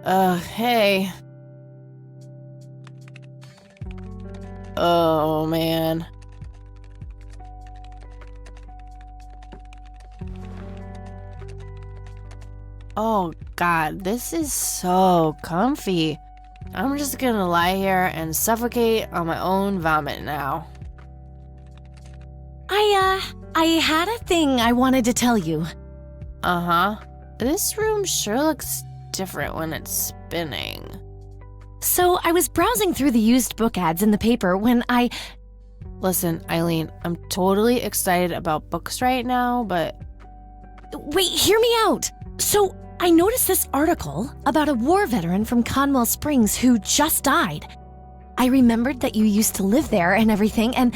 Hey. Oh, man. Oh, God, this is so comfy. I'm just gonna lie here and suffocate on my own vomit now. I had a thing I wanted to tell you. Uh-huh. This room sure looks different when it's spinning. So I was browsing through the used book ads in the paper when Listen, Eileen, I'm totally excited about books right now, but... Wait, hear me out. So I noticed this article about a war veteran from Conwell Springs who just died. I remembered that you used to live there and everything, and...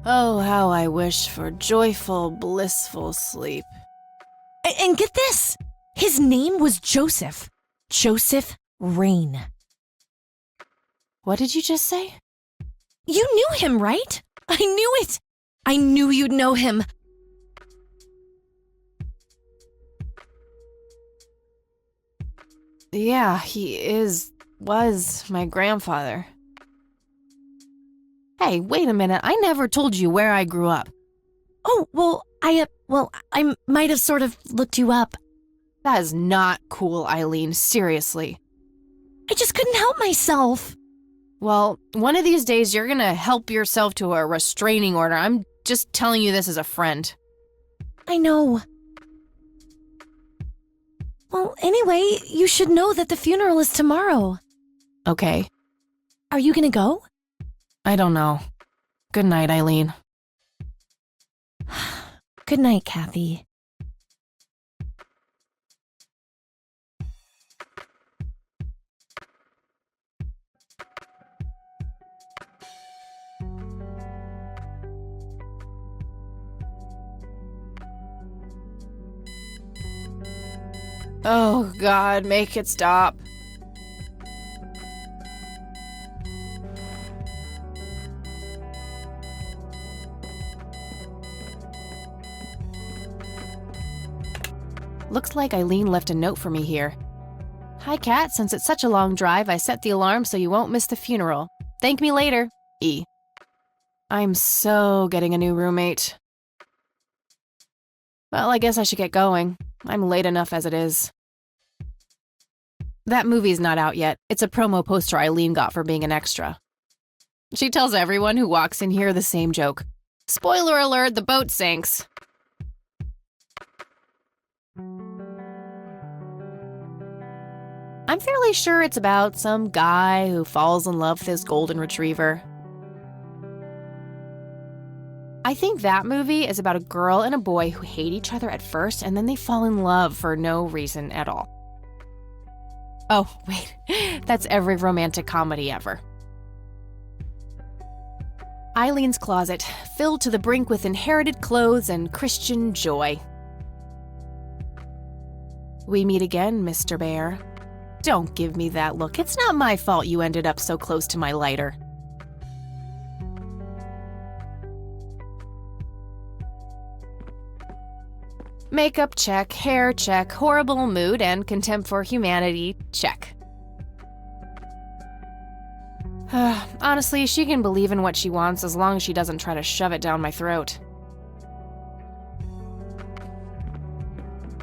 Oh, how I wish for joyful, blissful sleep. And get this! His name was Joseph. Joseph Rain. What did you just say? You knew him, right? I knew it! I knew you'd know him. Yeah, was my grandfather. Hey, wait a minute, I never told you where I grew up. Oh, well, I might have sort of looked you up. That is not cool, Eileen, seriously. I just couldn't help myself. Well, one of these days you're gonna help yourself to a restraining order. I'm just telling you this as a friend. I know. Well, anyway, you should know that the funeral is tomorrow. Okay. Are you gonna go? I don't know. Good night, Eileen. Good night, Kathy. Oh, God, make it stop. Looks like Eileen left a note for me here. Hi, Kat. Since it's such a long drive, I set the alarm so you won't miss the funeral. Thank me later. E. I'm so getting a new roommate. Well, I guess I should get going. I'm late enough as it is. That movie's not out yet. It's a promo poster Eileen got for being an extra. She tells everyone who walks in here the same joke. Spoiler alert, the boat sinks. I'm fairly sure it's about some guy who falls in love with his golden retriever. I think that movie is about a girl and a boy who hate each other at first and then they fall in love for no reason at all. Oh, wait, that's every romantic comedy ever. Eileen's closet, filled to the brink with inherited clothes and Christian joy. We meet again, Mr. Bear. Don't give me that look. It's not my fault you ended up so close to my lighter. Makeup check, hair check, horrible mood and contempt for humanity check. Honestly, she can believe in what she wants as long as she doesn't try to shove it down my throat.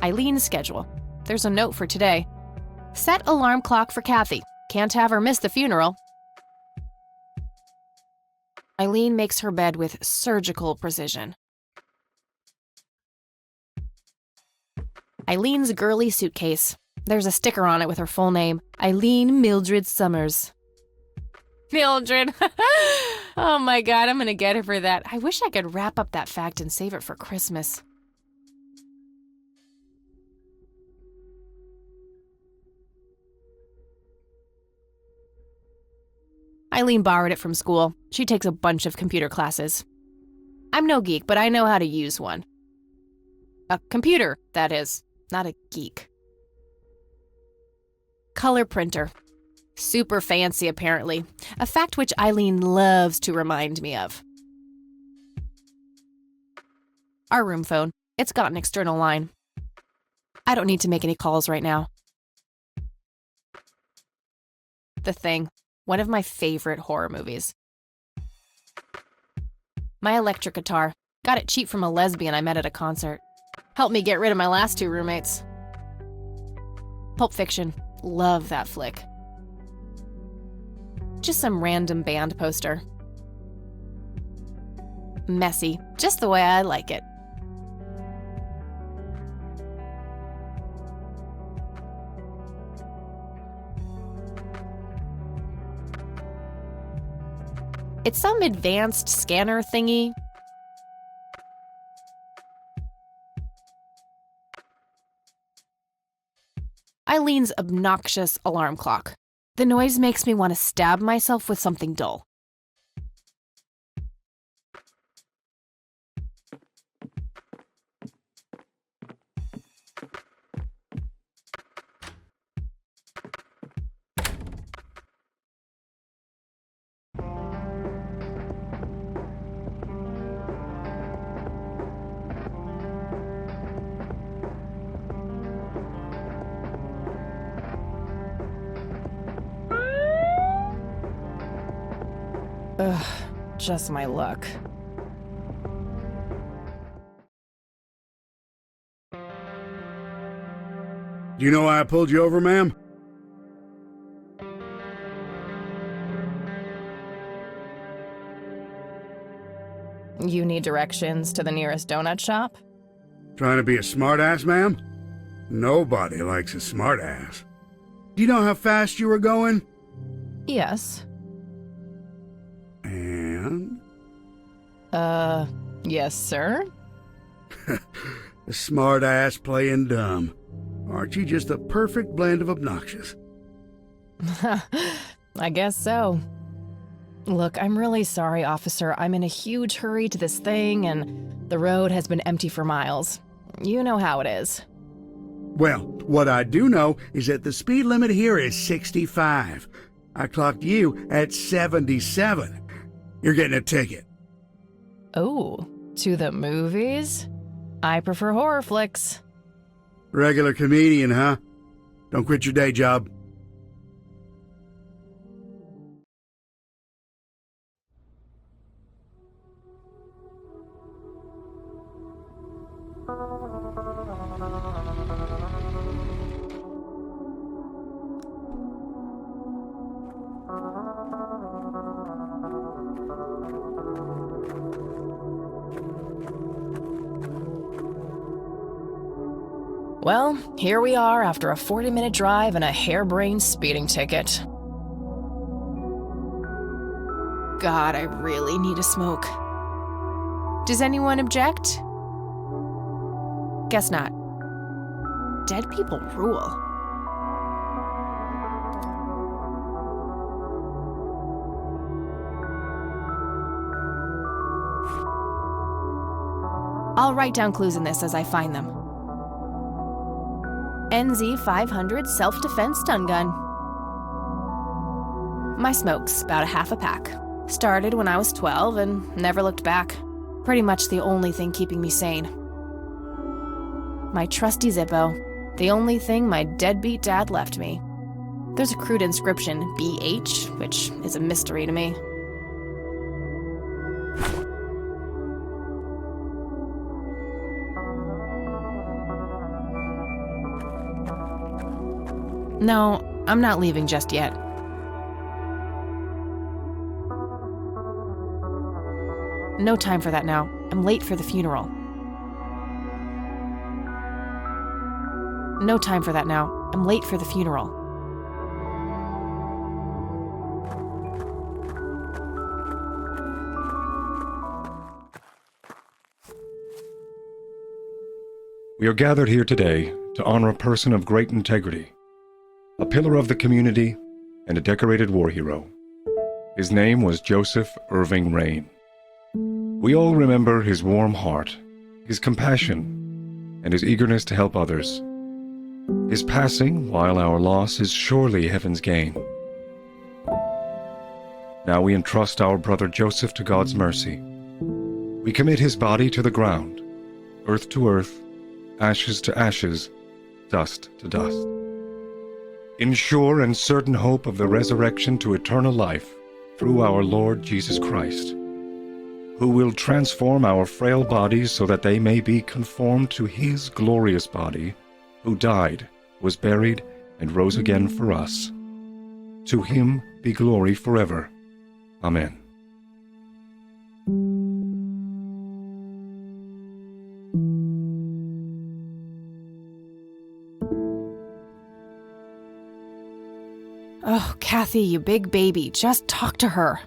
Eileen's schedule. There's a note for today. Set alarm clock for Kathy. Can't have her miss the funeral. Eileen makes her bed with surgical precision. Eileen's girly suitcase. There's a sticker on it with her full name, Eileen Mildred Summers. Mildred. Oh my God, I'm gonna get her for that. I wish I could wrap up that fact and save it for Christmas. Eileen borrowed it from school. She takes a bunch of computer classes. I'm no geek, but I know how to use one. A computer, that is, not a geek. Color printer. Super fancy, apparently. A fact which Eileen loves to remind me of. Our room phone. It's got an external line. I don't need to make any calls right now. The Thing, one of my favorite horror movies. My electric guitar. Got it cheap from a lesbian I met at a concert. Helped me get rid of my last 2 roommates. Pulp Fiction. Love that flick. Just some random band poster. Messy. Just the way I like it. It's some advanced scanner thingy. Eileen's obnoxious alarm clock. The noise makes me want to stab myself with something dull. Ugh, just my luck. Do you know why I pulled you over, ma'am? You need directions to the nearest donut shop? Trying to be a smartass, ma'am? Nobody likes a smartass. Do you know how fast you were going? Yes. And? Yes, sir? A smartass playing dumb. Aren't you just a perfect blend of obnoxious? I guess so. Look, I'm really sorry, officer. I'm in a huge hurry to this thing, and the road has been empty for miles. You know how it is. Well, what I do know is that the speed limit here is 65. I clocked you at 77. You're getting a ticket. Oh, to the movies? I prefer horror flicks. Regular comedian, huh? Don't quit your day job. Well, here we are after a 40-minute drive and a harebrained speeding ticket. God, I really need a smoke. Does anyone object? Guess not. Dead people rule. I'll write down clues in this as I find them. NZ 500 self-defense stun gun. My smoke's about a half a pack. Started when I was 12 and never looked back. Pretty much the only thing keeping me sane. My trusty Zippo, the only thing my deadbeat dad left me. There's a crude inscription, BH, which is a mystery to me. No, I'm not leaving just yet. No time for that now. I'm late for the funeral. No time for that now. I'm late for the funeral. We are gathered here today to honor a person of great integrity, a pillar of the community, and a decorated war hero. His name was Joseph Irving Rain. We all remember his warm heart, his compassion, and his eagerness to help others. His passing, while our loss, is surely heaven's gain. Now we entrust our brother Joseph to God's mercy. We commit his body to the ground, earth to earth, ashes to ashes, dust to dust. in sure and certain hope of the resurrection to eternal life through our Lord Jesus Christ, who will transform our frail bodies so that they may be conformed to his glorious body, who died, was buried, and rose again for us. To him be glory forever. Amen. Oh, Kathy, you big baby, just talk to her.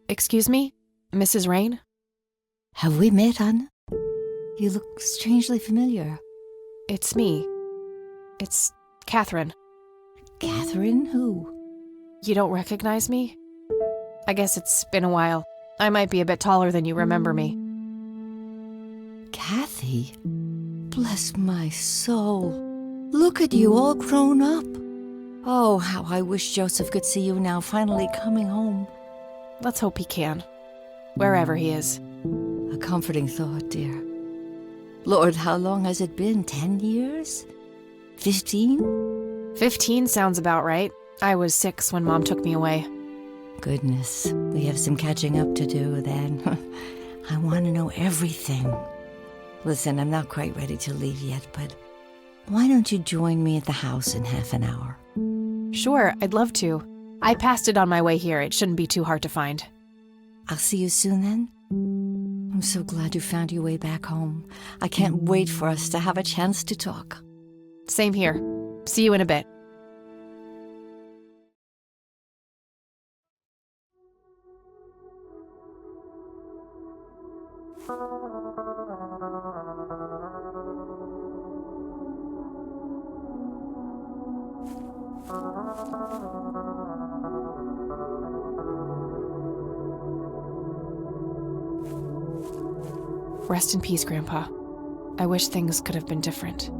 Excuse me? Mrs. Rain? Have we met, Anna? You look strangely familiar. It's me. It's Catherine. Catherine who? You don't recognize me? I guess it's been a while. I might be a bit taller than you remember me. Kathy? Bless my soul. Look at you, all grown up. Oh, how I wish Joseph could see you now, finally coming home. Let's hope he can. Wherever he is. A comforting thought, dear. Lord, how long has it been? 10 years? 15? 15 sounds about right. I was 6 when Mom took me away. Goodness, we have some catching up to do then. I want to know everything. Listen, I'm not quite ready to leave yet, but why don't you join me at the house in half an hour? Sure, I'd love to. I passed it on my way here. It shouldn't be too hard to find. I'll see you soon then. I'm so glad you found your way back home. I can't wait for us to have a chance to talk. Same here. See you in a bit. Rest in peace, Grandpa. I wish things could have been different.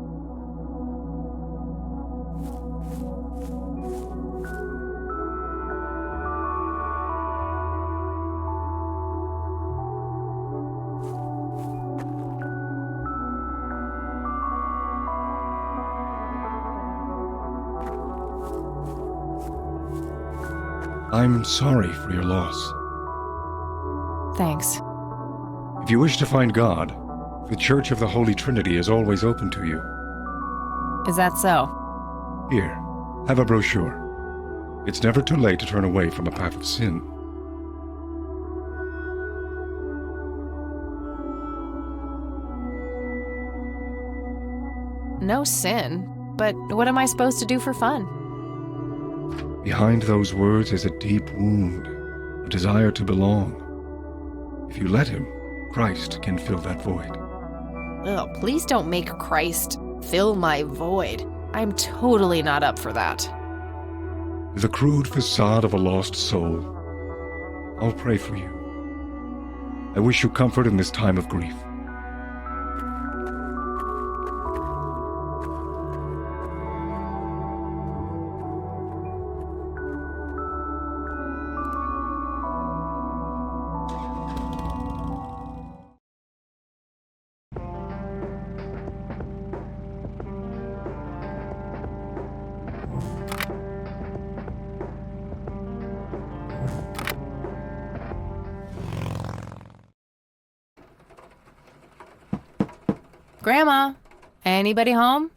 I'm sorry for your loss. Thanks. If you wish to find God, the Church of the Holy Trinity is always open to you. Is that so? Here, have a brochure. It's never too late to turn away from a path of sin. No sin. But what am I supposed to do for fun? Behind those words is a deep wound, a desire to belong. If you let him, Christ can fill that void. Ugh, please don't make Christ fill my void. I'm totally not up for that. The crude facade of a lost soul. I'll pray for you. I wish you comfort in this time of grief. Grandma, anybody home?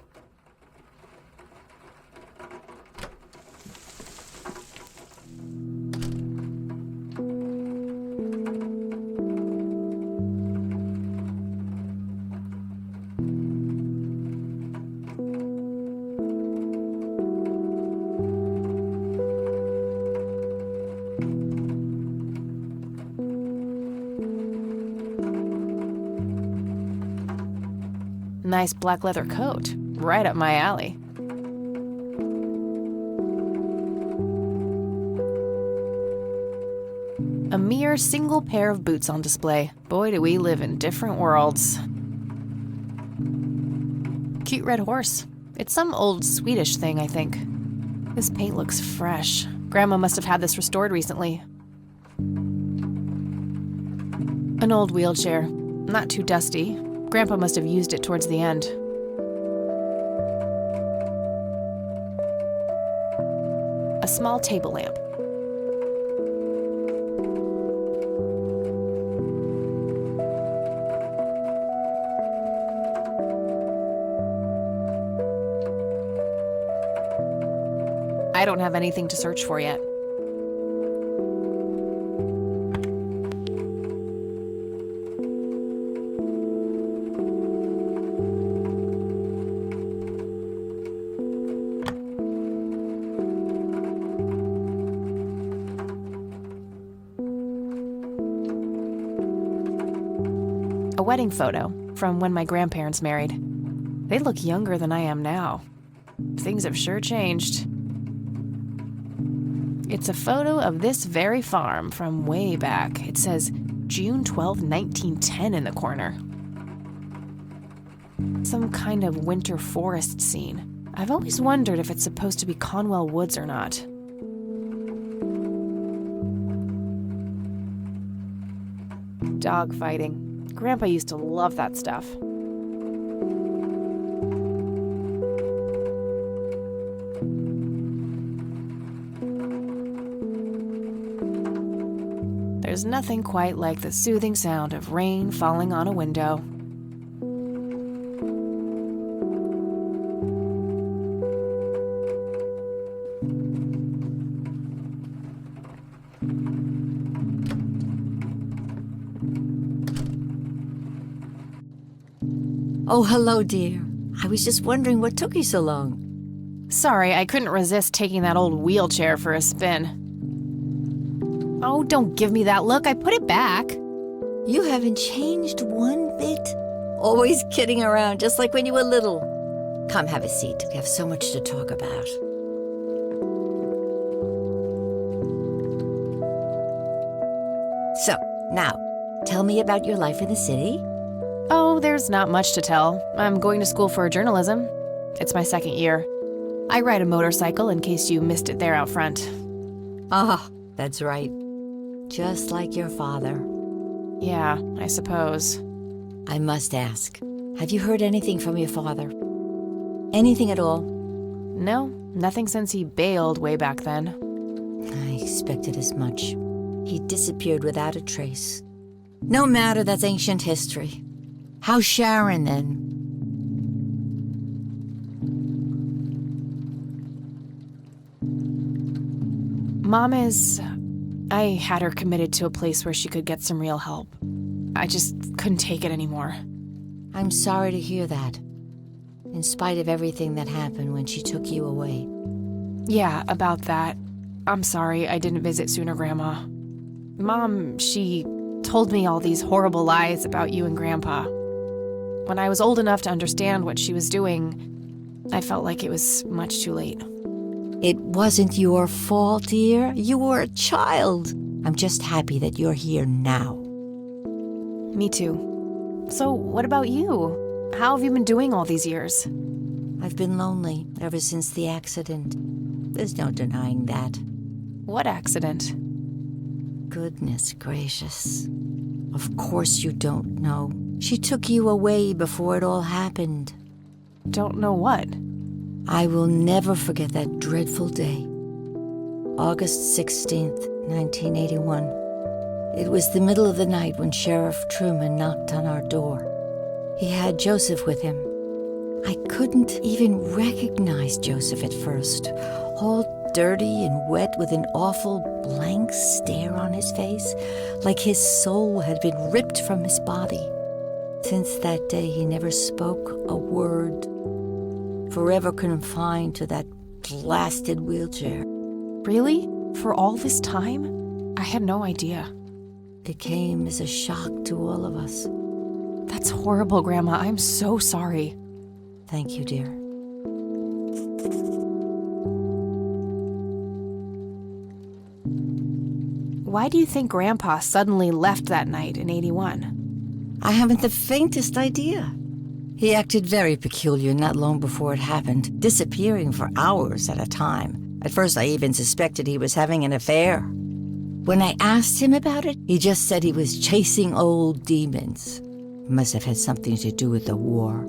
Nice black leather coat. Right up my alley. A mere single pair of boots on display. Boy, do we live in different worlds. Cute red horse. It's some old Swedish thing, I think. This paint looks fresh. Grandma must have had this restored recently. An old wheelchair. Not too dusty. Grandpa must have used it towards the end. A small table lamp. I don't have anything to search for yet. A wedding photo from when my grandparents married. They look younger than I am now. Things have sure changed. It's a photo of this very farm from way back. It says June 12, 1910 in the corner. Some kind of winter forest scene. I've always wondered if it's supposed to be Conwell Woods or not. Dog fighting. Grandpa used to love that stuff. There's nothing quite like the soothing sound of rain falling on a window. Oh, hello, dear. I was just wondering what took you so long. Sorry, I couldn't resist taking that old wheelchair for a spin. Oh, don't give me that look. I put it back. You haven't changed one bit. Always kidding around, just like when you were little. Come, have a seat. We have so much to talk about. So, now, tell me about your life in the city. Oh, there's not much to tell. I'm going to school for journalism. It's my second year. I ride a motorcycle in case you missed it there out front. Ah, that's right. Just like your father. Yeah, I suppose. I must ask, have you heard anything from your father? Anything at all? No, nothing since he bailed way back then. I expected as much. He disappeared without a trace. No matter, that's ancient history. How's Sharon, then? Mom is... I had her committed to a place where she could get some real help. I just couldn't take it anymore. I'm sorry to hear that. In spite of everything that happened when she took you away. Yeah, about that. I'm sorry I didn't visit sooner, Grandma. Mom, she told me all these horrible lies about you and Grandpa. When I was old enough to understand what she was doing, I felt like it was much too late. It wasn't your fault, dear. You were a child. I'm just happy that you're here now. Me too. So, what about you? How have you been doing all these years? I've been lonely ever since the accident. There's no denying that. What accident? Goodness gracious. Of course you don't know. She took you away before it all happened. Don't know what? I will never forget that dreadful day. August 16th, 1981. It was the middle of the night when Sheriff Truman knocked on our door. He had Joseph with him. I couldn't even recognize Joseph at first, all dirty and wet with an awful blank stare on his face, like his soul had been ripped from his body. Since that day, he never spoke a word, forever confined to that blasted wheelchair. Really? For all this time? I had no idea. It came as a shock to all of us. That's horrible, Grandma. I'm so sorry. Thank you, dear. Why do you think Grandpa suddenly left that night in 81? I haven't the faintest idea. He acted very peculiar not long before it happened, disappearing for hours at a time. At first, I even suspected he was having an affair. When I asked him about it, he just said he was chasing old demons. Must have had something to do with the war.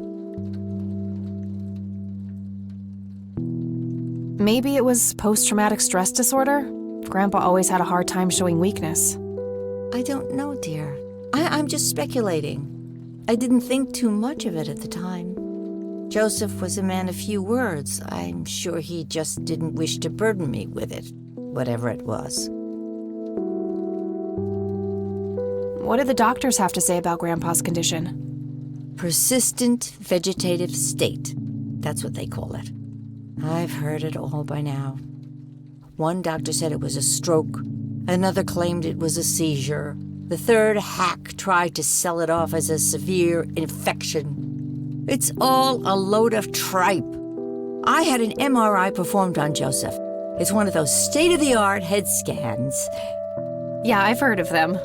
Maybe it was post-traumatic stress disorder? Grandpa always had a hard time showing weakness. I don't know, dear. I'm just speculating. I didn't think too much of it at the time. Joseph was a man of few words. I'm sure he just didn't wish to burden me with it, whatever it was. What did the doctors have to say about Grandpa's condition? Persistent vegetative state. That's what they call it. I've heard it all by now. One doctor said it was a stroke. Another claimed it was a seizure. The third hack tried to sell it off as a severe infection. It's all a load of tripe. I had an MRI performed on Joseph. It's one of those state-of-the-art head scans. Yeah, I've heard of them.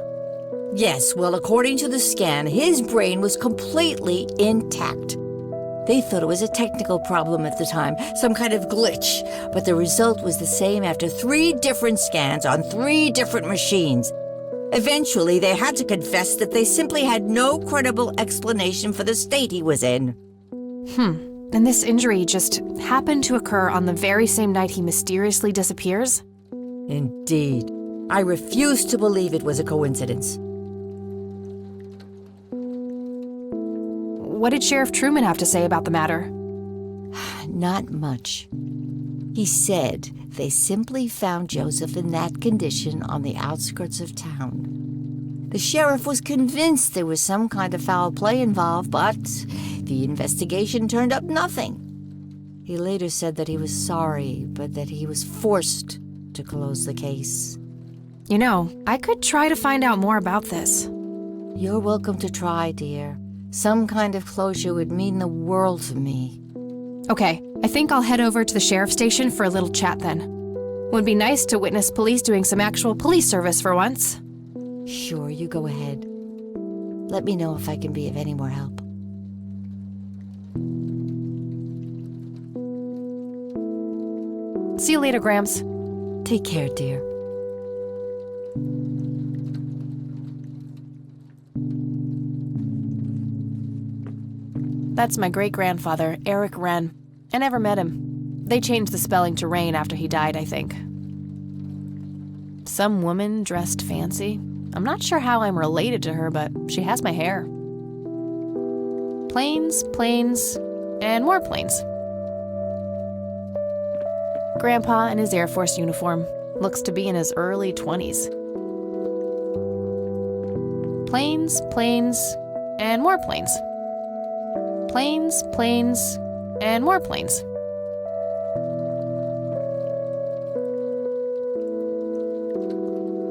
Yes, well, according to the scan, his brain was completely intact. They thought it was a technical problem at the time, some kind of glitch, but the result was the same after 3 different scans on 3 different machines. Eventually, they had to confess that they simply had no credible explanation for the state he was in. And this injury just happened to occur on the very same night he mysteriously disappears? Indeed. I refuse to believe it was a coincidence. What did Sheriff Truman have to say about the matter? Not much. He said they simply found Joseph in that condition on the outskirts of town. The sheriff was convinced there was some kind of foul play involved, but the investigation turned up nothing. He later said that he was sorry, but that he was forced to close the case. You know, I could try to find out more about this. You're welcome to try, dear. Some kind of closure would mean the world to me. Okay, I think I'll head over to the sheriff's station for a little chat then. Would be nice to witness police doing some actual police service for once. Sure, you go ahead. Let me know if I can be of any more help. See you later, Gramps. Take care, dear. That's my great-grandfather, Eric Wren. I never met him. They changed the spelling to Rain after he died, I think. Some woman dressed fancy. I'm not sure how I'm related to her, but she has my hair. Planes, planes, and more planes. Grandpa in his Air Force uniform looks to be in his early 20s. Planes, planes, and more planes. Planes, planes, and more planes.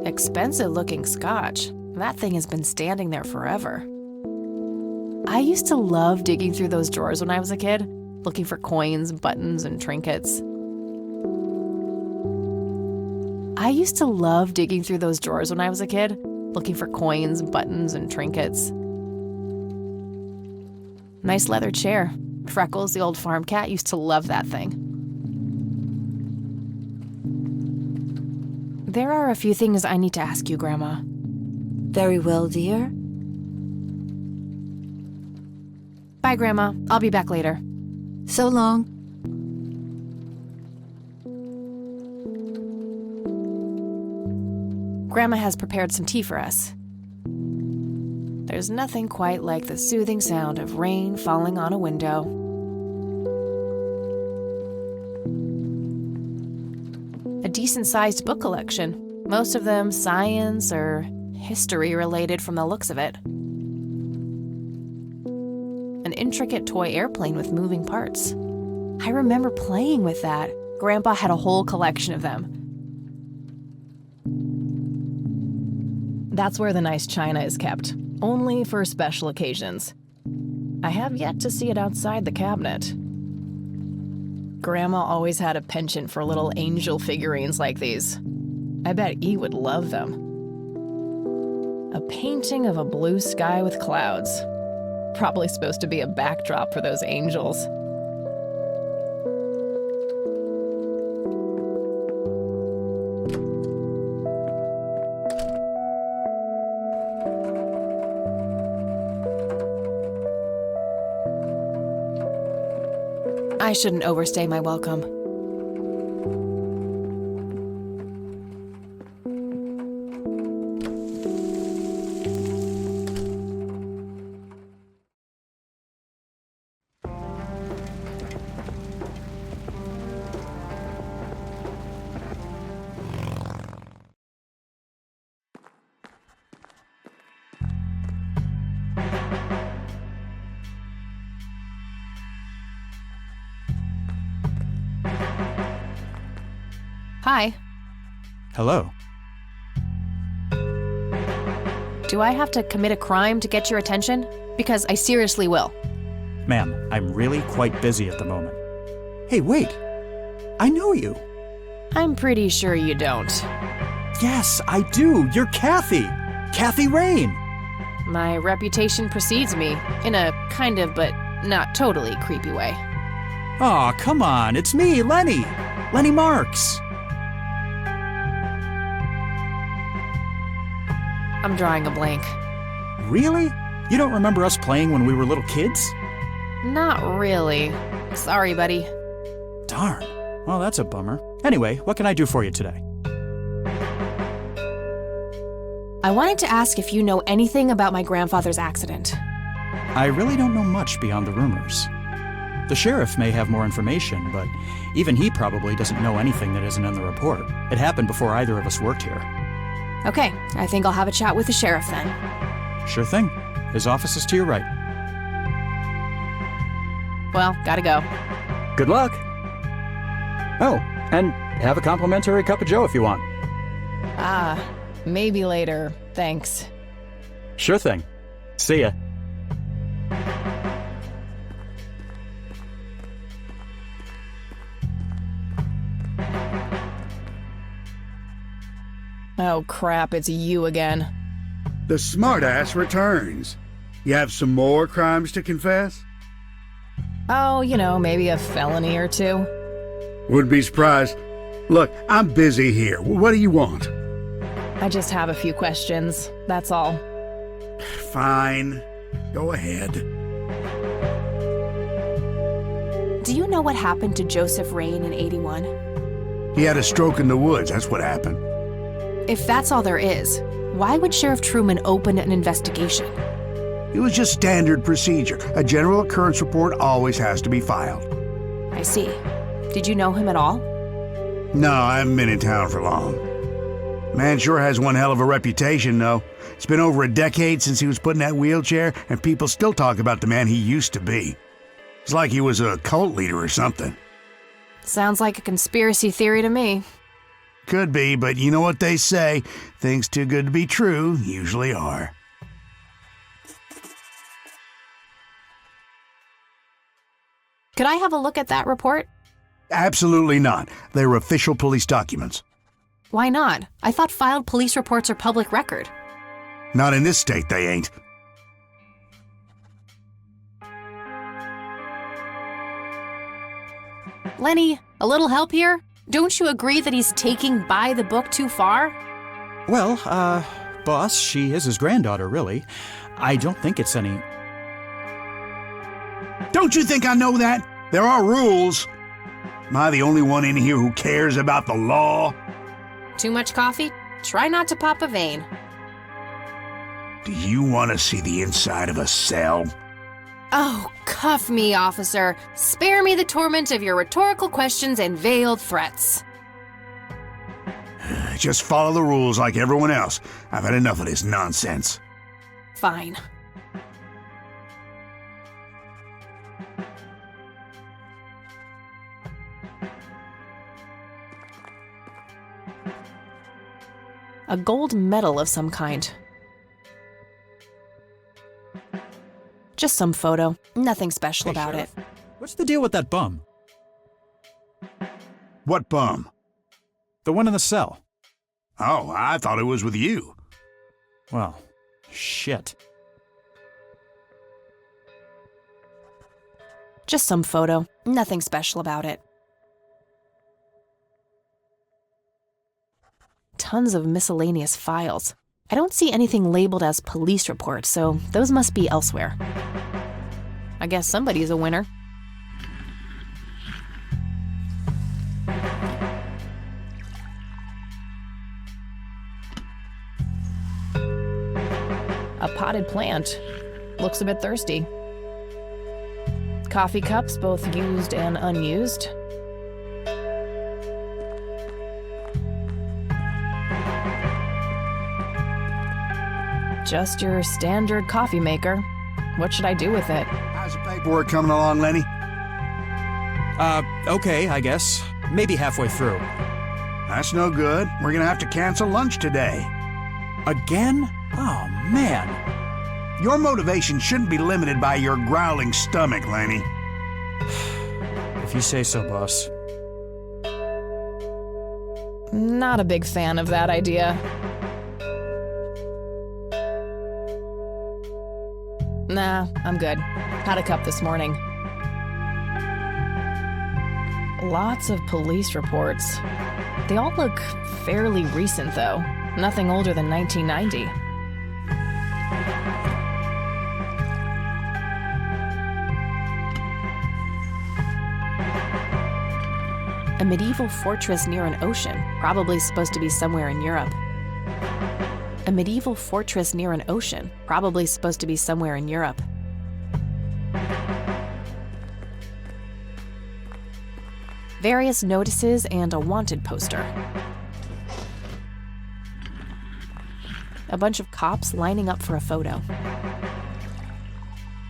Expensive-looking scotch. That thing has been standing there forever. I used to love digging through those drawers when I was a kid, looking for coins, buttons, and trinkets. Nice leather chair. Freckles, the old farm cat, used to love that thing. There are a few things I need to ask you, Grandma. Very well, dear. Bye, Grandma. I'll be back later. So long. Grandma has prepared some tea for us. There's nothing quite like the soothing sound of rain falling on a window. A decent-sized book collection, most of them science or history-related from the looks of it. An intricate toy airplane with moving parts. I remember playing with that. Grandpa had a whole collection of them. That's where the nice china is kept, only for special occasions. I have yet to see it outside the cabinet. Grandma always had a penchant for little angel figurines like these. I bet E would love them. A painting of a blue sky with clouds. Probably supposed to be a backdrop for those angels. I shouldn't overstay my welcome. Hi. Hello. Do I have to commit a crime to get your attention? Because I seriously will. Ma'am, I'm really quite busy at the moment. Hey, wait. I know you. I'm pretty sure you don't. Yes, I do. You're Kathy. Kathy Rain. My reputation precedes me, in a kind of but not totally creepy way. Aw, come on. It's me, Lenny. Lenny Marks. I'm drawing a blank. Really? You don't remember us playing when we were little kids? Not really. Sorry, buddy. Darn. Well, that's a bummer. Anyway, what can I do for you today? I wanted to ask if you know anything about my grandfather's accident. I really don't know much beyond the rumors. The sheriff may have more information, but even he probably doesn't know anything that isn't in the report. It happened before either of us worked here. Okay, I think I'll have a chat with the sheriff then. Sure thing. His office is to your right. Well, gotta go. Good luck. Oh, and have a complimentary cup of joe if you want. Ah, maybe later. Thanks. Sure thing. See ya. Oh crap, it's you again. The smartass returns. You have some more crimes to confess? Oh, maybe a felony or two. Wouldn't be surprised. Look, I'm busy here. What do you want? I just have a few questions, that's all. Fine. Go ahead. Do you know what happened to Joseph Rain in '81? He had a stroke in the woods, that's what happened. If that's all there is, why would Sheriff Truman open an investigation? It was just standard procedure. A general occurrence report always has to be filed. I see. Did you know him at all? No, I haven't been in town for long. Man sure has one hell of a reputation, though. It's been over a decade since he was put in that wheelchair, and people still talk about the man he used to be. It's like he was a cult leader or something. Sounds like a conspiracy theory to me. Could be, but you know what they say. Things too good to be true usually are. Could I have a look at that report? Absolutely not. They're official police documents. Why not? I thought filed police reports are public record. Not in this state, they ain't. Lenny, a little help here? Don't you agree that he's taking by the book too far? Well, boss, she is his granddaughter, really. I don't think it's any... Don't you think I know that? There are rules. Am I the only one in here who cares about the law? Too much coffee? Try not to pop a vein. Do you want to see the inside of a cell? Oh, cuff me, officer. Spare me the torment of your rhetorical questions and veiled threats. Just follow the rules like everyone else. I've had enough of this nonsense. Fine. A gold medal of some kind. Just some photo. Nothing special about Sheriff, it. What's the deal with that bum? What bum? The one in the cell. Oh, I thought it was with you. Well, shit. Just some photo. Nothing special about it. Tons of miscellaneous files. I don't see anything labeled as police reports, so those must be elsewhere. I guess somebody's a winner. plant. Looks a bit thirsty. Coffee cups, both used and unused. Just your standard coffee maker. What should I do with it? How's the paperwork coming along, Lenny? Okay, I guess. Maybe halfway through. That's no good. We're gonna have to cancel lunch today. Again? Oh, man. Your motivation shouldn't be limited by your growling stomach, Lenny. If you say so, boss. Not a big fan of that idea. Nah, I'm good. Had a cup this morning. Lots of police reports. They all look fairly recent, though. Nothing older than 1990. A medieval fortress near an ocean, probably supposed to be somewhere in Europe. A medieval fortress near an ocean, probably supposed to be somewhere in Europe. Various notices and a wanted poster. A bunch of cops lining up for a photo.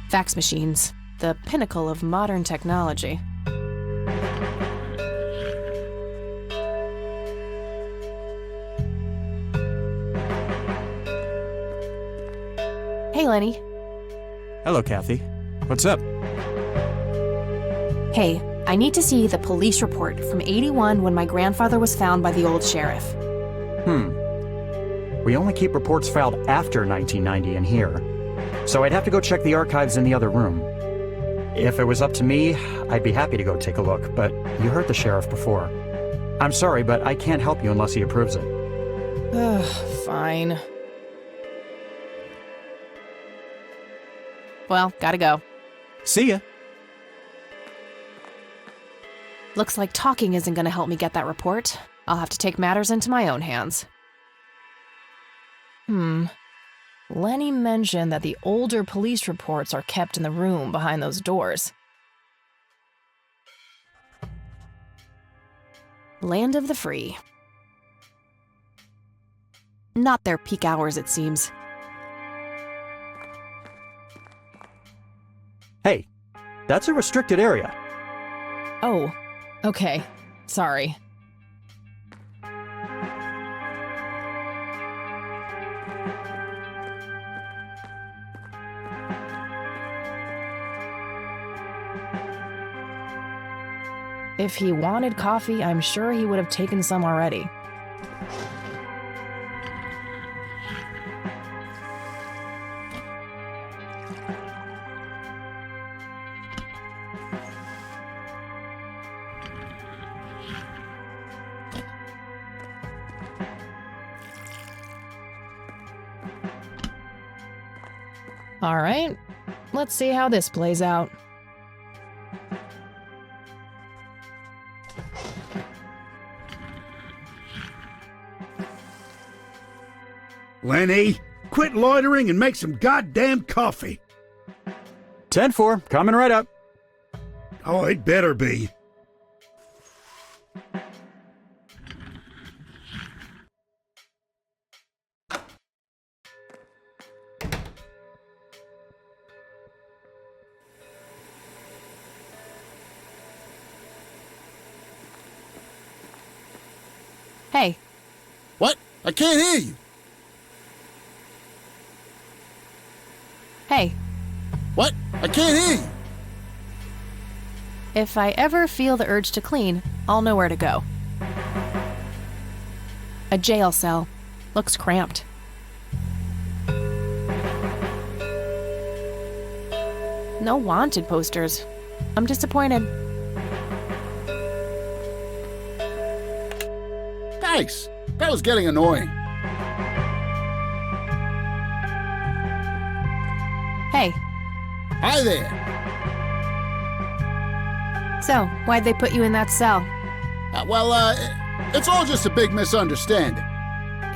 Fax machines, the pinnacle of modern technology. Hey, Lenny. Hello, Kathy. What's up? Hey, I need to see the police report from '81 when my grandfather was found by the old sheriff. We only keep reports filed after 1990 in here, so I'd have to go check the archives in the other room. If it was up to me, I'd be happy to go take a look, but you heard the sheriff before. I'm sorry, but I can't help you unless he approves it. Ugh, fine. Well, gotta go. See ya. Looks like talking isn't gonna help me get that report. I'll have to take matters into my own hands. Lenny mentioned that the older police reports are kept in the room behind those doors. Land of the free. Not their peak hours, it seems. Hey, that's a restricted area. Oh, okay. Sorry. If he wanted coffee, I'm sure he would have taken some already. All right, let's see how this plays out. Lenny, quit loitering and make some goddamn coffee. 10-4, coming right up. Oh, it better be. Hey, What? I can't hear you. hey, What? I can't hear you. if I ever feel the urge to clean, I'll know where to go. A jail cell. Looks cramped. No wanted posters. I'm disappointed. Thanks. That was getting annoying. Hey, Hi there. so why'd they put you in that cell? It's all just a big misunderstanding.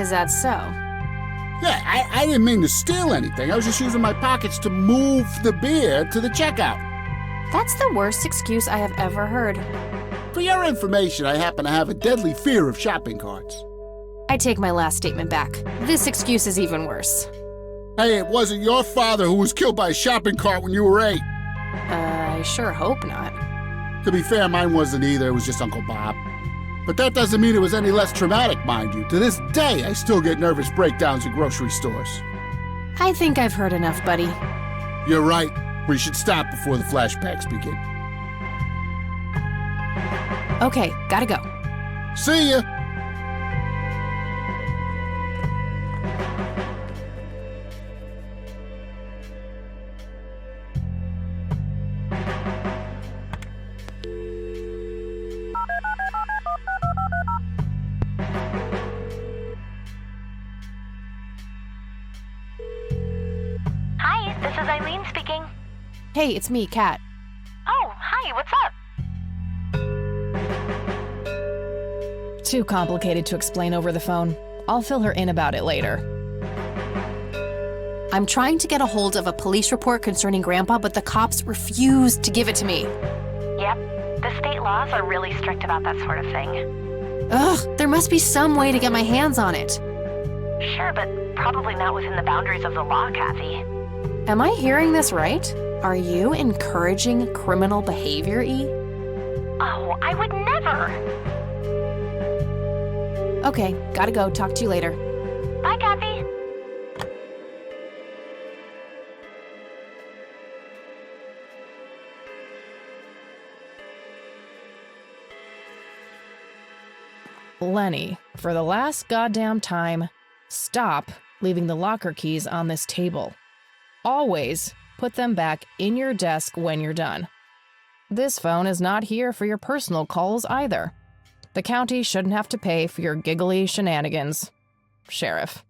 Is that so? Yeah, I didn't mean to steal anything. I was just using my pockets to move the beer to the checkout. That's the worst excuse I have ever heard. For your information, I happen to have a deadly fear of shopping carts. I take my last statement back. This excuse is even worse. Hey, it wasn't your father who was killed by a shopping cart when you were 8. I sure hope not. To be fair, mine wasn't either. It was just Uncle Bob. But that doesn't mean it was any less traumatic, mind you. To this day, I still get nervous breakdowns at grocery stores. I think I've heard enough, buddy. You're right. We should stop before the flashbacks begin. Okay, gotta go. See ya! Hi, this is Eileen speaking. Hey, it's me, Kat. Oh, hi, what's up? Too complicated to explain over the phone. I'll fill her in about it later. I'm trying to get a hold of a police report concerning Grandpa, but the cops refuse to give it to me. Yep, the state laws are really strict about that sort of thing. Ugh, there must be some way to get my hands on it. Sure, but probably not within the boundaries of the law, Kathy. Am I hearing this right? Are you encouraging criminal behavior, E? Oh, I would never! Okay, gotta go. Talk to you later. Bye, Kathy. Lenny, for the last goddamn time, stop leaving the locker keys on this table. Always put them back in your desk when you're done. This phone is not here for your personal calls either. The county shouldn't have to pay for your giggly shenanigans. Sheriff.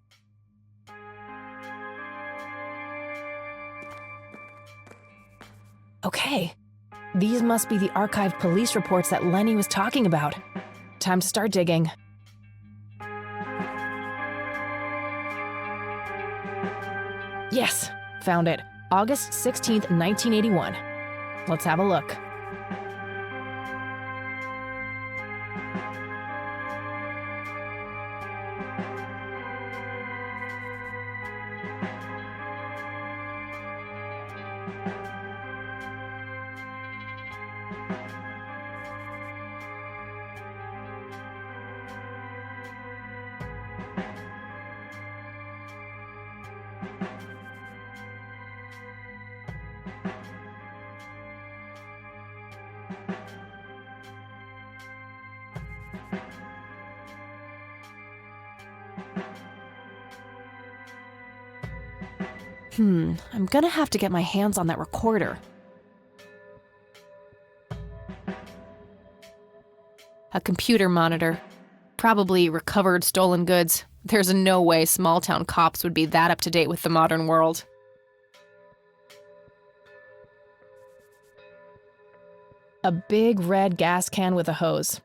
Okay, these must be the archived police reports that Lenny was talking about. Time to start digging. Yes, found it. August 16th, 1981. Let's have a look. I'm gonna have to get my hands on that recorder. A computer monitor. Probably recovered stolen goods. There's no way small-town cops would be that up-to-date with the modern world. A big red gas can with a hose.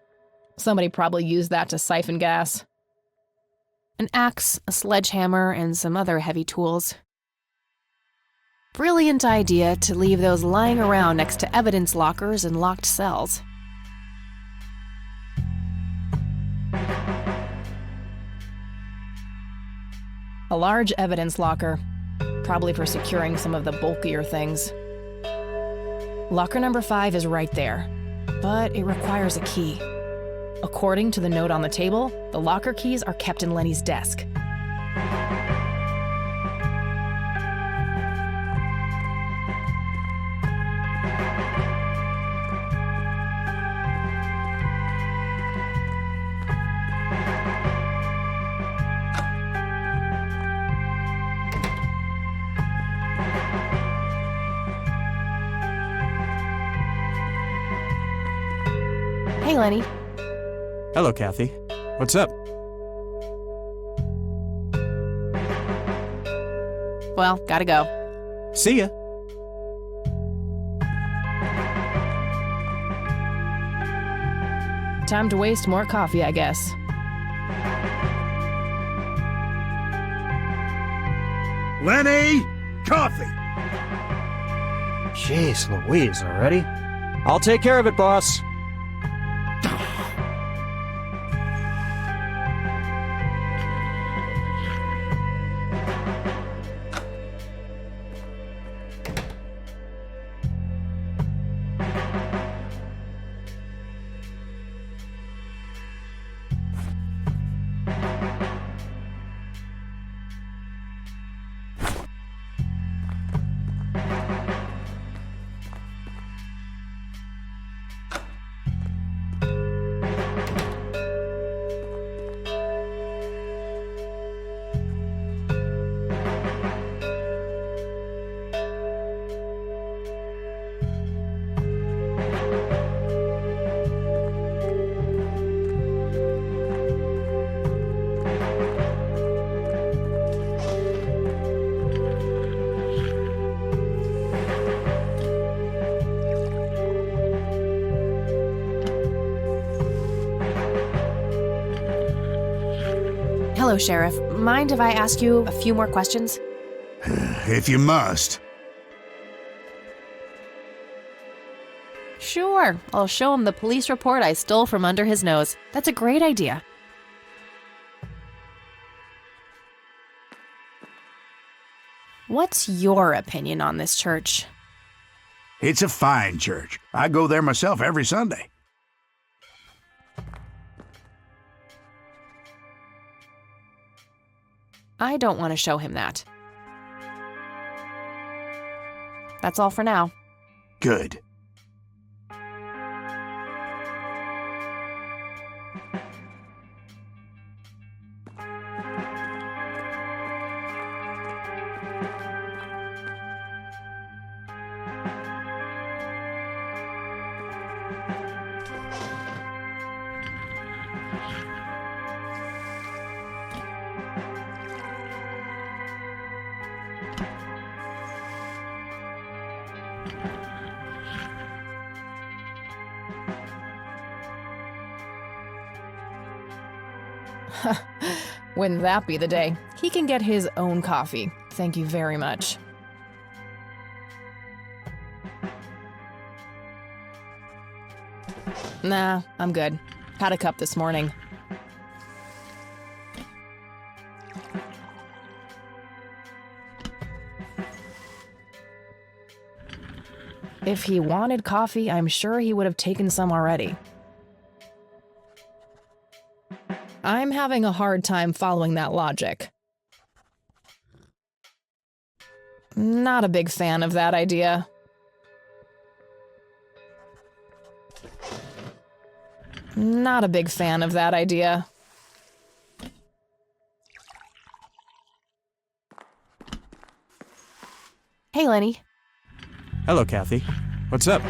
Somebody probably used that to siphon gas. An axe, a sledgehammer, and some other heavy tools. Brilliant idea to leave those lying around next to evidence lockers and locked cells. A large evidence locker, probably for securing some of the bulkier things. Locker number 5 is right there, but it requires a key. According to the note on the table, the locker keys are kept in Lenny's desk. Hey, Lenny. Hello, Kathy. What's up? Well, gotta go. See ya. Time to waste more coffee, I guess. Lenny, coffee. Jeez Louise, already? I'll take care of it, boss. Hello, Sheriff. Mind if I ask you a few more questions? If you must. Sure. I'll show him the police report I stole from under his nose. That's a great idea. What's your opinion on this church? It's a fine church. I go there myself every Sunday. I don't want to show him that. That's all for now. Good. Wouldn't that be the day? He can get his own coffee. Thank you very much. Nah, I'm good. Had a cup this morning. If he wanted coffee, I'm sure he would have taken some already. I'm having a hard time following that logic. Not a big fan of that idea. Not a big fan of that idea. Hey, Lenny. Hello, Kathy. What's up?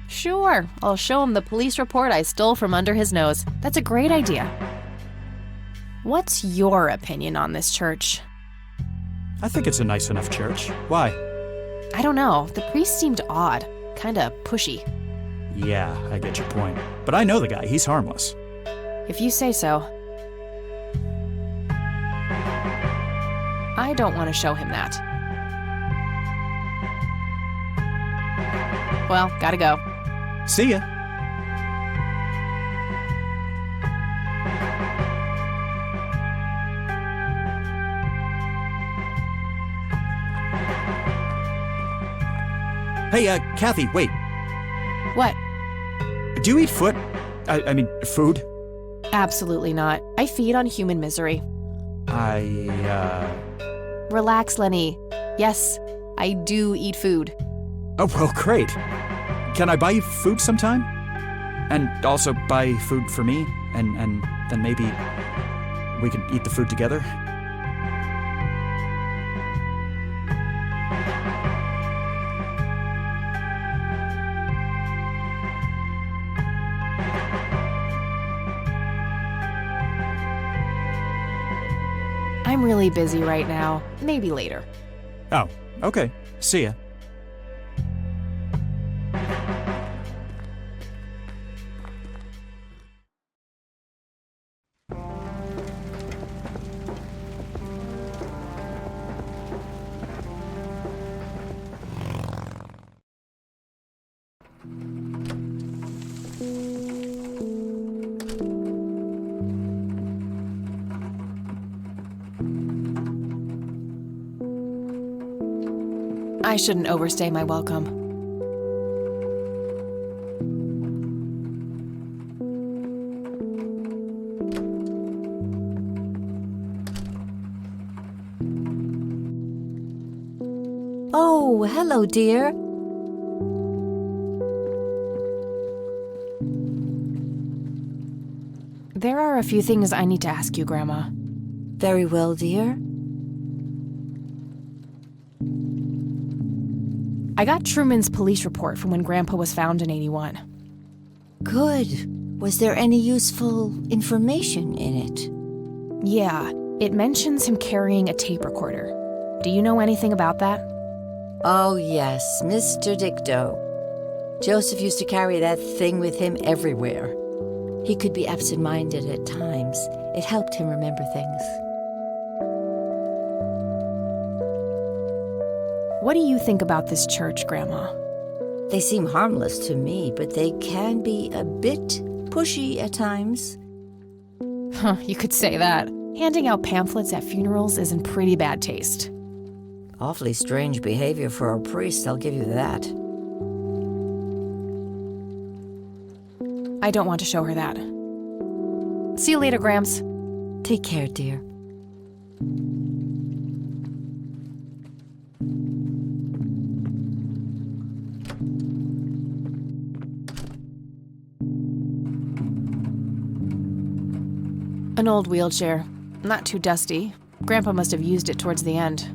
Sure, I'll show him the police report I stole from under his nose. That's a great idea. What's your opinion on this church? I think it's a nice enough church. Why? I don't know. The priest seemed odd. Kinda pushy. Yeah, I get your point. But I know the guy. He's harmless. If you say so. I don't want to show him that. Well, gotta go. See ya. Hey, Kathy, wait. What? Do you eat foot? I mean, food? Absolutely not. I feed on human misery. Relax, Lenny. Yes, I do eat food. Oh, well, great. Can I buy you food sometime? And also buy food for me? And then maybe we can eat the food together? I'm really busy right now. Maybe later. Oh, okay. See ya. I shouldn't overstay my welcome. Oh, hello, dear. There are a few things I need to ask you, Grandma. Very well, dear. I got Truman's police report from when Grandpa was found in 81. Good. Was there any useful information in it? Yeah, it mentions him carrying a tape recorder. Do you know anything about that? Oh, yes, Mr. Dicto. Joseph used to carry that thing with him everywhere. He could be absent-minded at times. It helped him remember things. What do you think about this church, Grandma? They seem harmless to me, but they can be a bit pushy at times. Huh, you could say that. Handing out pamphlets at funerals is in pretty bad taste. Awfully strange behavior for a priest, I'll give you that. I don't want to show her that. See you later, Gramps. Take care, dear. An old wheelchair. Not too dusty. Grandpa must have used it towards the end.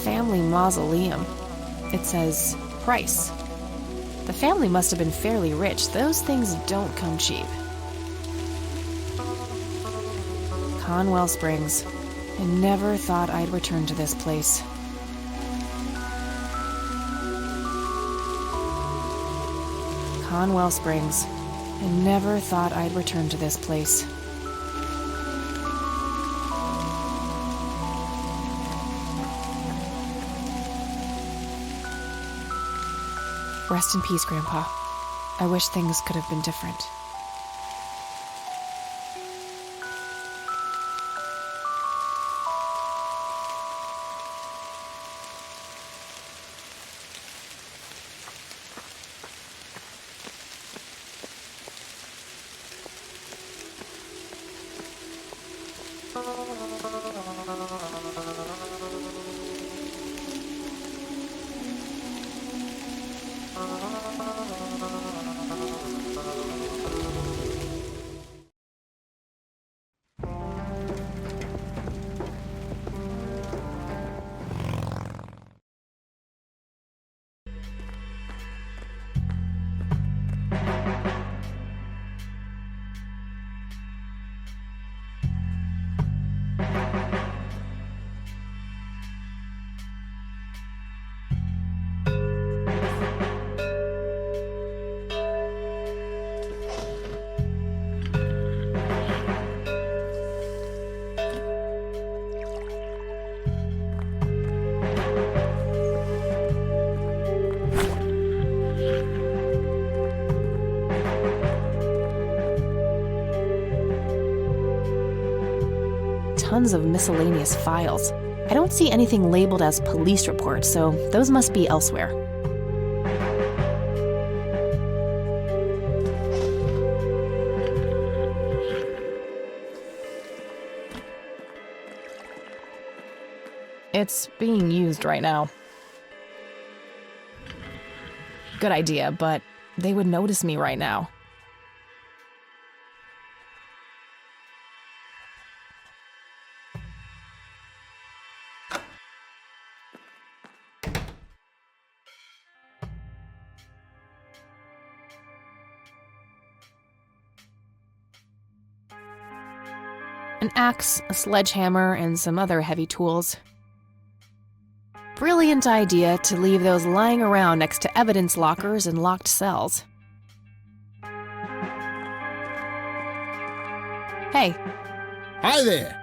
Family mausoleum. It says price. The family must have been fairly rich. Those things don't come cheap. Conwell Springs. I never thought I'd return to this place. Conwell Springs. I never thought I'd return to this place. Rest in peace, Grandpa. I wish things could have been different. tons of miscellaneous files. I don't see anything labeled as police reports, so those must be elsewhere. It's being used right now. Good idea, but they would notice me right now. An axe, a sledgehammer, and some other heavy tools. Brilliant idea to leave those lying around next to evidence lockers and locked cells. Hey. Hi there.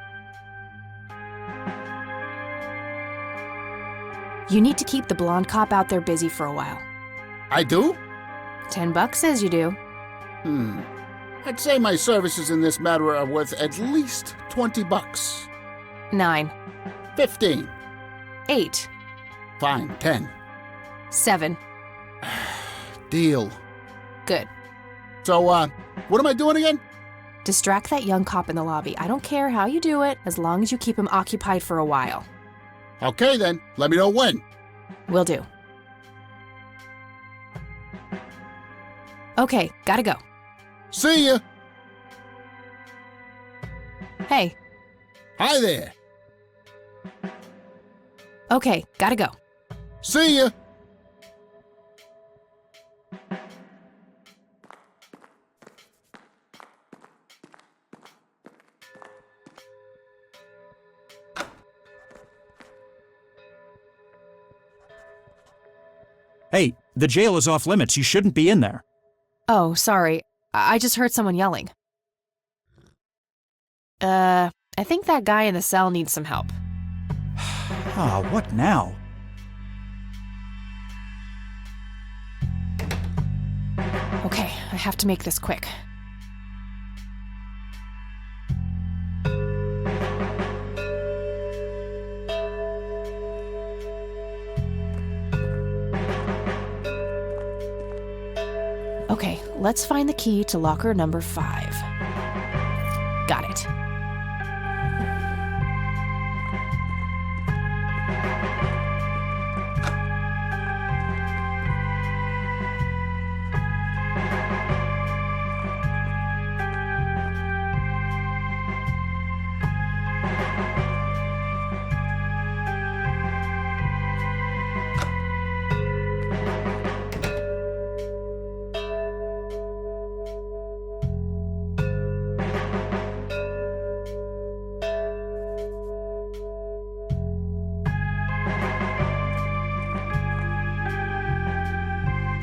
You need to keep the blonde cop out there busy for a while. I do? $10 says you do. I'd say my services in this matter are worth at least $20. 9. 15. 8. Fine, 10. 7. Deal. Good. So, what am I doing again? Distract that young cop in the lobby. I don't care how you do it, as long as you keep him occupied for a while. Okay then, let me know when. Will do. Okay, gotta go. See ya. Hey. Hi there. Okay, gotta go. See ya. Hey, the jail is off limits. You shouldn't be in there. Oh, sorry. I just heard someone yelling. I think that guy in the cell needs some help. Ah, what now? Okay, I have to make this quick. Okay, let's find the key to locker number 5. Got it.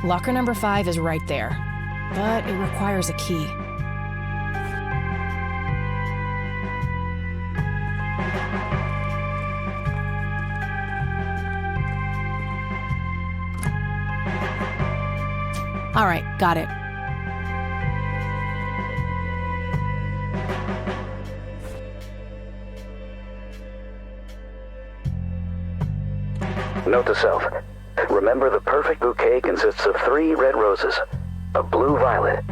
Locker number 5 is right there, but it requires a key. All right, got it. Note to self. Remember, the perfect bouquet consists of 3 red roses, a blue violet,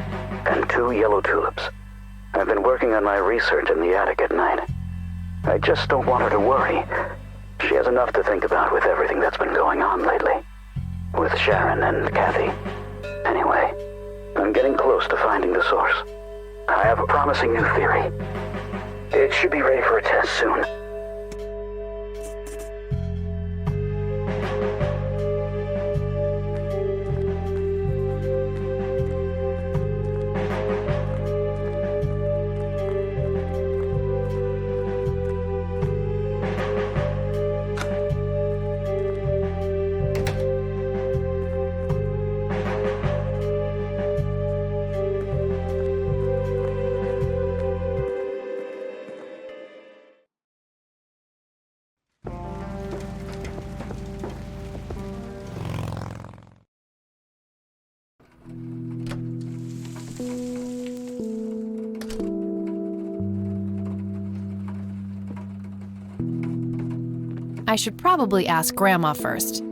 and 2 yellow tulips. I've been working on my research in the attic at night. I just don't want her to worry. She has enough to think about with everything that's been going on lately. With Sharon and Kathy. Anyway, I'm getting close to finding the source. I have a promising new theory. It should be ready for a test soon. I should probably ask Grandma first.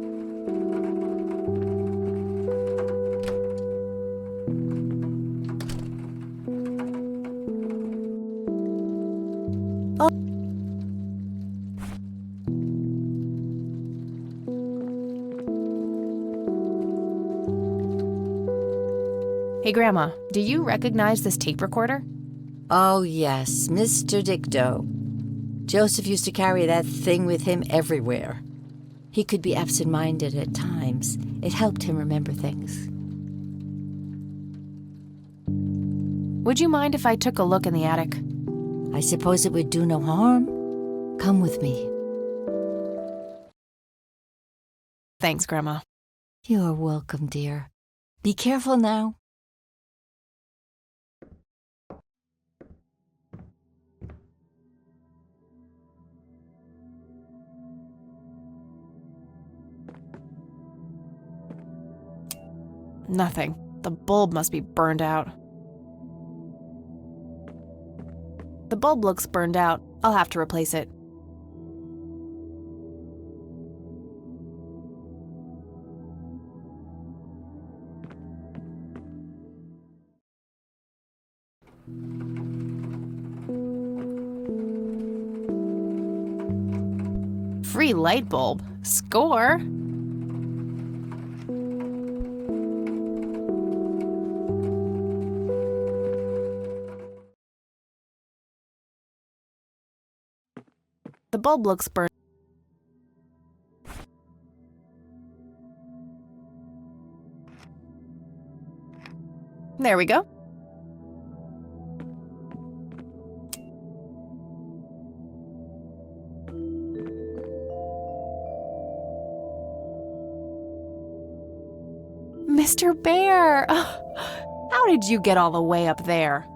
Hey, Grandma, do you recognize this tape recorder? Oh, yes, Mr. Dicto. Joseph used to carry that thing with him everywhere. He could be absent-minded at times. It helped him remember things. Would you mind if I took a look in the attic? I suppose it would do no harm. Come with me. Thanks, Grandma. You're welcome, dear. Be careful now. Nothing. The bulb must be burned out. The bulb looks burned out. I'll have to replace it. Free light bulb. Score! The bulb looks burned. There we go. Mr. Bear! How did you get all the way up there?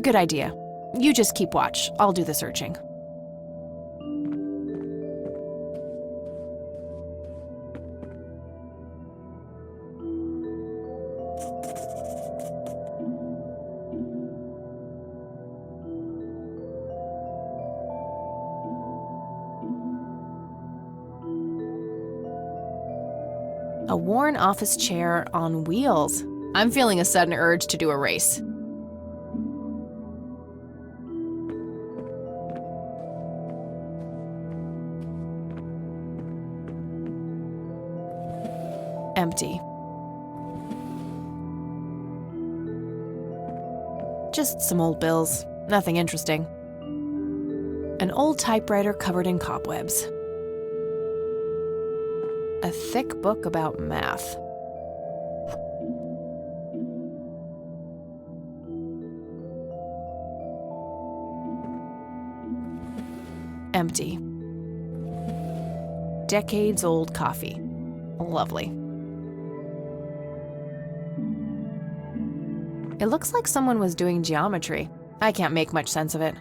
Good idea. You just keep watch. I'll do the searching. A worn office chair on wheels. I'm feeling a sudden urge to do a race. Empty. Just some old bills. Nothing interesting. An old typewriter covered in cobwebs. A thick book about math. Empty. Decades-old coffee. Lovely. It looks like someone was doing geometry. I can't make much sense of it.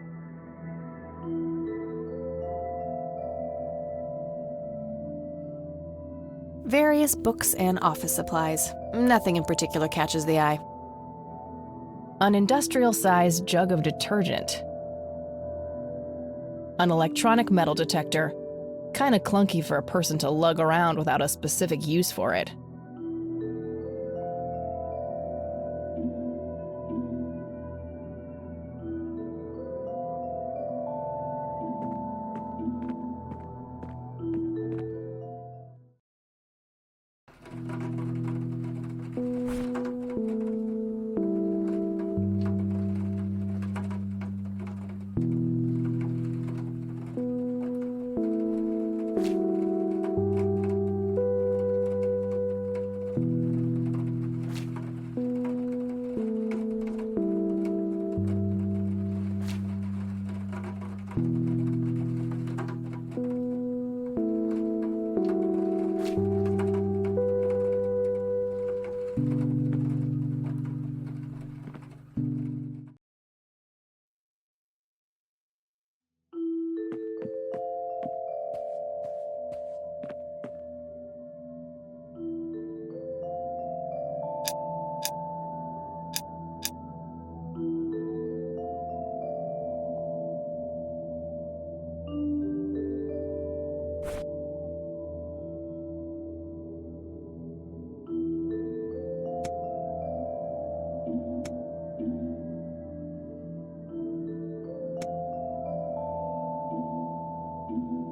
Various books and office supplies. Nothing in particular catches the eye. An industrial-sized jug of detergent. An electronic metal detector. Kinda clunky for a person to lug around without a specific use for it.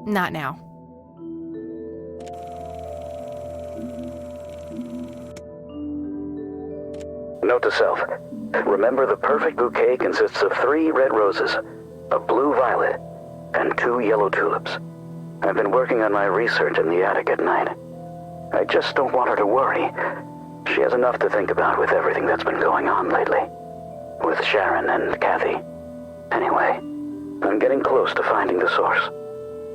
Not now. Note to self. Remember, the perfect bouquet consists of 3 red roses, a blue violet, and 2 yellow tulips. I've been working on my research in the attic at night. I just don't want her to worry. She has enough to think about with everything that's been going on lately. With Sharon and Kathy. Anyway, I'm getting close to finding the source.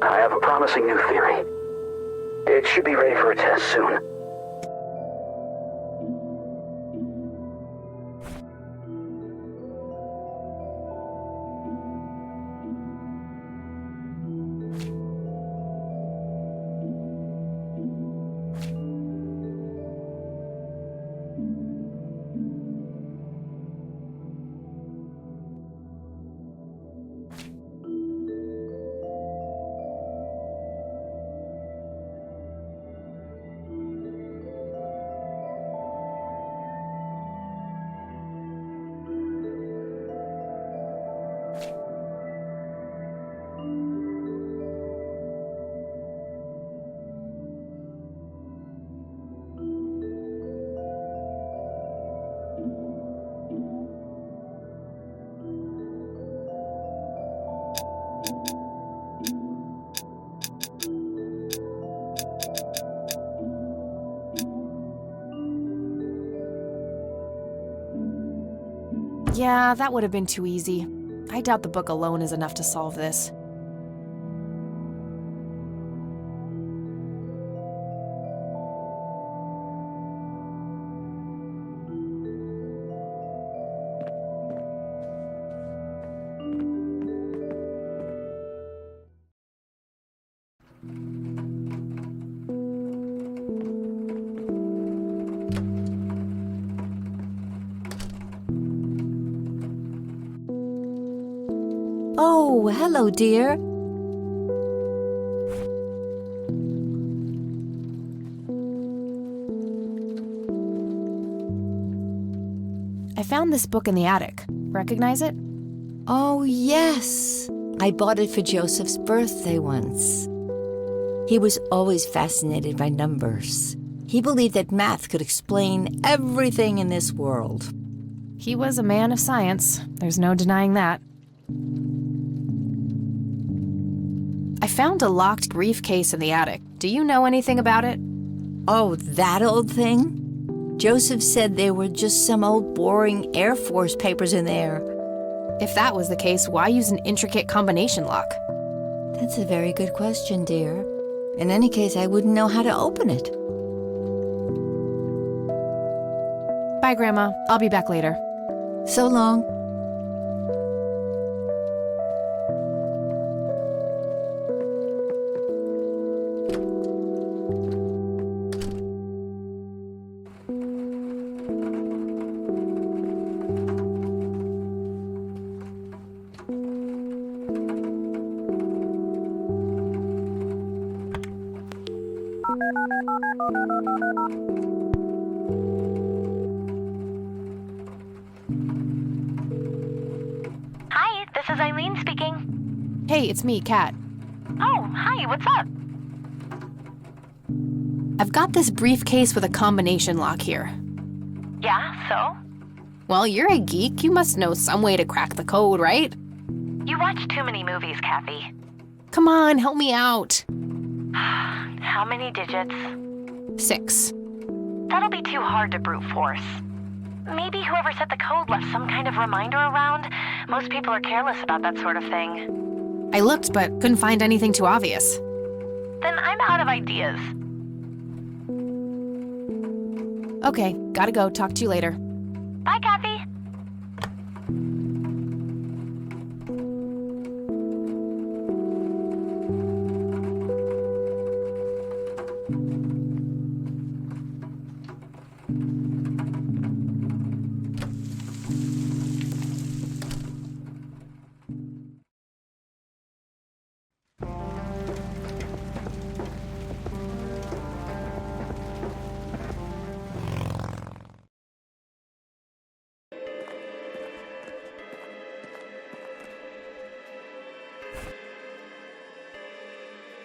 I have a promising new theory. It should be ready for a test soon. Yeah, that would have been too easy. I doubt the book alone is enough to solve this. Oh, hello, dear. I found this book in the attic. Recognize it? Oh, yes. I bought it for Joseph's birthday once. He was always fascinated by numbers. He believed that math could explain everything in this world. He was a man of science. There's no denying that. I found a locked briefcase in the attic. Do you know anything about it? Oh, that old thing? Joseph said there were just some old boring Air Force papers in there. If that was the case, why use an intricate combination lock? That's a very good question, dear. In any case, I wouldn't know how to open it. Bye, Grandma. I'll be back later. So long. Hi, this is Eileen speaking. Hey, it's me, Kat. Oh, hi, what's up? I've got this briefcase with a combination lock here. Yeah, so? Well, you're a geek. You must know some way to crack the code, right? You watch too many movies, Kathy. Come on, help me out. How many digits? 6. That'll be too hard to brute force. Maybe whoever set the code left some kind of reminder around. Most people are careless about that sort of thing. I looked, but couldn't find anything too obvious. Then I'm out of ideas. Okay, gotta go. Talk to you later. Bye, Kathy.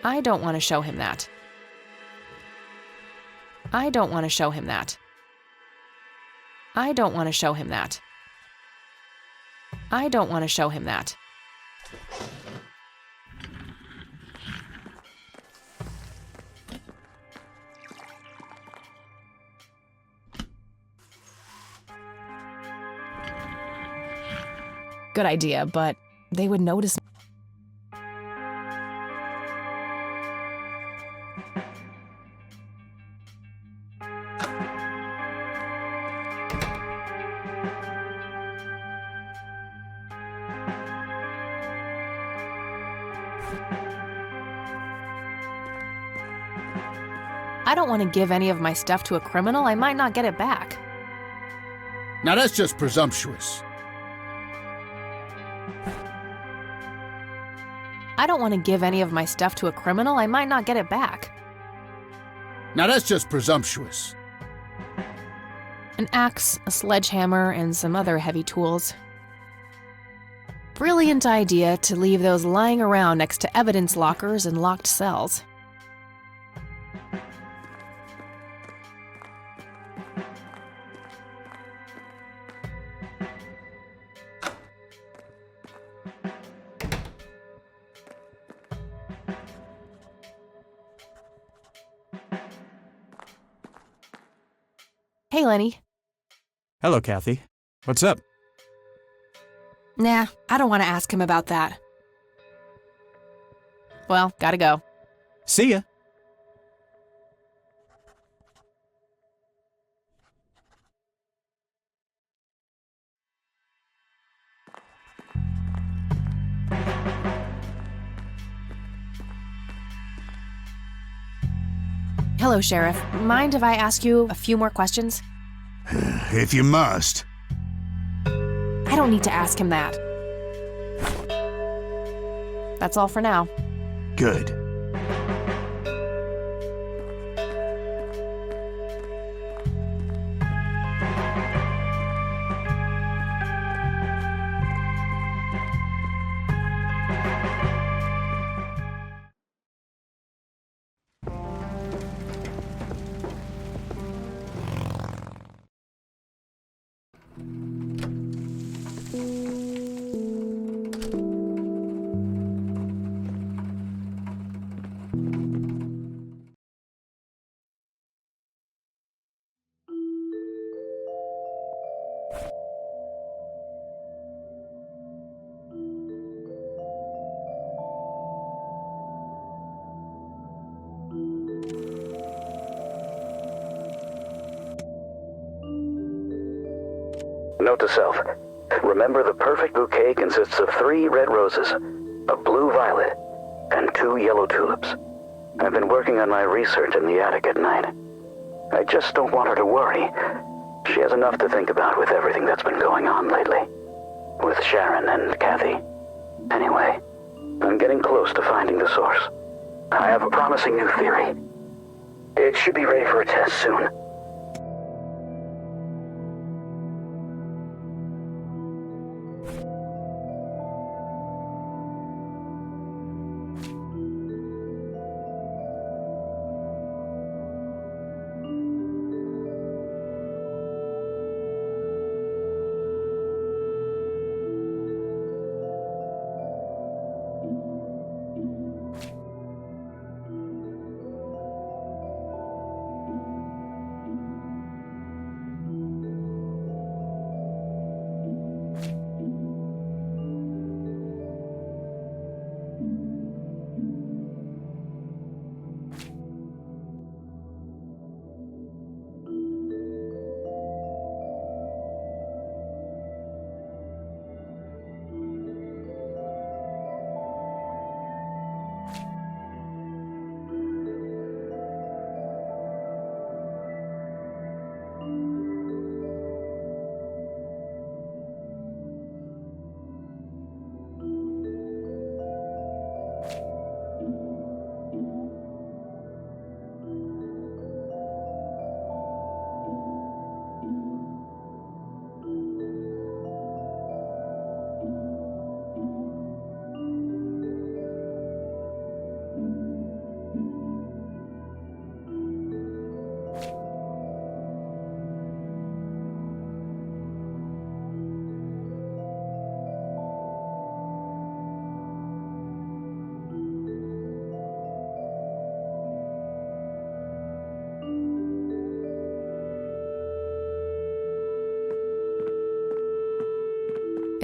I don't want to show him that. I don't want to show him that. I don't want to show him that. I don't want to show him that. Good idea, but they would notice. I don't want to give any of my stuff to a criminal. I might not get it back. Now that's just presumptuous. I don't want to give any of my stuff to a criminal. I might not get it back. Now that's just presumptuous. An axe, a sledgehammer, and some other heavy tools. Brilliant idea to leave those lying around next to evidence lockers and locked cells. Hey, Lenny. Hello, Kathy. What's up? Nah, I don't want to ask him about that. Well, gotta go. See ya. Hello, Sheriff. Mind if I ask you a few more questions? If you must. I don't need to ask him that. That's all for now. Good. Note to self. Remember, the perfect bouquet consists of 3 red roses, a blue violet, and 2 yellow tulips. I've been working on my research in the attic at night. I just don't want her to worry. She has enough to think about with everything that's been going on lately. With Sharon and Kathy. Anyway, I'm getting close to finding the source. I have a promising new theory. It should be ready for a test soon.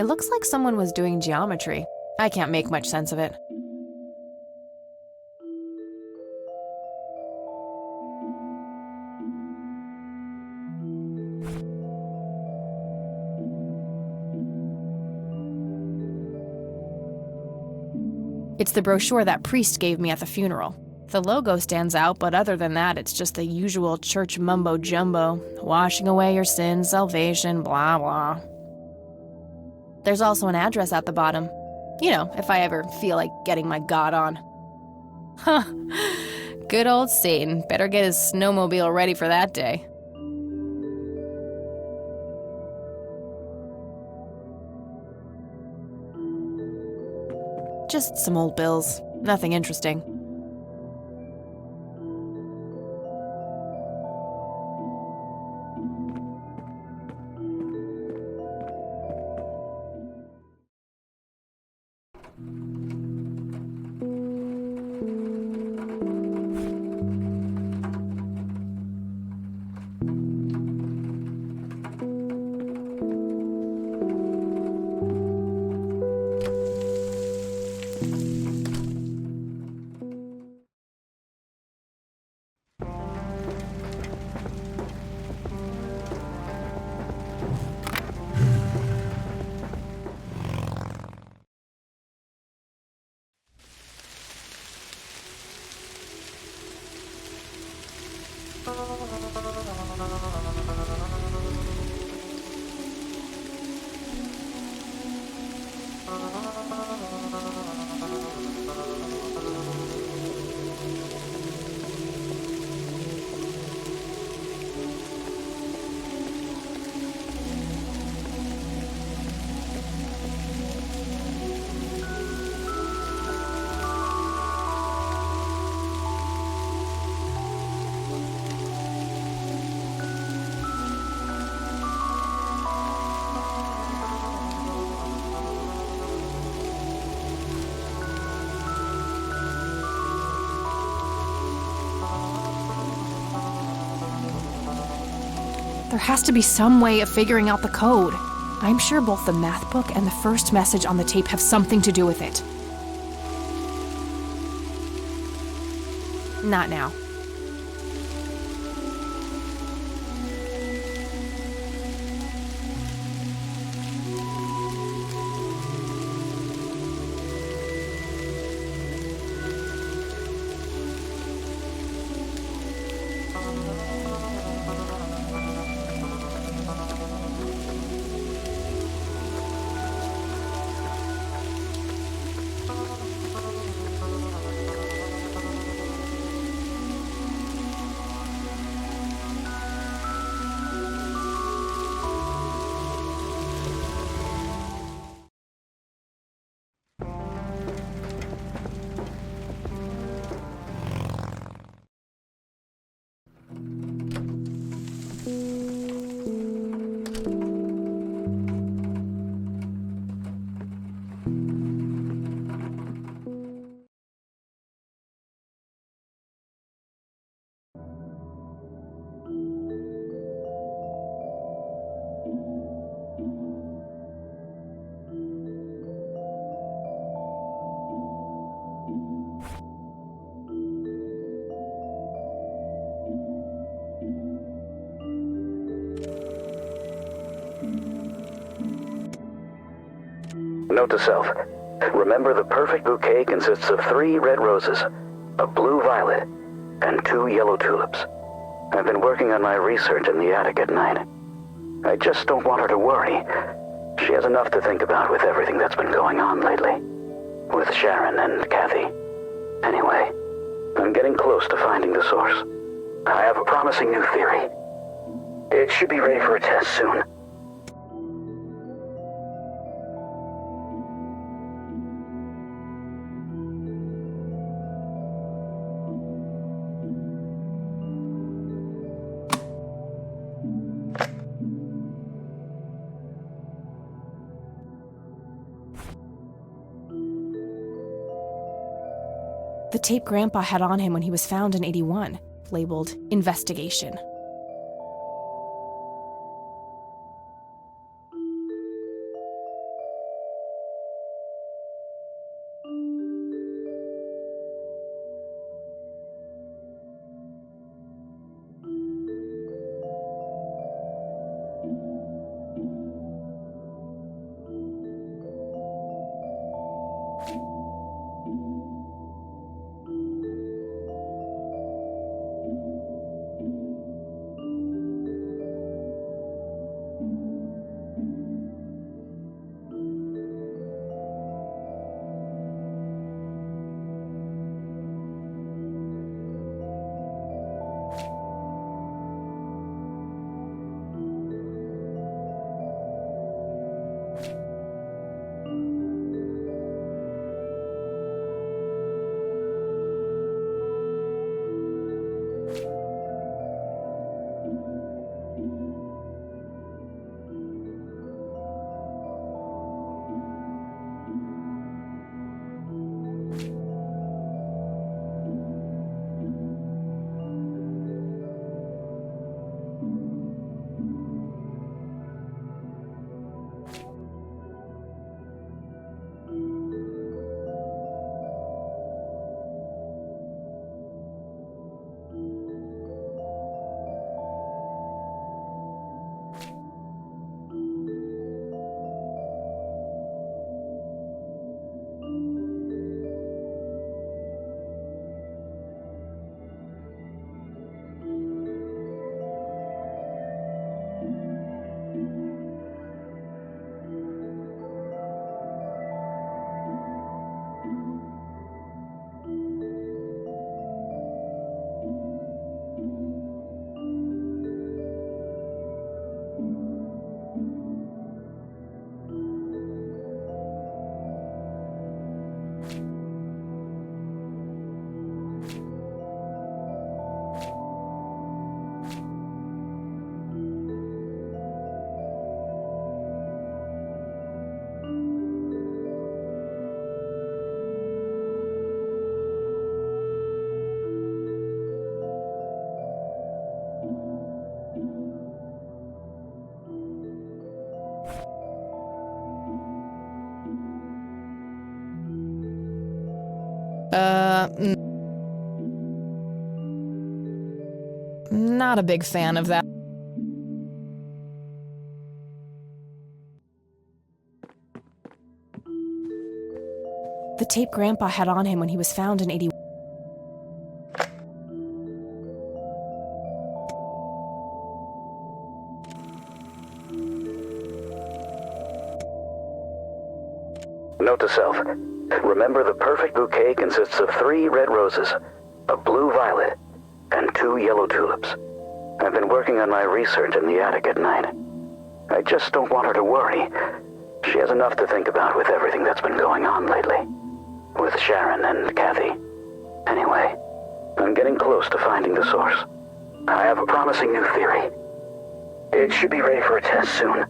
It looks like someone was doing geometry. I can't make much sense of it. It's the brochure that priest gave me at the funeral. The logo stands out, but other than that, it's just the usual church mumbo-jumbo. Washing away your sins, salvation, blah, blah. There's also an address at the bottom. You know, if I ever feel like getting my God on. Huh. Good old Satan. Better get his snowmobile ready for that day. Just some old bills. Nothing interesting. There has to be some way of figuring out the code. I'm sure both the math book and the first message on the tape have something to do with it. Not now. Note to self. Remember, the perfect bouquet consists of 3 red roses, a blue violet, and 2 yellow tulips. I've been working on my research in the attic at night. I just don't want her to worry. She has enough to think about with everything that's been going on lately. With Sharon and Kathy. Anyway, I'm getting close to finding the source. I have a promising new theory. It should be ready for a test soon. The tape Grandpa had on him when he was found in '81, labeled Investigation. Not a big fan of that. The tape Grandpa had on him when he was found in 81. Note to self. Remember, the perfect bouquet consists of 3 red roses, a blue violet, and 2 yellow tulips. I've been working on my research in the attic at night. I just don't want her to worry. She has enough to think about with everything that's been going on lately. With Sharon and Kathy. Anyway, I'm getting close to finding the source. I have a promising new theory. It should be ready for a test soon.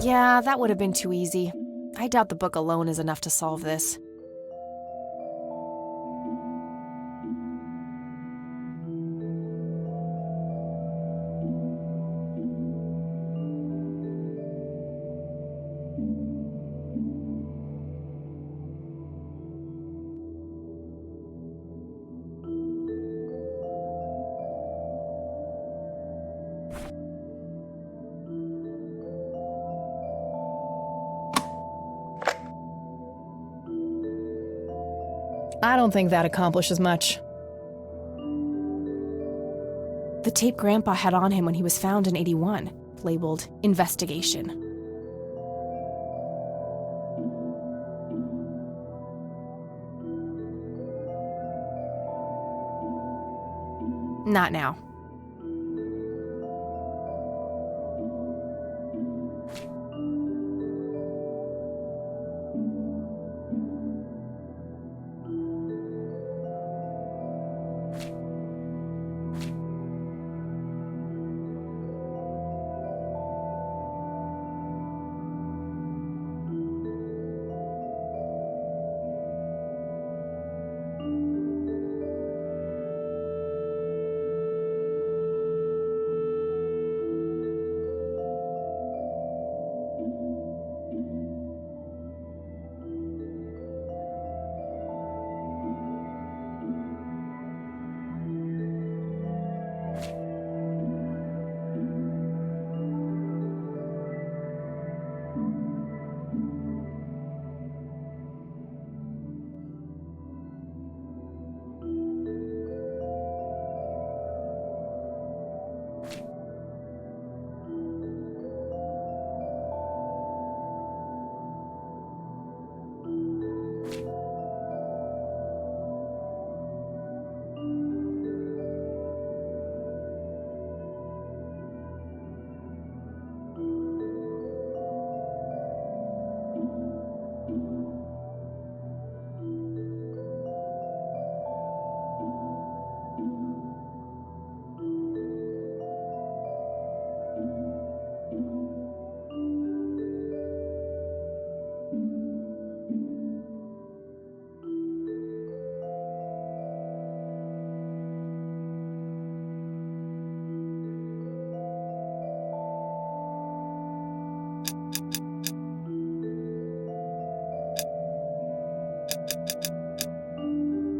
Yeah, that would have been too easy. I doubt the book alone is enough to solve this. I don't think that accomplishes much. The tape Grandpa had on him when he was found in 81, labeled Investigation. Not now.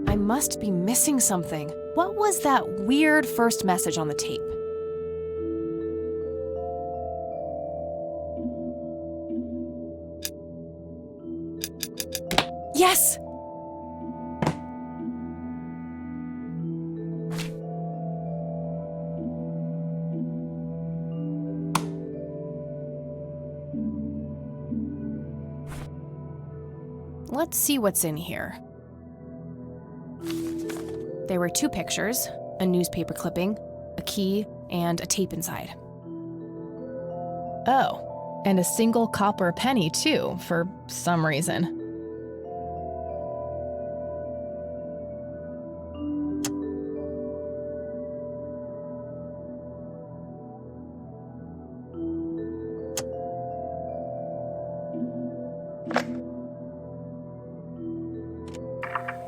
I must be missing something. What was that weird first message on the tape? Yes! Let's see what's in here. There were 2 pictures, a newspaper clipping, a key, and a tape inside. Oh, and a single copper penny too, for some reason.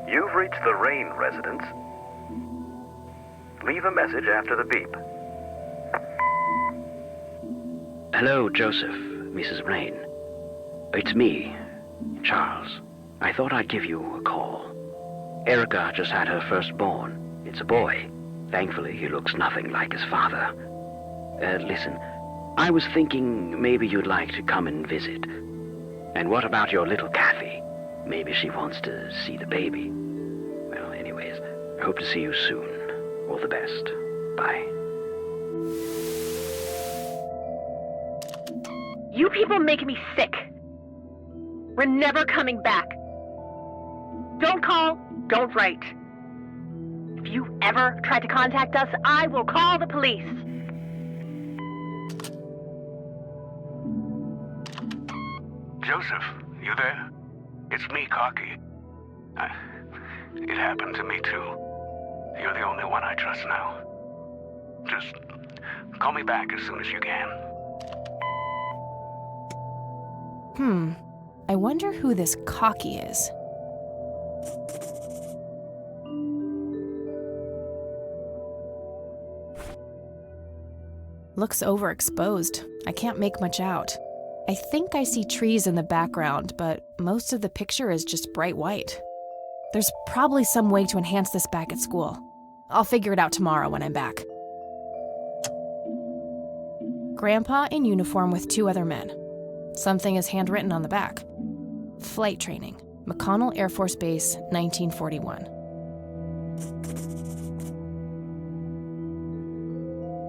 You've reached the Rain residence. Leave a message after the beep. Hello, Joseph, Mrs. Rain. It's me, Charles. I thought I'd give you a call. Erica just had her firstborn. It's a boy. Thankfully, he looks nothing like his father. Listen, I was thinking maybe you'd like to come and visit. And what about your little Kathy? Maybe she wants to see the baby. Well, anyways, I hope to see you soon. All the best. Bye. You people make me sick. We're never coming back. Don't call, don't write. If you ever try to contact us, I will call the police. Joseph, you there? It's me, Cocky. It happened to me, too. You're the only one I trust now. Just call me back as soon as you can. I wonder who this Cocky is. Looks overexposed. I can't make much out. I think I see trees in the background, but most of the picture is just bright white. There's probably some way to enhance this back at school. I'll figure it out tomorrow when I'm back. Grandpa in uniform with 2 other men. Something is handwritten on the back. Flight training, McConnell Air Force Base, 1941.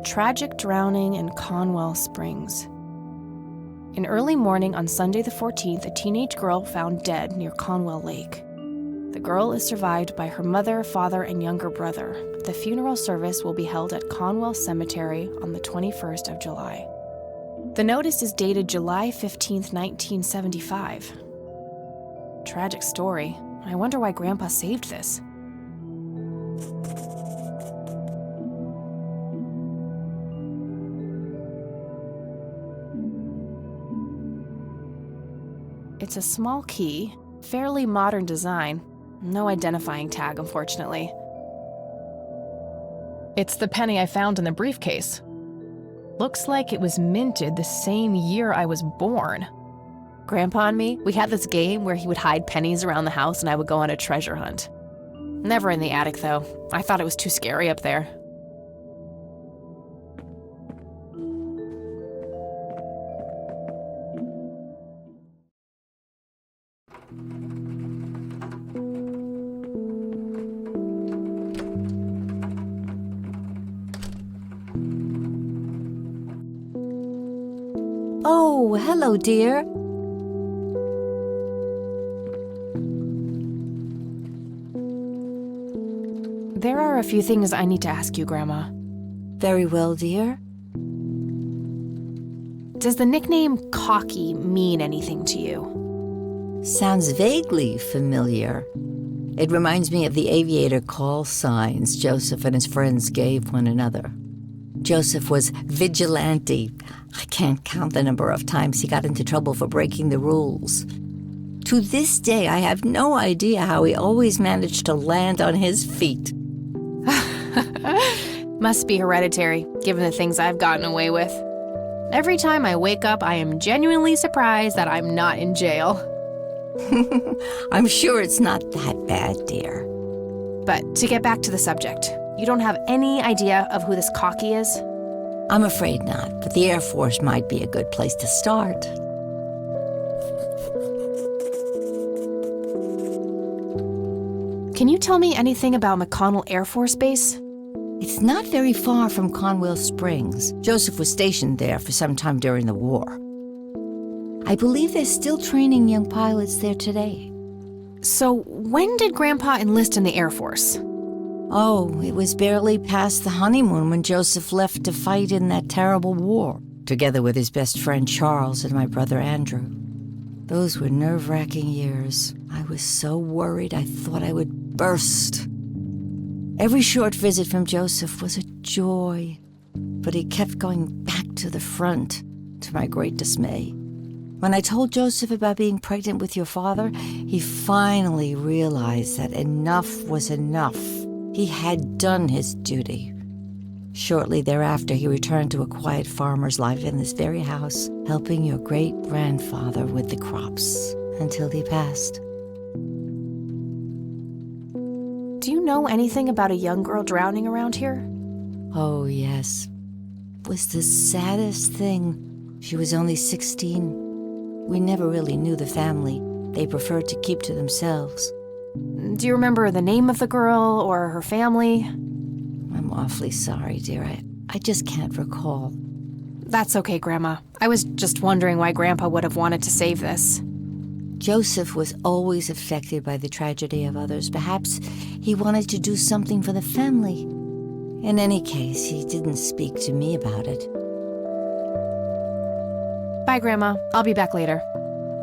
Tragic drowning in Conwell Springs. In early morning on Sunday the 14th, a teenage girl found dead near Conwell Lake. The girl is survived by her mother, father, and younger brother. The funeral service will be held at Conwell Cemetery on the 21st of July. The notice is dated July 15th, 1975. Tragic story. I wonder why Grandpa saved this. It's a small key, fairly modern design. No identifying tag, unfortunately. It's the penny I found in the briefcase. Looks like it was minted the same year I was born. Grandpa and me, we had this game where he would hide pennies around the house and I would go on a treasure hunt. Never in the attic, though. I thought it was too scary up there. Oh, hello, dear. There are a few things I need to ask you, Grandma. Very well, dear. Does the nickname Cocky mean anything to you? Sounds vaguely familiar. It reminds me of the aviator call signs Joseph and his friends gave one another. Joseph was vigilante. I can't count the number of times he got into trouble for breaking the rules. To this day, I have no idea how he always managed to land on his feet. Must be hereditary, given the things I've gotten away with. Every time I wake up, I am genuinely surprised that I'm not in jail. I'm sure it's not that bad, dear. But to get back to the subject, you don't have any idea of who this Cocky is? I'm afraid not, but the Air Force might be a good place to start. Can you tell me anything about McConnell Air Force Base? It's not very far from Conwell Springs. Joseph was stationed there for some time during the war. I believe they're still training young pilots there today. So when did Grandpa enlist in the Air Force? Oh, it was barely past the honeymoon when Joseph left to fight in that terrible war, together with his best friend Charles and my brother Andrew. Those were nerve-wracking years. I was so worried I thought I would burst. Every short visit from Joseph was a joy, but he kept going back to the front, to my great dismay. When I told Joseph about being pregnant with your father, he finally realized that enough was enough. He had done his duty. Shortly thereafter, he returned to a quiet farmer's life in this very house, helping your great-grandfather with the crops until he passed. Do you know anything about a young girl drowning around here? Oh, yes. It was the saddest thing. She was only 16. We never really knew the family. They preferred to keep to themselves. Do you remember the name of the girl or her family? I'm awfully sorry, dear. I just can't recall. That's okay, Grandma. I was just wondering why Grandpa would have wanted to save this. Joseph was always affected by the tragedy of others. Perhaps he wanted to do something for the family. In any case, he didn't speak to me about it. Bye, Grandma. I'll be back later.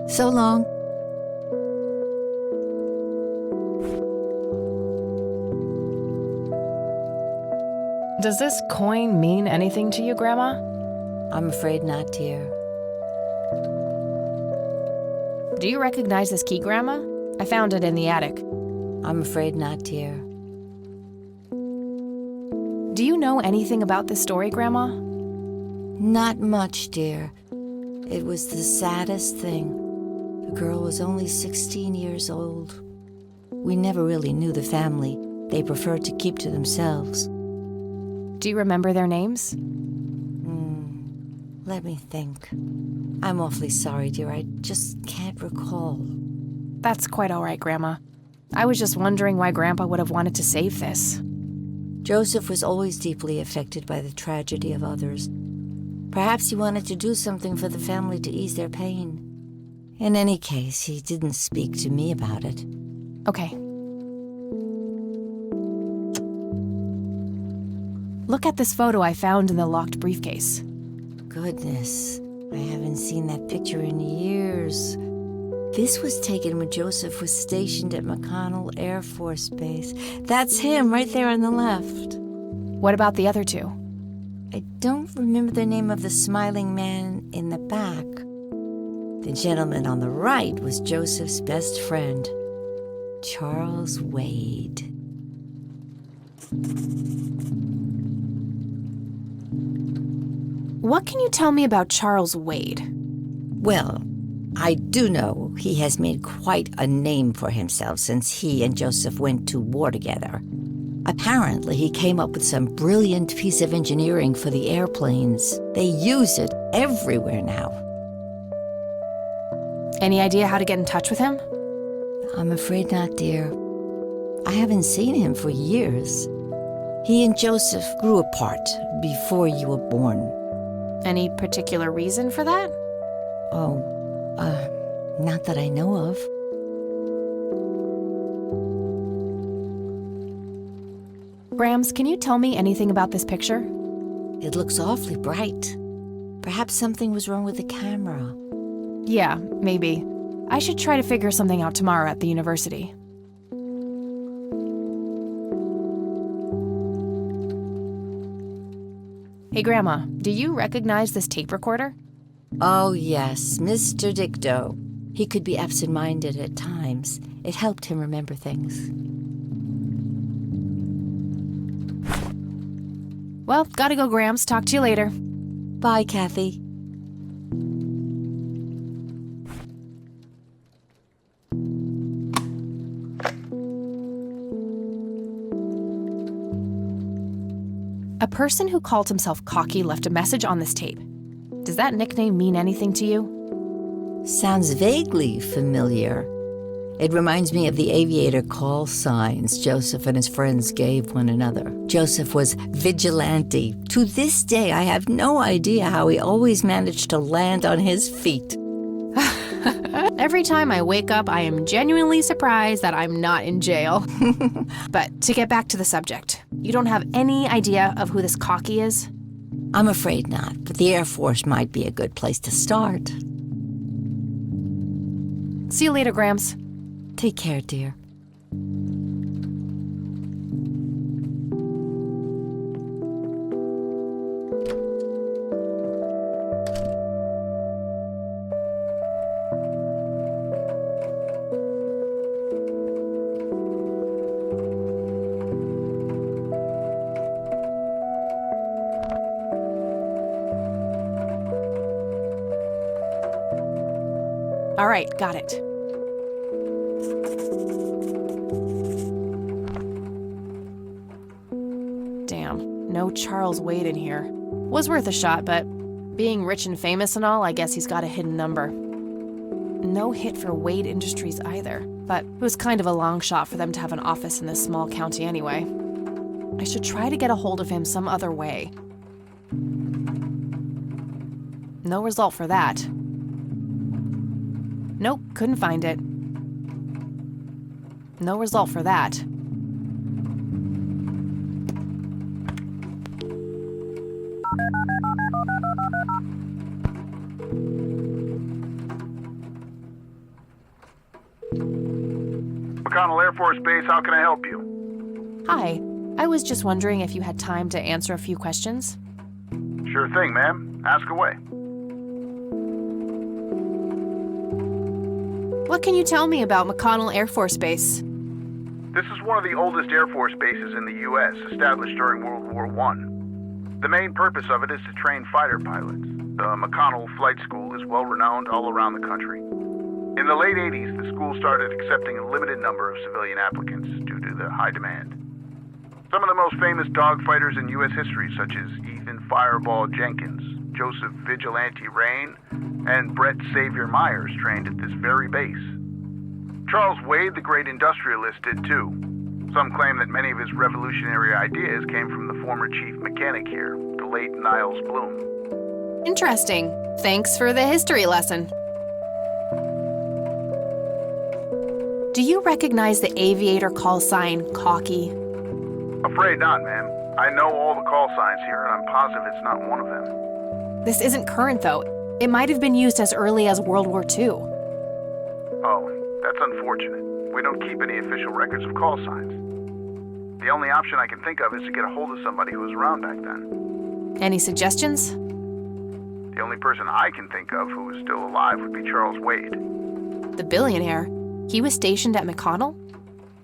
So long. Does this coin mean anything to you, Grandma? I'm afraid not, dear. Do you recognize this key, Grandma? I found it in the attic. I'm afraid not, dear. Do you know anything about this story, Grandma? Not much, dear. It was the saddest thing. The girl was only 16 years old. We never really knew the family. They preferred to keep to themselves. Do you remember their names? Let me think. I'm awfully sorry, dear. I just can't recall. That's quite all right, Grandma. I was just wondering why Grandpa would have wanted to save this. Joseph was always deeply affected by the tragedy of others. Perhaps he wanted to do something for the family to ease their pain. In any case, he didn't speak to me about it. Okay. Look at this photo I found in the locked briefcase. Goodness, I haven't seen that picture in years. This was taken when Joseph was stationed at McConnell Air Force Base. That's him right there on the left. What about the other two? I don't remember the name of the smiling man in the back. The gentleman on the right was Joseph's best friend, Charles Wade. What can you tell me about Charles Wade? Well, I do know he has made quite a name for himself since he and Joseph went to war together. Apparently, he came up with some brilliant piece of engineering for the airplanes. They use it everywhere now. Any idea how to get in touch with him? I'm afraid not, dear. I haven't seen him for years. He and Joseph grew apart before you were born. Any particular reason for that? Not that I know of. Grams, can you tell me anything about this picture? It looks awfully bright. Perhaps something was wrong with the camera. Yeah, maybe. I should try to figure something out tomorrow at the university. Hey, Grandma, do you recognize this tape recorder? Oh, yes, Mr. Dicto. He could be absent-minded at times. It helped him remember things. Well, gotta go, Grams. Talk to you later. Bye, Kathy. A person who called himself Cocky left a message on this tape. Does that nickname mean anything to you? Sounds vaguely familiar. It reminds me of the aviator call signs Joseph and his friends gave one another. Joseph was vigilante. To this day, I have no idea how he always managed to land on his feet. Every time I wake up, I am genuinely surprised that I'm not in jail. But to get back to the subject, you don't have any idea of who this Cocky is? I'm afraid not, but the Air Force might be a good place to start. See you later, Grams. Take care, dear. All right, got it. Damn, no Charles Wade in here. Was worth a shot, but being rich and famous and all, I guess he's got a hidden number. No hit for Wade Industries either, but it was kind of a long shot for them to have an office in this small county anyway. I should try to get a hold of him some other way. No result for that. Nope, couldn't find it. No result for that. McConnell Air Force Base, how can I help you? Hi, I was just wondering if you had time to answer a few questions. Sure thing, ma'am. Ask away. What can you tell me about McConnell Air Force Base? This is one of the oldest Air Force bases in the U.S., established during World War I. The main purpose of it is to train fighter pilots. The McConnell Flight School is well-renowned all around the country. In the late 80s, the school started accepting a limited number of civilian applicants due to the high demand. Some of the most famous dogfighters in U.S. history, such as Ethan Fireball Jenkins, Joseph Vigilante Rain, and Brett Savior Myers, trained at this very base. Charles Wade, the great industrialist, did too. Some claim that many of his revolutionary ideas came from the former chief mechanic here, the late Niles Bloom. Interesting. Thanks for the history lesson. Do you recognize the aviator call sign, Cocky? Afraid not, ma'am. I know all the call signs here, and I'm positive it's not one of them. This isn't current, though. It might have been used as early as World War II. Oh, that's unfortunate. We don't keep any official records of call signs. The only option I can think of is to get a hold of somebody who was around back then. Any suggestions? The only person I can think of who is still alive would be Charles Wade. The billionaire? He was stationed at McConnell?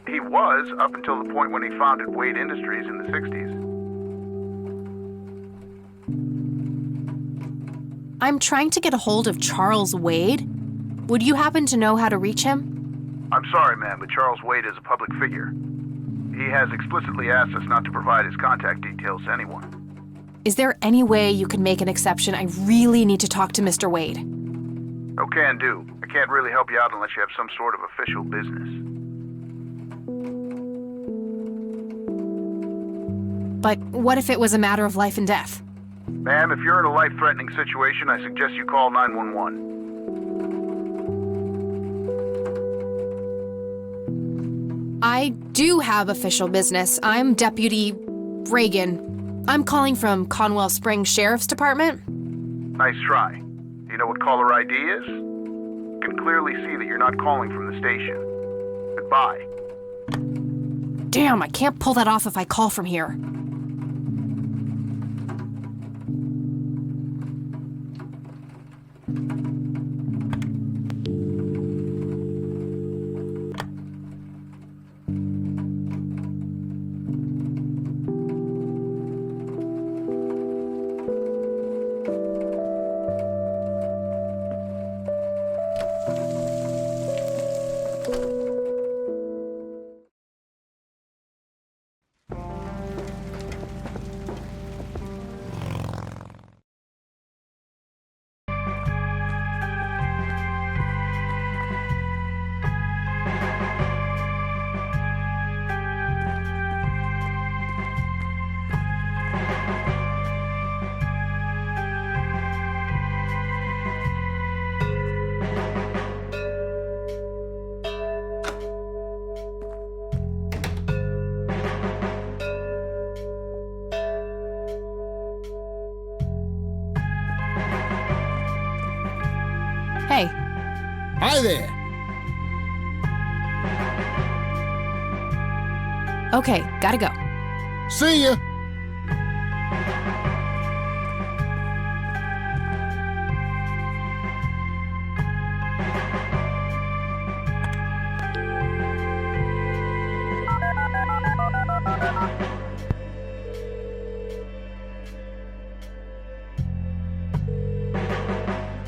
He was, up until the point when he founded Wade Industries in the 60s. I'm trying to get a hold of Charles Wade. Would you happen to know how to reach him? I'm sorry, ma'am, but Charles Wade is a public figure. He has explicitly asked us not to provide his contact details to anyone. Is there any way you could make an exception? I really need to talk to Mr. Wade. Oh, can do. I can't really help you out unless you have some sort of official business. But what if it was a matter of life and death? Ma'am, if you're in a life-threatening situation, I suggest you call 911. I do have official business. I'm Deputy Reagan. I'm calling from Conwell Springs Sheriff's Department. Nice try. Do you know what caller ID is? Can clearly see that you're not calling from the station. Goodbye. Damn, I can't pull that off if I call from here. Hey. Hi there. Okay, gotta go. See ya.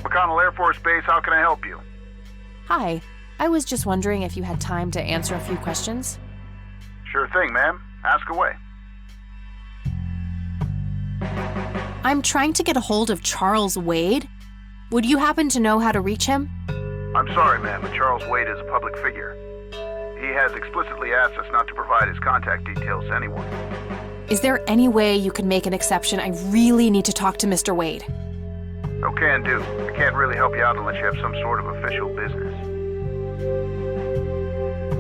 McConnell Air Force Base, how can I help you? Hi. I was just wondering if you had time to answer a few questions. Sure thing, ma'am. Ask away. I'm trying to get a hold of Charles Wade. Would you happen to know how to reach him? I'm sorry, ma'am, but Charles Wade is a public figure. He has explicitly asked us not to provide his contact details to anyone. Is there any way you can make an exception? I really need to talk to Mr. Wade. Oh, can do. I can't really help you out unless you have some sort of official business.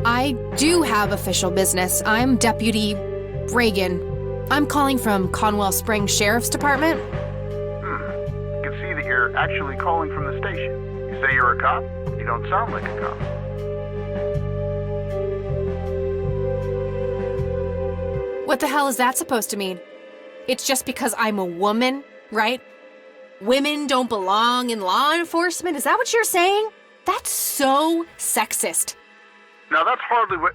I do have official business. I'm Deputy Reagan. I'm calling from Conwell Springs Sheriff's Department. I can see that you're actually calling from the station. You say you're a cop? You don't sound like a cop. What the hell is that supposed to mean? It's just because I'm a woman, right? Women don't belong in law enforcement? Is that what you're saying? That's so sexist. Now that's hardly what...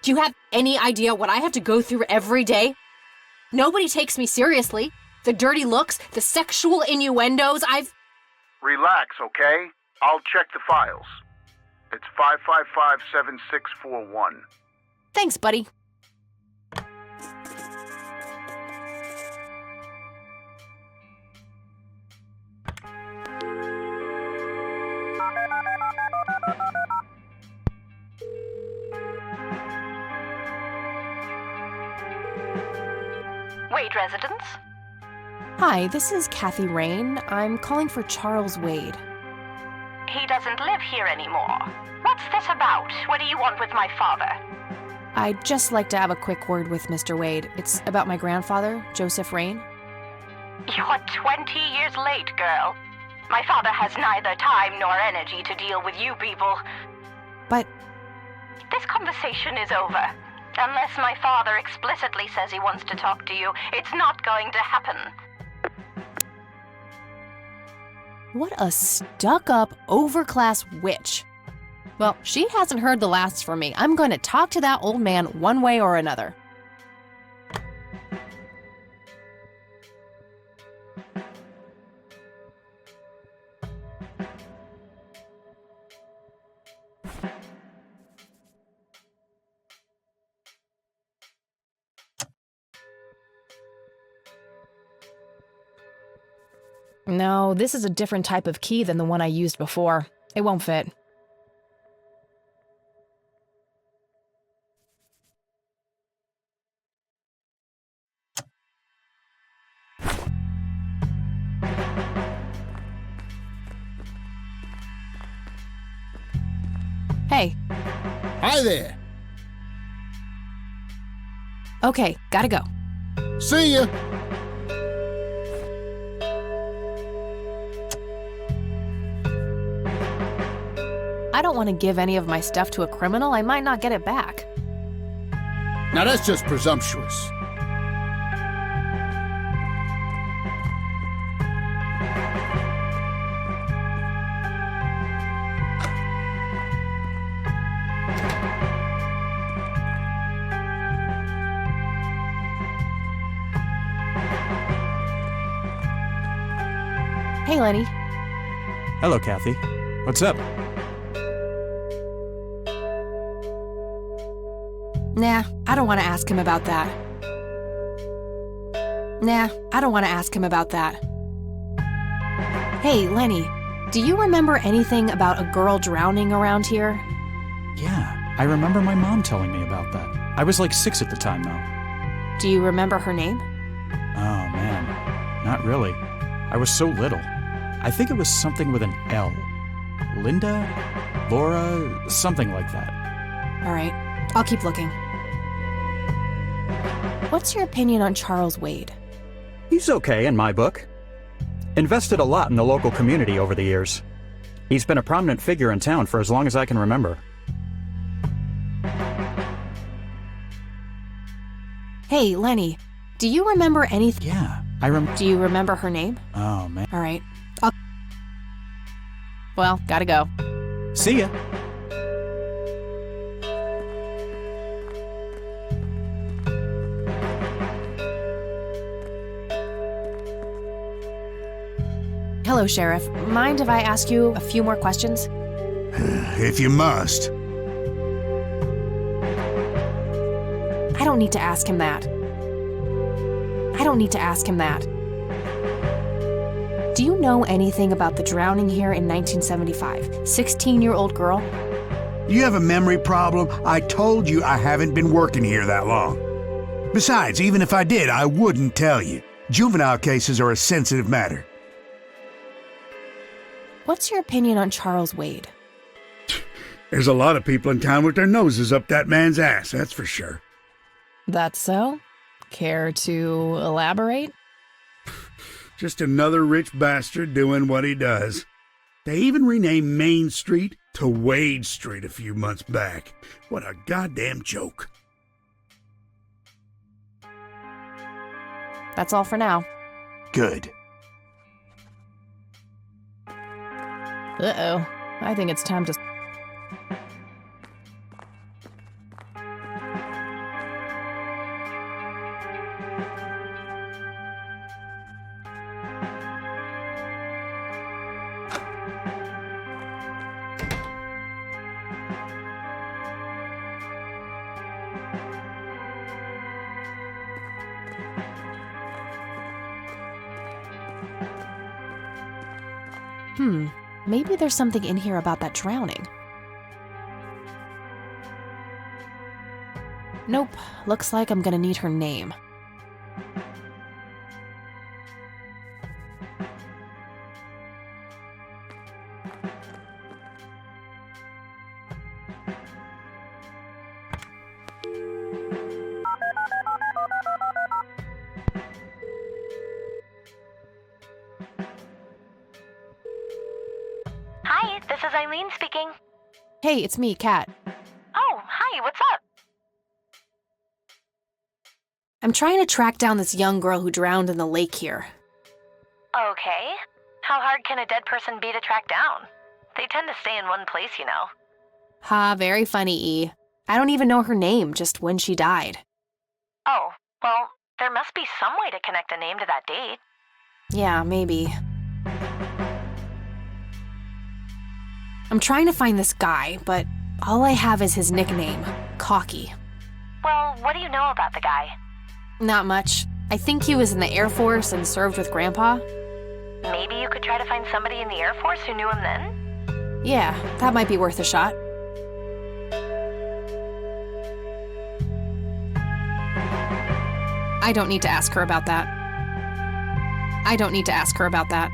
Do you have any idea what I have to go through every day? Nobody takes me seriously. The dirty looks, the sexual innuendos, Relax, okay? I'll check the files. It's 555-7641. Thanks, buddy. Wade residence? Hi, this is Kathy Rain. I'm calling for Charles Wade. He doesn't live here anymore. What's this about? What do you want with my father? I'd just like to have a quick word with Mr. Wade. It's about my grandfather, Joseph Rain. You're 20 years late, girl. My father has neither time nor energy to deal with you people. But this conversation is over. Unless my father explicitly says he wants to talk to you, it's not going to happen. what a stuck-up, overclass witch. Well, she hasn't heard the last from me. I'm going to talk to that old man one way or another. No, this is a different type of key than the one I used before. It won't fit. Hey. Hi there. Okay, gotta go. See ya. I don't want to give any of my stuff to a criminal. I might not get it back. Now that's just presumptuous. Hey, Lenny. Hello, Kathy. What's up? Nah, I don't want to ask him about that. Nah, I don't want to ask him about that. Hey, Lenny, do you remember anything about a girl drowning around here? Yeah, I remember my mom telling me about that. I was like 6 at the time, though. Do you remember her name? Oh, man. Not really. I was so little. I think it was something with an L. Linda? Laura? Something like that. All right, I'll keep looking. What's your opinion on Charles Wade? He's okay in my book. Invested a lot in the local community over the years. He's been a prominent figure in town for as long as I can remember. Hey, Lenny, do you remember anything? Yeah, Do you remember her name? Oh, man. All right. Well, gotta go. See ya. Hello, Sheriff. Mind if I ask you a few more questions? If you must. I don't need to ask him that. I don't need to ask him that. Do you know anything about the drowning here in 1975? 16-year-old girl? You have a memory problem? I told you I haven't been working here that long. Besides, even if I did, I wouldn't tell you. Juvenile cases are a sensitive matter. What's your opinion on Charles Wade? There's a lot of people in town with their noses up that man's ass, that's for sure. That's so? Care to elaborate? Just another rich bastard doing what he does. They even renamed Main Street to Wade Street a few months back. What a goddamn joke. That's all for now. Good. Uh-oh. I think it's time to... Maybe there's something in here about that drowning. Nope. Looks like I'm gonna need her name. Hi, this is Eileen speaking. Hey, it's me, Kat. Oh, hi, what's up? I'm trying to track down this young girl who drowned in the lake here. Okay. How hard can a dead person be to track down? They tend to stay in one place, you know. Ha, very funny, E. I don't even know her name, just when she died. Oh, well, there must be some way to connect a name to that date. Yeah, maybe. I'm trying to find this guy, but all I have is his nickname, Cocky. Well, what do you know about the guy? Not much. I think he was in the Air Force and served with Grandpa. Maybe you could try to find somebody in the Air Force who knew him then? Yeah, that might be worth a shot. I don't need to ask her about that. I don't need to ask her about that.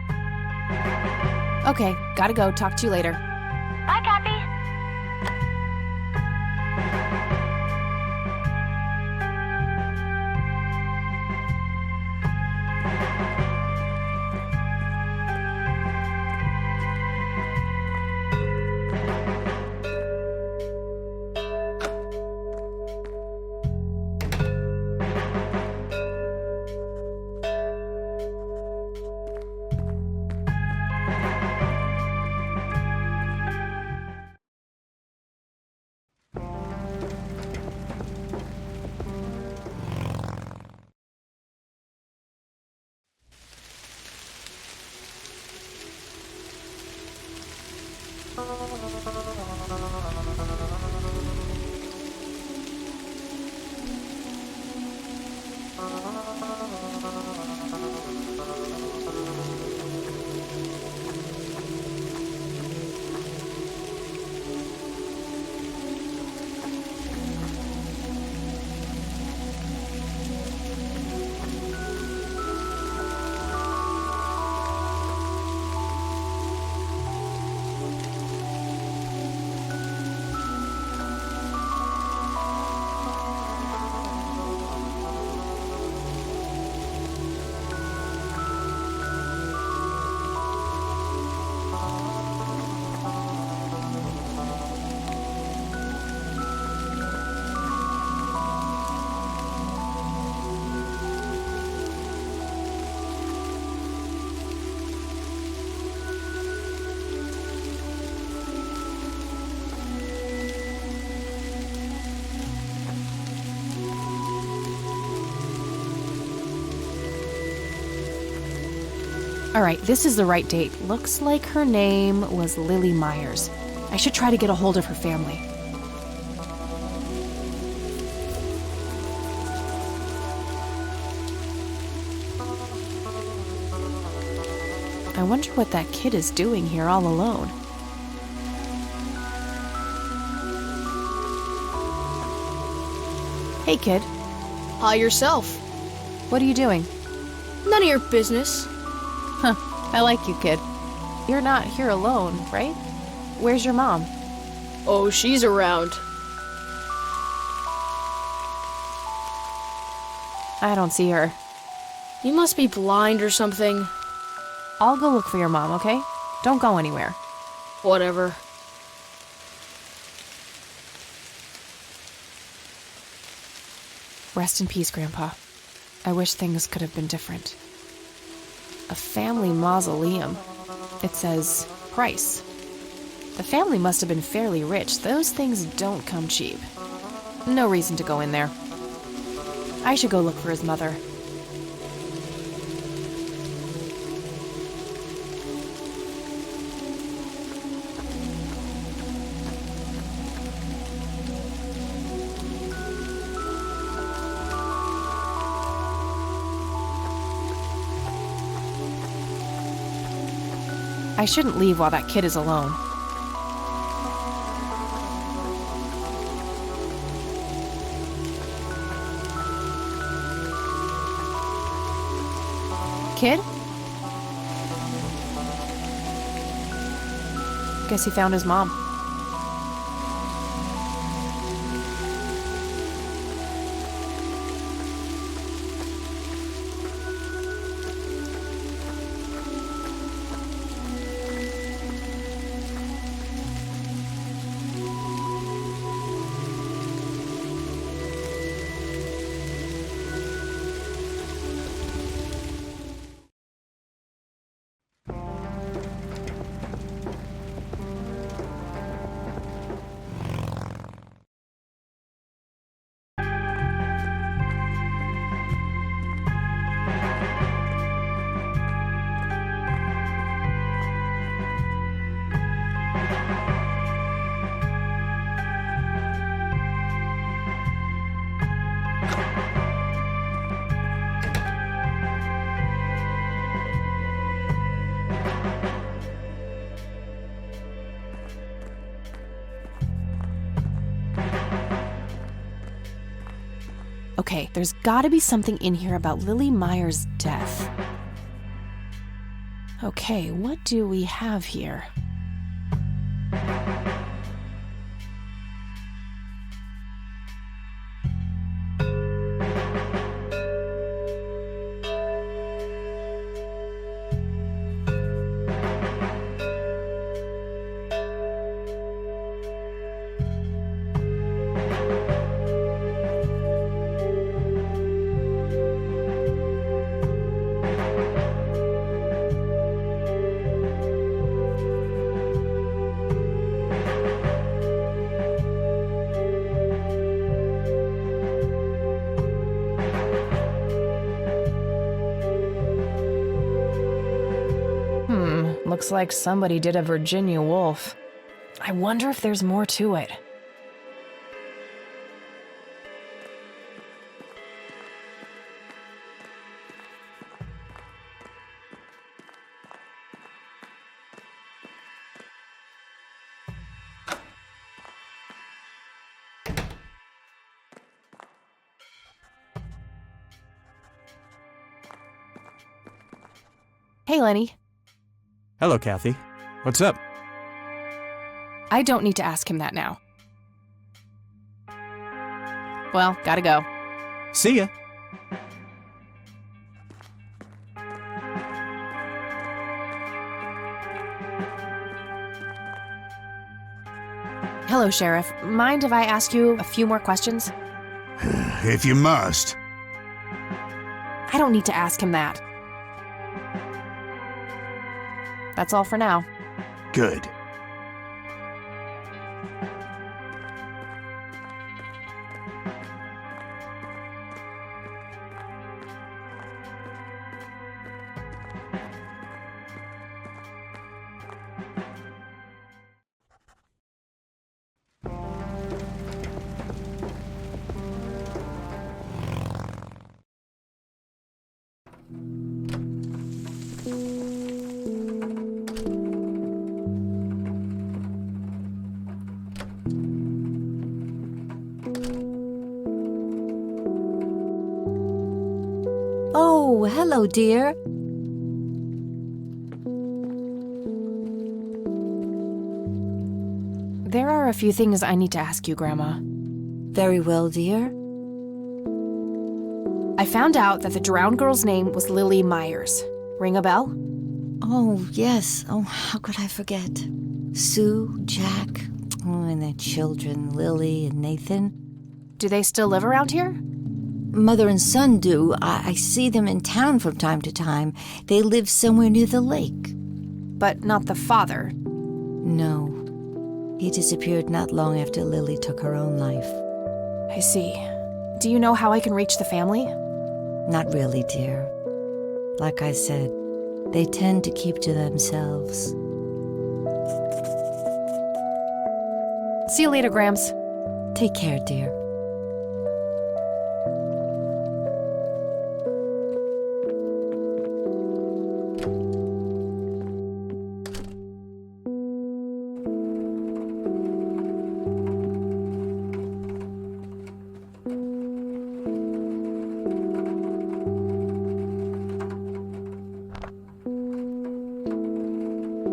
Okay, gotta go. Talk to you later. Bye, Kathy. All right, this is the right date. Looks like her name was Lily Myers. I should try to get a hold of her family. I wonder what that kid is doing here all alone. Hey, kid. Hi, yourself. What are you doing? None of your business. Huh, I like you, kid. You're not here alone, right? Where's your mom? Oh, she's around. I don't see her. You must be blind or something. I'll go look for your mom, okay? Don't go anywhere. Whatever. Rest in peace, Grandpa. I wish things could have been different. A family mausoleum. It says, Price. The family must have been fairly rich. Those things don't come cheap. No reason to go in there. I should go look for his mother. I shouldn't leave while that kid is alone. Kid? Guess he found his mom. Okay, there's gotta be something in here about Lily Meyer's death. Okay, what do we have here? Looks like somebody did a Virginia Woolf. I wonder if there's more to it. Hey, Lenny. Hello, Kathy. What's up? I don't need to ask him that now. Well, gotta go. See ya. Hello, Sheriff. Mind if I ask you a few more questions? If you must. I don't need to ask him that. That's all for now. Good. Oh, hello, dear. There are a few things I need to ask you, Grandma. Very well, dear. I found out that the drowned girl's name was Lily Myers. Ring a bell? Oh, yes. Oh, how could I forget? Sue, Jack, and their children, Lily and Nathan. Do they still live around here? Mother and son do. I see them in town from time to time. They live somewhere near the lake. But not the father? No. He disappeared not long after Lily took her own life. I see. Do you know how I can reach the family? Not really, dear. Like I said, they tend to keep to themselves. See you later, Grams. Take care, dear.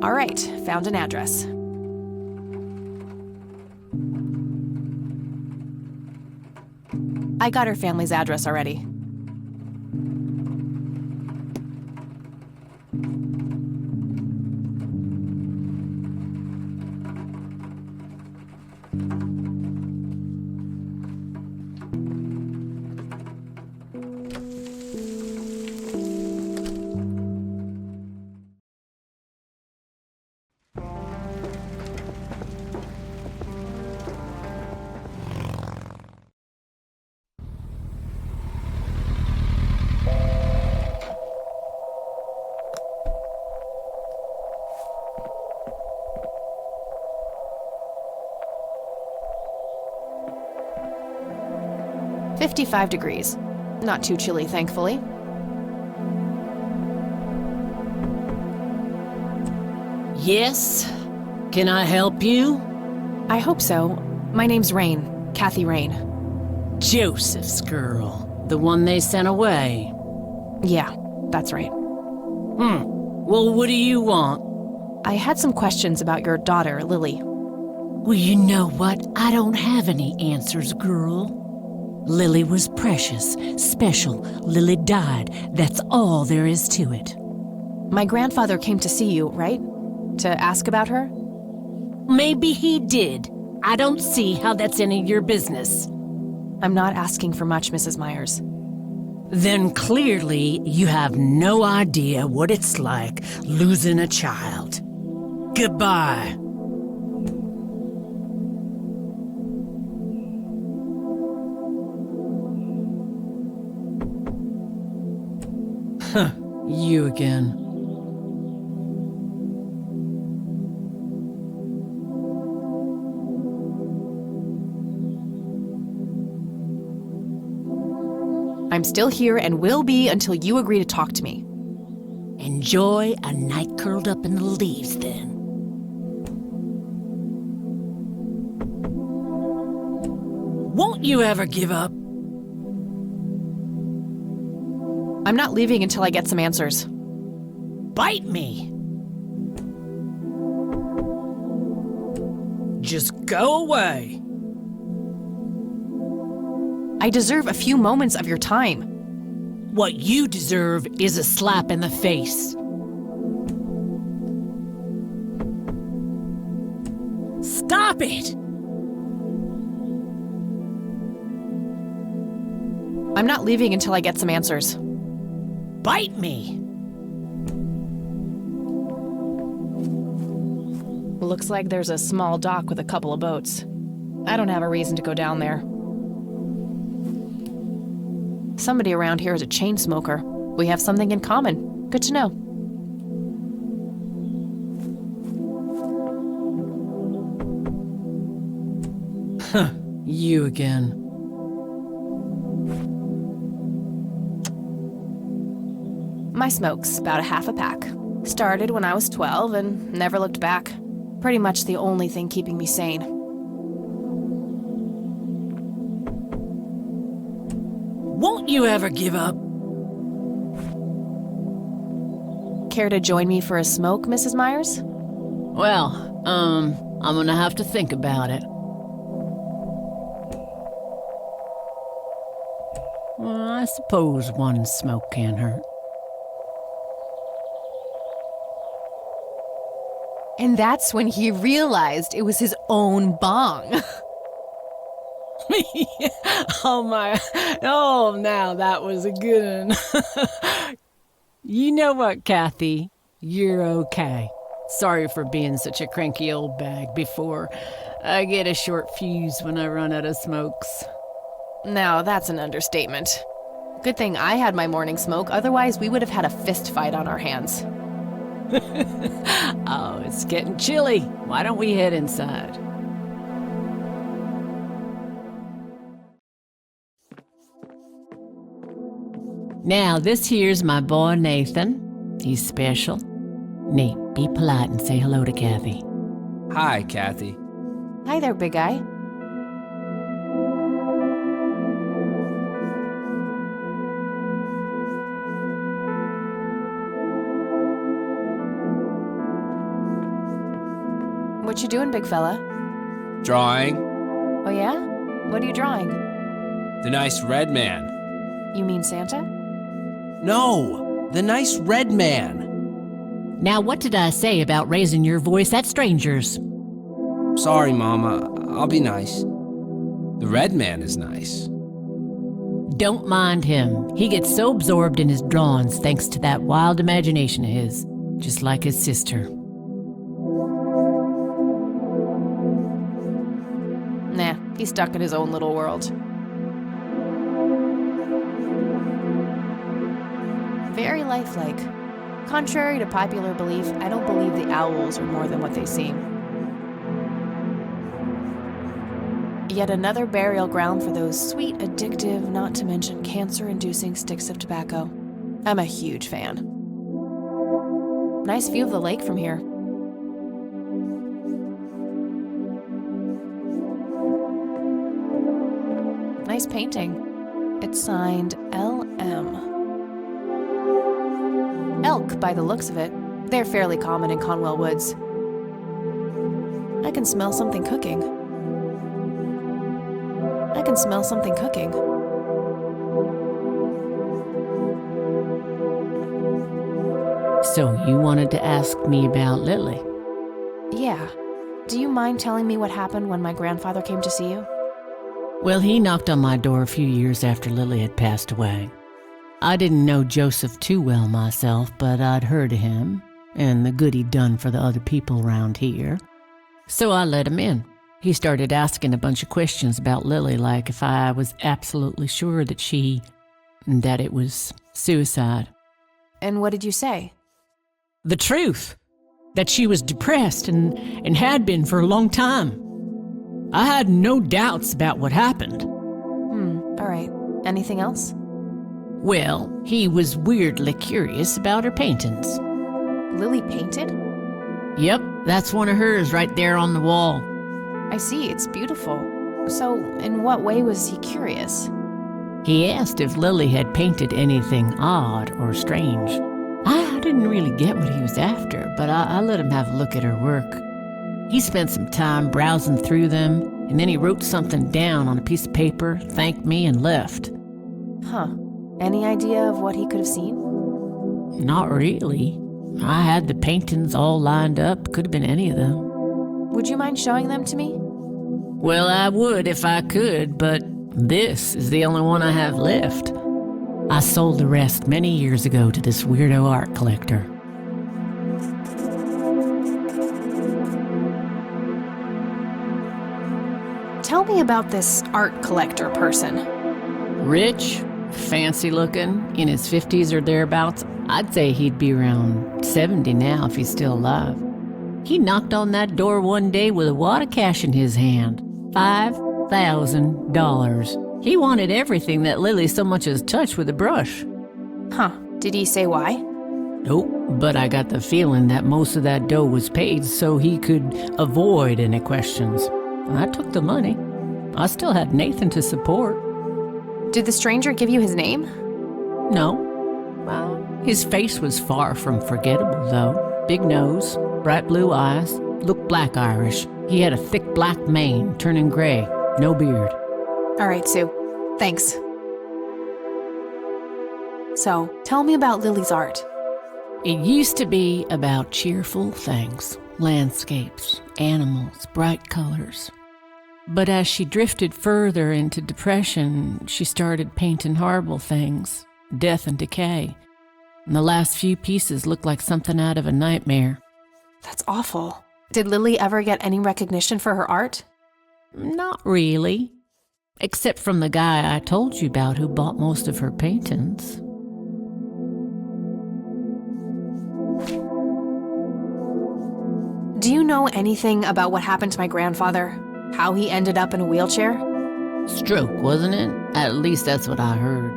All right, found an address. I got her family's address already. $55. Not too chilly, thankfully. Yes? Can I help you? I hope so. My name's Rain. Kathy Rain. Joseph's girl. The one they sent away. Yeah, that's right. Well, what do you want? I had some questions about your daughter, Lily. Well, you know what? I don't have any answers, girl. Lily was precious, special. Lily died. That's all there is to it. My grandfather came to see you, right? To ask about her? Maybe he did. I don't see how that's any of your business. I'm not asking for much, Mrs. Myers. Then clearly you have no idea what it's like losing a child. Goodbye. You again. I'm still here and will be until you agree to talk to me. Enjoy a night curled up in the leaves, then. Won't you ever give up? I'm not leaving until I get some answers. Bite me! Just go away. I deserve a few moments of your time. What you deserve is a slap in the face. Stop it! I'm not leaving until I get some answers. Bite me! Looks like there's a small dock with a couple of boats. I don't have a reason to go down there. Somebody around here is a chain smoker. We have something in common. Good to know. You again. My smoke's about a half a pack. Started when I was 12 and never looked back. Pretty much the only thing keeping me sane. Won't you ever give up? Care to join me for a smoke, Mrs. Myers? Well, I'm gonna have to think about it. Well, I suppose one smoke can't hurt. And that's when he realized it was his own bong. Oh, now that was a good one. You know what, Kathy? You're okay. Sorry for being such a cranky old bag before. I get a short fuse when I run out of smokes. Now, that's an understatement. Good thing I had my morning smoke, otherwise we would have had a fist fight on our hands. Oh, it's getting chilly. Why don't we head inside? Now, this here's my boy Nathan. He's special. Nate, be polite and say hello to Kathy. Hi, Kathy. Hi there, big guy. What you doing, big fella? Drawing. Oh yeah? What are you drawing? The nice red man. You mean Santa? No, the nice red man. Now, what did I say about raising your voice at strangers? Sorry, Mama. I'll be nice. The red man is nice. Don't mind him. He gets so absorbed in his drawings thanks to that wild imagination of his, just like his sister. Nah, he's stuck in his own little world. Very lifelike. Contrary to popular belief, I don't believe the owls are more than what they seem. Yet another burial ground for those sweet, addictive, not to mention cancer-inducing sticks of tobacco. I'm a huge fan. Nice view of the lake from here. Nice painting. It's signed L.M. Elk, by the looks of it. They're fairly common in Conwell Woods. I can smell something cooking. I can smell something cooking. So you wanted to ask me about Lily? Yeah. Do you mind telling me what happened when my grandfather came to see you? Well, he knocked on my door a few years after Lily had passed away. I didn't know Joseph too well myself, but I'd heard of him and the good he'd done for the other people around here. So I let him in. He started asking a bunch of questions about Lily, like if I was absolutely sure that it was suicide. And what did you say? The truth. That she was depressed and had been for a long time. I had no doubts about what happened. All right. Anything else? Well, he was weirdly curious about her paintings. Lily painted? Yep, that's one of hers right there on the wall. I see, it's beautiful. So, in what way was he curious? He asked if Lily had painted anything odd or strange. I didn't really get what he was after, but I let him have a look at her work. He spent some time browsing through them, and then he wrote something down on a piece of paper, thanked me, and left. Huh. Any idea of what he could have seen? Not really. I had the paintings all lined up. Could have been any of them. Would you mind showing them to me? Well, I would if I could, but this is the only one I have left. I sold the rest many years ago to this weirdo art collector. Tell me about this art collector person. Rich, fancy looking, in his 50s or thereabouts. I'd say he'd be around 70 now if he's still alive. He knocked on that door one day with a wad of cash in his hand. $5,000. He wanted everything that Lily so much as touched with a brush. Huh. Did he say why? Nope, but I got the feeling that most of that dough was paid so he could avoid any questions. I took the money. I still had Nathan to support. Did the stranger give you his name? No. Well, his face was far from forgettable, though. Big nose, bright blue eyes, looked black Irish. He had a thick black mane, turning gray, no beard. All right, Sue. Thanks. So, tell me about Lily's art. It used to be about cheerful things, landscapes, animals, bright colors. But as she drifted further into depression, she started painting horrible things, death and decay. And the last few pieces looked like something out of a nightmare. That's awful. Did Lily ever get any recognition for her art? Not really. Except from the guy I told you about who bought most of her paintings. Do you know anything about what happened to my grandfather? How he ended up in a wheelchair? Stroke, wasn't it? At least that's what I heard.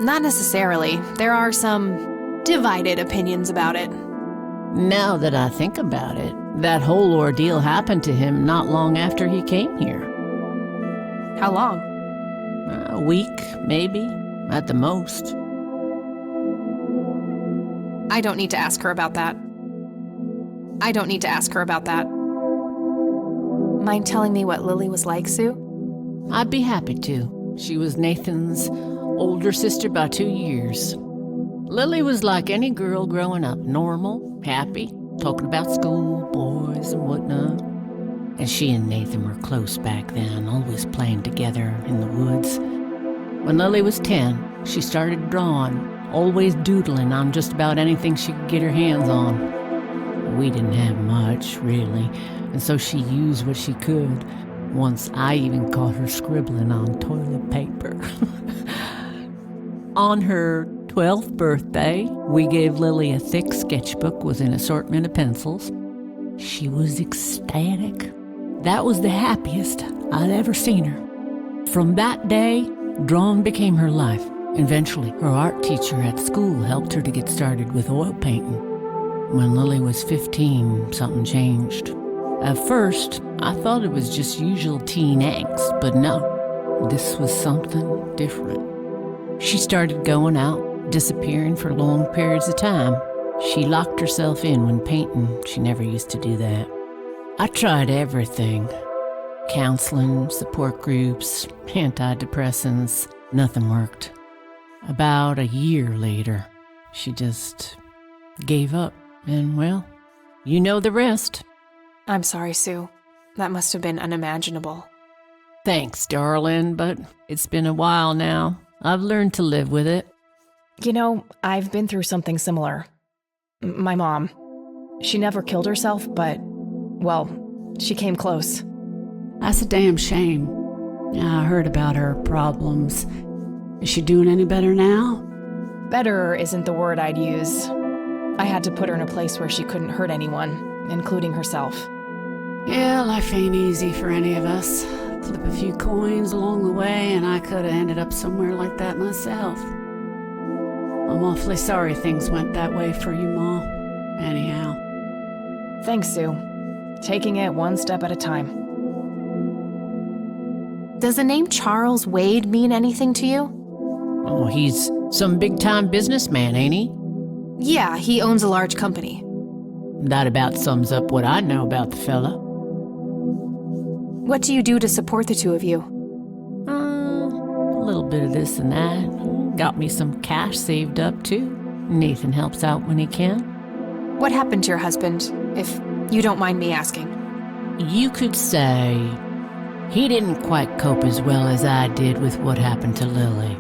Not necessarily. There are some divided opinions about it. Now that I think about it, that whole ordeal happened to him not long after he came here. How long? A week, maybe, at the most. I don't need to ask her about that. Mind telling me what Lily was like, Sue? I'd be happy to. She was Nathan's older sister by 2 years. Lily was like any girl growing up, normal, happy, talking about school, boys, and whatnot. And she and Nathan were close back then, always playing together in the woods. When Lily was 10, she started drawing, always doodling on just about anything she could get her hands on. We didn't have much, really, and so she used what she could. Once I even caught her scribbling on toilet paper. On her 12th birthday, we gave Lily a thick sketchbook with an assortment of pencils. She was ecstatic. That was the happiest I'd ever seen her. From that day, drawing became her life. Eventually, her art teacher at school helped her to get started with oil painting. When Lily was 15, something changed. At first, I thought it was just usual teen angst, but no, this was something different. She started going out, disappearing for long periods of time. She locked herself in when painting. She never used to do that. I tried everything. Counseling, support groups, antidepressants. Nothing worked. About a year later, she just gave up. And, well, you know the rest. I'm sorry, Sue. That must have been unimaginable. Thanks, darling, but it's been a while now. I've learned to live with it. You know, I've been through something similar. My mom. She never killed herself, but, well, she came close. That's a damn shame. Yeah, I heard about her problems. Is she doing any better now? Better isn't the word I'd use. I had to put her in a place where she couldn't hurt anyone, including herself. Yeah, life ain't easy for any of us. Flip a few coins along the way, and I could have ended up somewhere like that myself. I'm awfully sorry things went that way for you, Ma. Anyhow. Thanks, Sue. Taking it one step at a time. Does the name Charles Wade mean anything to you? Oh, he's some big-time businessman, ain't he? Yeah, he owns a large company. That about sums up what I know about the fella. What do you do to support the two of you? A little bit of this and that. Got me some cash saved up, too. Nathan helps out when he can. What happened to your husband, if you don't mind me asking? You could say he didn't quite cope as well as I did with what happened to Lily.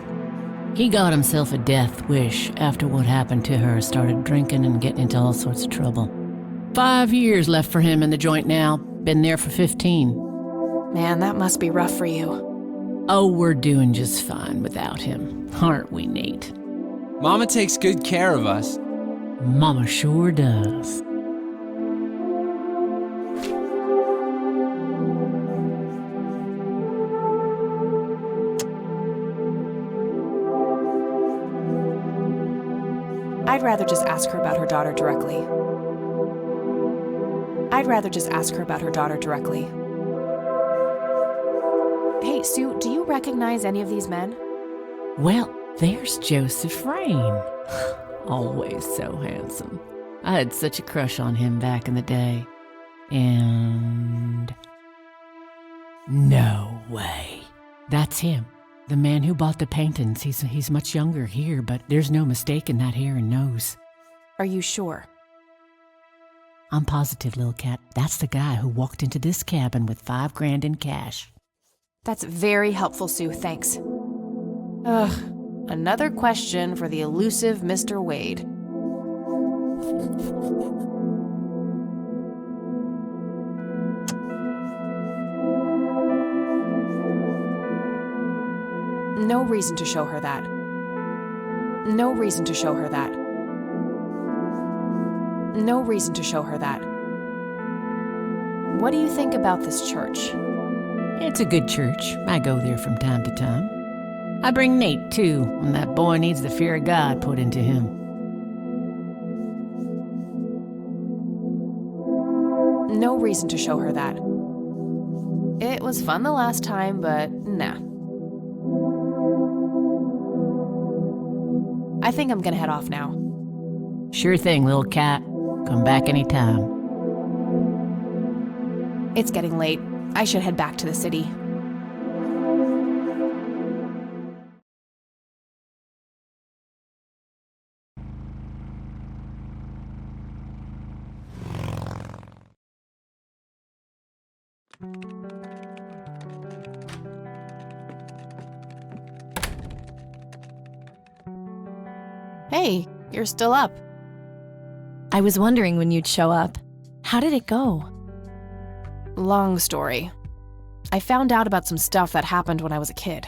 He got himself a death wish after what happened to her, started drinking and getting into all sorts of trouble. 5 years left for him in the joint now. Been there for 15. Man, that must be rough for you. Oh, we're doing just fine without him, aren't we, Nate? Mama takes good care of us. Mama sure does. I'd rather just ask her about her daughter directly. Hey, Sue, do you recognize any of these men? Well, there's Joseph Rain. Always so handsome. I had such a crush on him back in the day. And... no way. That's him. The man who bought the paintings. He's much younger here, but there's no mistaking that hair and nose. Are you sure? I'm positive, little cat. That's the guy who walked into this cabin with $5 grand in cash. That's very helpful, Sue. Thanks. Ugh. Another question for the elusive Mr. Wade. No reason to show her that. No reason to show her that. No reason to show her that. What do you think about this church? It's a good church. I go there from time to time. I bring Nate, too, when that boy needs the fear of God put into him. No reason to show her that. It was fun the last time, but nah. I think I'm gonna head off now. Sure thing, little cat. Come back anytime. It's getting late. I should head back to the city. Hey, you're still up. I was wondering when you'd show up. How did it go? Long story. I found out about some stuff that happened when I was a kid.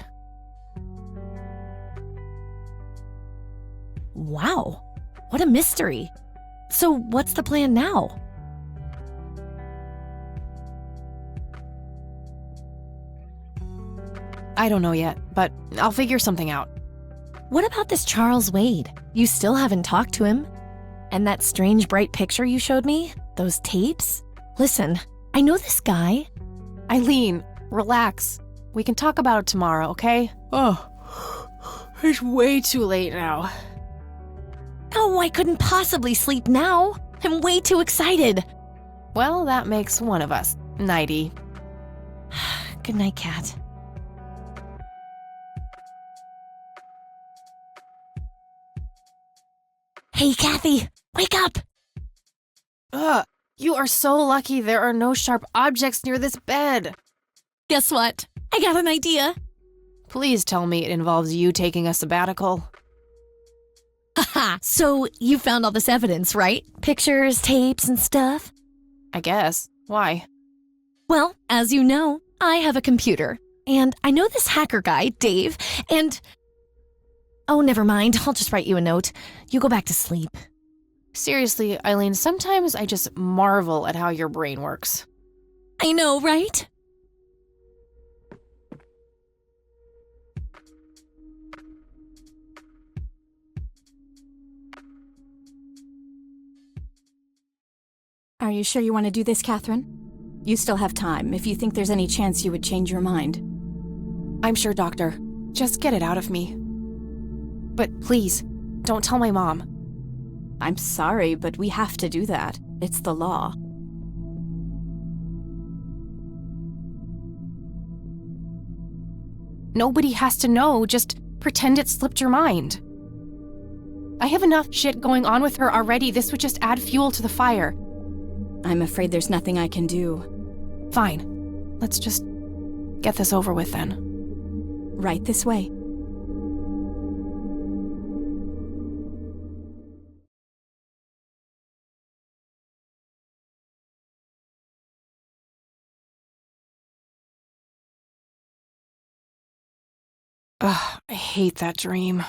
Wow, what a mystery. So what's the plan now? I don't know yet, but I'll figure something out. What about this Charles Wade? You still haven't talked to him? And that strange bright picture you showed me? Those tapes? Listen, I know this guy. Eileen, relax. We can talk about it tomorrow, okay? Oh, it's way too late now. Oh, I couldn't possibly sleep now. I'm way too excited. Well, that makes one of us. Nighty. Good night, Cat. Hey, Kathy, wake up! Ugh, you are so lucky there are no sharp objects near this bed. Guess what? I got an idea. Please tell me it involves you taking a sabbatical. Haha, so you found all this evidence, right? Pictures, tapes, and stuff? I guess. Why? Well, as you know, I have a computer. And I know this hacker guy, Dave, and... Oh, never mind. I'll just write you a note. You go back to sleep. Seriously, Eileen, sometimes I just marvel at how your brain works. I know, right? Are you sure you want to do this, Catherine? You still have time, if you think there's any chance you would change your mind. I'm sure, Doctor. Just get it out of me. But please, don't tell my mom. I'm sorry, but we have to do that. It's the law. Nobody has to know. Just pretend it slipped your mind. I have enough shit going on with her already. This would just add fuel to the fire. I'm afraid there's nothing I can do. Fine. Let's just get this over with then. Right this way. Ugh, I hate that dream.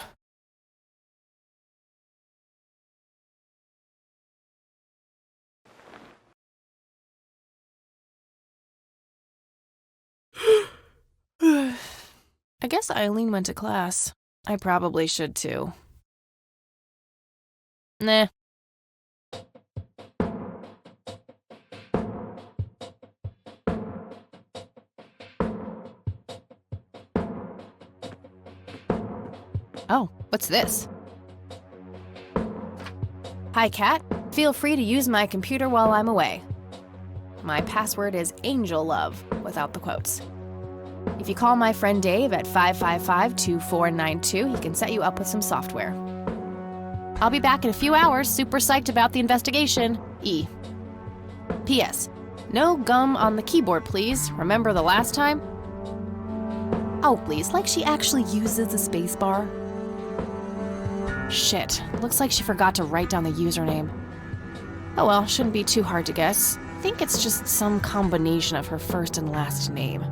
I guess Eileen went to class. I probably should too. Nah. Oh, what's this? Hi, Kat. Feel free to use my computer while I'm away. My password is AngelLove, without the quotes. If you call my friend Dave at 555-2492, he can set you up with some software. I'll be back in a few hours, super psyched about the investigation. E. P.S. No gum on the keyboard, please. Remember the last time? Oh, please, like she actually uses a spacebar. Shit, looks like she forgot to write down the username. Oh well, shouldn't be too hard to guess. I think it's just some combination of her first and last name.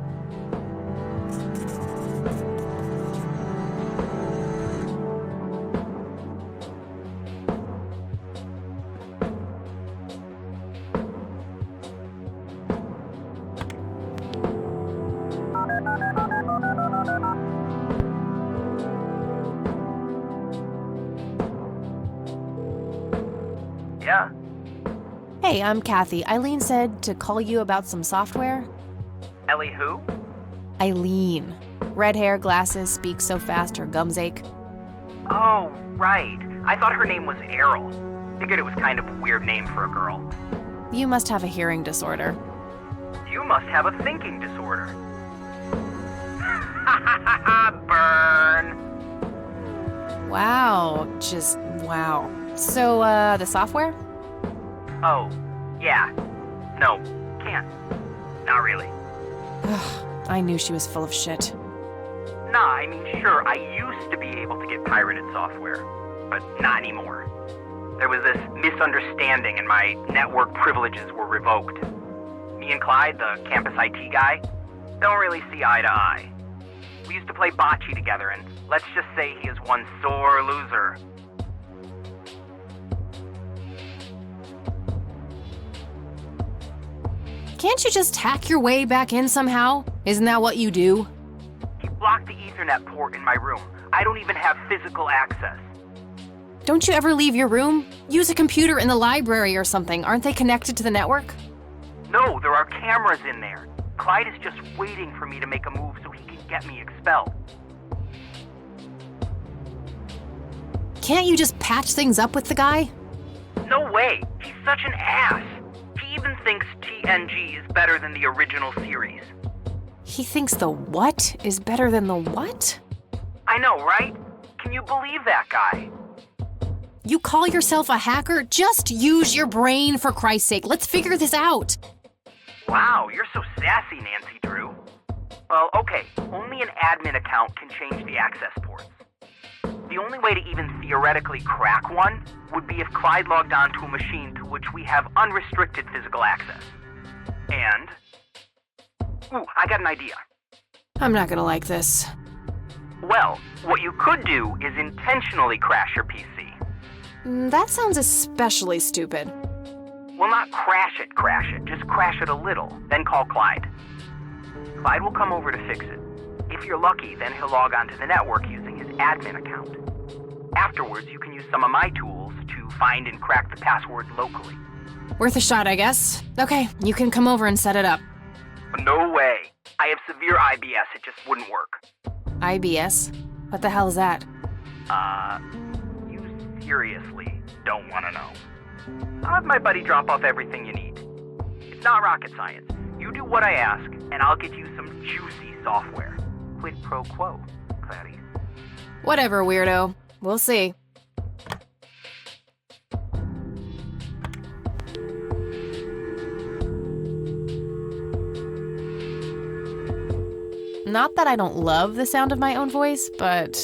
Hey, I'm Kathy. Eileen said to call you about some software. Ellie who? Eileen. Red hair, glasses, speaks so fast her gums ache. Oh, right. I thought her name was Errol. Figured it was kind of a weird name for a girl. You must have a hearing disorder. You must have a thinking disorder. Burn. Wow, just wow. So, the software? Oh, yeah. No, can't. Not really. I knew she was full of shit. Nah, I mean, sure, I used to be able to get pirated software, but not anymore. There was this misunderstanding and my network privileges were revoked. Me and Clyde, the campus IT guy, don't really see eye to eye. We used to play bocce together, and let's just say he is one sore loser. Can't you just hack your way back in somehow? Isn't that what you do? He blocked the Ethernet port in my room. I don't even have physical access. Don't you ever leave your room? Use a computer in the library or something. Aren't they connected to the network? No, there are cameras in there. Clyde is just waiting for me to make a move so he can get me expelled. Can't you just patch things up with the guy? No way. He's such an ass. He even thinks TNG is better than the original series. He thinks the what is better than the what? I know, right? Can you believe that guy? You call yourself a hacker? Just use your brain, for Christ's sake. Let's figure this out. Wow, you're so sassy, Nancy Drew. Well, okay, only an admin account can change the access ports. The only way to even theoretically crack one would be if Clyde logged onto a machine to which we have unrestricted physical access. And... Ooh, I got an idea. I'm not gonna like this. Well, what you could do is intentionally crash your PC. That sounds especially stupid. Well, not crash it, just crash it a little, then call Clyde. Clyde will come over to fix it. If you're lucky, then he'll log onto the network using his admin account. Afterwards, you can use some of my tools to find and crack the password locally. Worth a shot, I guess. Okay, you can come over and set it up. No way. I have severe IBS, it just wouldn't work. IBS? What the hell is that? You seriously don't want to know. I'll have my buddy drop off everything you need. It's not rocket science. You do what I ask, and I'll get you some juicy software. Quid pro quo, Clarice. Whatever, weirdo. We'll see. Not that I don't love the sound of my own voice, but...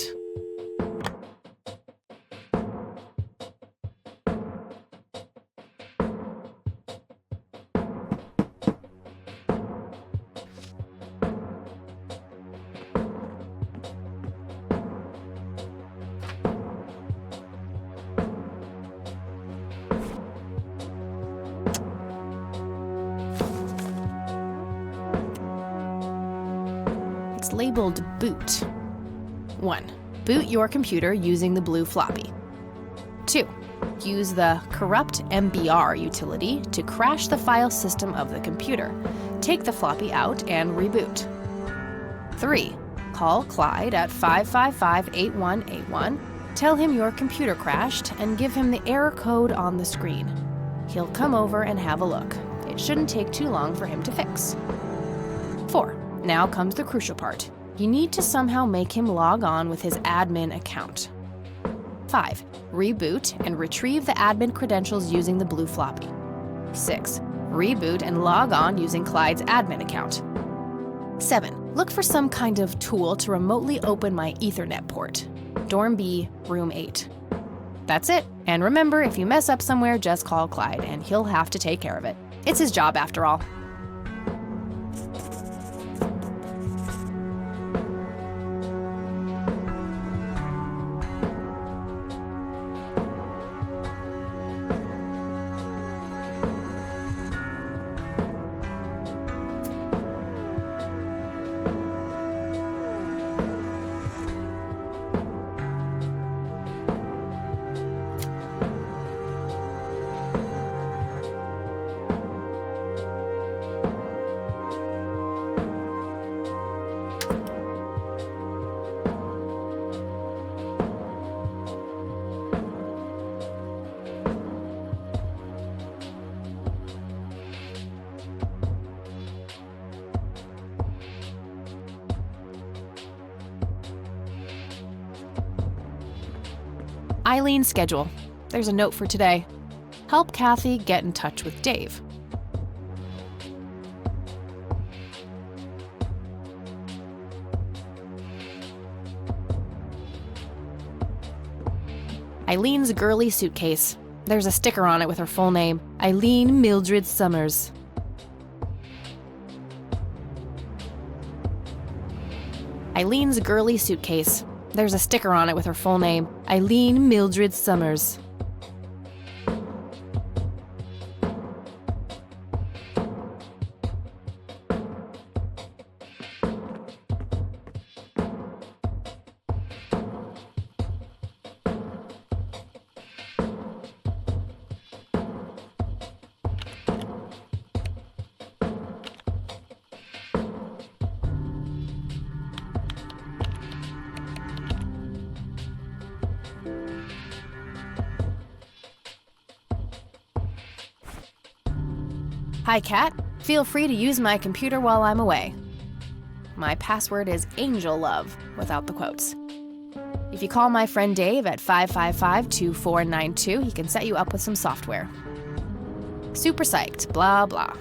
labeled boot. 1. Boot your computer using the blue floppy. 2. Use the corrupt MBR utility to crash the file system of the computer. Take the floppy out and reboot. 3. Call Clyde at 555-8181. Tell him your computer crashed and give him the error code on the screen. He'll come over and have a look. It shouldn't take too long for him to fix. 4. Now comes the crucial part. You need to somehow make him log on with his admin account. 5. Reboot and retrieve the admin credentials using the blue floppy. 6. Reboot and log on using Clyde's admin account. 7. Look for some kind of tool to remotely open my Ethernet port. Dorm B, room 8. That's it. And remember, if you mess up somewhere, just call Clyde and he'll have to take care of it. It's his job after all. Eileen's schedule. There's a note for today. Help Kathy get in touch with Dave. Eileen's girly suitcase. There's a sticker on it with her full name, Eileen Mildred Summers. Eileen's girly suitcase. There's a sticker on it with her full name, Eileen Mildred Summers. Hi, Kat. Feel free to use my computer while I'm away. My password is AngelLove, without the quotes. If you call my friend Dave at 555-2492, he can set you up with some software. Super psyched, blah blah.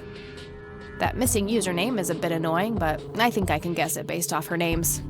That missing username is a bit annoying, but I think I can guess it based off her names.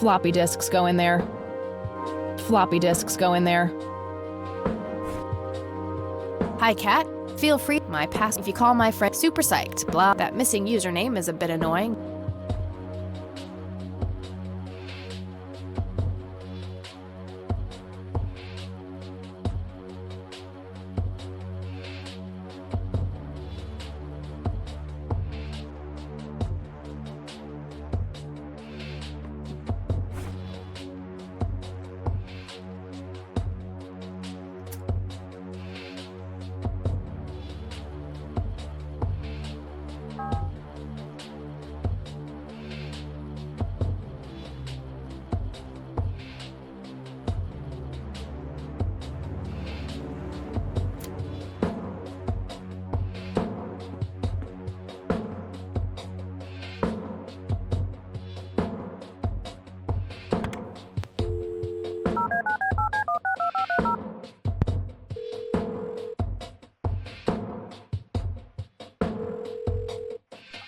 Floppy disks go in there. Floppy disks go in there. Hi, Kat. Feel free. My pass. If you call my friend, super psyched. Blah. That missing username is a bit annoying.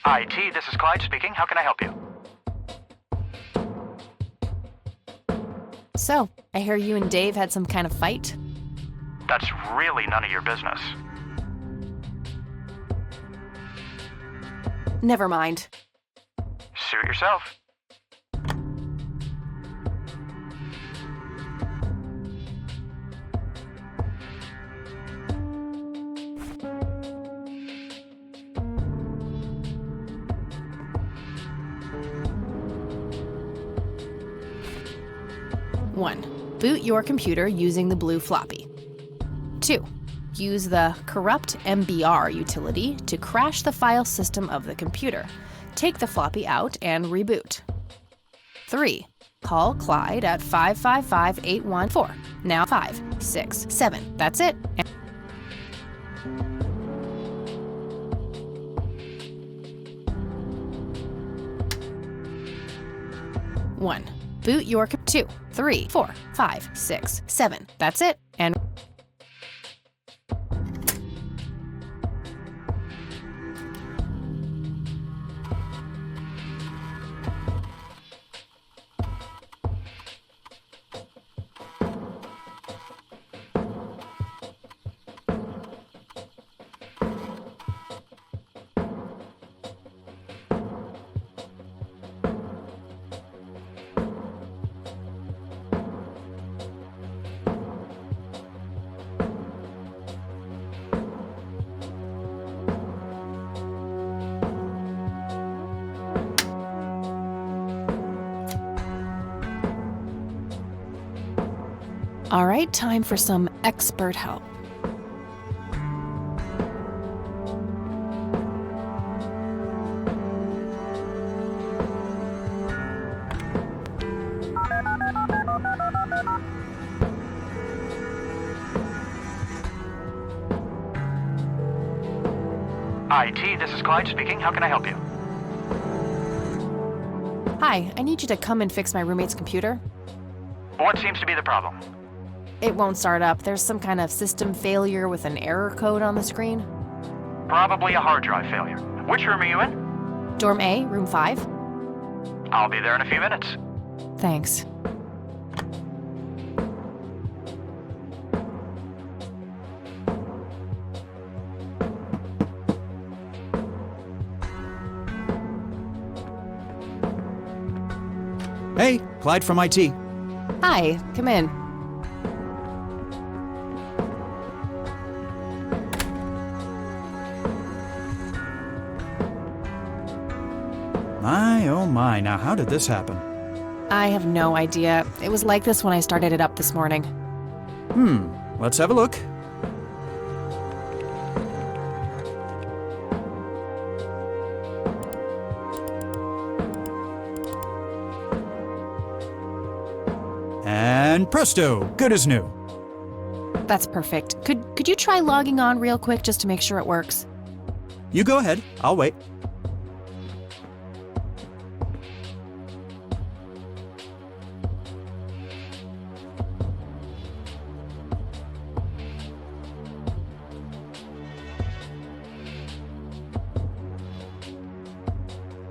IT, this is Clyde speaking. How can I help you? So, I hear you and Dave had some kind of fight? That's really none of your business. Never mind. Suit yourself. One, boot your computer using the blue floppy. 2, use the corrupt MBR utility to crash the file system of the computer. Take the floppy out and reboot. 3, call Clyde at 555-814. Now 5, 6, 7. That's it. 1, boot your 2, 3, 4, 5, 6, 7. That's it. And all right, time for some expert help. IT, this is Clyde speaking. How can I help you? Hi, I need you to come and fix my roommate's computer. What seems to be the problem? It won't start up. There's some kind of system failure with an error code on the screen. Probably a hard drive failure. Which room are you in? Dorm A, room 5. I'll be there in a few minutes. Thanks. Hey, Clyde from IT. Hi, come in. My, oh my, now how did this happen? I have no idea. It was like this when I started it up this morning. Let's have a look. And presto, good as new. That's perfect. Could you try logging on real quick just to make sure it works? You go ahead, I'll wait.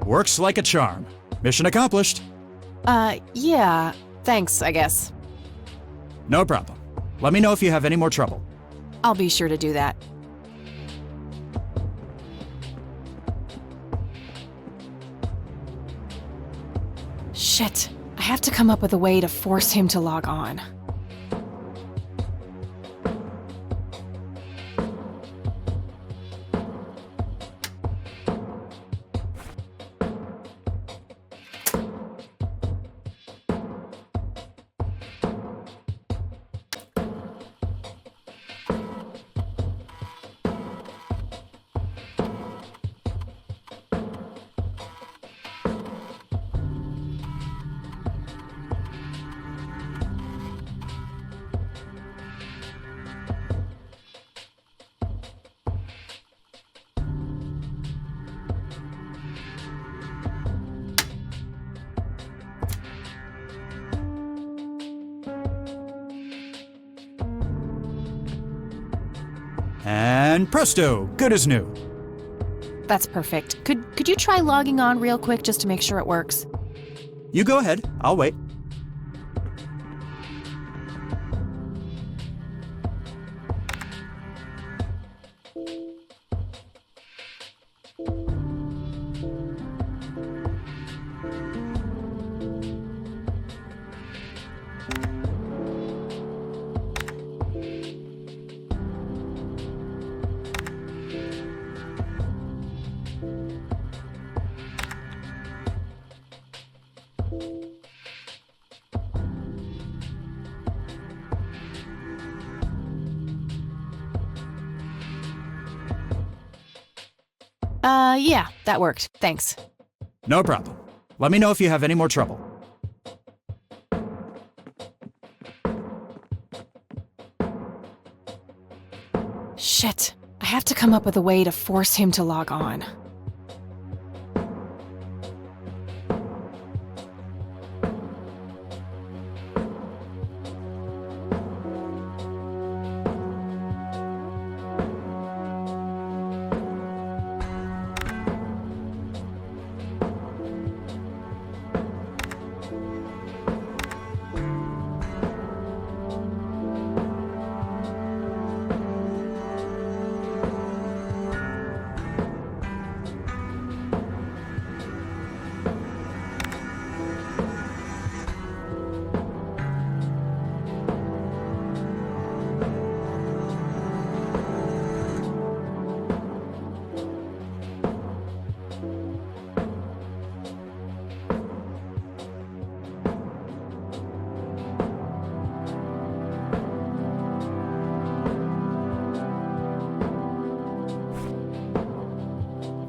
Works like a charm. Mission accomplished. Yeah. Thanks, I guess. No problem. Let me know if you have any more trouble. I'll be sure to do that. Shit. I have to come up with a way to force him to log on. And presto, good as new. That's perfect. Could you try logging on real quick just to make sure it works? You go ahead. I'll wait. Yeah, that worked. Thanks. No problem. Let me know if you have any more trouble. Shit. I have to come up with a way to force him to log on.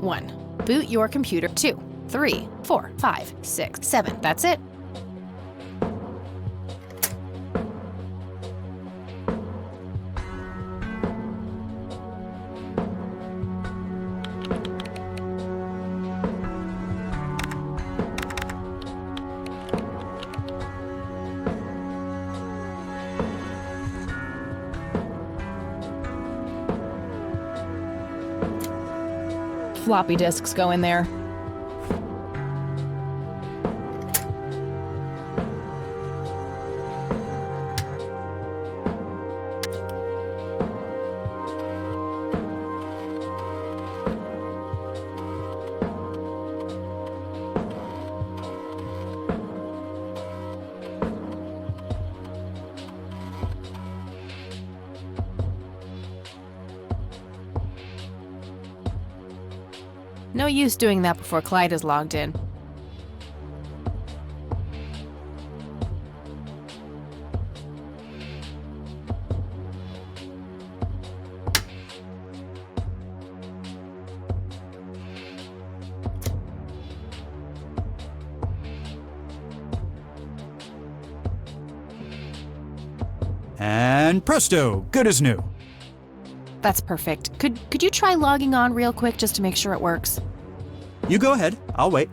One, boot your computer. 2, 3, 4, 5, 6, 7. That's it. Floppy disks go in there. No use doing that before Clyde is logged in. And presto, good as new. That's perfect. Could you try logging on real quick just to make sure it works? You go ahead. I'll wait.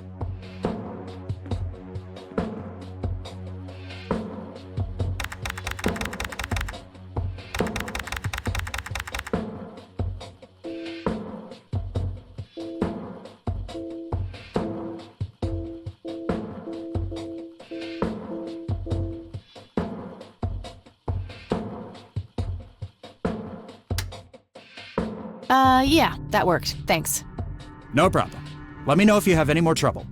Yeah, that worked. Thanks. No problem. Let me know if you have any more trouble.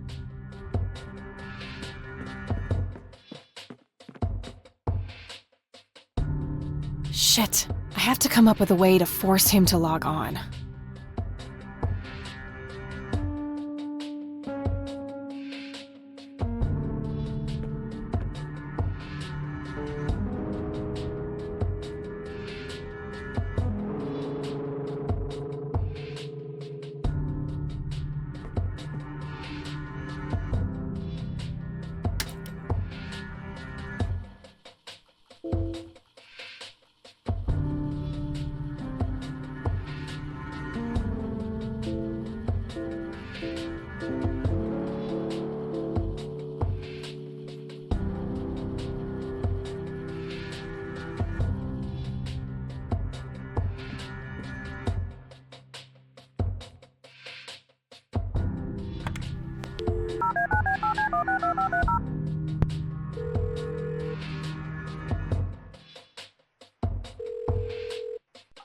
Shit. I have to come up with a way to force him to log on.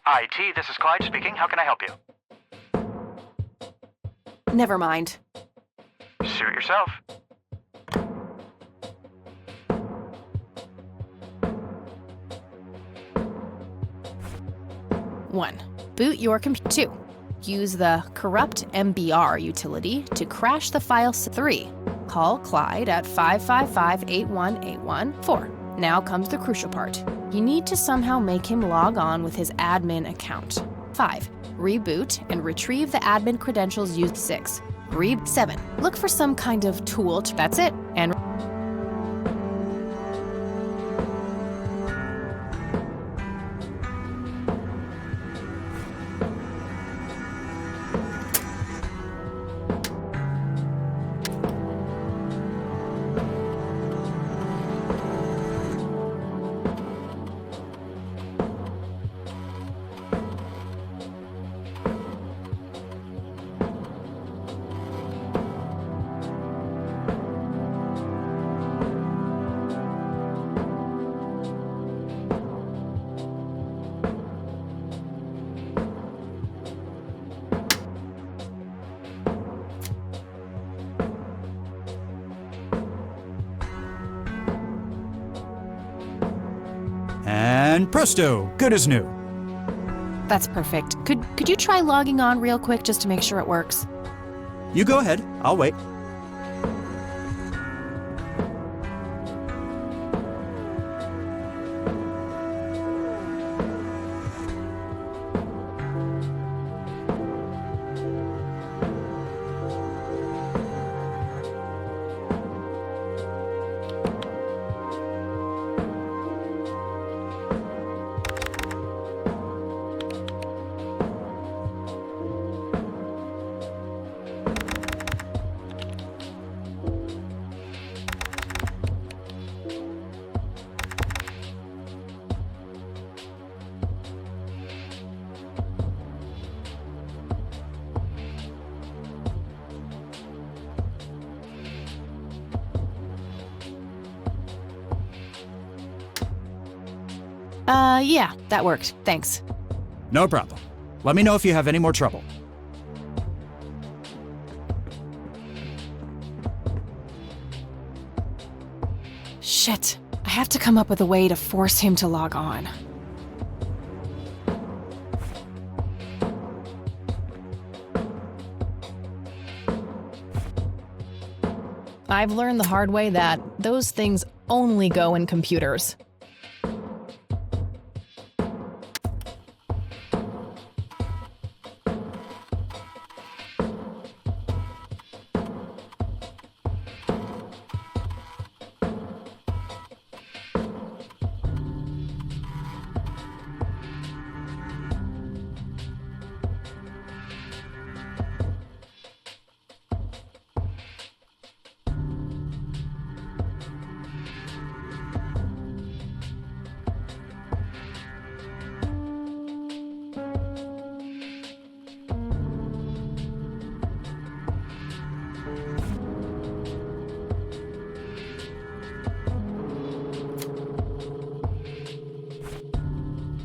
IT, this is Clyde speaking. How can I help you? Never mind. Suit yourself. One, boot your computer. 2, use the corrupt MBR utility to crash the file. 3, call Clyde at 555-8181. 4, now comes the crucial part. You need to somehow make him log on with his admin account. 5, reboot and retrieve the admin credentials used. 6, 7, look for some kind of tool that's it, and And presto, good as new. that's perfect. Could you try logging on real quick just to make sure it works? You go ahead, I'll wait. Yeah, that worked. Thanks. No problem. Let me know if you have any more trouble. Shit. I have to come up with a way to force him to log on. I've learned the hard way that those things only go in computers.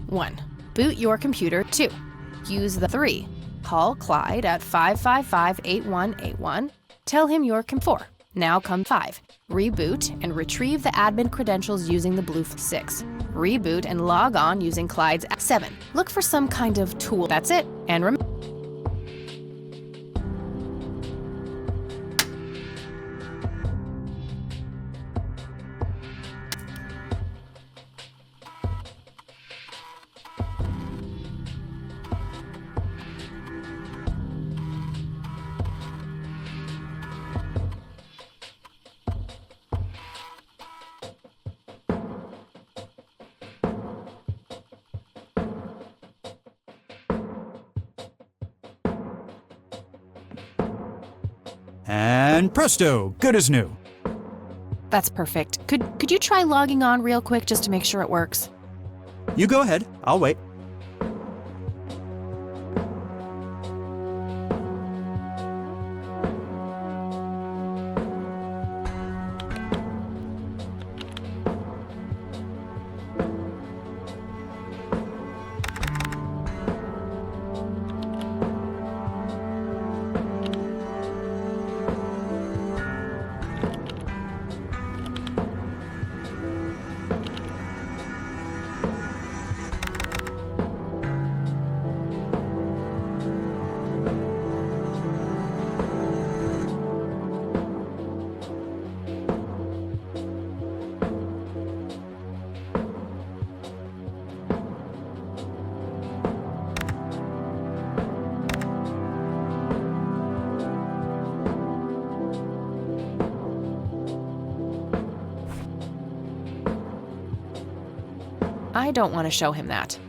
One, boot your computer. 2, use the 3, call Clyde at 555-8181. Tell him you're 4, now come 5, reboot and retrieve the admin credentials using the blue. 6, reboot and log on using Clyde's. 7, look for some kind of tool. That's it, and remember. And presto, good as new. That's perfect. Could you try logging on real quick just to make sure it works? You go ahead, I'll wait. I don't want to show him that.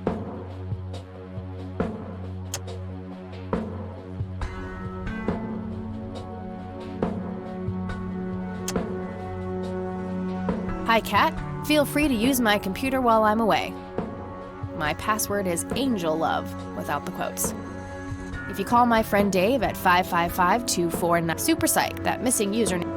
Hi, Cat. Feel free to use my computer while I'm away. My password is Angel Love, without the quotes. If you call my friend Dave at 555-249 super psych, that missing username.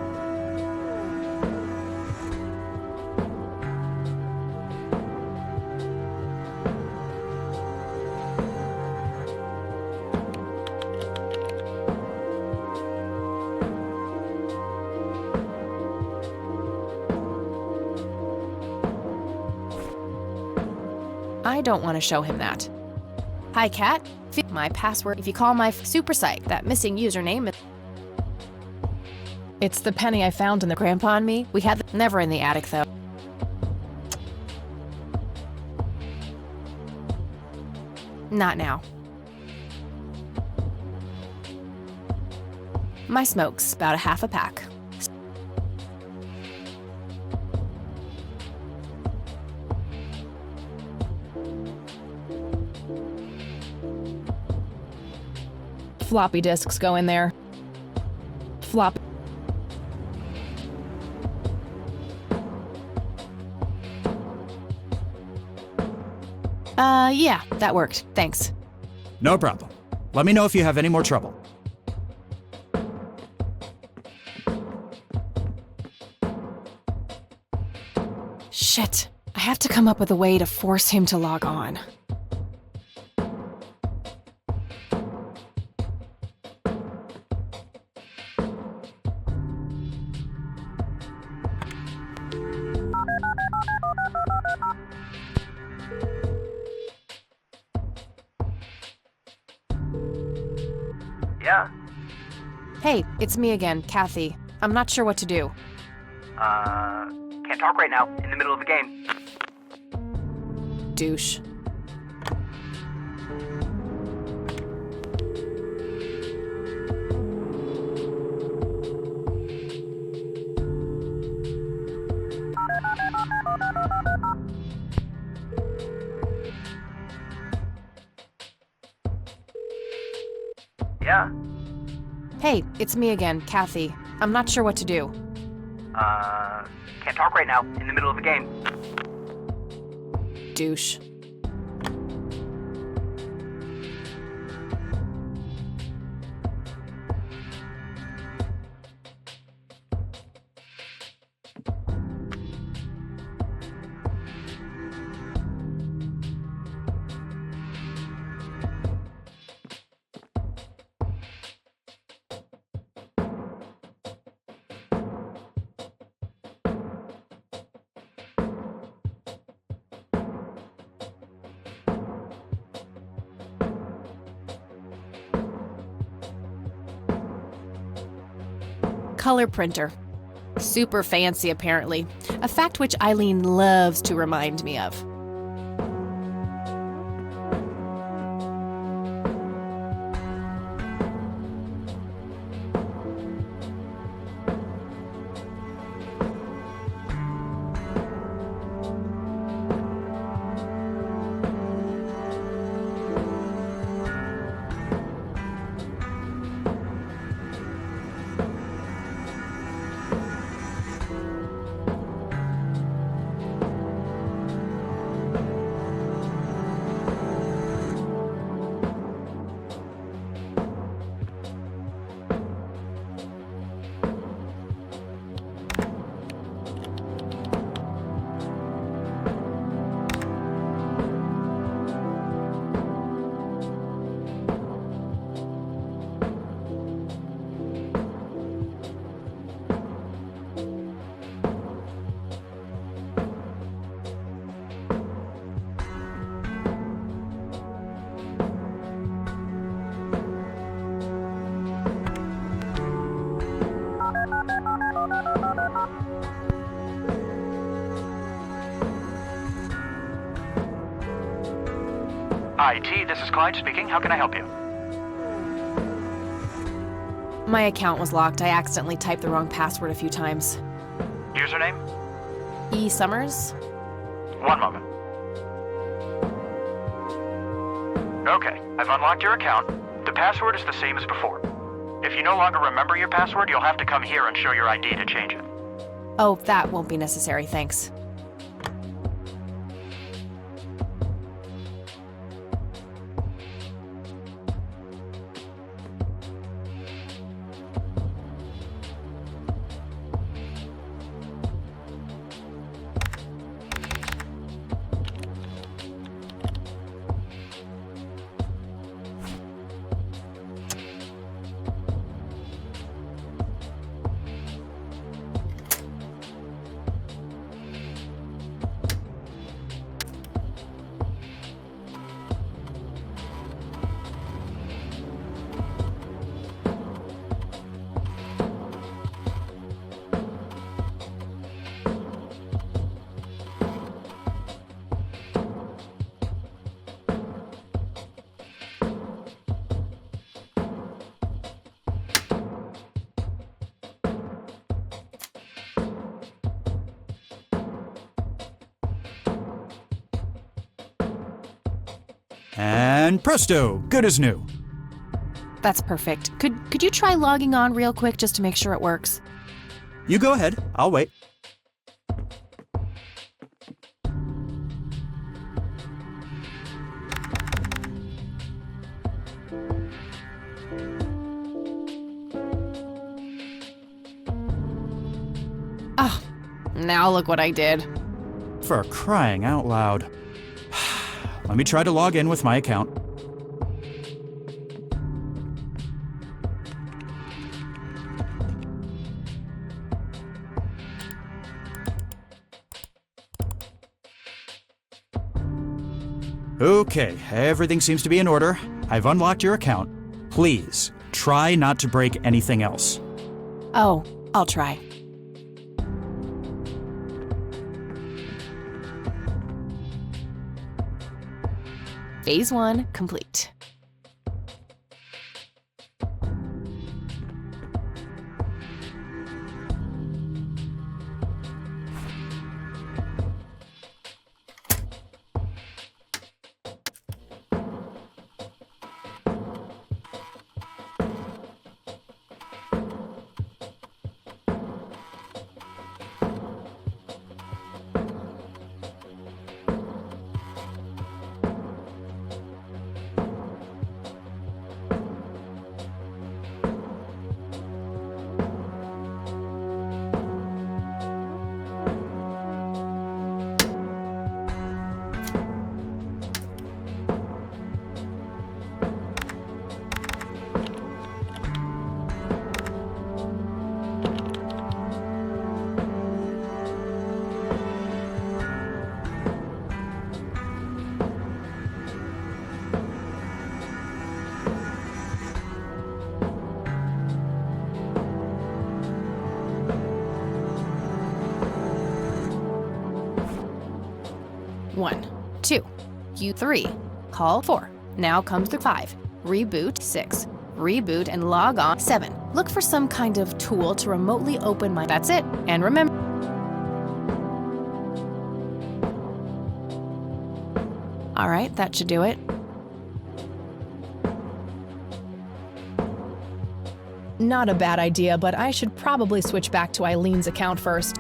I don't want to show him that. Hi, Cat. My password. If you call my super psych, that missing username. It's the penny I found in the Grandpa and Me. We had never in the attic, though. Not now. My smoke's about a half a pack. Floppy disks go in there. Flop. Yeah, that worked. Thanks. No problem. Let me know if you have any more trouble. Shit. I have to come up with a way to force him to log on. Yeah. Hey, it's me again, Kathy. I'm not sure what to do. Can't talk right now. In the middle of the game. Douche. Yeah. Hey, it's me again, Kathy. I'm not sure what to do. Can't talk right now. In the middle of the game. Douche. Color printer. Super fancy, apparently. A fact which Eileen loves to remind me of. IT, this is Clyde speaking. How can I help you? My account was locked. I accidentally typed the wrong password a few times. Username? E. Summers? One moment. Okay, I've unlocked your account. The password is the same as before. If you no longer remember your password, you'll have to come here and show your ID to change it. Oh, that won't be necessary, thanks. And presto, good as new. That's perfect. Could you try logging on real quick just to make sure it works? You go ahead, I'll wait. Oh, now look what I did. For crying out loud. Let me try to log in with my account. Okay, everything seems to be in order. I've unlocked your account. Please, try not to break anything else. Oh, I'll try. Phase 1 complete. One, 2, U3, call 4. Now comes the 5. Reboot 6. Reboot and log on 7. Look for some kind of tool to remotely open my. That's it. And remember. All right, that should do it. Not a bad idea, but I should probably switch back to Eileen's account first.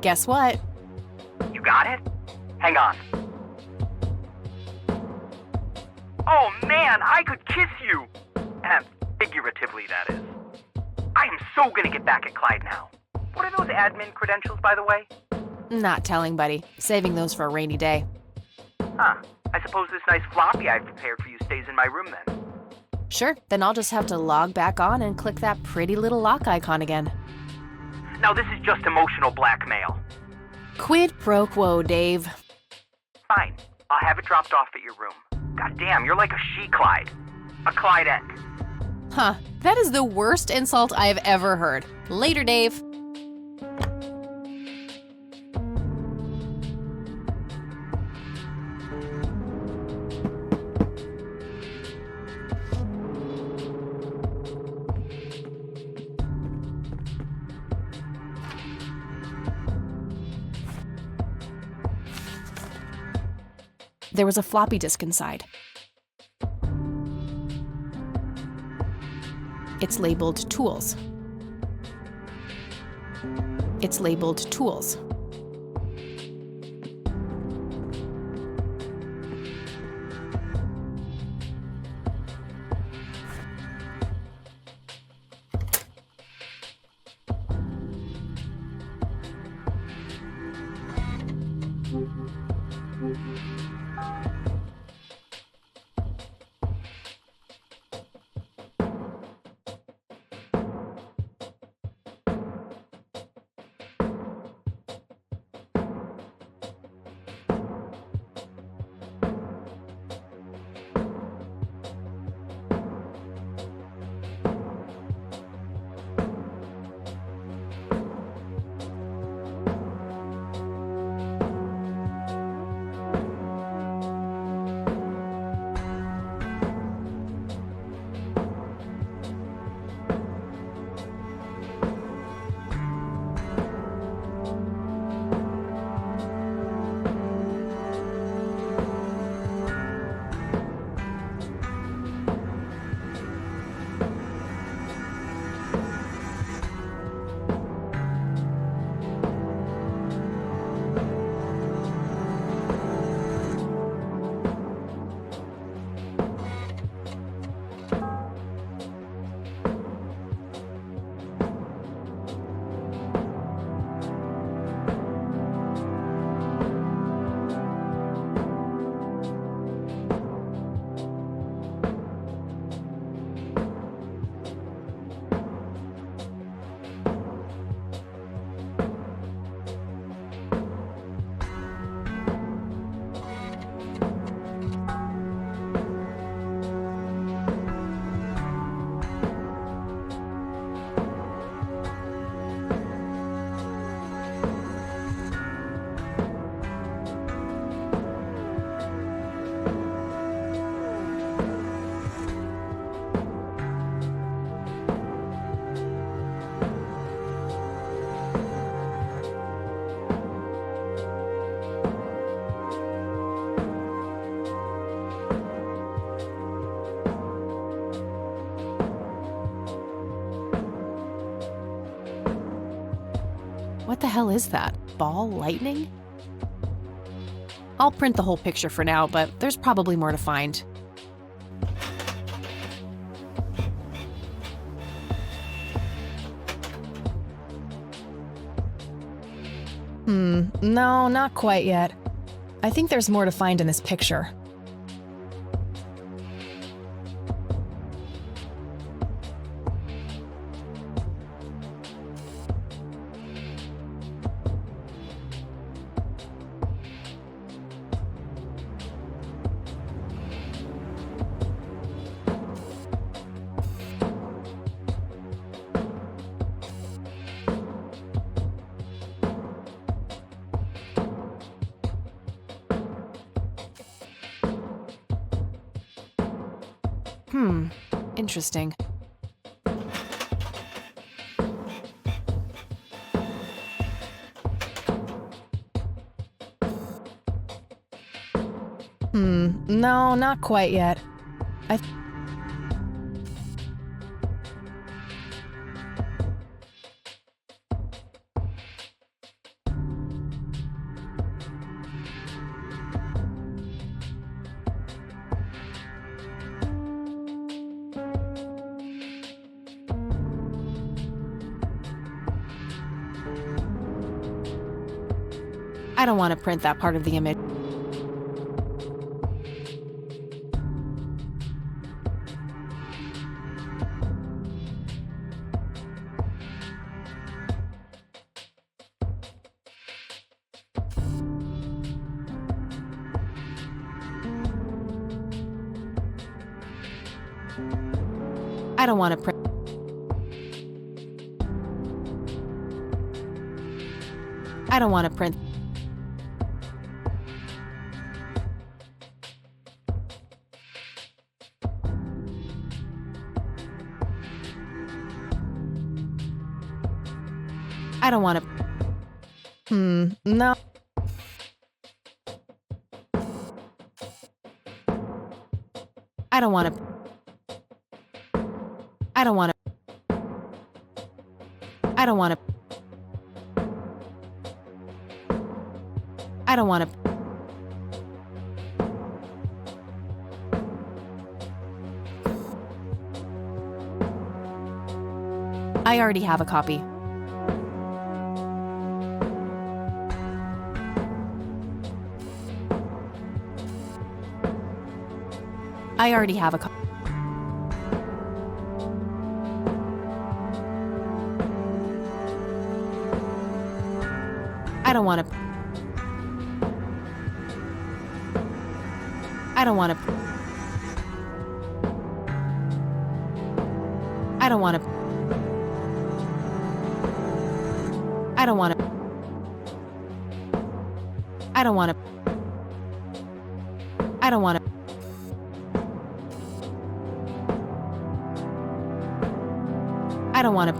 Guess what? You got it? Hang on. Oh man, I could kiss you! Figuratively, that is. I am so gonna get back at Clyde now. What are those admin credentials, by the way? Not telling, buddy. Saving those for a rainy day. Huh. I suppose this nice floppy I've prepared for you stays in my room then. Sure, then I'll just have to log back on and click that pretty little lock icon again. Now this is just emotional blackmail. Quid pro quo, Dave. Fine. I'll have it dropped off at your room. God damn, you're like a she-Clyde. A Clyde-ette. Huh, that is the worst insult I've ever heard. Later, Dave. There was a floppy disk inside. It's labeled Tools. It's labeled Tools. What the hell is that? Ball lightning? I'll print the whole picture for now, but there's probably more to find. No, not quite yet. I think there's more to find in this picture. Interesting. No, not quite yet. I don't want to print that part of the image. I don't want to print. I don't want to print. I don't want to. No. I don't want to. I don't want to. I don't want to. I don't want to. I already have a copy. I already have a copy. I don't want to. I don't want to. I don't want to. I don't want to. I don't want to. I don't want to. I don't want to.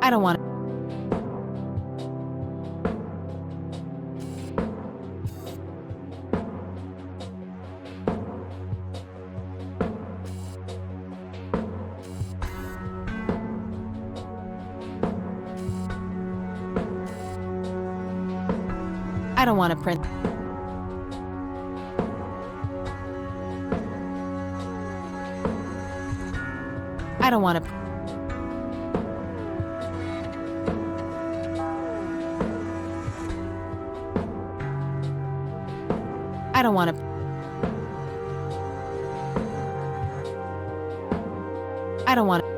I don't want to. I don't want to print. I don't want to. I don't want to. I don't want to.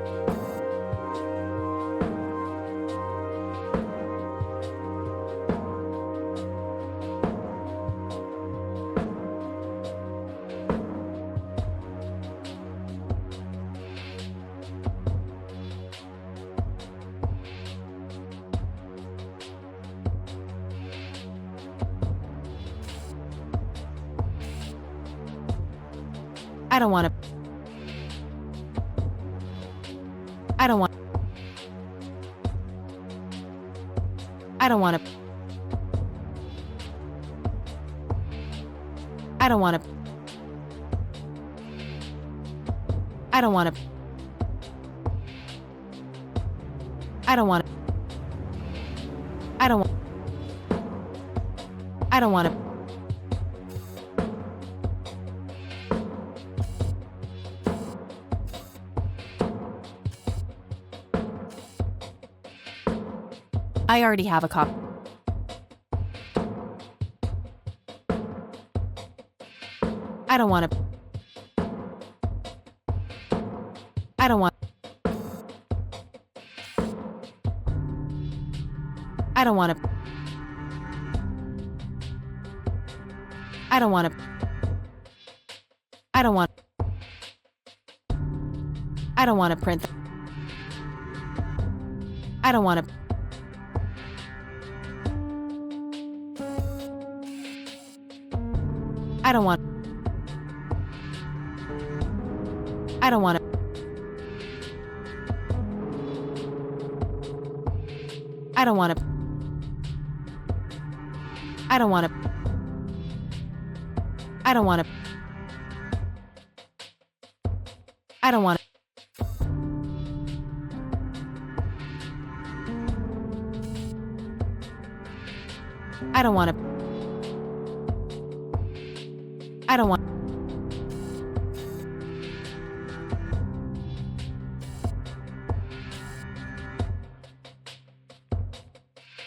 I don't want to. I don't want. I don't want to. I don't want to. I don't want to. I don't want to. I don't want. I don't want to. I already have a copy. I don't want to. I don't want. I don't want to. I don't want to. I don't want. I don't want to print. I don't want to. I don't want. I don't want to. I don't want to. I don't want to. I don't want to. I don't want to. I don't want to. I don't want.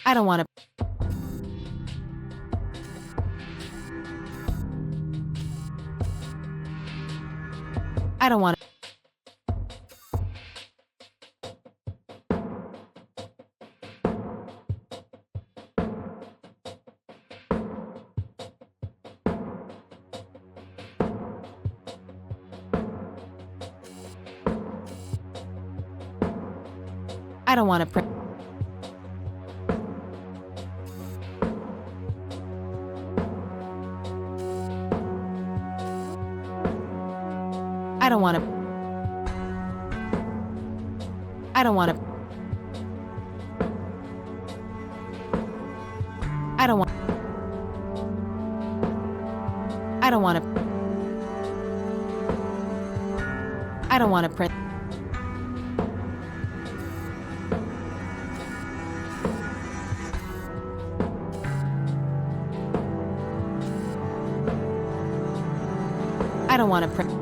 I don't want to. I don't want to. I don't want to print. I don't want to. I don't want to. I don't want. I don't want to. I don't want to print. I don't want to print.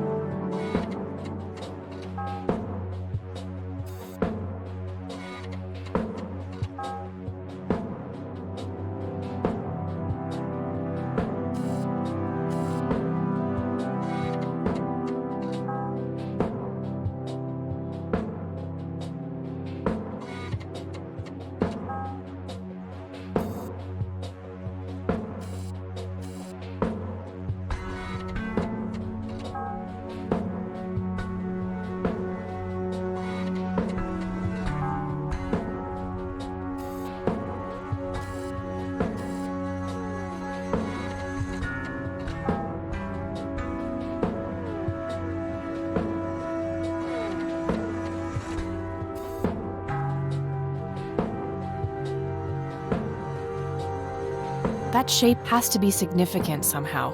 That shape has to be significant somehow.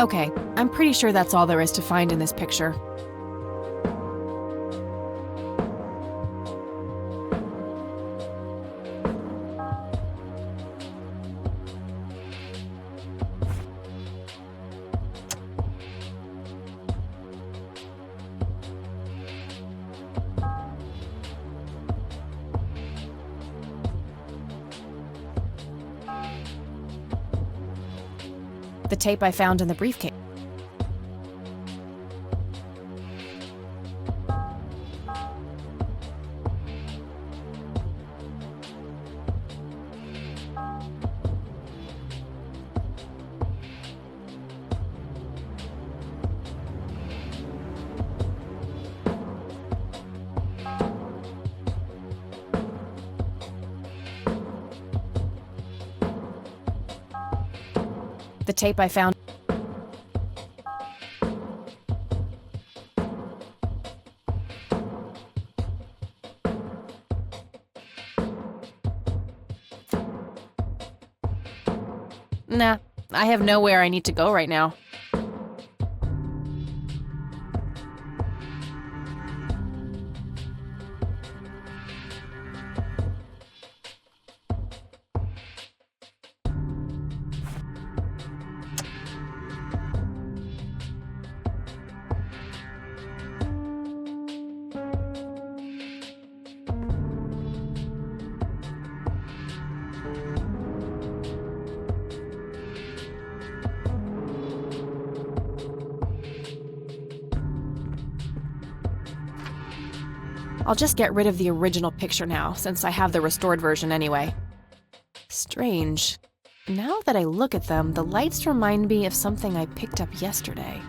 Okay, I'm pretty sure that's all there is to find in this picture. The tape I found in the briefcase. The tape I found. Nah, I have nowhere I need to go right now. I'll just get rid of the original picture now, since I have the restored version anyway. Strange. Now that I look at them, the lights remind me of something I picked up yesterday.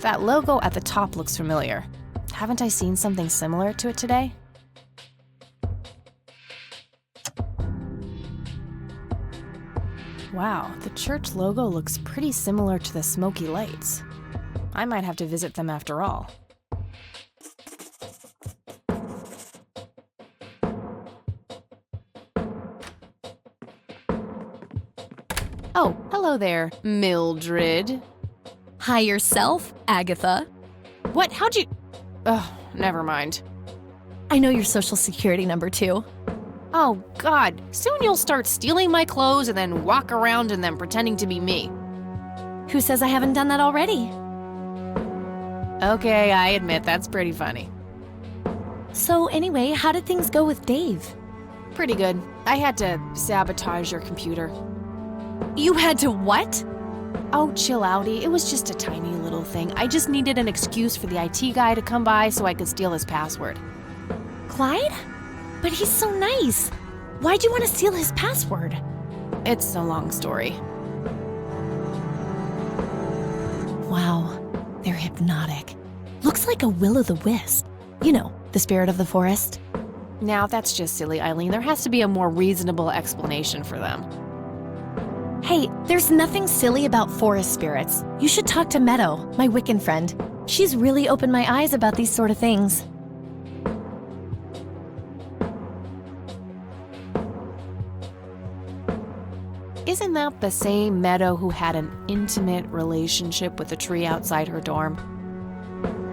That logo at the top looks familiar. Haven't I seen something similar to it today? Wow, the church logo looks pretty similar to the smoky lights. I might have to visit them after all. Oh, hello there, Mildred. Hi yourself, Agatha. What? How'd you... Oh, never mind. I know your social security number too. Oh, God. Soon you'll start stealing my clothes and then walk around in them pretending to be me. Who says I haven't done that already? Okay, I admit that's pretty funny. So anyway, how did things go with Dave? Pretty good. I had to sabotage your computer. You had to what? Oh, chill outie. It was just a tiny little thing. I just needed an excuse for the IT guy to come by so I could steal his password. Clyde? But he's so nice. Why'd you want to steal his password? It's a long story. Wow, they're hypnotic. Looks like a will-o'-the-wisp. You know, the spirit of the forest. Now, that's just silly, Eileen. There has to be a more reasonable explanation for them. Hey, there's nothing silly about forest spirits. You should talk to Meadow, my Wiccan friend. She's really opened my eyes about these sort of things. Isn't that the same Meadow who had an intimate relationship with a tree outside her dorm?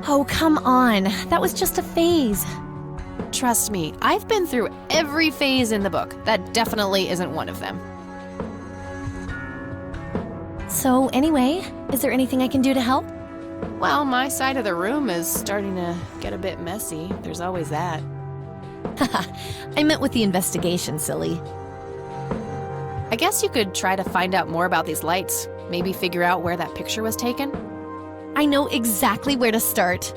Oh, come on. That was just a phase. Trust me, I've been through every phase in the book. That definitely isn't one of them. So anyway, is there anything I can do to help? Well, my side of the room is starting to get a bit messy. There's always that. I meant with the investigation, silly. I guess you could try to find out more about these lights. Maybe figure out where that picture was taken. I know exactly where to start.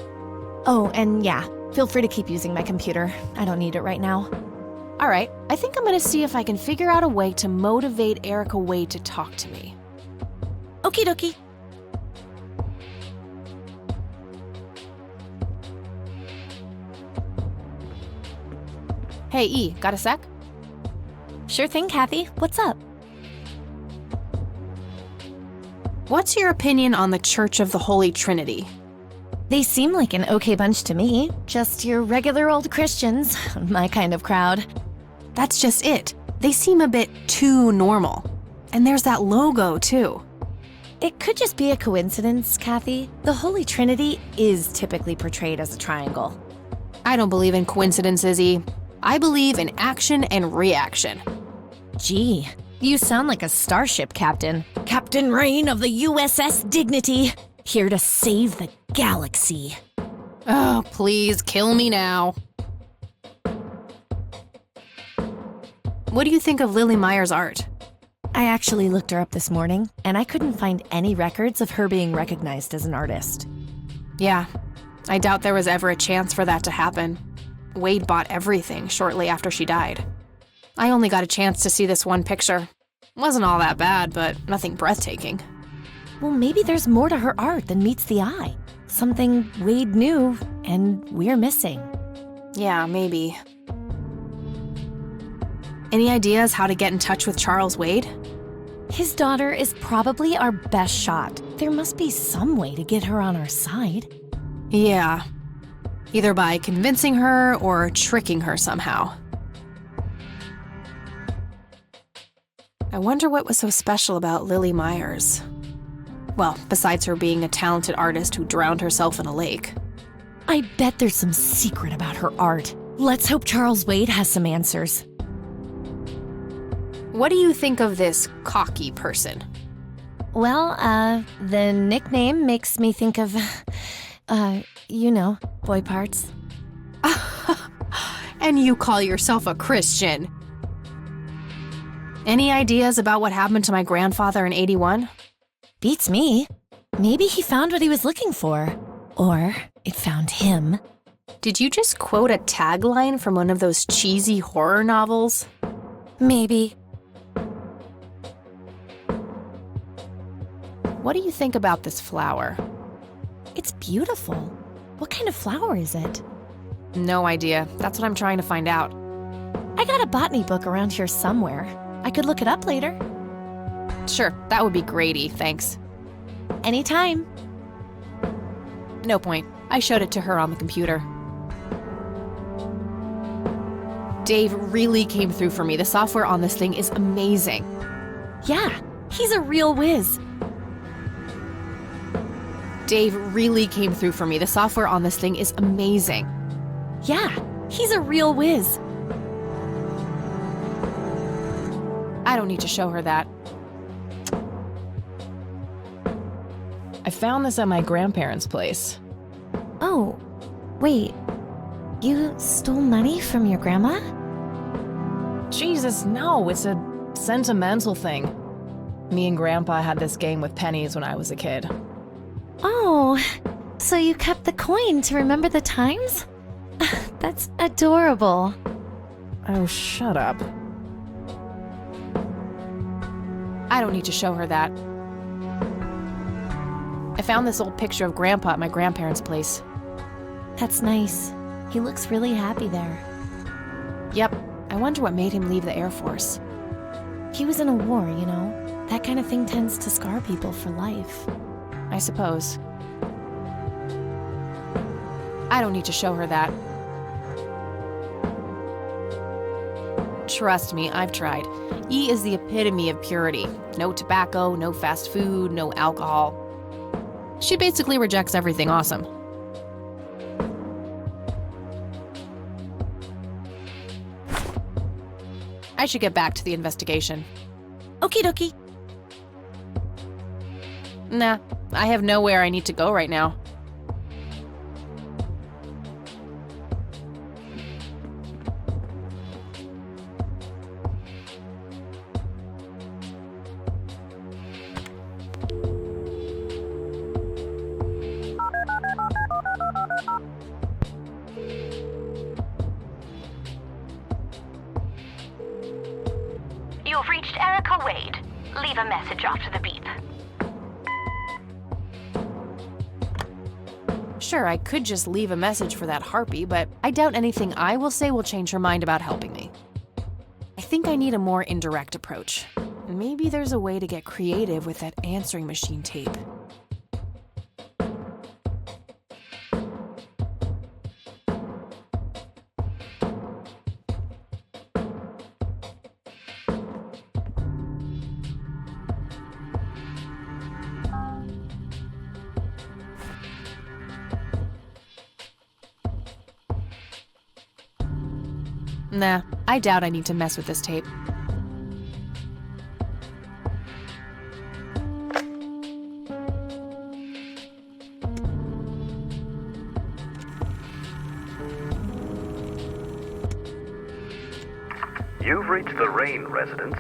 Oh, and yeah, feel free to keep using my computer. I don't need it right now. All right, I think I'm gonna see if I can figure out a way to motivate Erica Wade to talk to me. Okie dokie. Hey, E, got a sec? Sure thing, Kathy. What's up? What's your opinion on the Church of the Holy Trinity? They seem like an okay bunch to me. Just your regular old Christians. My kind of crowd. That's just it. They seem a bit too normal. And there's that logo, too. It could just be a coincidence, Kathy. The Holy Trinity is typically portrayed as a triangle. I don't believe in coincidences, E. I believe in action and reaction. Gee, you sound like a starship captain. Captain Rain of the USS Dignity, here to save the galaxy. Oh, please, kill me now. What do you think of Lily Meyer's art? I actually looked her up this morning, and I couldn't find any records of her being recognized as an artist. Yeah, I doubt there was ever a chance for that to happen. Wade bought everything shortly after she died. I only got a chance to see this one picture. Wasn't all that bad, but nothing breathtaking. Well, maybe there's more to her art than meets the eye. Something Wade knew, and we're missing. Yeah, maybe. Any ideas how to get in touch with Charles Wade? His daughter is probably our best shot. There must be some way to get her on our side. Yeah. Either by convincing her or tricking her somehow. I wonder what was so special about Lily Myers. Well, besides her being a talented artist who drowned herself in a lake. I bet there's some secret about her art. Let's hope Charles Wade has some answers. What do you think of this cocky person? Well, the nickname makes me think of, you know, boy parts. And you call yourself a Christian. Any ideas about what happened to my grandfather in '81? Beats me. Maybe he found what he was looking for. Or it found him. Did you just quote a tagline from one of those cheesy horror novels? Maybe. What do you think about this flower? It's beautiful. What kind of flower is it? No idea. That's what I'm trying to find out. I got a botany book around here somewhere. I could look it up later. Sure, that would be great, thanks. Anytime. No point. I showed it to her on the computer. Dave really came through for me. The software on this thing is amazing. Yeah, he's a real whiz. Dave really came through for me. The software on this thing is amazing. Yeah, he's a real whiz. I don't need to show her that. I found this at my grandparents' place. Oh, wait. You stole money from your grandma? Jesus, no, it's a sentimental thing. Me and Grandpa had this game with pennies when I was a kid. Oh, so you kept the coin to remember the times? That's adorable. Oh, shut up. I don't need to show her that. I found this old picture of Grandpa at my grandparents' place. That's nice. He looks really happy there. Yep, I wonder what made him leave the Air Force. He was in a war, you know? That kind of thing tends to scar people for life. I suppose. I don't need to show her that. Trust me, I've tried. E is the epitome of purity. No tobacco, no fast food, no alcohol. She basically rejects everything awesome. I should get back to the investigation. Okie dokie. Nah, I have nowhere I need to go right now. You've reached Erica Wade. Leave a message after the beep. Sure, I could just leave a message for that harpy, but I doubt anything I will say will change her mind about helping me. I think I need a more indirect approach. Maybe there's a way to get creative with that answering machine tape. Nah, I doubt I need to mess with this tape. You've reached the Rain residence.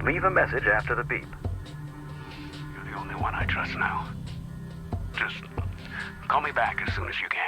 Leave a message after the beep. You're the only one I trust now. Just call me back as soon as you can.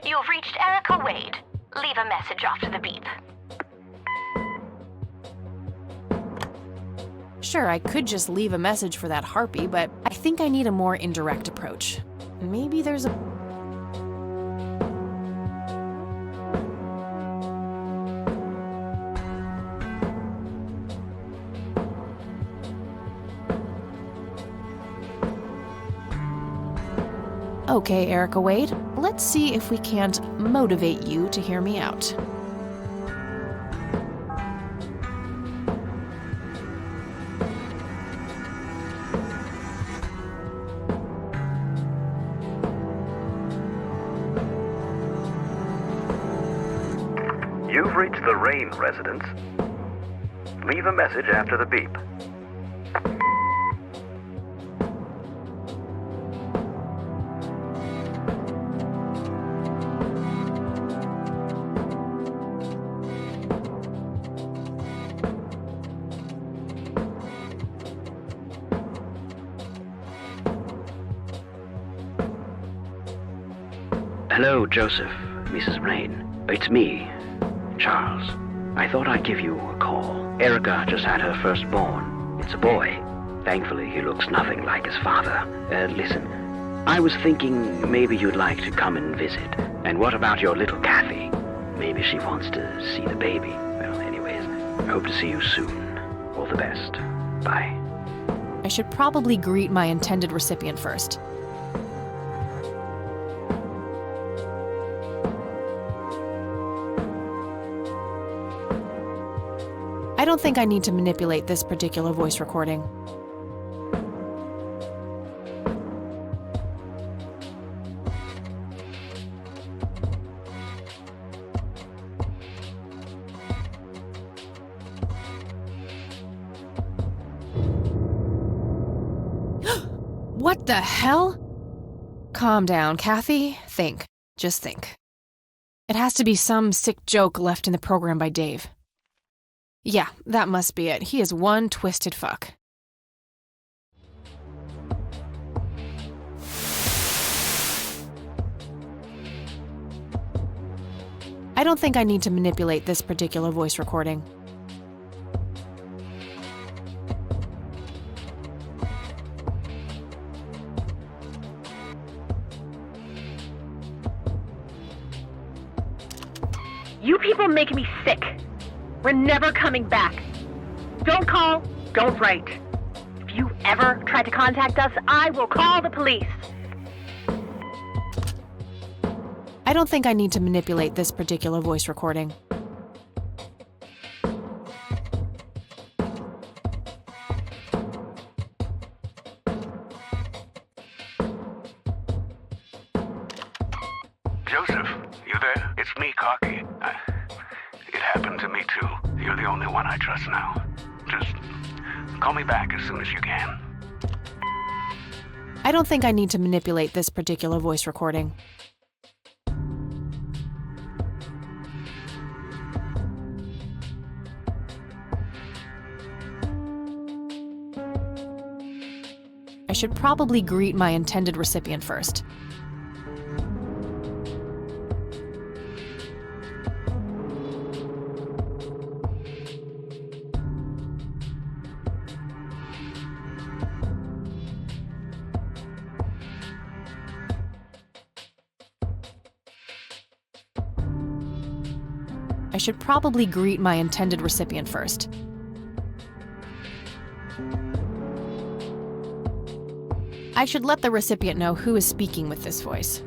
You've reached Erica Wade. Leave a message after the beep. Sure, I could just leave a message for that harpy, but I think I need a more indirect approach. Maybe there's a... Okay, Erica Wade, let's see if we can't motivate you to hear me out. You've reached the Rain residence. Leave a message after the beep. Hello, Joseph, Mrs. Rain. It's me, Charles. I thought I'd give you a call. Erica just had her firstborn. It's a boy. Thankfully, he looks nothing like his father. Listen, I was thinking maybe you'd like to come and visit. And what about your little Kathy? Maybe she wants to see the baby. Well, anyways, I hope to see you soon. All the best. Bye. I should probably greet my intended recipient first. I don't think I need to manipulate this particular voice recording. What the hell? Calm down, Kathy. Think. Just think. It has to be some sick joke left in the program by Dave. Yeah, that must be it. He is one twisted fuck. I don't think I need to manipulate this particular voice recording. You people make me sick. We're never coming back. Don't call, don't write. If you ever try to contact us, I will call the police. I don't think I need to manipulate this particular voice recording. Joseph, you there? It's me, Cocky. It happened to me too. You're the only one I trust now. Just call me back as soon as you can. I don't think I need to manipulate this particular voice recording. I should probably greet my intended recipient first. I should probably greet my intended recipient first. I should let the recipient know who is speaking with this voice.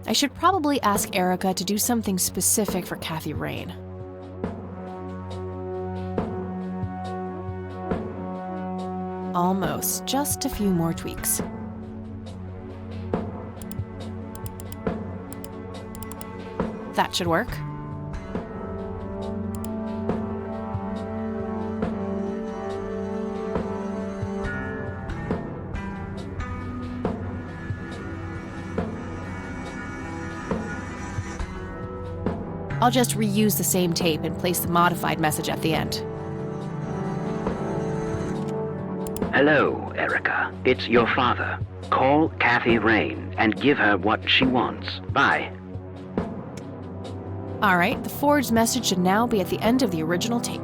I should probably ask Erica to do something specific for Kathy Rain. Almost. Just a few more tweaks. That should work. I'll just reuse the same tape and place the modified message at the end. Hello, Erica. It's your father. Call Kathy Rain and give her what she wants. Bye. Alright, the forged message should now be at the end of the original tape.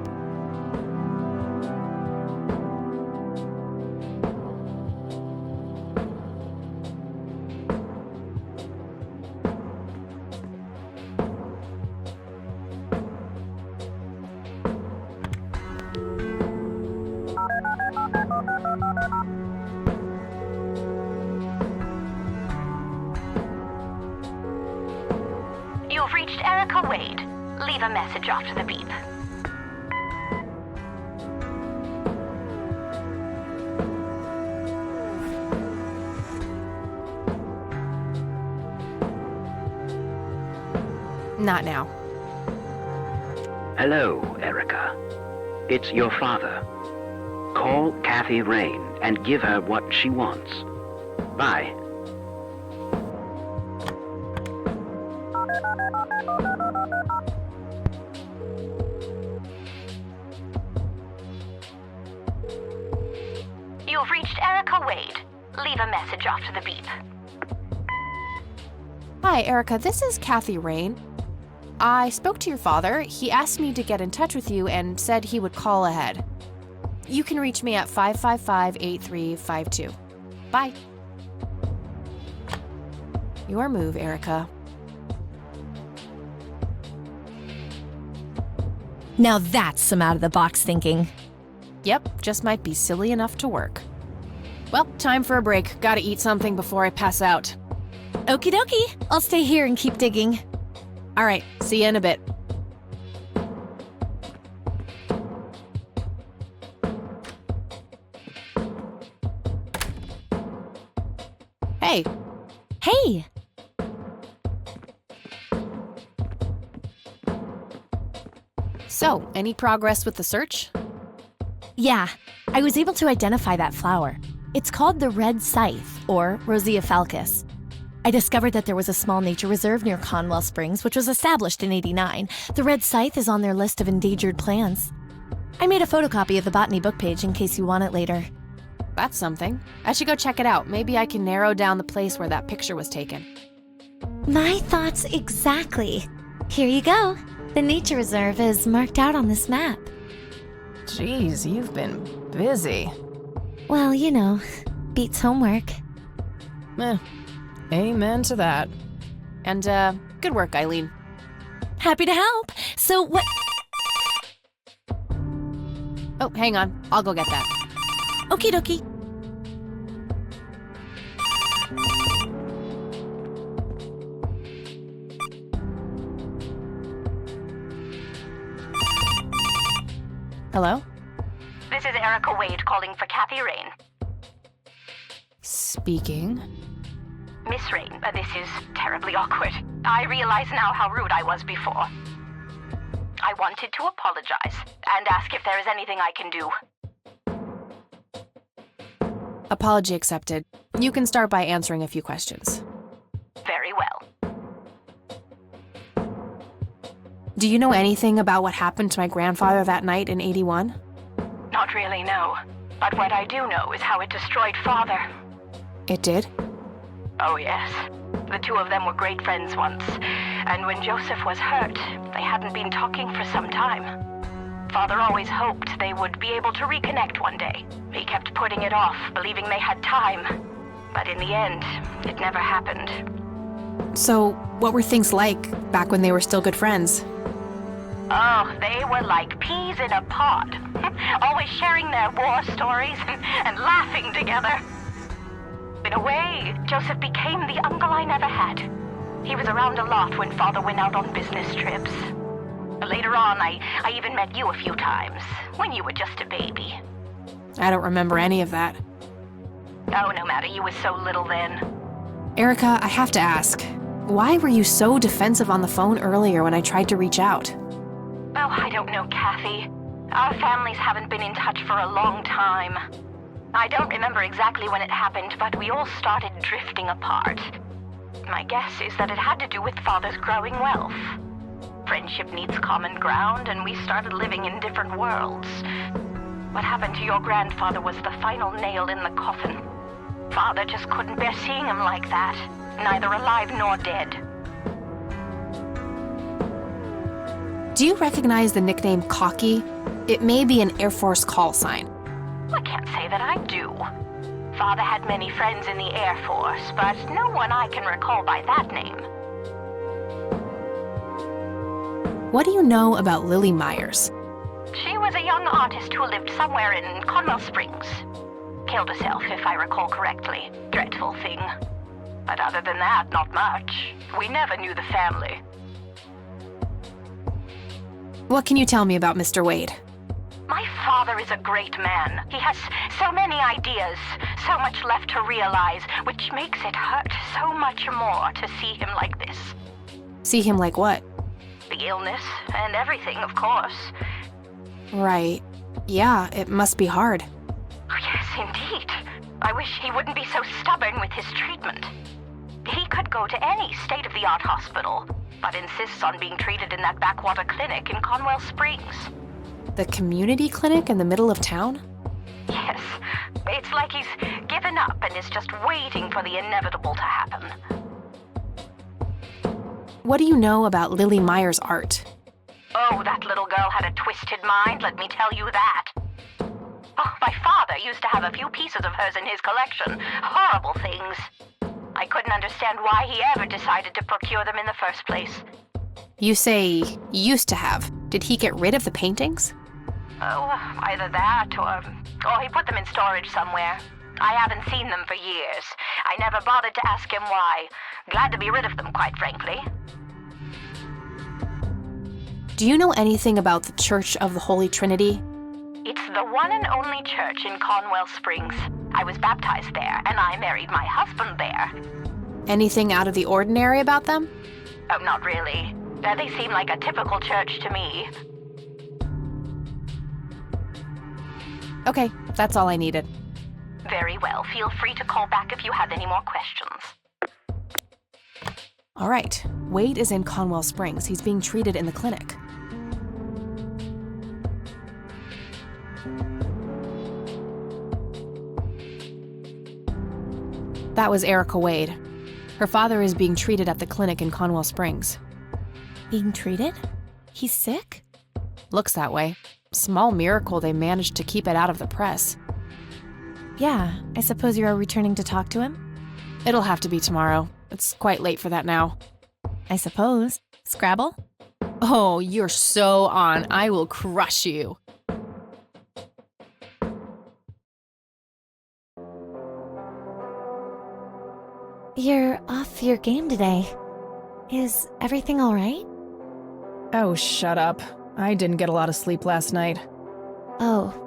You've reached Erica Wade. Leave a message after the beep. Not now. Hello, Erica. It's your father. Call Kathy Rain and give her what she wants. Bye. You've reached Erica Wade. Leave a message after the beep. Hi, Erica. This is Kathy Rain. I spoke to your father. He asked me to get in touch with you and said he would call ahead. You can reach me at 555-8352. Bye. Your move, Erica. Now that's some out-of-the-box thinking. Yep, just might be silly enough to work. Well, time for a break. Gotta eat something before I pass out. Okie dokie. I'll stay here and keep digging. All right, see you in a bit. Hey. Hey! So, any progress with the search? Yeah, I was able to identify that flower. It's called the red scythe, or Rosea falcus. I discovered that there was a small nature reserve near Conwell Springs, which was established in '89. The red scythe is on their list of endangered plants. I made a photocopy of the botany book page in case you want it later. That's something. I should go check it out. Maybe I can narrow down the place where that picture was taken. My thoughts exactly. Here you go. The nature reserve is marked out on this map. Jeez, you've been busy. Well, you know, beats homework. Amen to that. And, good work, Eileen. Happy to help. So what... Oh, hang on. I'll go get that. Okie dokie. Hello? This is Erica Wade calling for Kathy Rain. Speaking. Miss Rain, this is terribly awkward. I realize now how rude I was before. I wanted to apologize and ask if there is anything I can do. Apology accepted. You can start by answering a few questions. Very well. Do you know anything about what happened to my grandfather that night in '81? Not really, no. But what I do know is how it destroyed Father. It did? Oh, yes. The two of them were great friends once. And when Joseph was hurt, they hadn't been talking for some time. Father always hoped they would be able to reconnect one day. He kept putting it off, believing they had time. But in the end, it never happened. So, what were things like back when they were still good friends? Oh, they were like peas in a pod. Always sharing their war stories and laughing together. In a way, Joseph became the uncle I never had. He was around a lot when Father went out on business trips. Later on, I even met you a few times, when you were just a baby. I don't remember any of that. Oh, no matter, you were so little then. Erica, I have to ask, why were you so defensive on the phone earlier when I tried to reach out? Oh, I don't know, Kathy. Our families haven't been in touch for a long time. I don't remember exactly when it happened, but we all started drifting apart. My guess is that it had to do with Father's growing wealth. Friendship needs common ground, and we started living in different worlds. What happened to your grandfather was the final nail in the coffin. Father just couldn't bear seeing him like that, neither alive nor dead. Do you recognize the nickname Cocky? It may be an Air Force call sign. I can't say that I do. Father had many friends in the Air Force, but no one I can recall by that name. What do you know about Lily Myers? She was a young artist who lived somewhere in Conwell Springs. Killed herself, if I recall correctly. Dreadful thing. But other than that, not much. We never knew the family. What can you tell me about Mr. Wade? My father is a great man. He has so many ideas, so much left to realize, which makes it hurt so much more to see him like this. See him like what? The illness and everything, of course. Right. Yeah, it must be hard. Oh, yes, indeed. I wish he wouldn't be so stubborn with his treatment. He could go to any state-of-the-art hospital, but insists on being treated in that backwater clinic in Conwell Springs. The community clinic in the middle of town? Yes, it's like he's given up and is just waiting for the inevitable to happen. What do you know about Lily Meyer's art? Oh, that little girl had a twisted mind, let me tell you that. Oh, my father used to have a few pieces of hers in his collection. Horrible things. I couldn't understand why he ever decided to procure them in the first place. You say used to have. Did he get rid of the paintings? Oh, either that or he put them in storage somewhere. I haven't seen them for years. I never bothered to ask him why. Glad to be rid of them, quite frankly. Do you know anything about the Church of the Holy Trinity? It's the one and only church in Conwell Springs. I was baptized there, and I married my husband there. Anything out of the ordinary about them? Oh, not really. They seem like a typical church to me. Okay, that's all I needed. Very well. Feel free to call back if you have any more questions. All right. Wade is in Conwell Springs. He's being treated in the clinic. That was Erica Wade. Her father is being treated at the clinic in Conwell Springs. Being treated? He's sick? Looks that way. Small miracle they managed to keep it out of the press. Yeah, I suppose you are returning to talk to him? It'll have to be tomorrow. It's quite late for that now. I suppose. Scrabble? Oh, you're so on. I will crush you. You're off your game today. Is everything all right? Oh, shut up. I didn't get a lot of sleep last night. Oh,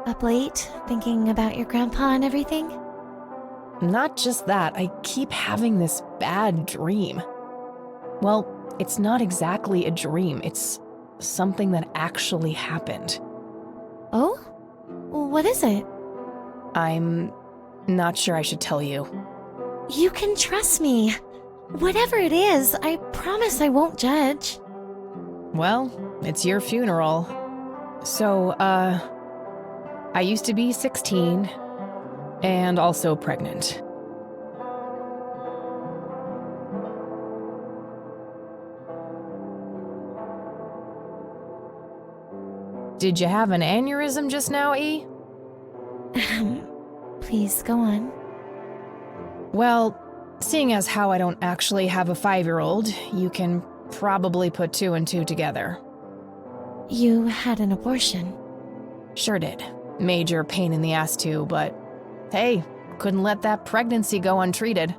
up late, thinking about your grandpa and everything? Not just that, I keep having this bad dream. Well, it's not exactly a dream, it's something that actually happened. Oh? What is it? I'm not sure I should tell you. You can trust me. Whatever it is, I promise I won't judge. Well, it's your funeral. So, I used to be 16 and also pregnant. Did you have an aneurysm just now, E? Please, go on. Well, seeing as how I don't actually have a 5-year-old, you can probably put 2 and 2 together. You had an abortion? Sure did. Major pain in the ass too, but hey, couldn't let that pregnancy go untreated.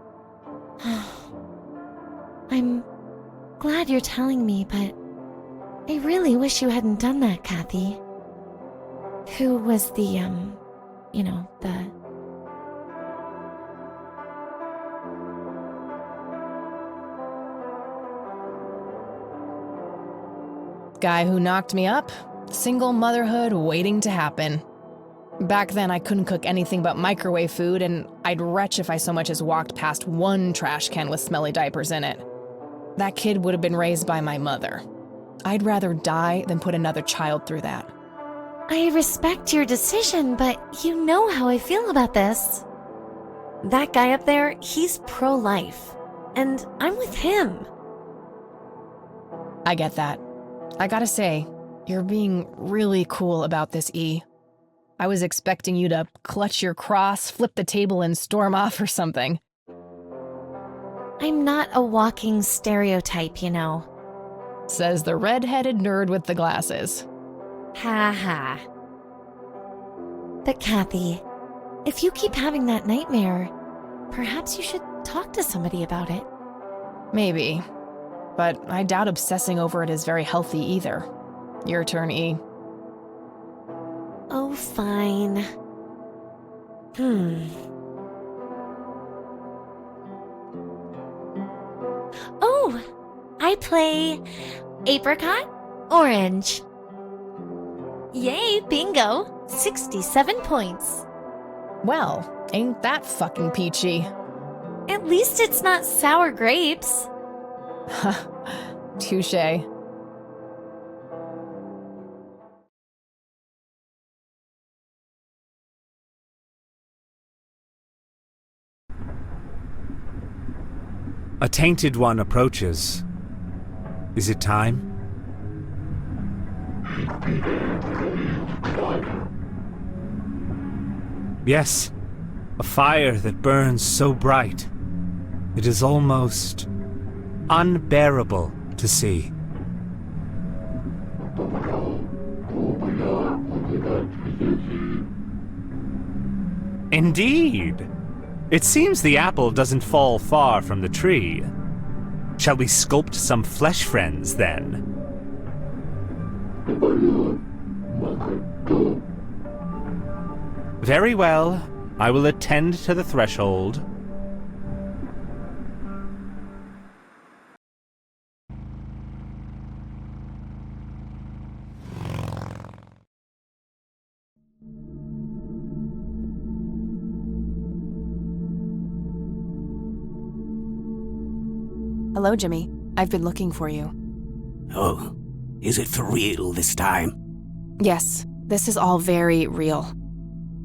I'm glad you're telling me, but I really wish you hadn't done that, Kathy. Who was the guy who knocked me up? Single motherhood waiting to happen. Back then, I couldn't cook anything but microwave food, and I'd retch if I so much as walked past one trash can with smelly diapers in it. That kid would have been raised by my mother. I'd rather die than put another child through that. I respect your decision, but you know how I feel about this. That guy up there, he's pro-life, and I'm with him. I get that. I gotta say, you're being really cool about this, E. I was expecting you to clutch your cross, flip the table, and storm off or something. I'm not a walking stereotype, you know. Says the red-headed nerd with the glasses. Ha ha. But Kathy, if you keep having that nightmare, perhaps you should talk to somebody about it. Maybe. But I doubt obsessing over it is very healthy either. Your turn, E. Oh, fine. Oh, I play apricot, orange. Yay, bingo! 67 points. Well, Ain't that fucking peachy? At least it's not sour grapes. Touche. A tainted one approaches. Is it time? Yes, a fire that burns so bright, it is almost unbearable to see. Indeed! It seems the apple doesn't fall far from the tree. Shall we sculpt some flesh friends, then? Very well. I will attend to the threshold. Hello, Jimmy. I've been looking for you. Oh, is it for real this time? Yes, this is all very real.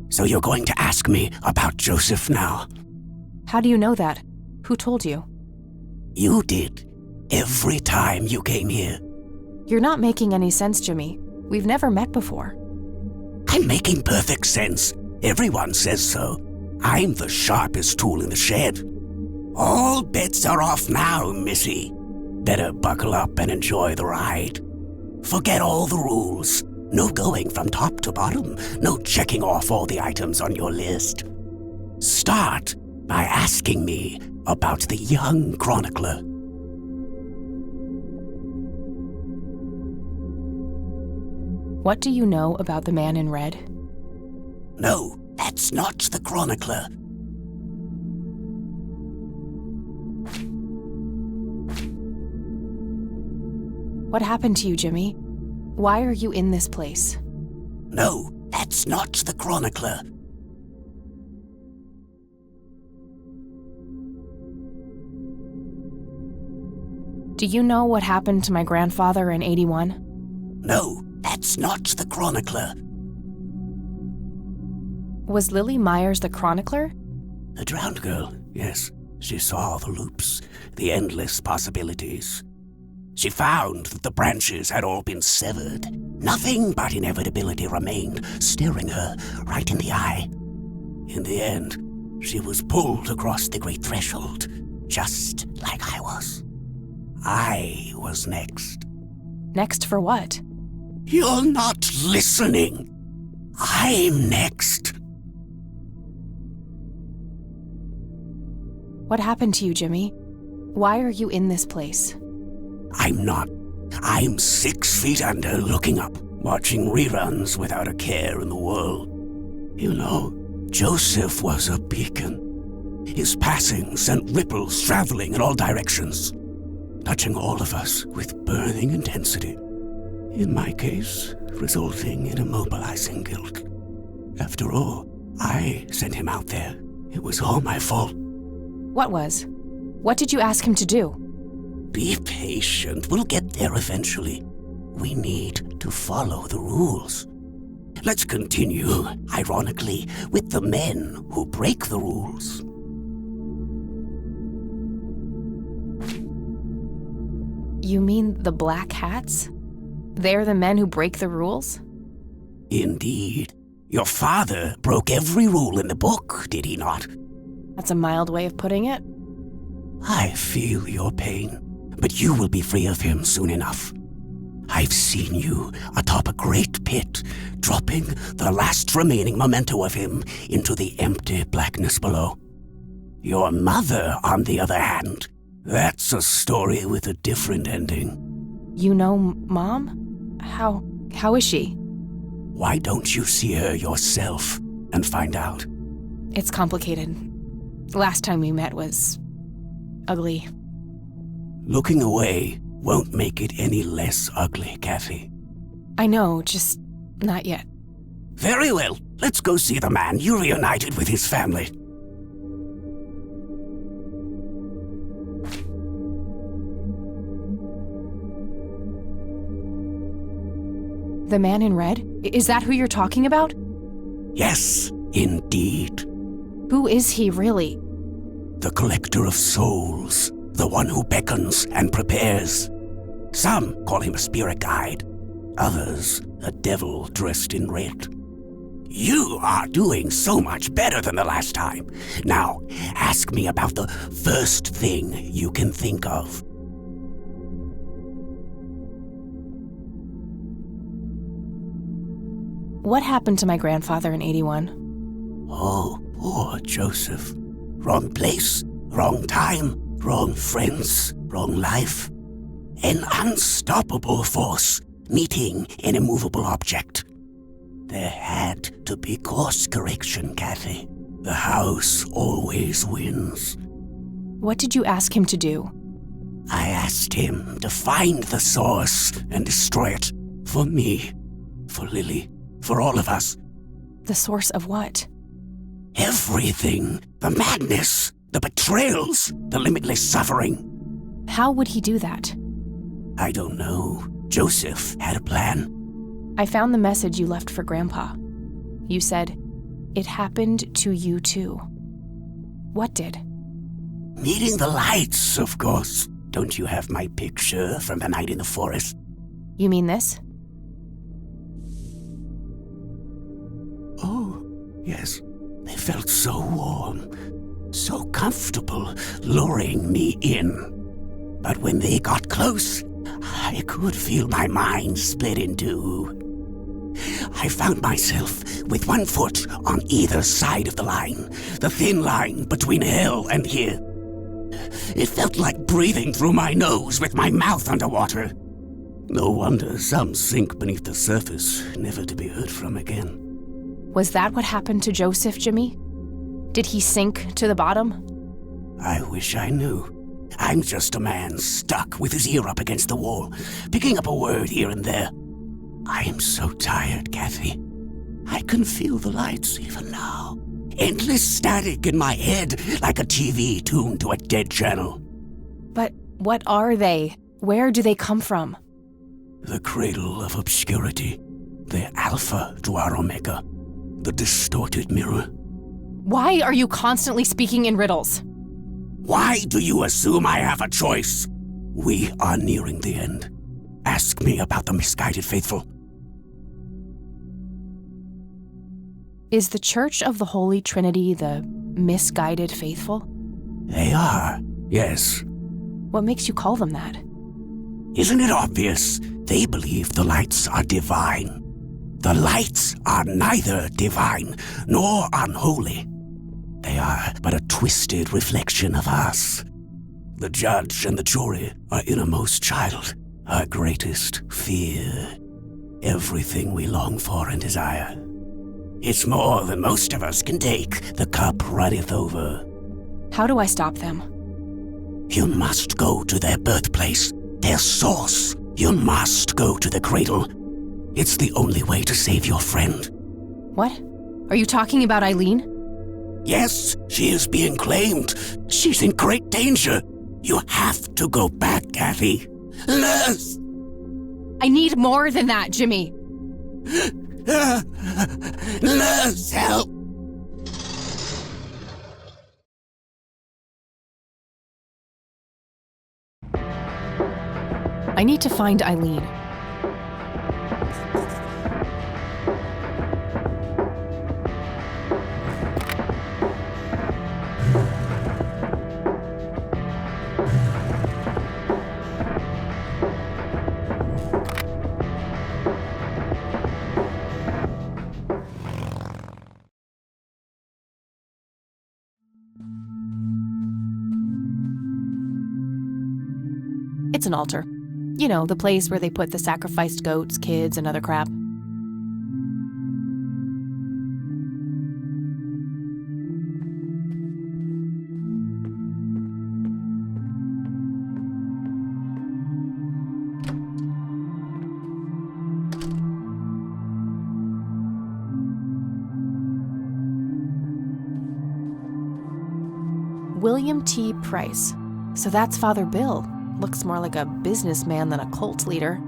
So you're going to ask me about Joseph now? How do you know that? Who told you? You did. Every time you came here. You're not making any sense, Jimmy. We've never met before. I'm making perfect sense. Everyone says so. I'm the sharpest tool in the shed. All bets are off now, Missy. Better buckle up and enjoy the ride. Forget all the rules. No going from top to bottom. No checking off all the items on your list. Start by asking me about the young chronicler. What do you know about the man in red? No, that's not the chronicler. What happened to you, Jimmy? Why are you in this place? No, that's not the chronicler. Do you know what happened to my grandfather in 81? No, that's not the chronicler. Was Lily Myers the chronicler? The drowned girl, yes. She saw the loops, the endless possibilities. She found that the branches had all been severed. Nothing but inevitability remained, staring her right in the eye. In the end, she was pulled across the great threshold, just like I was. I was next. Next for what? You're not listening. I'm next. What happened to you, Jimmy? Why are you in this place? I'm not. I'm 6 feet under, looking up, watching reruns without a care in the world. You know, Joseph was a beacon. His passing sent ripples traveling in all directions, touching all of us with burning intensity. In my case, resulting in immobilizing guilt. After all, I sent him out there. It was all my fault. What was? What did you ask him to do? Be patient. We'll get there eventually. We need to follow the rules. Let's continue, ironically, with the men who break the rules. You mean the Black Hats? They're the men who break the rules? Indeed. Your father broke every rule in the book, did he not? That's a mild way of putting it. I feel your pain, but you will be free of him soon enough. I've seen you atop a great pit, dropping the last remaining memento of him into the empty blackness below. Your mother, on the other hand, that's a story with a different ending. You know Mom? How is she? Why don't you see her yourself and find out? It's complicated. Last time we met was ugly. Looking away won't make it any less ugly, Kathy. I know, just not yet. Very well. Let's go see the man you reunited with his family. The man in red? Is that who you're talking about? Yes, indeed. Who is he really? The collector of souls, the one who beckons and prepares. Some call him a spirit guide, others a devil dressed in red. You are doing so much better than the last time. Now, ask me about the first thing you can think of. What happened to my grandfather in 81? Oh, poor Joseph. Wrong place, wrong time, wrong friends, wrong life. An unstoppable force meeting an immovable object. There had to be course correction, Kathy. The house always wins. What did you ask him to do? I asked him to find the source and destroy it. For me, for Lily, for all of us. The source of what? Everything. The madness, the betrayals, the limitless suffering. How would he do that? I don't know. Joseph had a plan. I found the message you left for Grandpa. You said, "It happened to you too." What did? Meeting the lights, of course. Don't you have my picture from the night in the forest? You mean this? Oh, yes. They felt so warm, so comfortable, luring me in. But when they got close, I could feel my mind split in two. I found myself with one foot on either side of the line, the thin line between hell and here. It felt like breathing through my nose with my mouth underwater. No wonder some sink beneath the surface, never to be heard from again. Was that what happened to Joseph, Jimmy? Did he sink to the bottom? I wish I knew. I'm just a man stuck with his ear up against the wall, picking up a word here and there. I am so tired, Kathy. I can feel the lights even now. Endless static in my head, like a TV tuned to a dead channel. But what are they? Where do they come from? The cradle of obscurity. The alpha to our omega. The distorted mirror. Why are you constantly speaking in riddles? Why do you assume I have a choice? We are nearing the end. Ask me about the misguided faithful. Is the Church of the Holy Trinity the misguided faithful? They are, yes. What makes you call them that? Isn't it obvious? They believe the lights are divine. The lights are neither divine nor unholy. They are but a twisted reflection of us. The judge and the jury, our innermost child, our greatest fear. Everything we long for and desire. It's more than most of us can take. The cup runneth over. How do I stop them? You must go to their birthplace, their source. You must go to the cradle. It's the only way to save your friend. What? Are you talking about Eileen? Yes, she is being claimed. She's in great danger. You have to go back, Kathy. Nurse! I need more than that, Jimmy. Nurse, help! I need to find Eileen. It's an altar. You know, the place where they put the sacrificed goats, kids, and other crap. William T. Price. So that's Father Bill. Looks more like a businessman than a cult leader.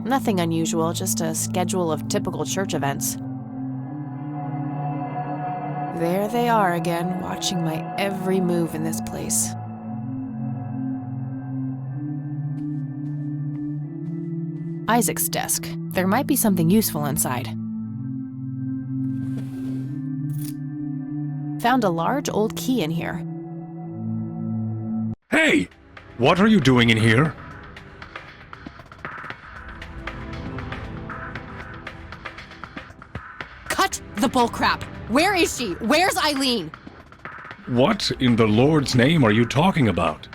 Nothing unusual, just a schedule of typical church events. There they are again, watching my every move in this place. Isaac's desk. There might be something useful inside. Found a large old key in here. Hey! What are you doing in here? Cut the bullcrap! Where is she? Where's Eileen? What in the Lord's name are you talking about?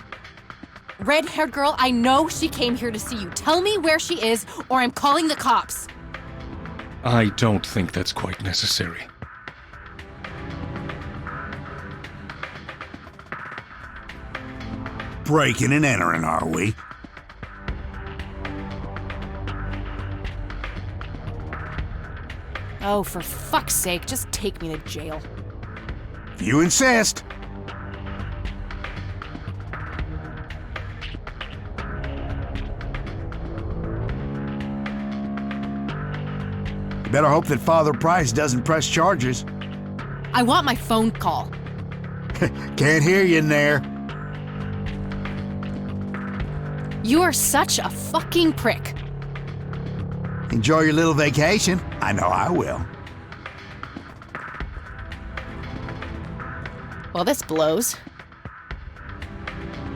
Red-haired girl, I know she came here to see you. Tell me where she is, or I'm calling the cops. I don't think that's quite necessary. Breaking and entering, are we? Oh, for fuck's sake, just take me to jail. If you insist. You better hope that Father Price doesn't press charges. I want my phone call. Can't hear you in there. You are such a fucking prick. Enjoy your little vacation. I know I will. Well, this blows.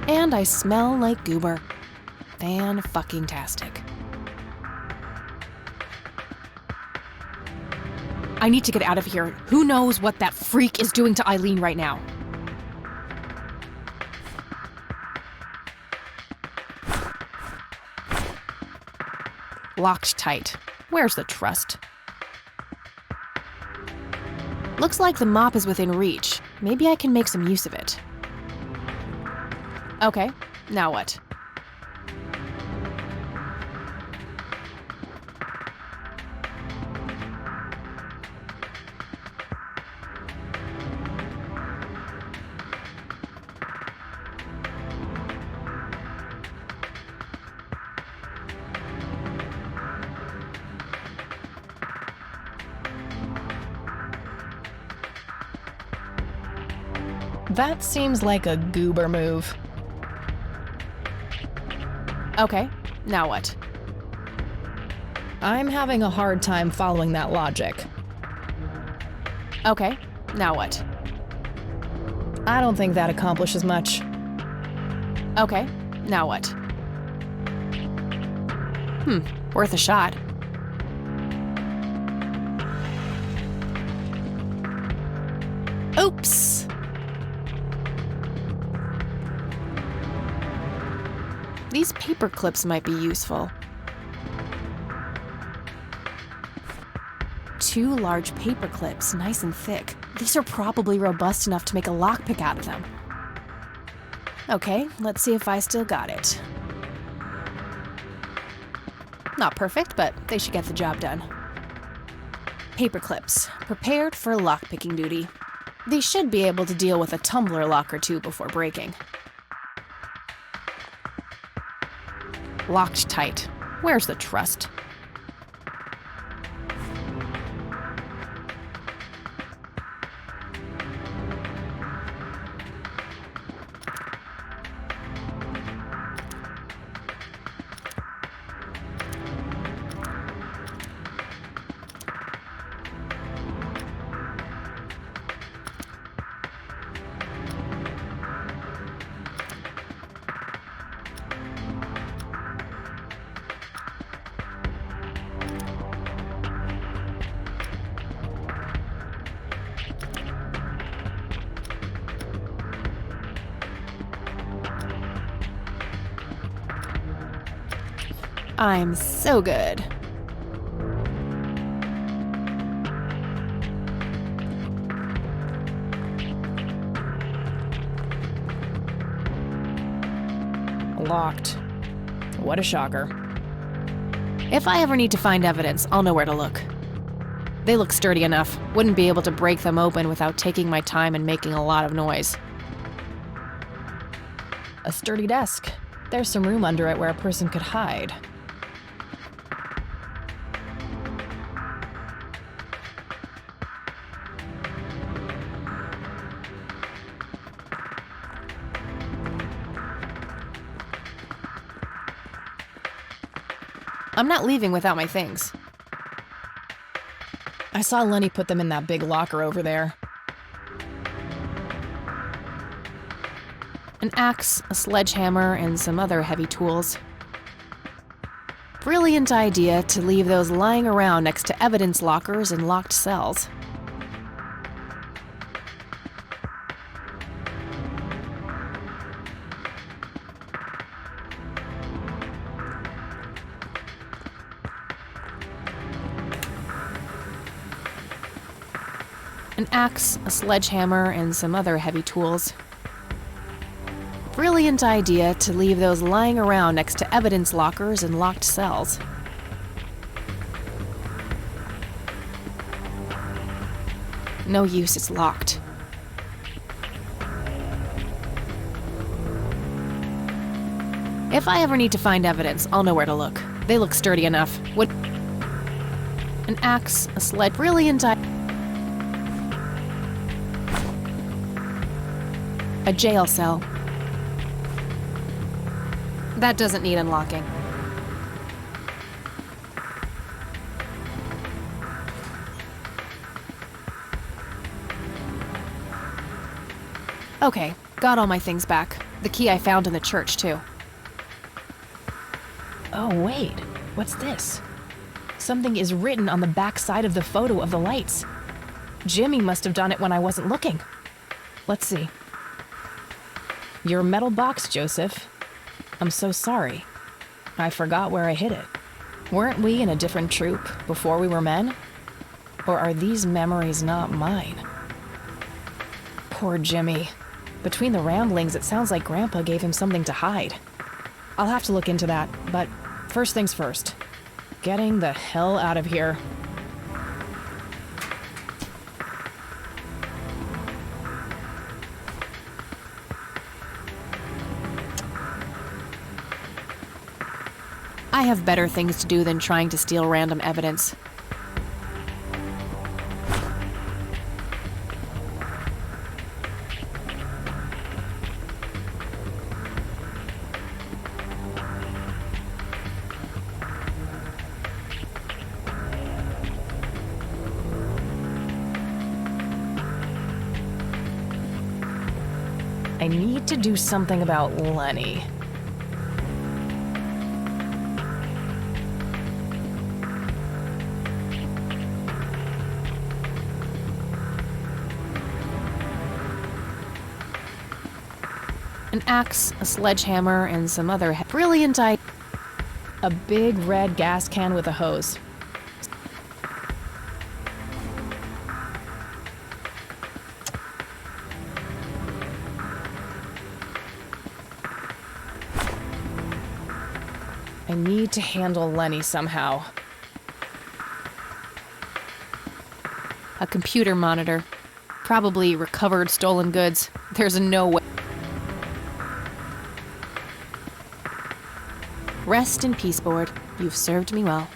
And I smell like goober. Fan-fucking-tastic. I need to get out of here. Who knows what that freak is doing to Eileen right now? Locked tight. Where's the trust? Looks like the mop is within reach. Maybe I can make some use of it. Okay, now what? That seems like a goober move. Okay, now what? I'm having a hard time following that logic. Okay, now what? I don't think that accomplishes much. Okay, now what? Worth a shot. Oops! These paper clips might be useful. 2 large paper clips, nice and thick. These are probably robust enough to make a lockpick out of them. Okay, let's see if I still got it. Not perfect, but they should get the job done. Paper clips, prepared for lockpicking duty. They should be able to deal with a tumbler lock or two before breaking. Locked tight. Where's the trust? I'm so good. Locked. What a shocker. If I ever need to find evidence, I'll know where to look. They look sturdy enough. Wouldn't be able to break them open without taking my time and making a lot of noise. A sturdy desk. There's some room under it where a person could hide. I'm not leaving without my things. I saw Lenny put them in that big locker over there. An axe, a sledgehammer, and some other heavy tools. Brilliant idea to leave those lying around next to evidence lockers and locked cells. An axe, a sledgehammer, and some other heavy tools. Brilliant idea to leave those lying around next to evidence lockers and locked cells. No use, it's locked. If I ever need to find evidence, I'll know where to look. They look sturdy enough. Would an axe, a sled, brilliant idea. A jail cell. That doesn't need unlocking. Okay, got all my things back. The key I found in the church, too. Oh, wait. What's this? Something is written on the back side of the photo of the lights. Jimmy must have done it when I wasn't looking. Let's see. Your metal box, Joseph. I'm so sorry. I forgot where I hid it. Weren't we in a different troop before we were men? Or are these memories not mine? Poor Jimmy. Between the ramblings, it sounds like Grandpa gave him something to hide. I'll have to look into that, but first things first. Getting the hell out of here. I have better things to do than trying to steal random evidence. I need to do something about Lenny. An axe, a sledgehammer, and some other brilliant idea. A big red gas can with a hose. I need to handle Lenny somehow. A computer monitor. Probably recovered stolen goods. There's no way. Rest in peace, board. You've served me well.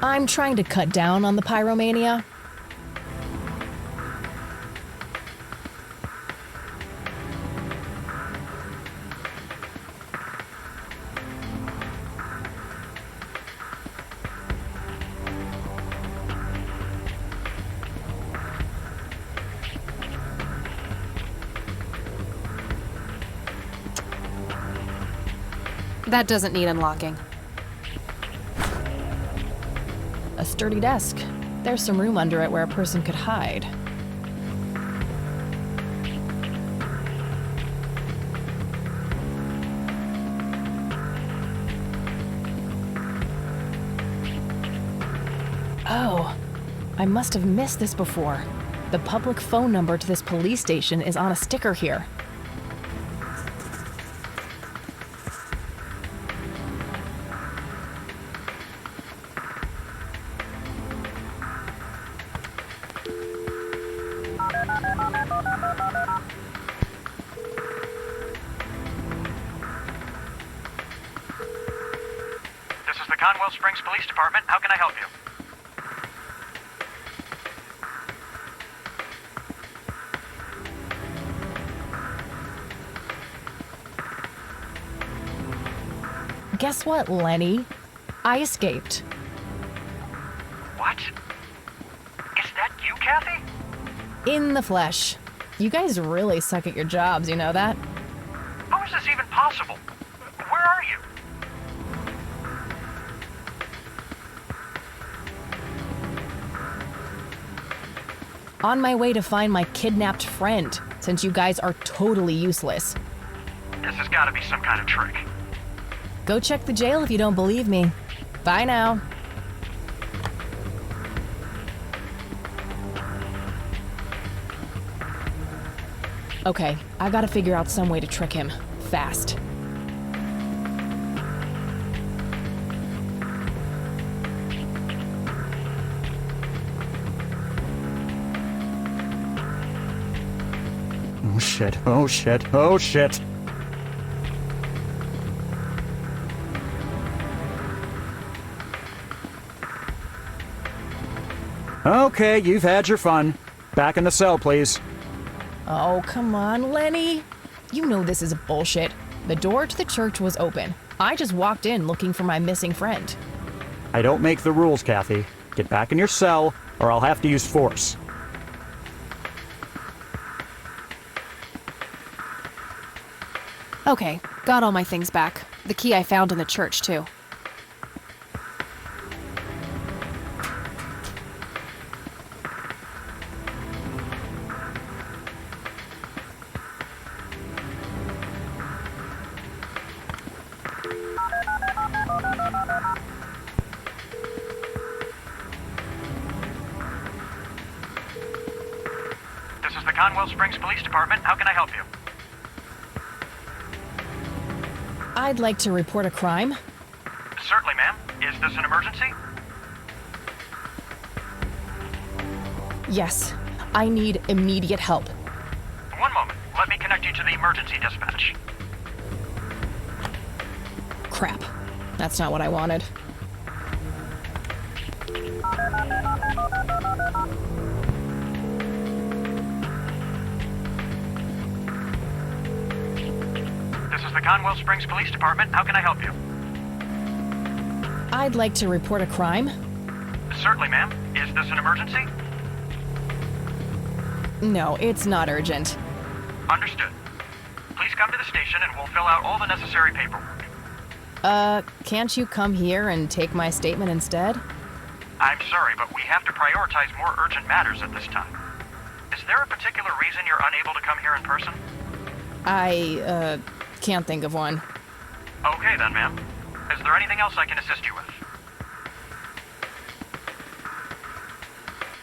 I'm trying to cut down on the pyromania. That doesn't need unlocking. A sturdy desk. There's some room under it where a person could hide. Oh, I must have missed this before. The public phone number to this police station is on a sticker here. This is the Conwell Springs Police Department. How can I help you? Guess what, Lenny? I escaped. What? Is that you, Kathy? In the flesh. You guys really suck at your jobs, you know that? How is this even possible? Where are you? On my way to find my kidnapped friend, since you guys are totally useless. This has got to be some kind of trick. Go check the jail if you don't believe me. Bye now. Okay, I gotta figure out some way to trick him. Fast. Oh shit, oh shit, oh shit. Okay, you've had your fun. Back in the cell, please. Oh, come on, Lenny. You know this is bullshit. The door to the church was open. I just walked in looking for my missing friend. I don't make the rules, Kathy. Get back in your cell, or I'll have to use force. Okay, got all my things back. The key I found in the church, too. This is the Conwell Springs Police Department. How can I help you? I'd like to report a crime. Certainly, ma'am. Is this an emergency? Yes, I need immediate help. One moment. Let me connect you to the emergency dispatch. Crap. That's not what I wanted. This is the Conwell Springs Police Department. How can I help you? I'd like to report a crime. Certainly, ma'am. Is this an emergency? No, it's not urgent. Understood. Please come to the station and we'll fill out all the necessary paperwork. Can't you come here and take my statement instead? I'm sorry, but we have to prioritize more urgent matters at this time. Is there a particular reason you're unable to come here in person? I can't think of one. Okay then, ma'am. Is there anything else I can assist you with?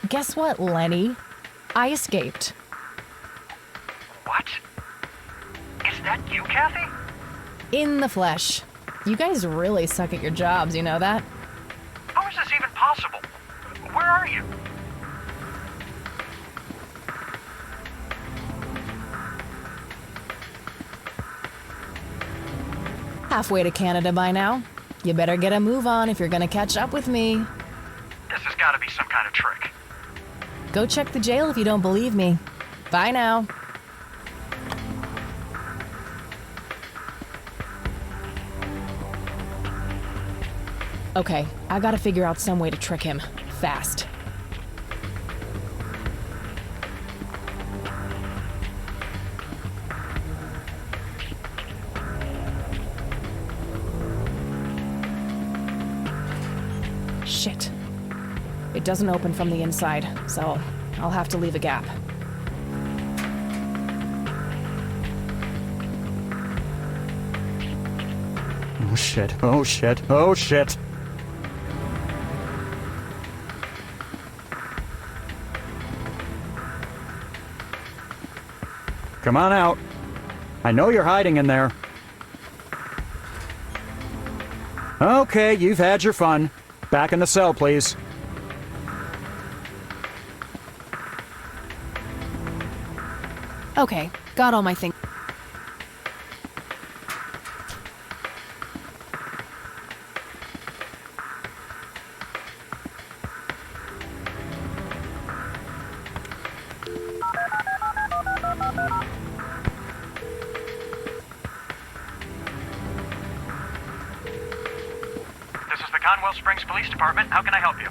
Guess what, Lenny? I escaped. What? Is that you, Kathy? In the flesh. You guys really suck at your jobs, you know that? How is this even possible? Where are you? Halfway to Canada by now. You better get a move on if you're gonna catch up with me. This has got to be some kind of trick. Go check the jail if you don't believe me. Bye now. Okay, I gotta figure out some way to trick him. Fast. Shit. It doesn't open from the inside, so I'll have to leave a gap. Oh shit, oh shit, oh shit. Come on out. I know you're hiding in there. Okay, you've had your fun. Back in the cell, please. Okay, got all my things. This is the Conwell Springs Police Department. How can I help you?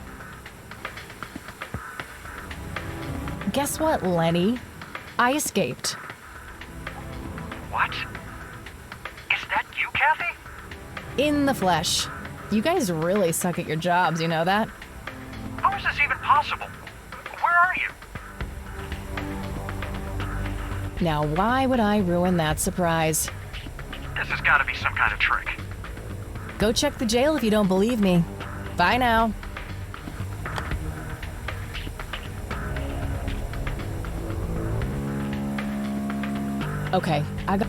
Guess what, Lenny? I escaped. What? Is that you, Kathy? In the flesh. You guys really suck at your jobs, you know that? How is this even possible? Where are you? Now, why would I ruin that surprise? This has got to be some kind of trick. Go check the jail if you don't believe me. Bye now. Okay, I got...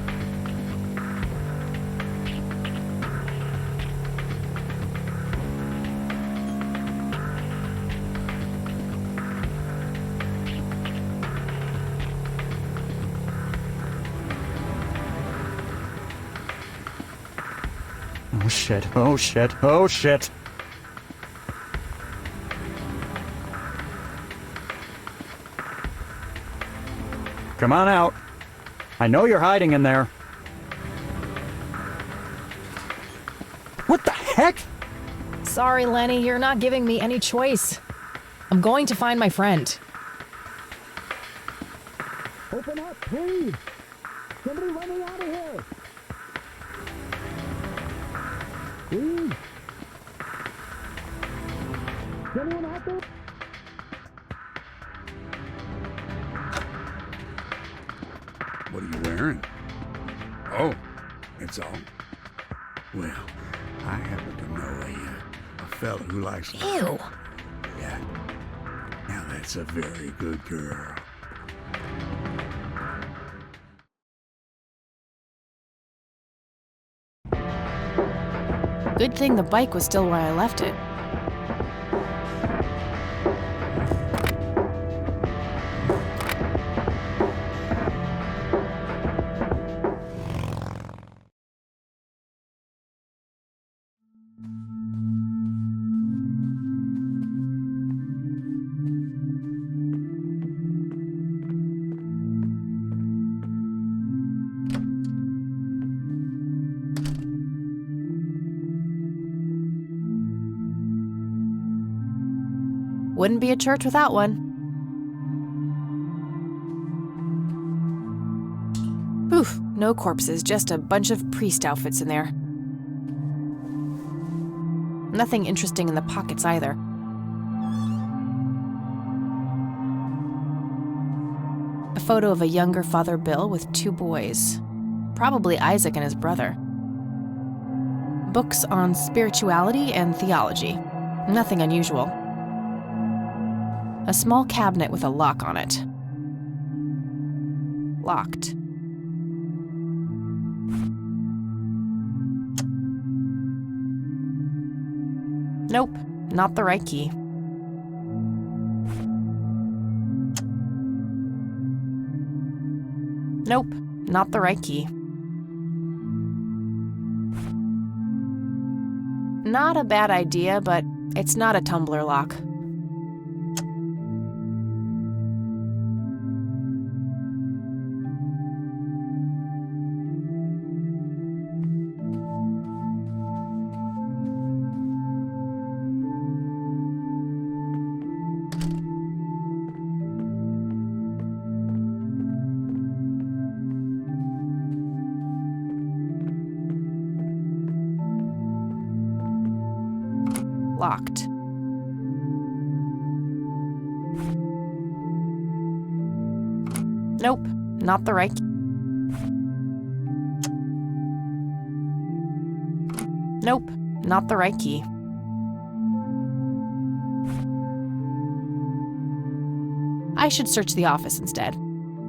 Oh shit, oh shit, oh shit. Come on out. I know you're hiding in there. What the heck? Sorry, Lenny, you're not giving me any choice. I'm going to find my friend. Open up, please! Somebody let me out of here! Please? Is anyone out there? What are you wearing? Oh, it's all. Well, I happen to know a fella who likes... Ew. Yeah. Now that's a very good girl. Good thing the bike was still where I left it. Wouldn't be a church without one. Oof, no corpses, just a bunch of priest outfits in there. Nothing interesting in the pockets either. A photo of a younger Father Bill with 2 boys. Probably Isaac and his brother. Books on spirituality and theology. Nothing unusual. A small cabinet with a lock on it. Locked. Nope, not the right key. Nope, not the right key. Not a bad idea, but it's not a tumbler lock. Locked. Nope, not the right key. Nope, not the right key. I should search the office instead.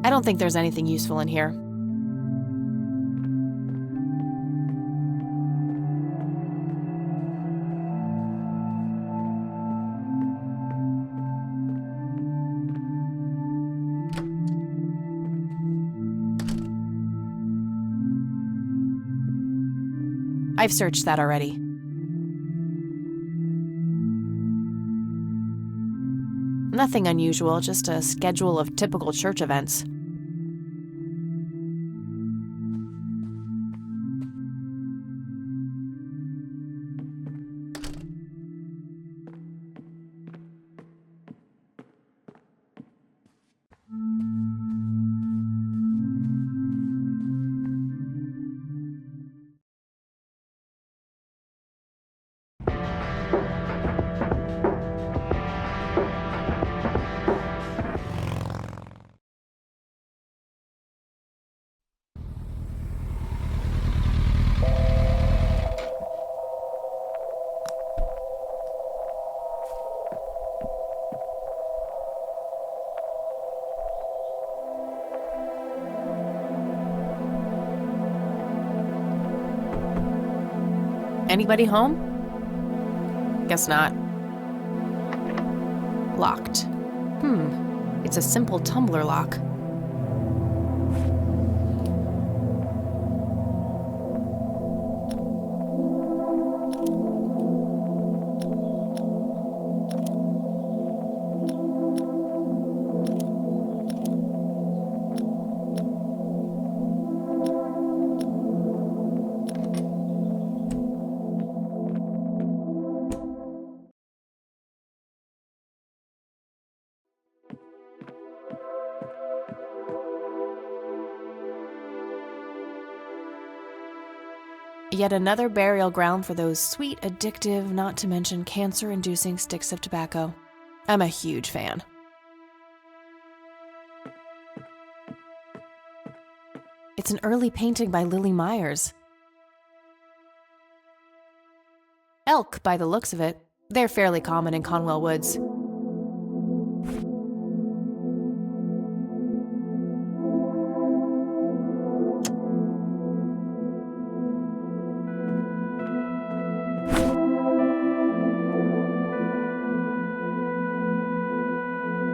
I don't think there's anything useful in here. I've searched that already. Nothing unusual, just a schedule of typical church events. Anybody home? Guess not. Locked. It's a simple tumbler lock. Yet another burial ground for those sweet, addictive, not to mention cancer-inducing sticks of tobacco. I'm a huge fan. It's an early painting by Lily Myers. Elk, by the looks of it. They're fairly common in Conwell Woods.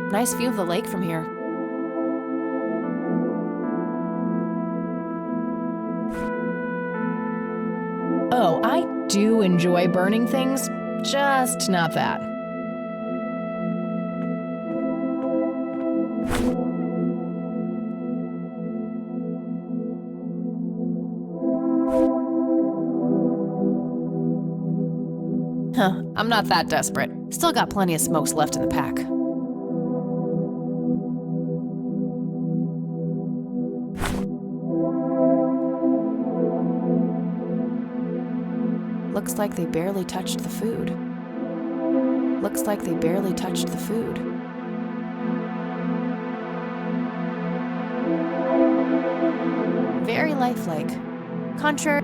Nice view of the lake from here. Oh, I do enjoy burning things, just not that. I'm not that desperate. Still got plenty of smokes left in the pack. Looks like they barely touched the food. Looks like they barely touched the food. Very lifelike. Contrary.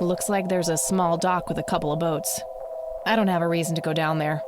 Looks like there's a small dock with a couple of boats. I don't have a reason to go down there.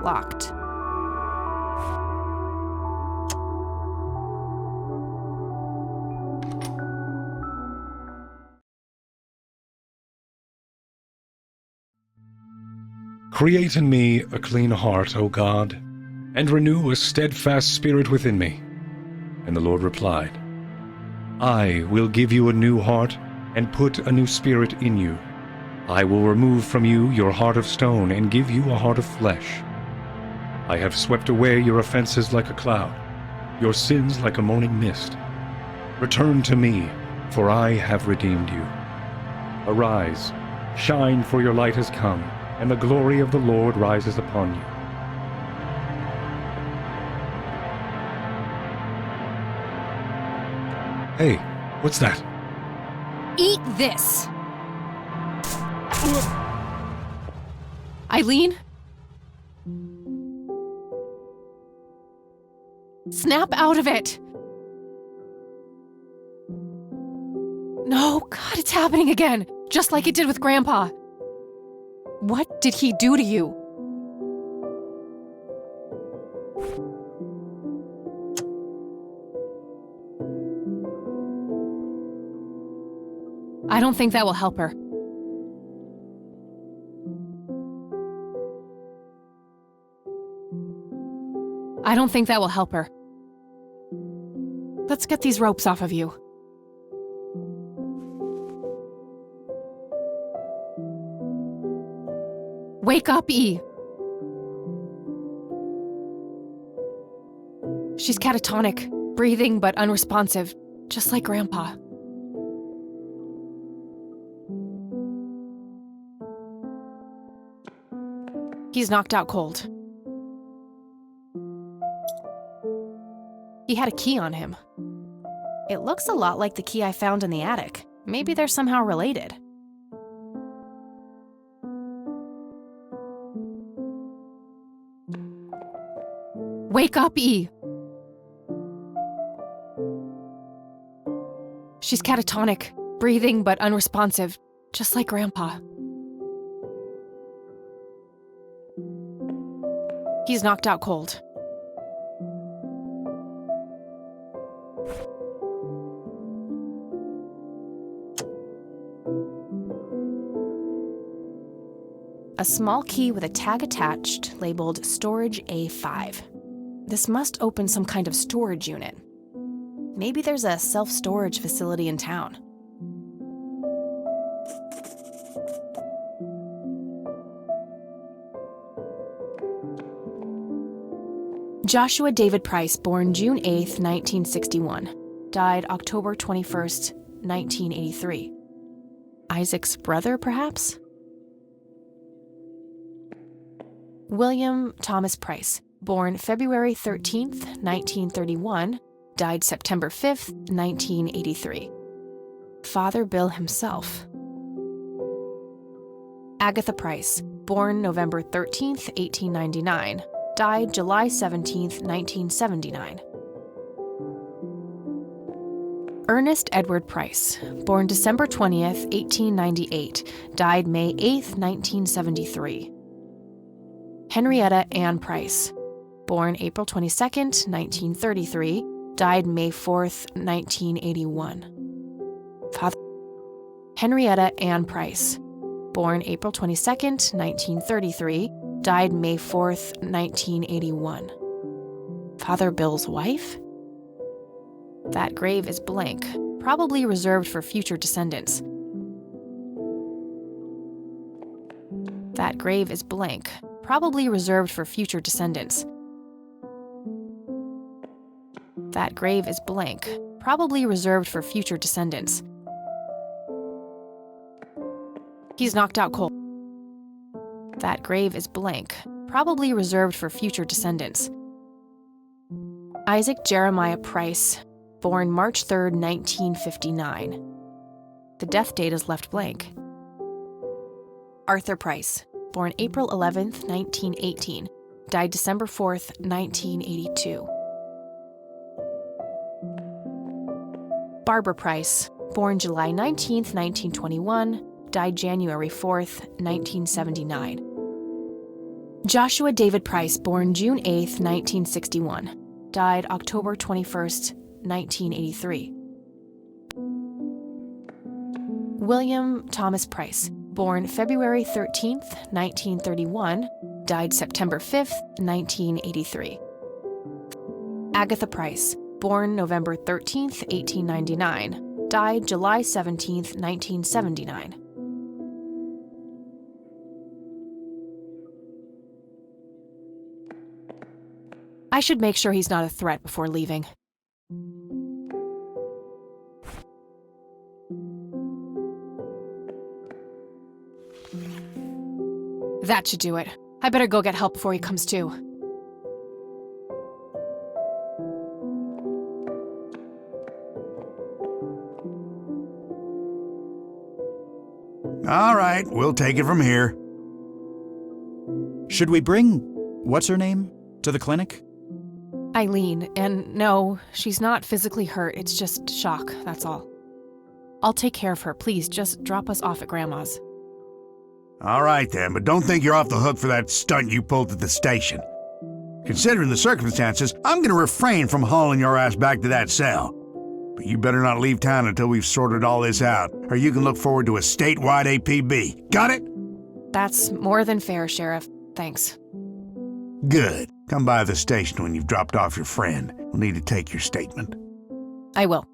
Locked. Create in me a clean heart, O God, and renew a steadfast spirit within me. And the Lord replied, I will give you a new heart and put a new spirit in you. I will remove from you your heart of stone and give you a heart of flesh. I have swept away your offenses like a cloud, your sins like a morning mist. Return to me, for I have redeemed you. Arise, shine, for your light has come, and the glory of the Lord rises upon you. Hey, what's that? Eat this! Eileen? Snap out of it! No, God, it's happening again! Just like it did with Grandpa. What did he do to you? I don't think that will help her. I don't think that will help her. Let's get these ropes off of you. Wake up, E. She's catatonic, breathing but unresponsive, just like Grandpa. He's knocked out cold. He had a key on him. It looks a lot like the key I found in the attic. Maybe they're somehow related. Wake up, E! She's catatonic, breathing but unresponsive, just like Grandpa. He's knocked out cold. A small key with a tag attached labeled Storage A5. This must open some kind of storage unit. Maybe there's a self-storage facility in town. Joshua David Price, born June 8, 1961. Died October 21st, 1983. Isaac's brother, perhaps? William Thomas Price, born February 13th, 1931. Died September 5th, 1983. Father Bill himself. Agatha Price, born November 13th, 1899. Died July 17th, 1979. Ernest Edward Price, born December 20th, 1898. Died May 8th, 1973. Henrietta Ann Price, born April 22nd, 1933. Died May 4th, 1981. Father Henrietta Ann Price, born April 22nd, 1933. Died May 4th, 1981. Father Bill's wife? That grave is blank, probably reserved for future descendants. That grave is blank, probably reserved for future descendants. That grave is blank, probably reserved for future descendants. He's knocked out cold. That grave is blank, probably reserved for future descendants. Isaac Jeremiah Price, born March 3rd, 1959. The death date is left blank. Arthur Price, born April 11th, 1918. Died December 4th, 1982. Barbara Price, born July 19th, 1921. Died January 4th, 1979. Joshua David Price, born June 8th, 1961. Died October 21st, 1983. William Thomas Price, born February 13th, 1931, died September 5th, 1983. Agatha Price, born November 13th, 1899, died July 17th, 1979. I should make sure he's not a threat before leaving. That should do it. I better go get help before he comes to. All right, we'll take it from here. Should we bring what's-her-name to the clinic? Eileen, and no, she's not physically hurt, it's just shock, that's all. I'll take care of her, please, just drop us off at Grandma's. All right then, but don't think you're off the hook for that stunt you pulled at the station. Considering the circumstances, I'm gonna refrain from hauling your ass back to that cell. But you better not leave town until we've sorted all this out, or you can look forward to a statewide APB. Got it? That's more than fair, Sheriff. Thanks. Good. Come by the station when you've dropped off your friend. We'll need to take your statement. I will.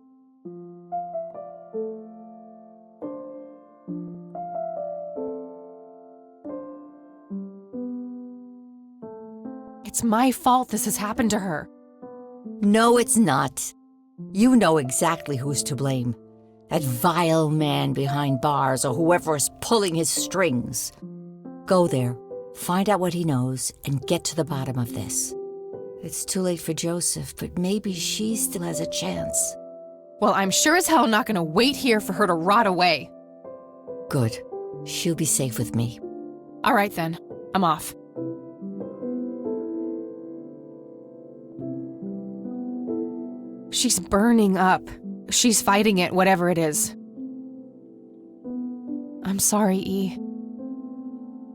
It's my fault this has happened to her. No, it's not. You know exactly who's to blame. That vile man behind bars or whoever is pulling his strings. Go there, find out what he knows, and get to the bottom of this. It's too late for Joseph, but maybe she still has a chance. Well, I'm sure as hell not gonna wait here for her to rot away. Good. She'll be safe with me. All right then, I'm off. She's burning up. She's fighting it, whatever it is. I'm sorry, E.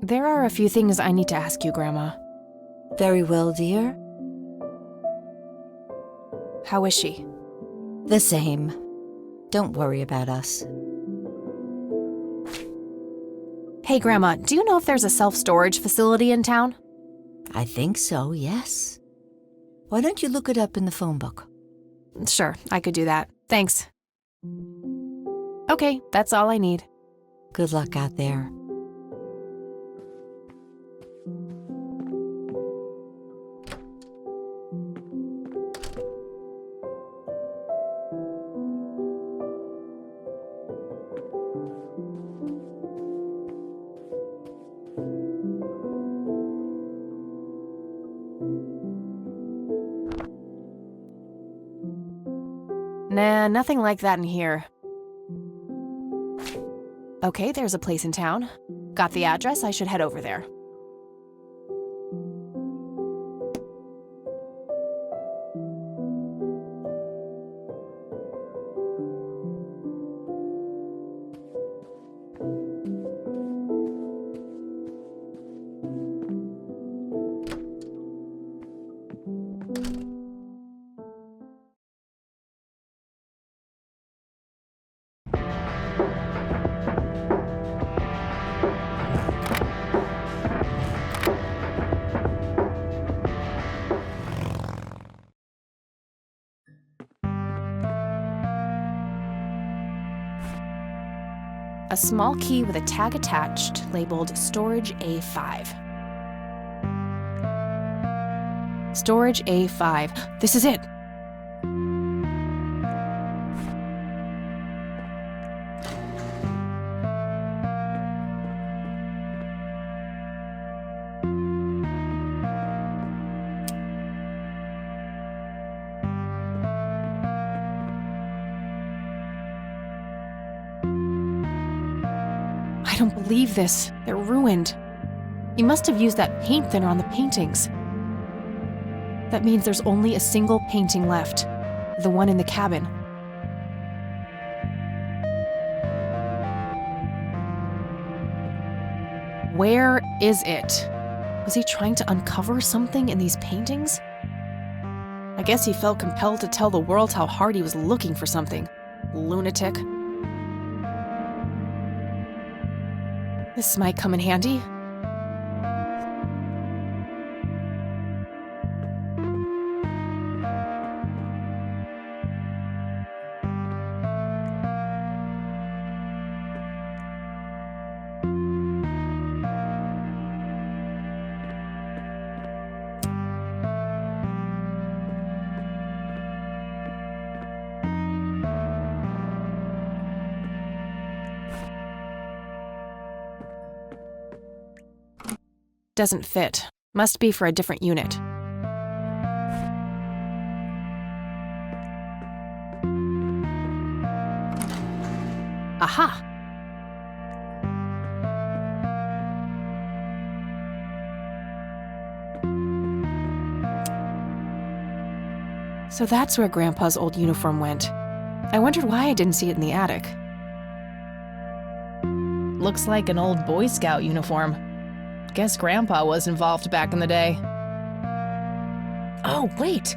There are a few things I need to ask you, Grandma. Very well, dear. How is she? The same. Don't worry about us. Hey, Grandma, do you know if there's a self-storage facility in town? I think so, yes. Why don't you look it up in the phone book? Sure, I could do that. Thanks. Okay, that's all I need. Good luck out there. Nah, nothing like that in here. Okay, there's a place in town. Got the address, I should head over there. A small key with a tag attached labeled Storage A5. Storage A5. This is it. I don't believe this. They're ruined. He must have used that paint thinner on the paintings. That means there's only a single painting left. The one in the cabin. Where is it? Was he trying to uncover something in these paintings? I guess he felt compelled to tell the world how hard he was looking for something. Lunatic. This might come in handy. Doesn't fit. Must be for a different unit. Aha! So that's where Grandpa's old uniform went. I wondered why I didn't see it in the attic. Looks like an old Boy Scout uniform. Guess Grandpa was involved back in the day. Oh, wait!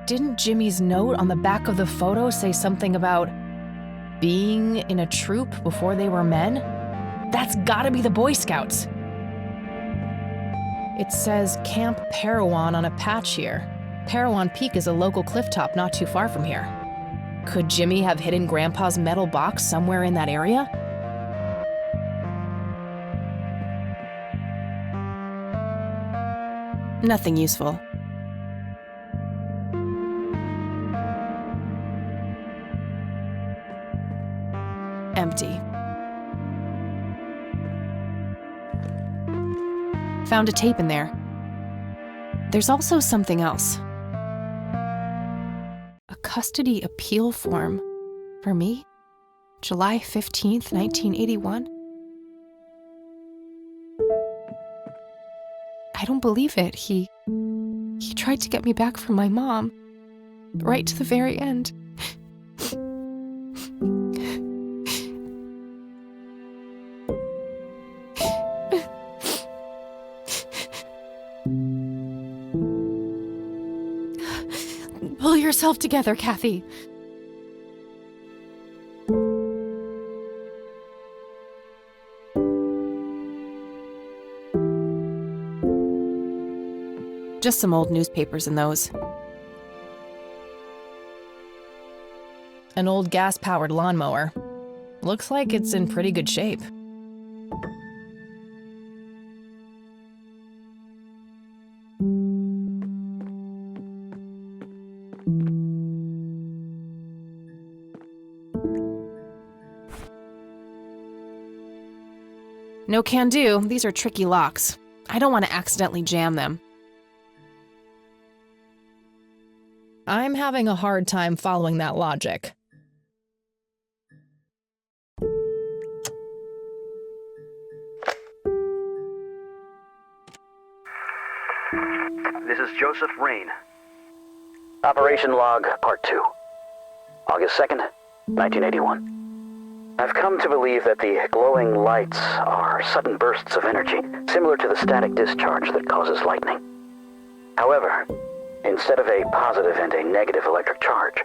Didn't Jimmy's note on the back of the photo say something about being in a troop before they were men? That's gotta be the Boy Scouts. It says Camp Parowan on a patch here. Parowan Peak is a local clifftop not too far from here. Could Jimmy have hidden Grandpa's metal box somewhere in that area? Nothing useful. Empty. Found a tape in there. There's also something else. A custody appeal form. For me? July 15th, 1981? I don't believe it. He tried to get me back from my mom. Right to the very end. Pull yourself together, Kathy. Just some old newspapers in those. An old gas-powered lawnmower. Looks like it's in pretty good shape. No can do. These are tricky locks. I don't want to accidentally jam them. I'm having a hard time following that logic. This is Joseph Rain. Operation Log, Part 2. August 2nd, 1981. I've come to believe that the glowing lights are sudden bursts of energy, similar to the static discharge that causes lightning. However, instead of a positive and a negative electric charge,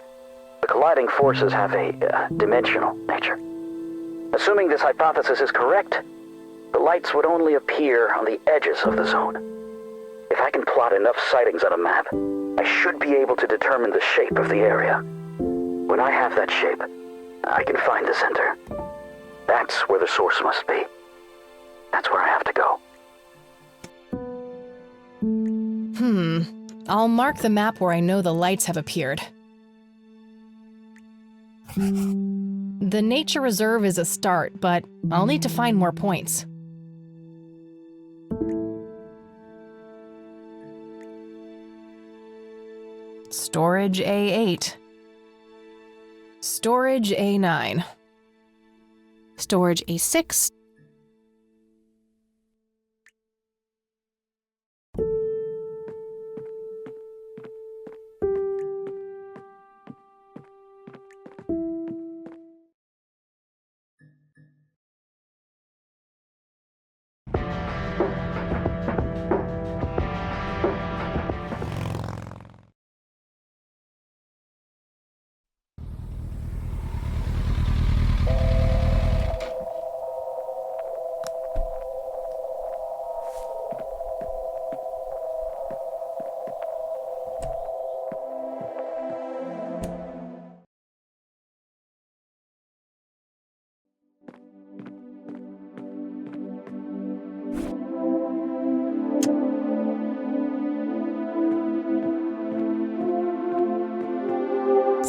the colliding forces have a dimensional nature. Assuming this hypothesis is correct, the lights would only appear on the edges of the zone. If I can plot enough sightings on a map, I should be able to determine the shape of the area. When I have that shape, I can find the center. That's where the source must be. That's where I have to go. I'll mark the map where I know the lights have appeared. The nature reserve is a start, but I'll need to find more points. Storage A8. Storage A9. Storage A6.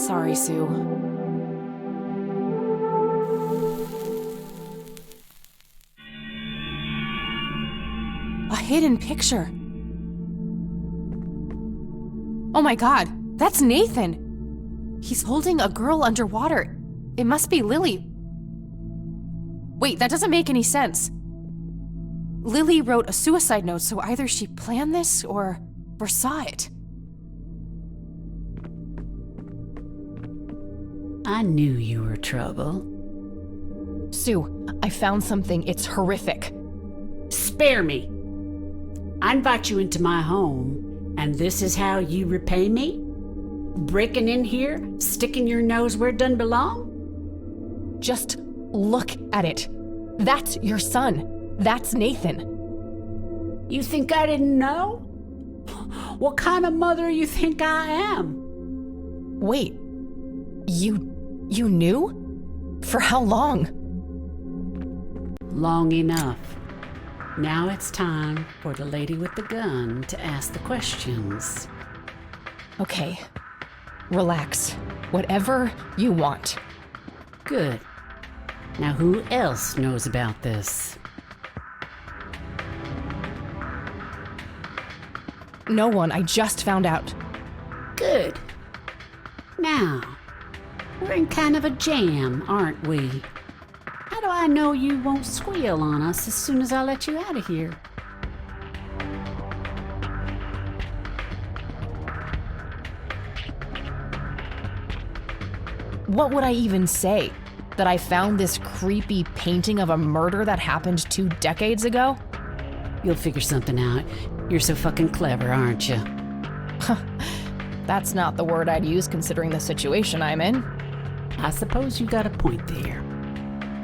Sorry, Sue. A hidden picture. Oh my god, that's Nathan! He's holding a girl underwater. It must be Lily. Wait, that doesn't make any sense. Lily wrote a suicide note, so either she planned this or saw it. I knew you were trouble. Sue, I found something. It's horrific. Spare me. I invite you into my home, and this is how you repay me? Breaking in here, sticking your nose where it doesn't belong? Just look at it. That's your son. That's Nathan. You think I didn't know? What kind of mother you think I am? Wait, you knew? For how long? Long enough. Now it's time for the lady with the gun to ask the questions. Okay, relax. Whatever you want. Good. Now who else knows about this? No one. I just found out. Good. Now, we're in kind of a jam, aren't we? How do I know you won't squeal on us as soon as I let you out of here? What would I even say? That I found this creepy painting of a murder that happened 2 decades ago? You'll figure something out. You're so fucking clever, aren't you? That's not the word I'd use considering the situation I'm in. I suppose you got a point there.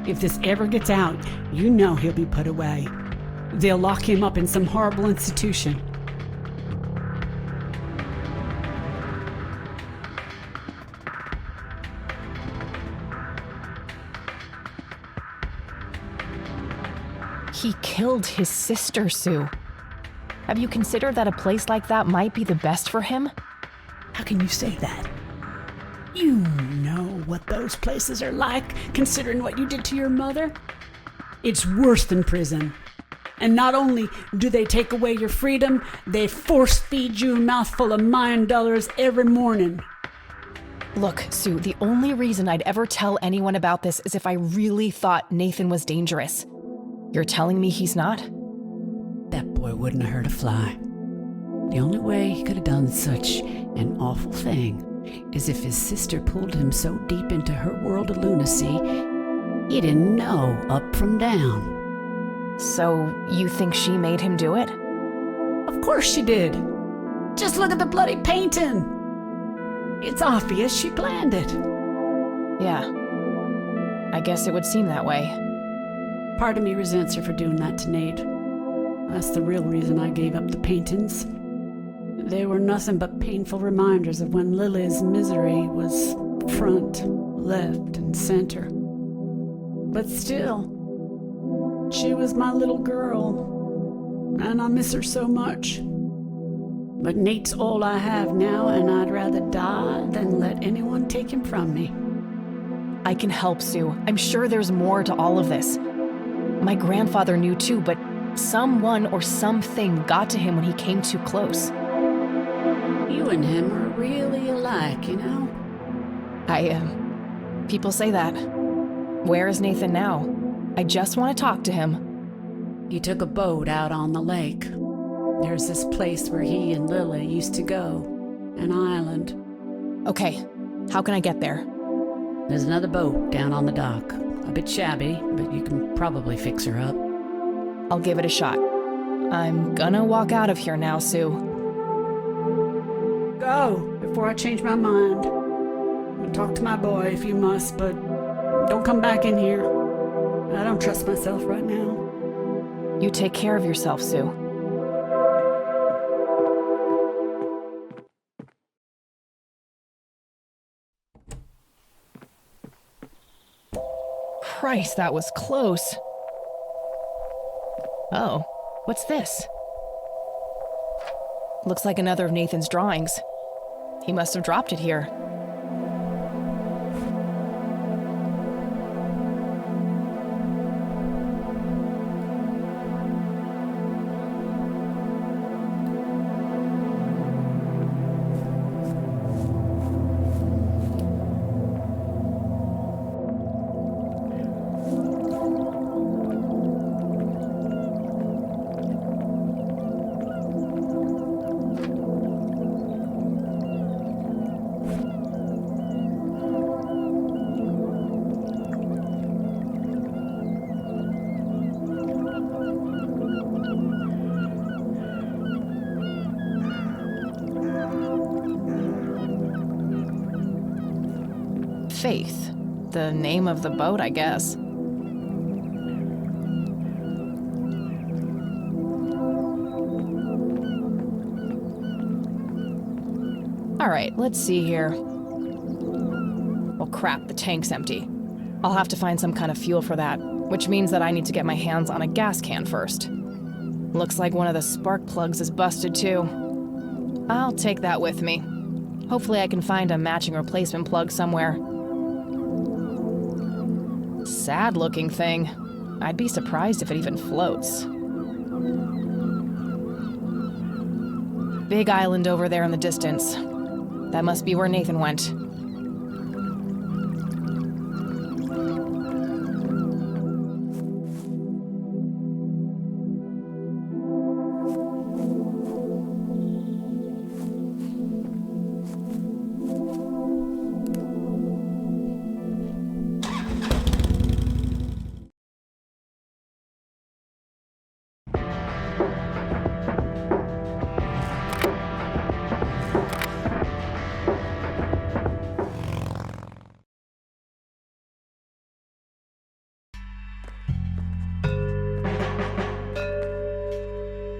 If this ever gets out, you know he'll be put away. They'll lock him up in some horrible institution. He killed his sister, Sue. Have you considered that a place like that might be the best for him? How can you say that? You know what those places are like, considering what you did to your mother. It's worse than prison. And not only do they take away your freedom, they force feed you a mouthful of mind dollars every morning. Look, Sue, the only reason I'd ever tell anyone about this is if I really thought Nathan was dangerous. You're telling me he's not? That boy wouldn't have hurt a fly. The only way he could have done such an awful thing is if his sister pulled him so deep into her world of lunacy, he didn't know up from down. So, you think she made him do it? Of course she did. Just look at the bloody painting. It's obvious she planned it. Yeah. I guess it would seem that way. Part of me resents her for doing that to Nate. That's the real reason I gave up the paintings. They were nothing but painful reminders of when Lily's misery was front, left, and center. But still, she was my little girl, and I miss her so much. But Nate's all I have now, and I'd rather die than let anyone take him from me. I can help, Sue. I'm sure there's more to all of this. My grandfather knew too, but someone or something got to him when he came too close. You and him are really alike, you know? People say that. Where is Nathan now? I just want to talk to him. He took a boat out on the lake. There's this place where he and Lily used to go. An island. Okay, how can I get there? There's another boat down on the dock. A bit shabby, but you can probably fix her up. I'll give it a shot. I'm gonna walk out of here now, Sue. Go, before I change my mind. Talk to my boy if you must, but don't come back in here. I don't trust myself right now. You take care of yourself, Sue. Christ, that was close. Oh, what's this? Looks like another of Nathan's drawings. He must have dropped it here. Faith. The name of the boat, I guess. Alright, let's see here. Well, crap, the tank's empty. I'll have to find some kind of fuel for that, which means that I need to get my hands on a gas can first. Looks like one of the spark plugs is busted too. I'll take that with me. Hopefully I can find a matching replacement plug somewhere. Sad looking thing. I'd be surprised if it even floats. Big island over there in the distance. That must be where Nathan went.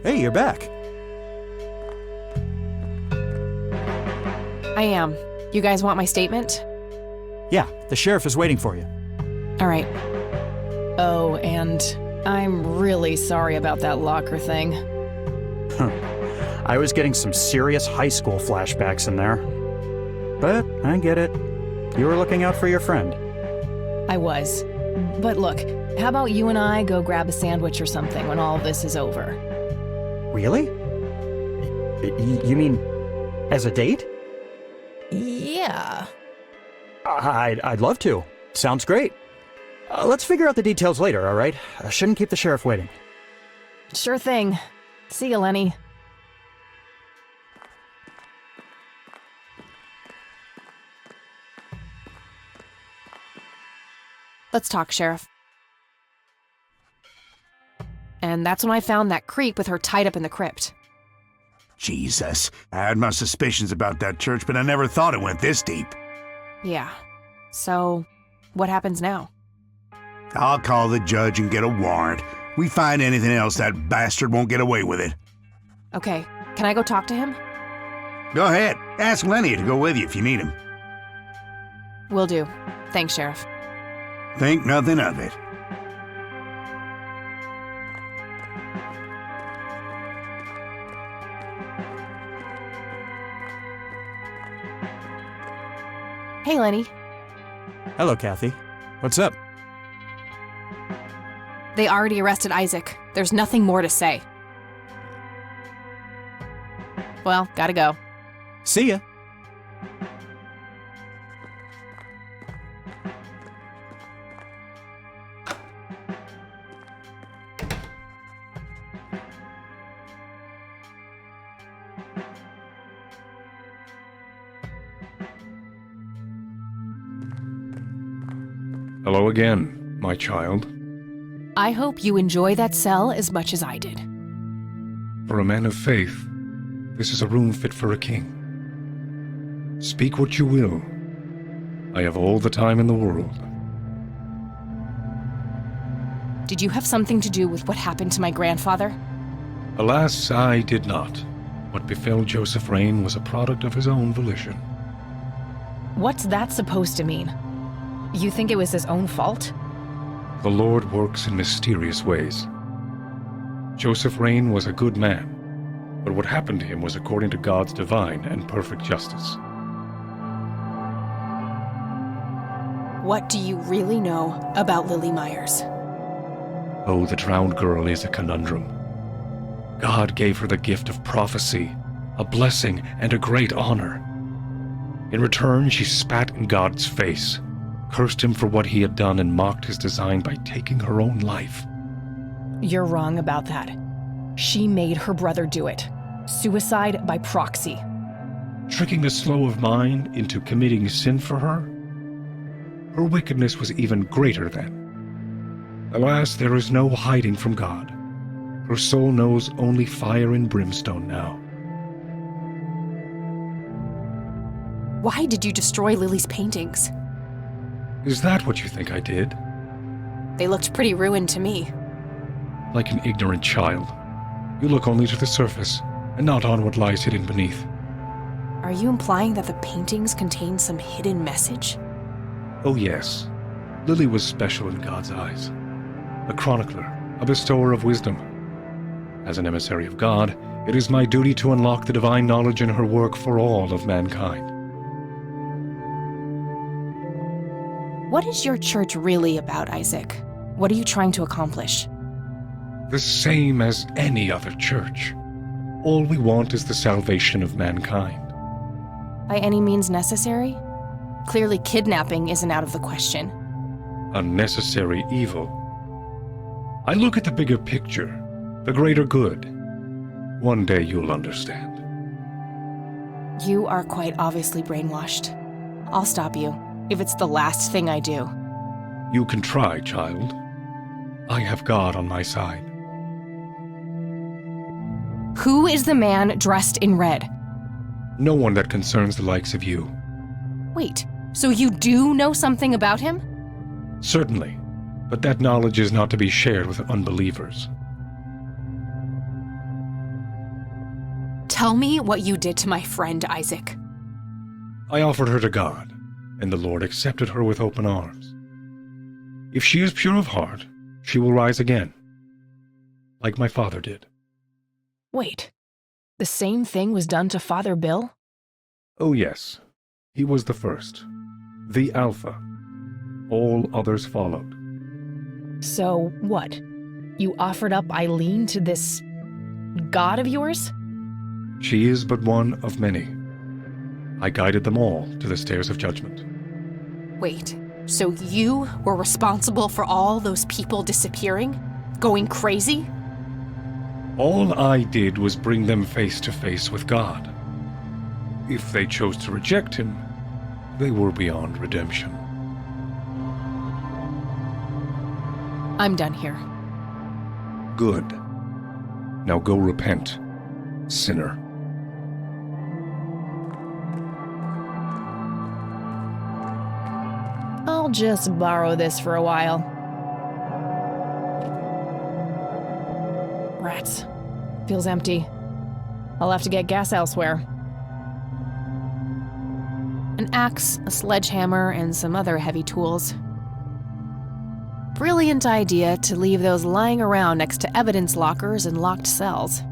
Hey, you're back. I am. You guys want my statement? Yeah, the sheriff is waiting for you. All right. Oh, and I'm really sorry about that locker thing. I was getting some serious high school flashbacks in there. But I get it. You were looking out for your friend. I was. But look, how about you and I go grab a sandwich or something when all this is over? Really? You mean as a date? Yeah. I'd love to. Sounds great. Let's figure out the details later, all right? I shouldn't keep the sheriff waiting. Sure thing. See you, Lenny. Let's talk, Sheriff. And that's when I found that creep with her tied up in the crypt. Jesus. I had my suspicions about that church, but I never thought it went this deep. Yeah. So, what happens now? I'll call the judge and get a warrant. We find anything else, that bastard won't get away with it. Okay, can I go talk to him? Go ahead. Ask Lenny to go with you if you need him. Will do. Thanks, Sheriff. Think nothing of it. Hey, Lenny. Hello, Kathy. What's up? They already arrested Isaac. There's nothing more to say. Well, gotta go. See ya. Hello again, my child. I hope you enjoy that cell as much as I did. For a man of faith, this is a room fit for a king. Speak what you will. I have all the time in the world. Did you have something to do with what happened to my grandfather? Alas, I did not. What befell Joseph Rain was a product of his own volition. What's that supposed to mean? You think it was his own fault? The Lord works in mysterious ways. Joseph Rain was a good man, but what happened to him was according to God's divine and perfect justice. What do you really know about Lily Myers? Oh, the drowned girl is a conundrum. God gave her the gift of prophecy, a blessing, and a great honor. In return, she spat in God's face, cursed him for what he had done, and mocked his design by taking her own life. You're wrong about that. She made her brother do it. Suicide by proxy. Tricking the slow of mind into committing sin for her? Her wickedness was even greater then. Alas, there is no hiding from God. Her soul knows only fire and brimstone now. Why did you destroy Lily's paintings? Is that what you think I did? They looked pretty ruined to me. Like an ignorant child. You look only to the surface, and not on what lies hidden beneath. Are you implying that the paintings contain some hidden message? Oh yes. Lily was special in God's eyes. A chronicler, a bestower of wisdom. As an emissary of God, it is my duty to unlock the divine knowledge in her work for all of mankind. What is your church really about, Isaac? What are you trying to accomplish? The same as any other church. All we want is the salvation of mankind. By any means necessary? Clearly kidnapping isn't out of the question. Unnecessary evil. I look at the bigger picture, the greater good. One day you'll understand. You are quite obviously brainwashed. I'll stop you, if it's the last thing I do. You can try, child. I have God on my side. Who is the man dressed in red? No one that concerns the likes of you. Wait, so you do know something about him? Certainly, but that knowledge is not to be shared with unbelievers. Tell me what you did to my friend, Isaac. I offered her to God, and the Lord accepted her with open arms. If she is pure of heart, she will rise again, like my father did. Wait, the same thing was done to Father Bill? Oh yes, he was the first, the Alpha. All others followed. So what? You offered up Eileen to this god of yours? She is but one of many. I guided them all to the stairs of judgment. Wait, so you were responsible for all those people disappearing? Going crazy? All I did was bring them face to face with God. If they chose to reject him, they were beyond redemption. I'm done here. Good. Now go repent, sinner. I'll just borrow this for a while. Rats. Feels empty. I'll have to get gas elsewhere. An axe, a sledgehammer, and some other heavy tools. Brilliant idea to leave those lying around next to evidence lockers and locked cells.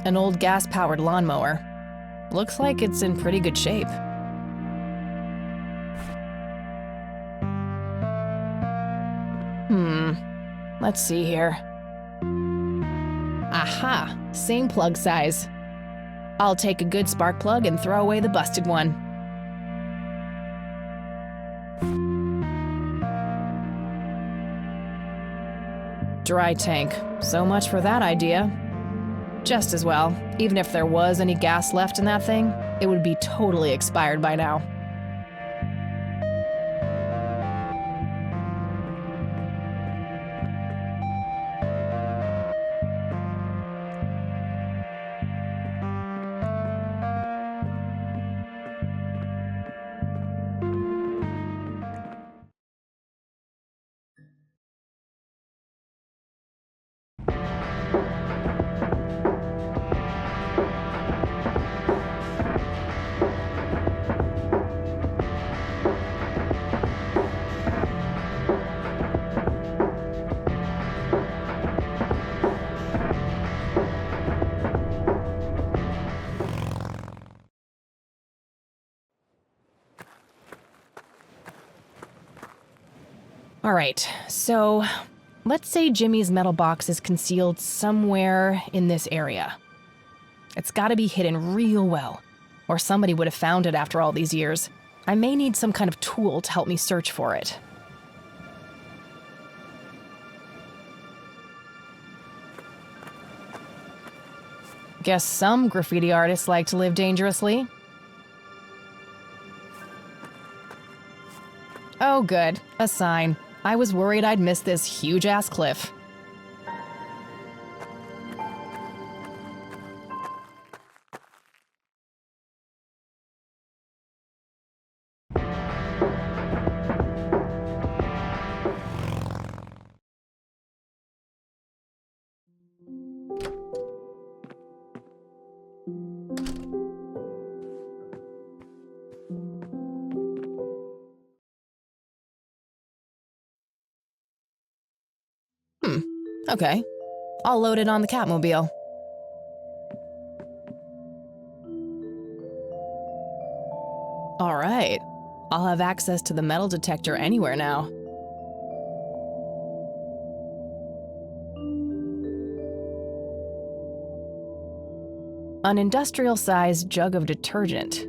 An old gas-powered lawnmower. Looks like it's in pretty good shape. Let's see here. Aha! Same plug size. I'll take a good spark plug and throw away the busted one. Dry tank. So much for that idea. Just as well. Even if there was any gas left in that thing, it would be totally expired by now. All right, so let's say Jimmy's metal box is concealed somewhere in this area. It's gotta be hidden real well, or somebody would have found it after all these years. I may need some kind of tool to help me search for it. Guess some graffiti artists like to live dangerously. Oh good, a sign. I was worried I'd miss this huge-ass cliff. Okay. I'll load it on the Catmobile. All right. I'll have access to the metal detector anywhere now. An industrial-sized jug of detergent.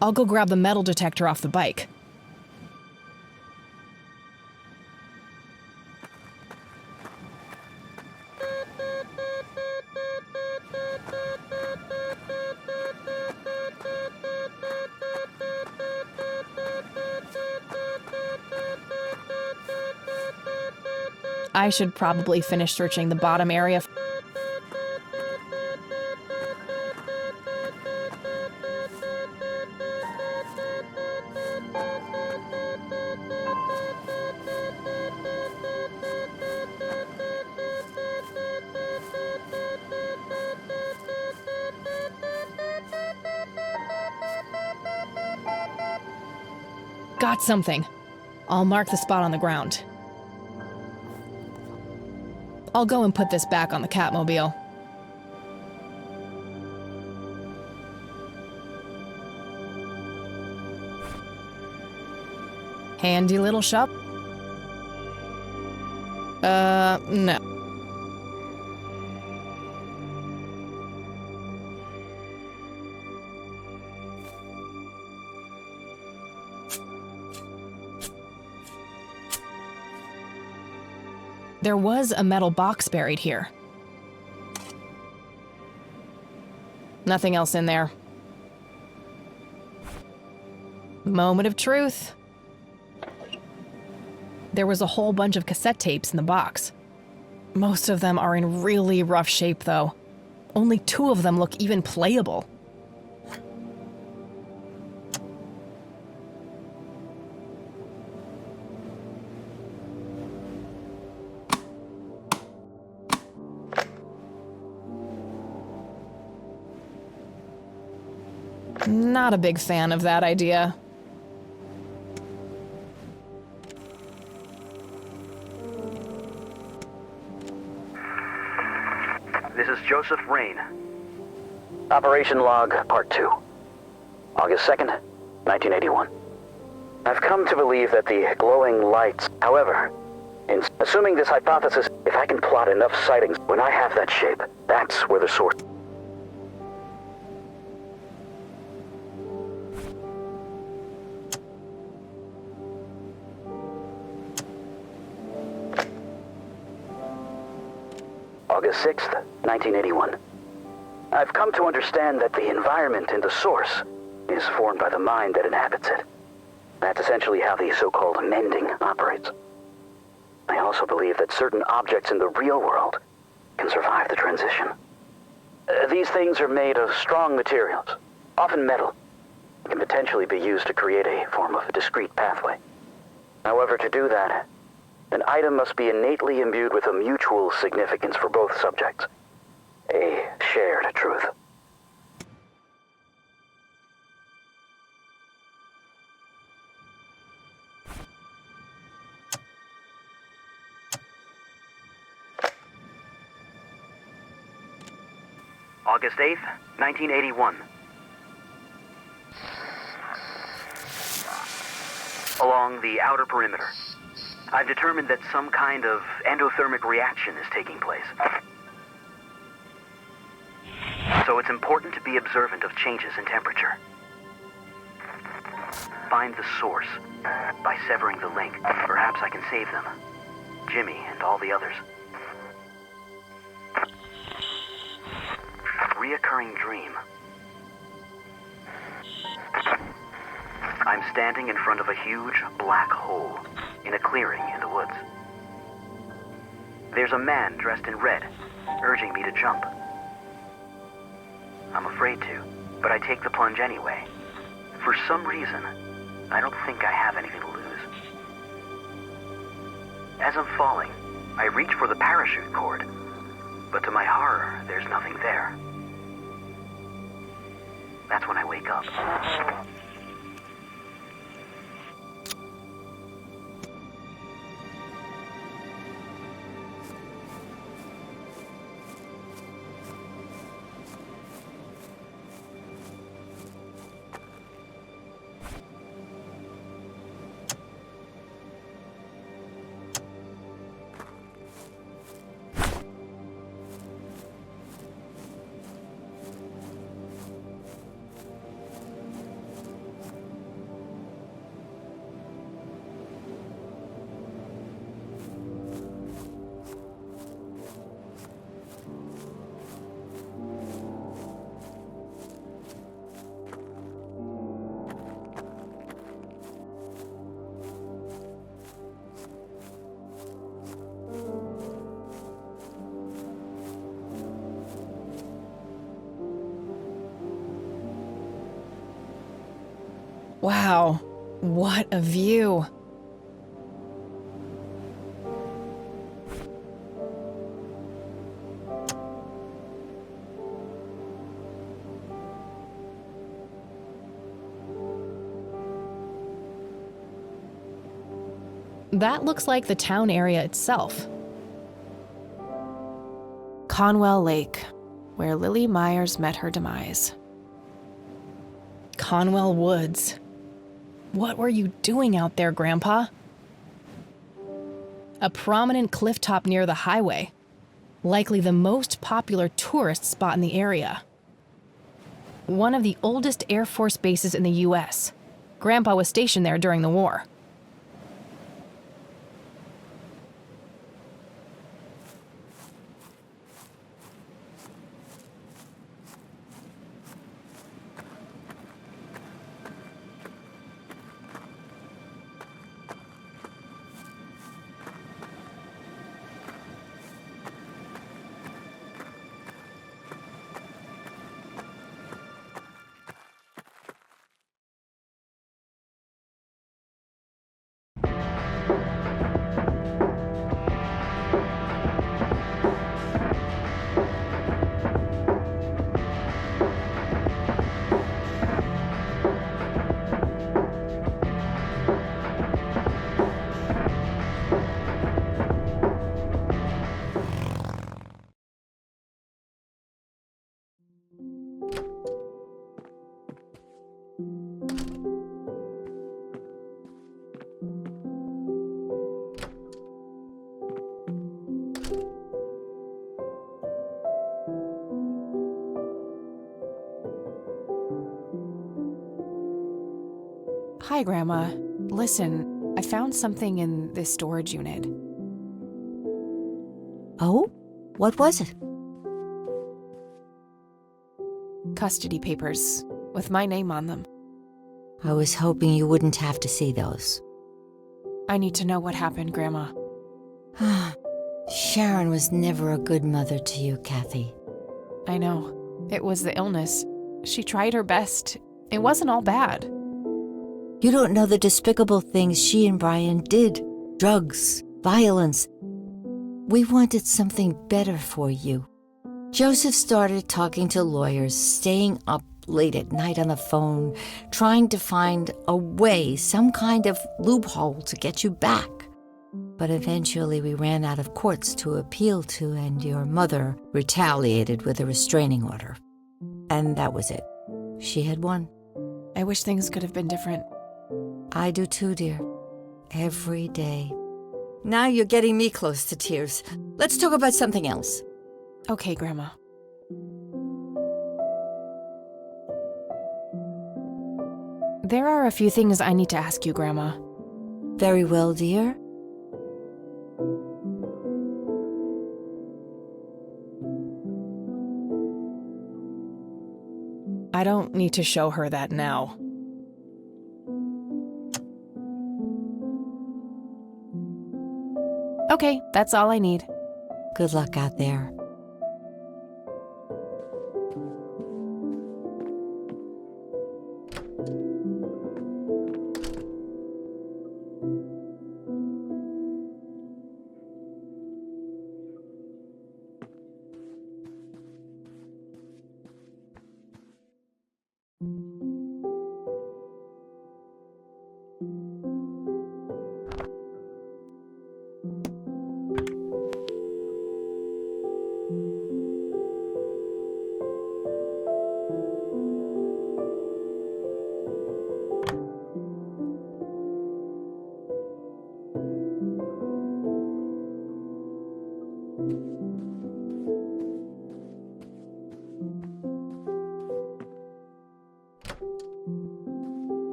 I'll go grab the metal detector off the bike. I should probably finish searching the bottom area. Got something. I'll mark the spot on the ground. I'll go and put this back on the Catmobile. Handy little shop? No. There was a metal box buried here. Nothing else in there. Moment of truth. There was a whole bunch of cassette tapes in the box. Most of them are in really rough shape, though. Only 2 of them look even playable. Not a big fan of that idea. This is Joseph Rain. Operation Log, Part 2. August 2nd, 1981. I've come to believe that the glowing lights, however, in assuming this hypothesis, if I can plot enough sightings when I have that shape, that's where the source... August 6th, 1981. I've come to understand that the environment in the source is formed by the mind that inhabits it. That's essentially how the so-called mending operates. I also believe that certain objects in the real world can survive the transition. These things are made of strong materials, often metal, and can potentially be used to create a form of a discrete pathway. However, to do that, an item must be innately imbued with a mutual significance for both subjects. A shared truth. August 8th, 1981. Along the outer perimeter, I've determined that some kind of endothermic reaction is taking place. So it's important to be observant of changes in temperature. Find the source. By severing the link, perhaps I can save them. Jimmy and all the others. Reoccurring dream. I'm standing in front of a huge black hole in a clearing in the woods. There's a man dressed in red, urging me to jump. I'm afraid to, but I take the plunge anyway. For some reason, I don't think I have anything to lose. As I'm falling, I reach for the parachute cord, but to my horror, there's nothing there. That's when I wake up. Wow, what a view. That looks like the town area itself. Conwell Lake, where Lily Myers met her demise. Conwell Woods. What were you doing out there, Grandpa? A prominent cliff top near the highway, likely the most popular tourist spot in the area. One of the oldest Air Force bases in the U.S. Grandpa was stationed there during the war. Hi, Grandma. Listen, I found something in this storage unit. Oh? What was it? Custody papers, with my name on them. I was hoping you wouldn't have to see those. I need to know what happened, Grandma. Sharon was never a good mother to you, Kathy. I know. It was the illness. She tried her best. It wasn't all bad. You don't know the despicable things she and Brian did. Drugs, violence. We wanted something better for you. Joseph started talking to lawyers, staying up late at night on the phone, trying to find a way, some kind of loophole to get you back. But eventually we ran out of courts to appeal to, and your mother retaliated with a restraining order. And that was it. She had won. I wish things could have been different. I do too, dear. Every day. Now you're getting me close to tears. Let's talk about something else. Okay, Grandma. There are a few things I need to ask you, Grandma. Very well, dear. I don't need to show her that now. Okay, that's all I need. Good luck out there.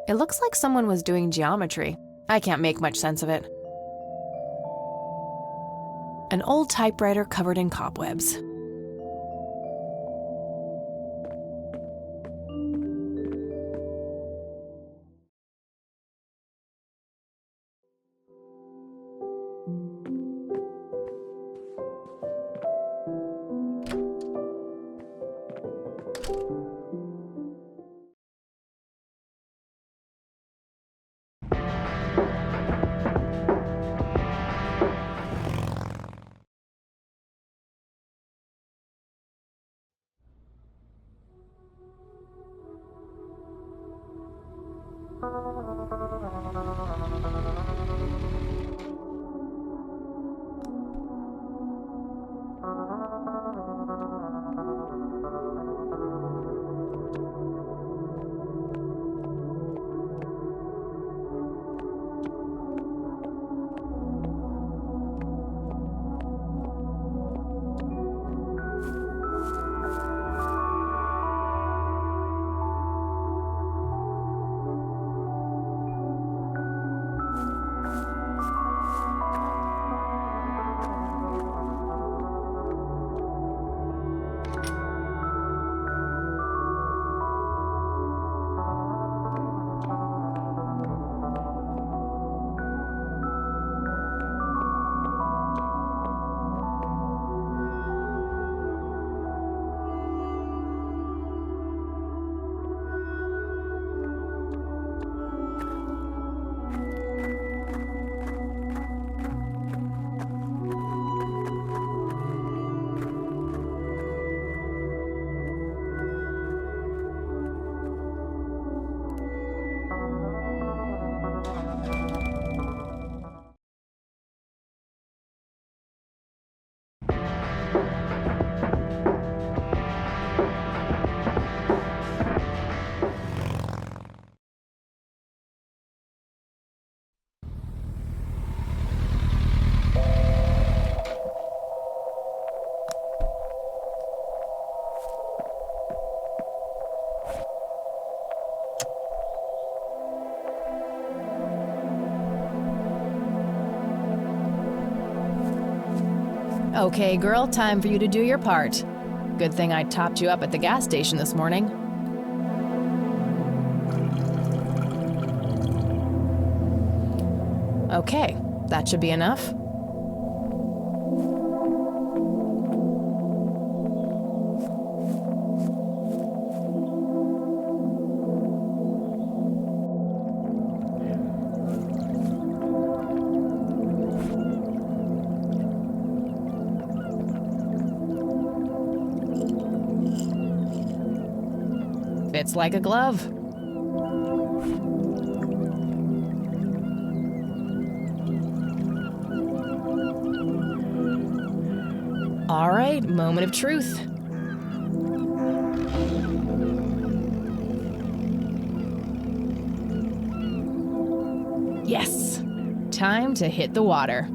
It looks like someone was doing geometry. I can't make much sense of it. An old typewriter covered in cobwebs. Okay, girl, time for you to do your part. Good thing I topped you up at the gas station this morning. Okay, that should be enough. Fits like a glove. All right, moment of truth. Yes, time to hit the water.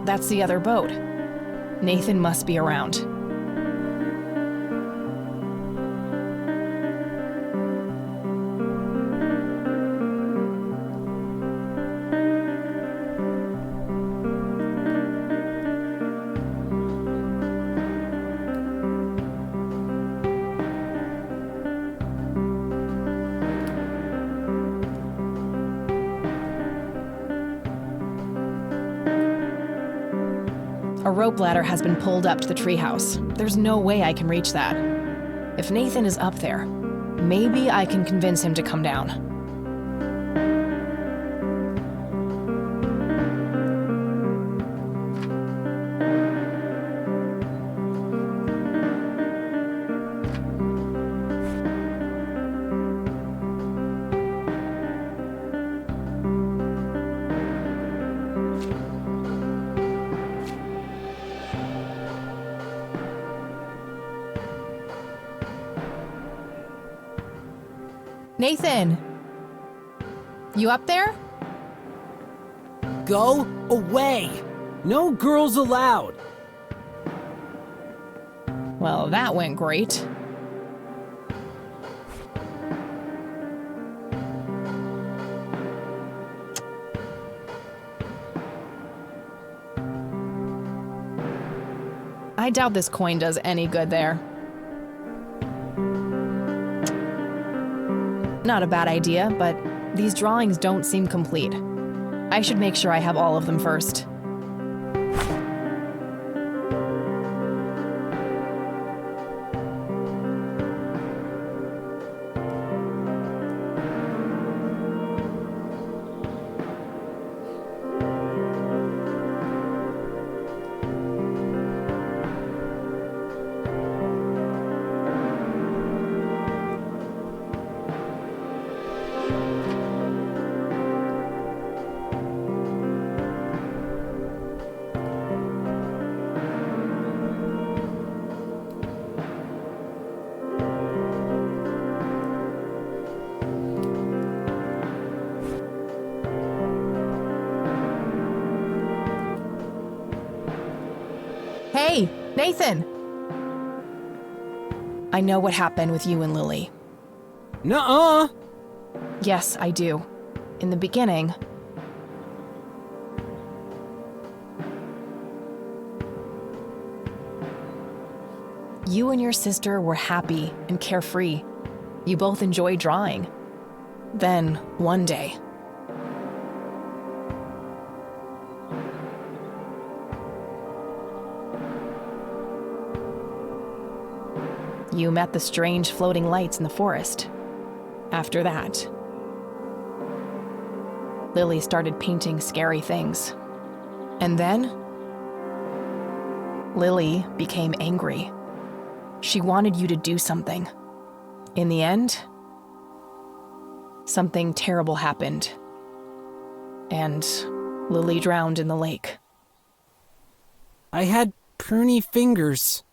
That's the other boat. Nathan must be around. A rope ladder has been pulled up to the treehouse. There's no way I can reach that. If Nathan is up there, maybe I can convince him to come down. Nathan! You up there? Go away! No girls allowed! Well, that went great. I doubt this coin does any good there. Not a bad idea, but these drawings don't seem complete. I should make sure I have all of them first. Hey, Nathan! I know what happened with you and Lily. Nuh-uh! Yes, I do. In the beginning... You and your sister were happy and carefree. You both enjoyed drawing. Then, one day... You met the strange floating lights in the forest. After that, Lily started painting scary things. And then, Lily became angry. She wanted you to do something. In the end, something terrible happened. And Lily drowned in the lake. I had pruny fingers.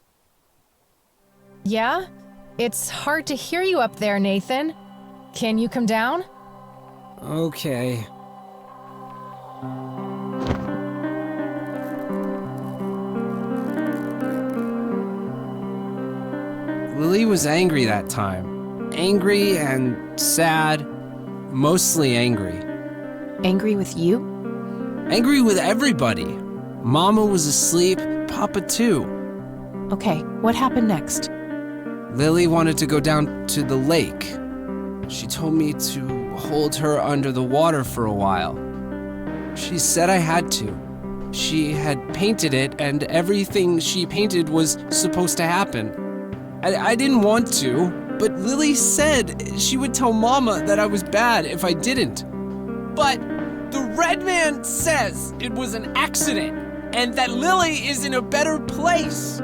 Yeah? It's hard to hear you up there, Nathan. Can you come down? Okay. Lily was angry that time. Angry and sad. Mostly angry. Angry with you? Angry with everybody. Mama was asleep, Papa too. Okay, what happened next? Lily wanted to go down to the lake. She told me to hold her under the water for a while. She said I had to. She had painted it, and everything she painted was supposed to happen. I didn't want to, but Lily said she would tell Mama that I was bad if I didn't. But the Red Man says it was an accident, and that Lily is in a better place.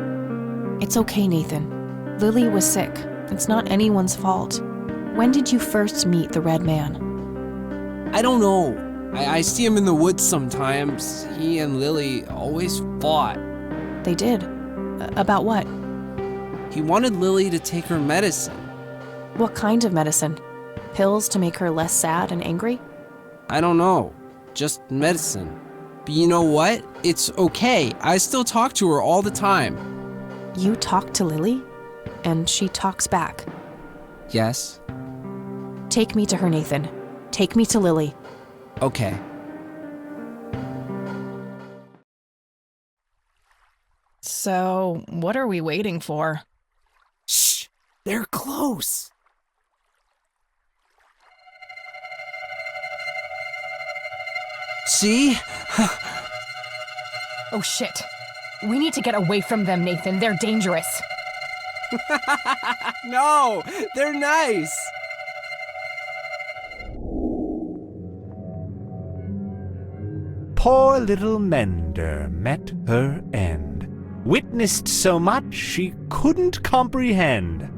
It's okay, Nathan. Lily was sick. It's not anyone's fault. When did you first meet the Red Man? I don't know. I see him in the woods sometimes. He and Lily always fought. They did? About what? He wanted Lily to take her medicine. What kind of medicine? Pills to make her less sad and angry? I don't know. Just medicine. But you know what? It's okay. I still talk to her all the time. You talk to Lily? And she talks back? Yes. Take me to her, Nathan. Take me to Lily. Okay. So, what are we waiting for? Shh! They're close! See? Oh shit. We need to get away from them, Nathan. They're dangerous. No! They're nice! Poor little Mender met her end, witnessed so much she couldn't comprehend.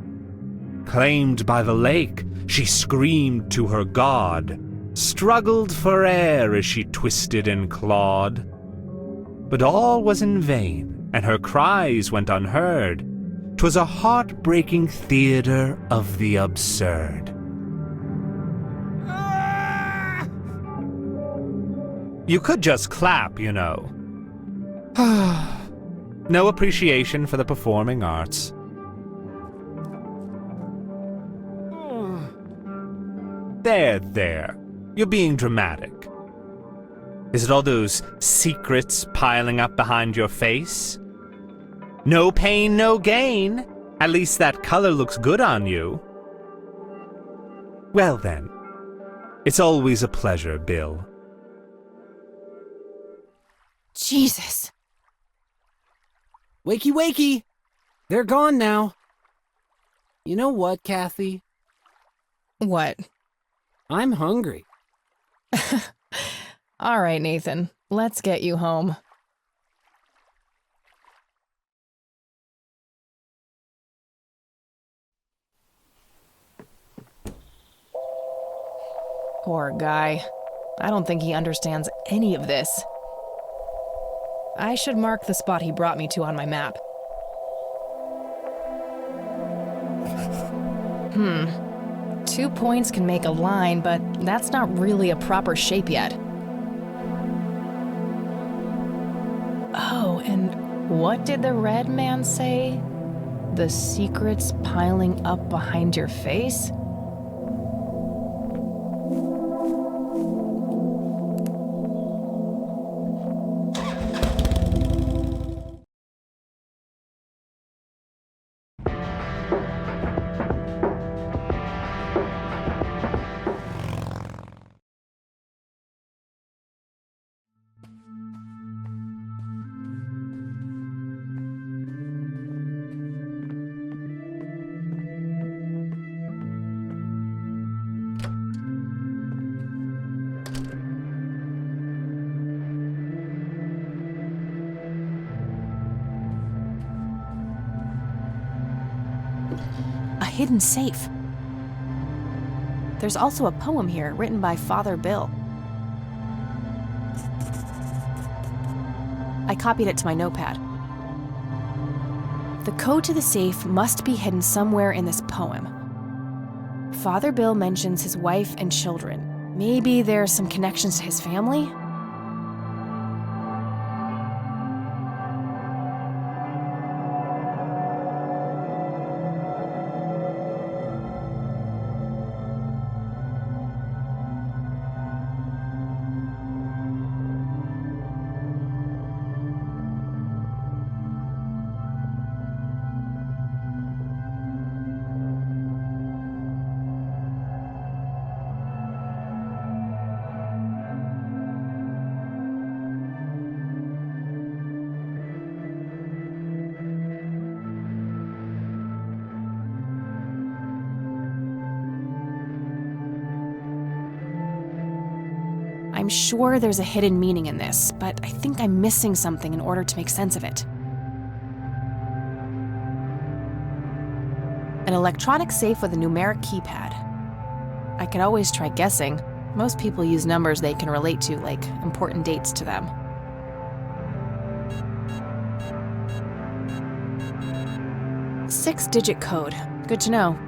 Claimed by the lake, she screamed to her god, struggled for air as she twisted and clawed. But all was in vain, and her cries went unheard. 'Twas a heartbreaking theater of the absurd. You could just clap, you know. No appreciation for the performing arts. There. You're being dramatic. Is it all those secrets piling up behind your face? No pain, no gain. At least that color looks good on you. Well then, it's always a pleasure, Bill. Jesus. Wakey, wakey! They're gone now. You know what, Kathy? What? I'm hungry. All right, Nathan. Let's get you home. Poor guy. I don't think he understands any of this. I should mark the spot he brought me to on my map. 2 points can make a line, but that's not really a proper shape yet. Oh, and what did the Red Man say? The secrets piling up behind your face? Hidden safe. There's also a poem here written by Father Bill. I copied it to my notepad. The code to the safe must be hidden somewhere in this poem. Father Bill mentions his wife and children. Maybe there's some connections to his family? I'm sure there's a hidden meaning in this, but I think I'm missing something in order to make sense of it. An electronic safe with a numeric keypad. I could always try guessing. Most people use numbers they can relate to, like important dates to them. Six-digit code. Good to know.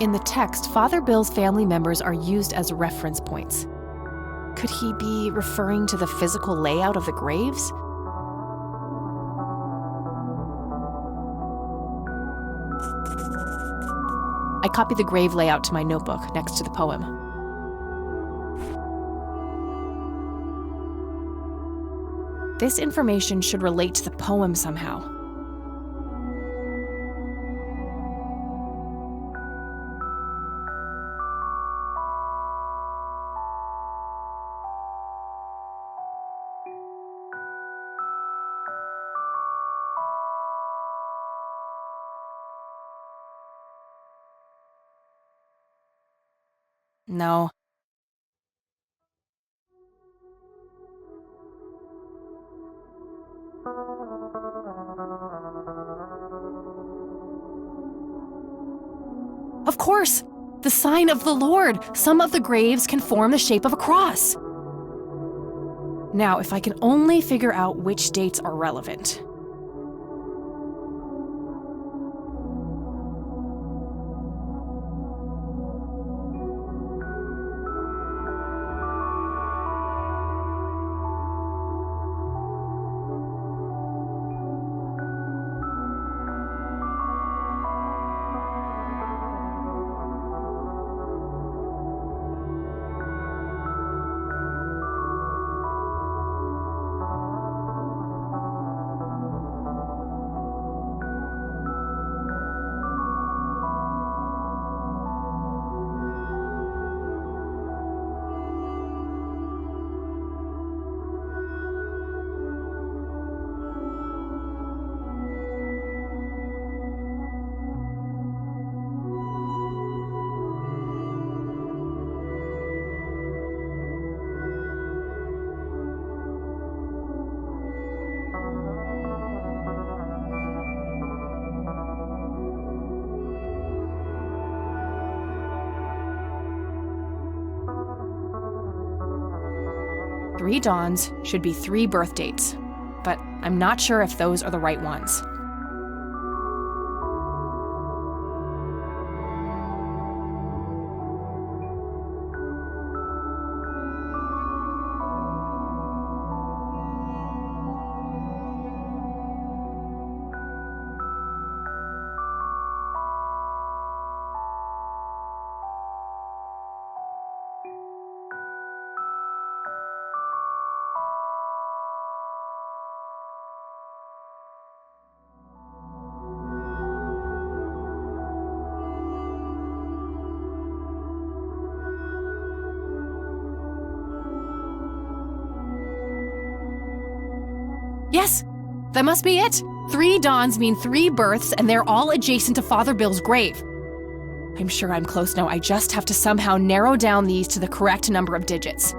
In the text, Father Bill's family members are used as reference points. Could he be referring to the physical layout of the graves? I copied the grave layout to my notebook next to the poem. This information should relate to the poem somehow. No. Of course! The sign of the Lord! Some of the graves can form the shape of a cross. Now, if I can only figure out which dates are relevant. Three dawns should be 3 birth dates, but I'm not sure if those are the right ones. Yes, that must be it. 3 dawns mean 3 births, and they're all adjacent to Father Bill's grave. I'm sure I'm close now. I just have to somehow narrow down these to the correct number of digits.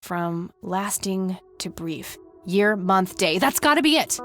From lasting to brief. Year, month, day. That's gotta be it!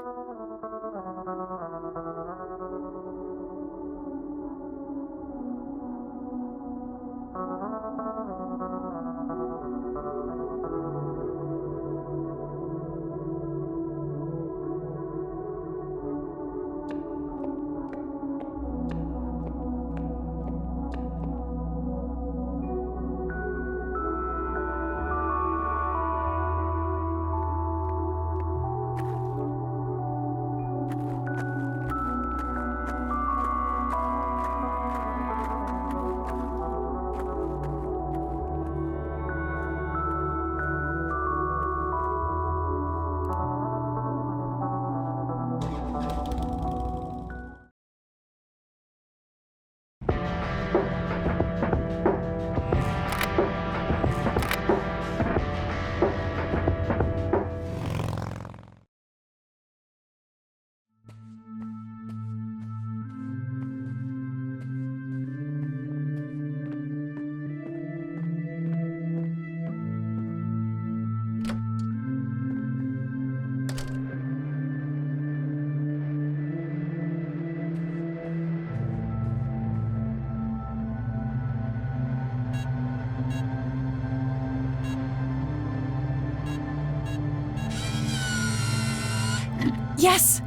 Yes!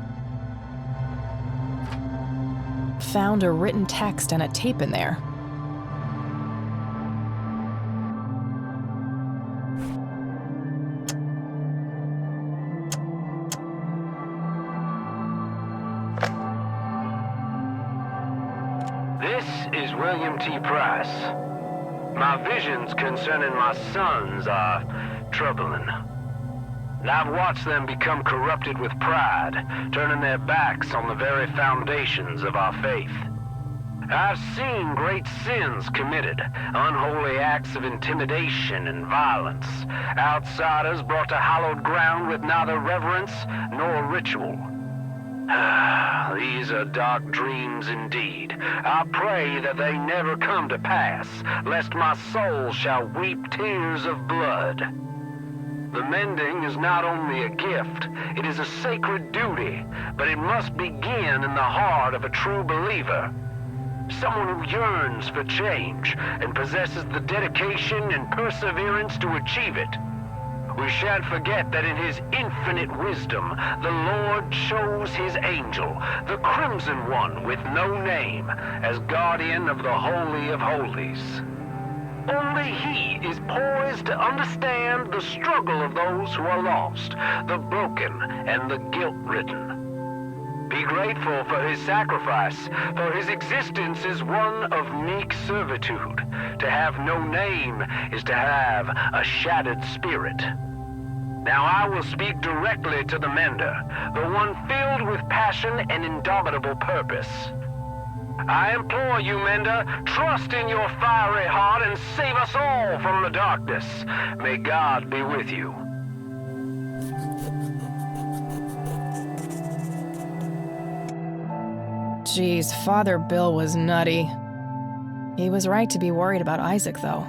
Found a written text and a tape in there. This is William T. Price. My visions concerning my sons are troubling. I've watched them become corrupted with pride, turning their backs on the very foundations of our faith. I've seen great sins committed, unholy acts of intimidation and violence, outsiders brought to hallowed ground with neither reverence nor ritual. These are dark dreams indeed. I pray that they never come to pass, lest my soul shall weep tears of blood. The mending is not only a gift, it is a sacred duty, but it must begin in the heart of a true believer. Someone who yearns for change and possesses the dedication and perseverance to achieve it. We shan't forget that in his infinite wisdom, the Lord chose his angel, the Crimson One with no name, as guardian of the Holy of Holies. Only he is poised to understand the struggle of those who are lost, the broken and the guilt-ridden. Be grateful for his sacrifice, for his existence is one of meek servitude. To have no name is to have a shattered spirit. Now I will speak directly to the mender, the one filled with passion and indomitable purpose. I implore you, Mender, trust in your fiery heart and save us all from the darkness. May God be with you. Geez, Father Bill was nutty. He was right to be worried about Isaac, though.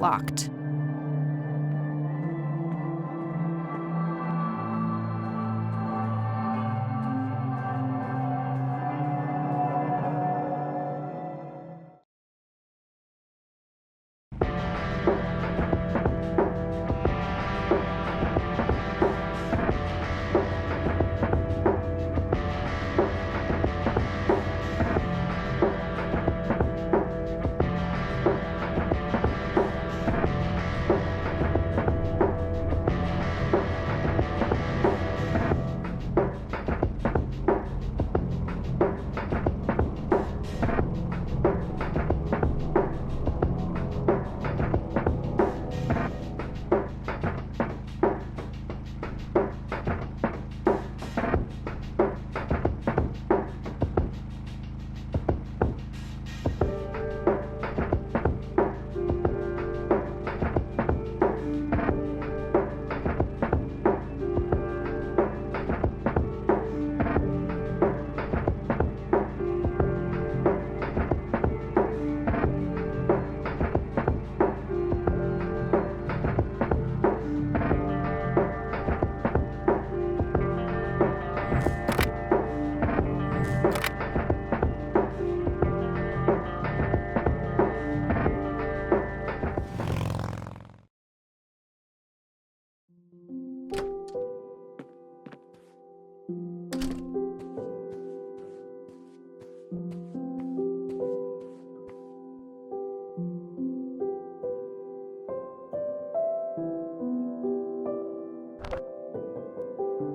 locked.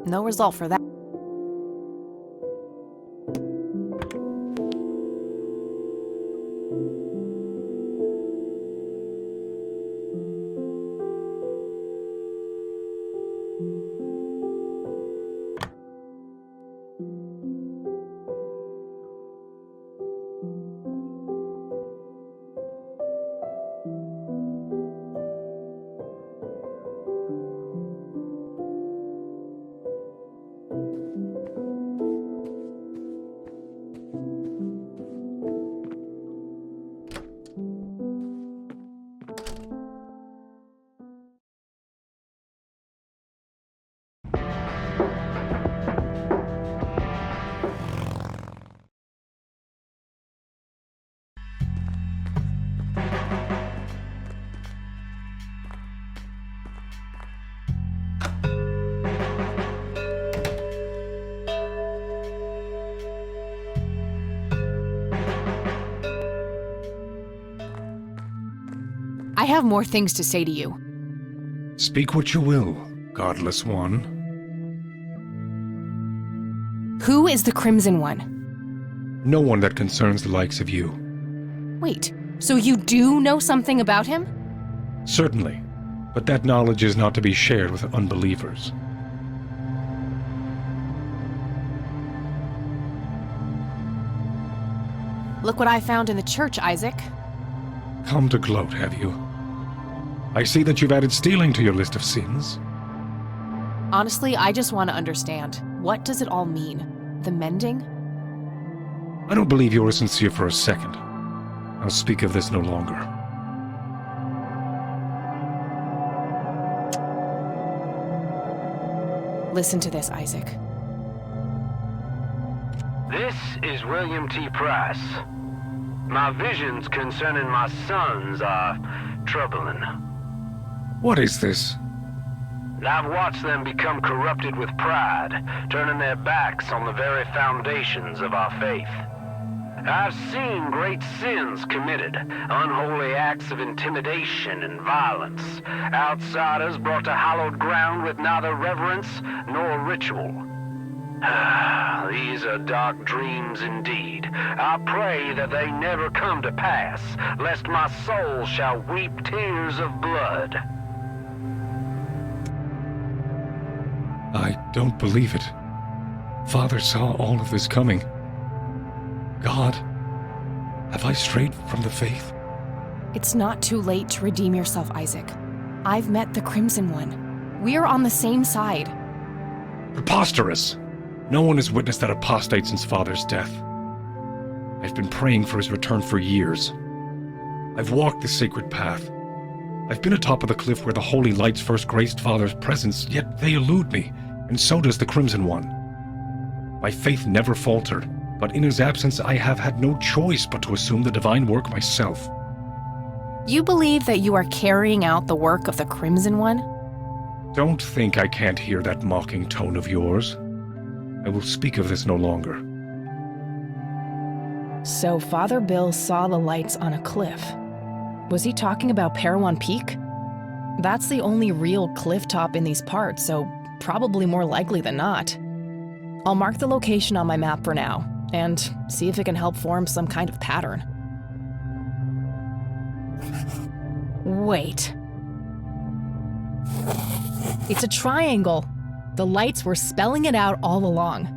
No result for that. I have more things to say to you. Speak what you will, godless one. Who is the Crimson One? No one that concerns the likes of you. Wait, so you do know something about him? Certainly, but that knowledge is not to be shared with unbelievers. Look what I found in the church, Isaac. Come to gloat, have you? I see that you've added stealing to your list of sins. Honestly, I just want to understand. What does it all mean? The mending? I don't believe you are sincere for a second. I'll speak of this no longer. Listen to this, Isaac. This is William T. Price. My visions concerning my sons are troubling. What is this? I've watched them become corrupted with pride, turning their backs on the very foundations of our faith. I've seen great sins committed, unholy acts of intimidation and violence, outsiders brought to hallowed ground with neither reverence nor ritual. These are dark dreams indeed. I pray that they never come to pass, lest my soul shall weep tears of blood. I don't believe it. Father saw all of this coming. God, have I strayed from the faith? It's not too late to redeem yourself, Isaac. I've met the Crimson One. We're on the same side. Preposterous! No one has witnessed that apostate since Father's death. I've been praying for his return for years. I've walked the sacred path. I've been atop of the cliff where the holy lights first graced Father's presence, yet they elude me, and so does the Crimson One. My faith never faltered, but in his absence I have had no choice but to assume the divine work myself. You believe that you are carrying out the work of the Crimson One? Don't think I can't hear that mocking tone of yours. I will speak of this no longer. So Father Bill saw the lights on a cliff. Was he talking about Parowan Peak? That's the only real cliff top in these parts, so probably more likely than not. I'll mark the location on my map for now, and see if it can help form some kind of pattern. Wait. It's a triangle. The lights were spelling it out all along.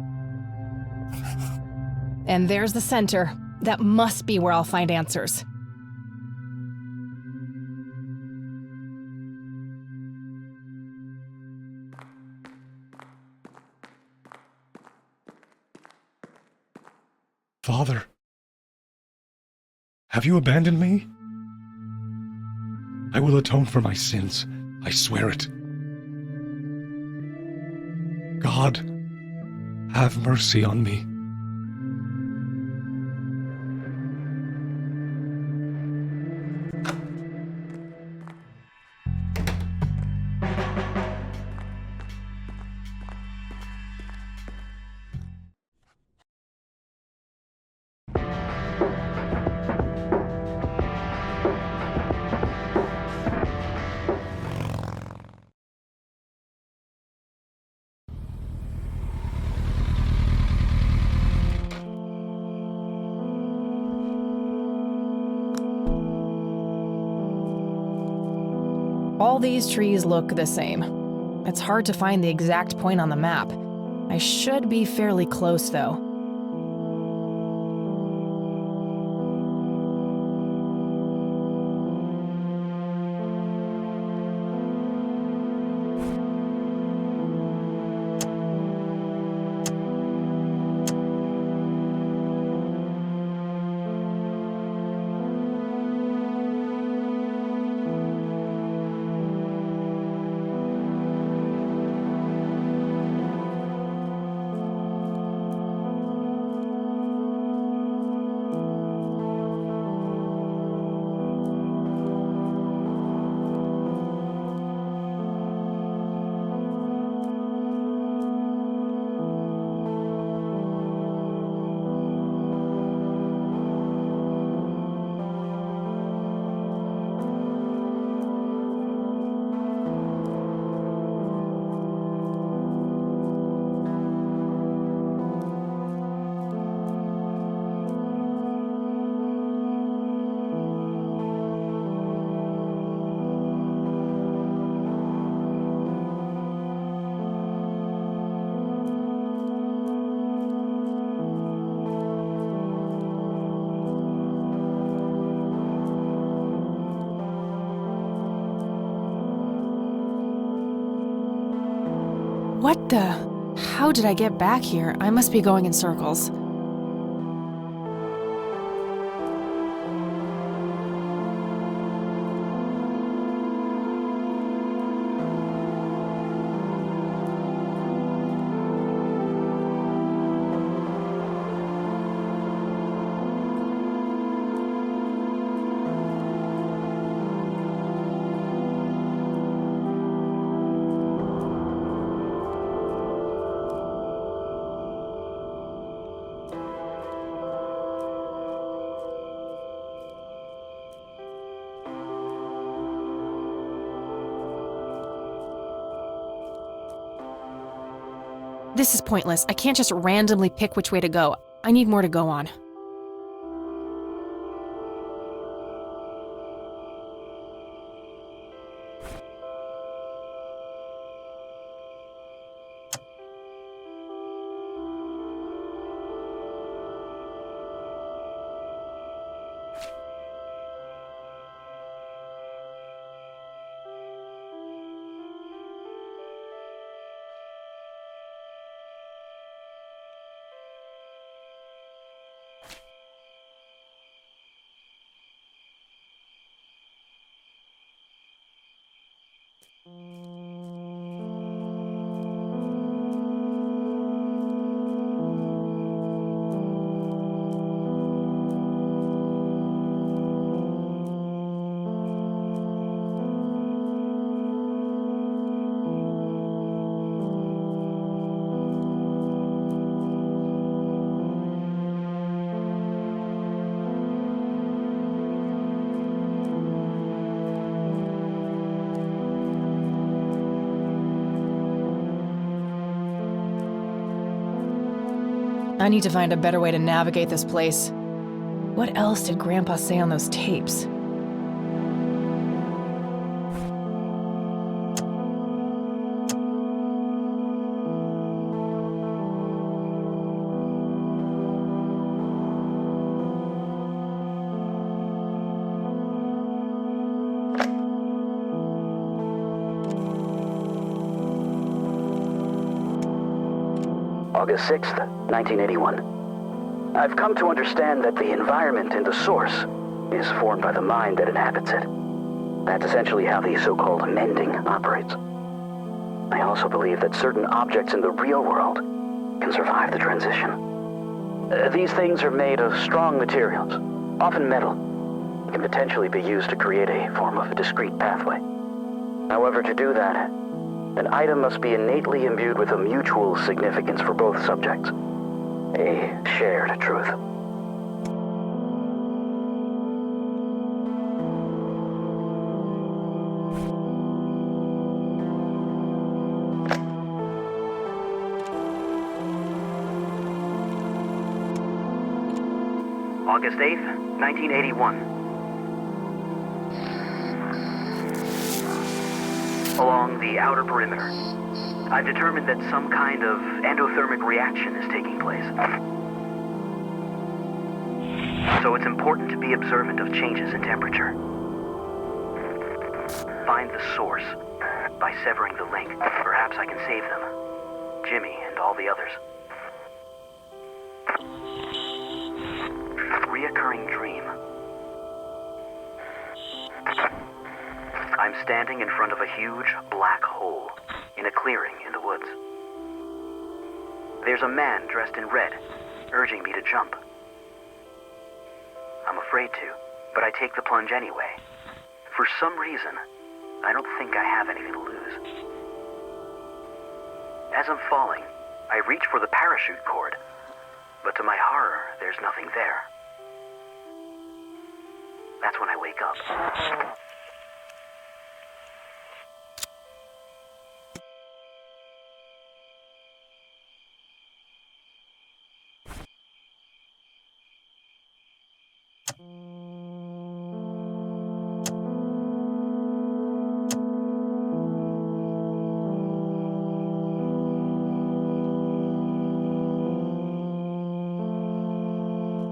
And there's the center. That must be where I'll find answers. Father, have you abandoned me? I will atone for my sins. I swear it. God, have mercy on me. All these trees look the same. It's hard to find the exact point on the map. I should be fairly close, though. What the? How did I get back here? I must be going in circles. This is pointless. I can't just randomly pick which way to go. I need more to go on. I need to find a better way to navigate this place. What else did Grandpa say on those tapes? August 6th, 1981. I've come to understand that the environment in the source is formed by the mind that inhabits it. That's essentially how the so-called mending operates. I also believe that certain objects in the real world can survive the transition. These things are made of strong materials, often metal, and can potentially be used to create a form of a discrete pathway. However, to do that, an item must be innately imbued with a mutual significance for both subjects. A shared truth. August 8th, 1981. Along the outer perimeter, I've determined that some kind of endothermic reaction is taking place. So it's important to be observant of changes in temperature. Find the source. By severing the link, perhaps I can save them. Jimmy and all the others. Reoccurring dream. I'm standing in front of a huge black hole in a clearing in the woods. There's a man dressed in red, urging me to jump. I'm afraid to, but I take the plunge anyway. For some reason, I don't think I have anything to lose. As I'm falling, I reach for the parachute cord, but to my horror, there's nothing there. That's when I wake up.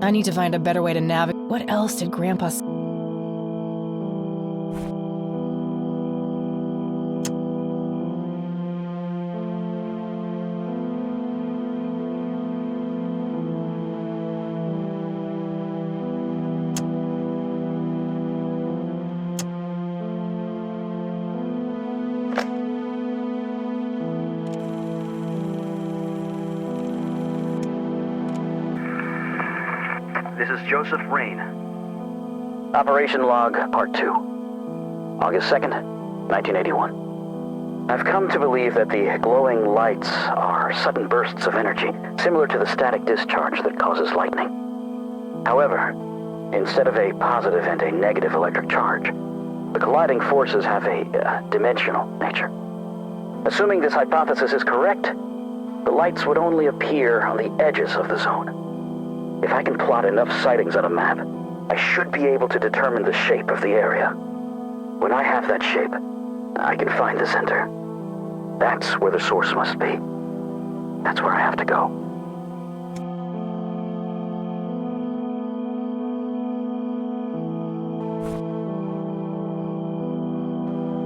I need to find a better way to navigate. What else did Grandpa say? This is Joseph Rain. Operation Log, Part 2. August 2nd, 1981. I've come to believe that the glowing lights are sudden bursts of energy, similar to the static discharge that causes lightning. However, instead of a positive and a negative electric charge, the colliding forces have a dimensional nature. Assuming this hypothesis is correct, the lights would only appear on the edges of the zone. If I can plot enough sightings on a map, I should be able to determine the shape of the area. When I have that shape, I can find the center. That's where the source must be. That's where I have to go.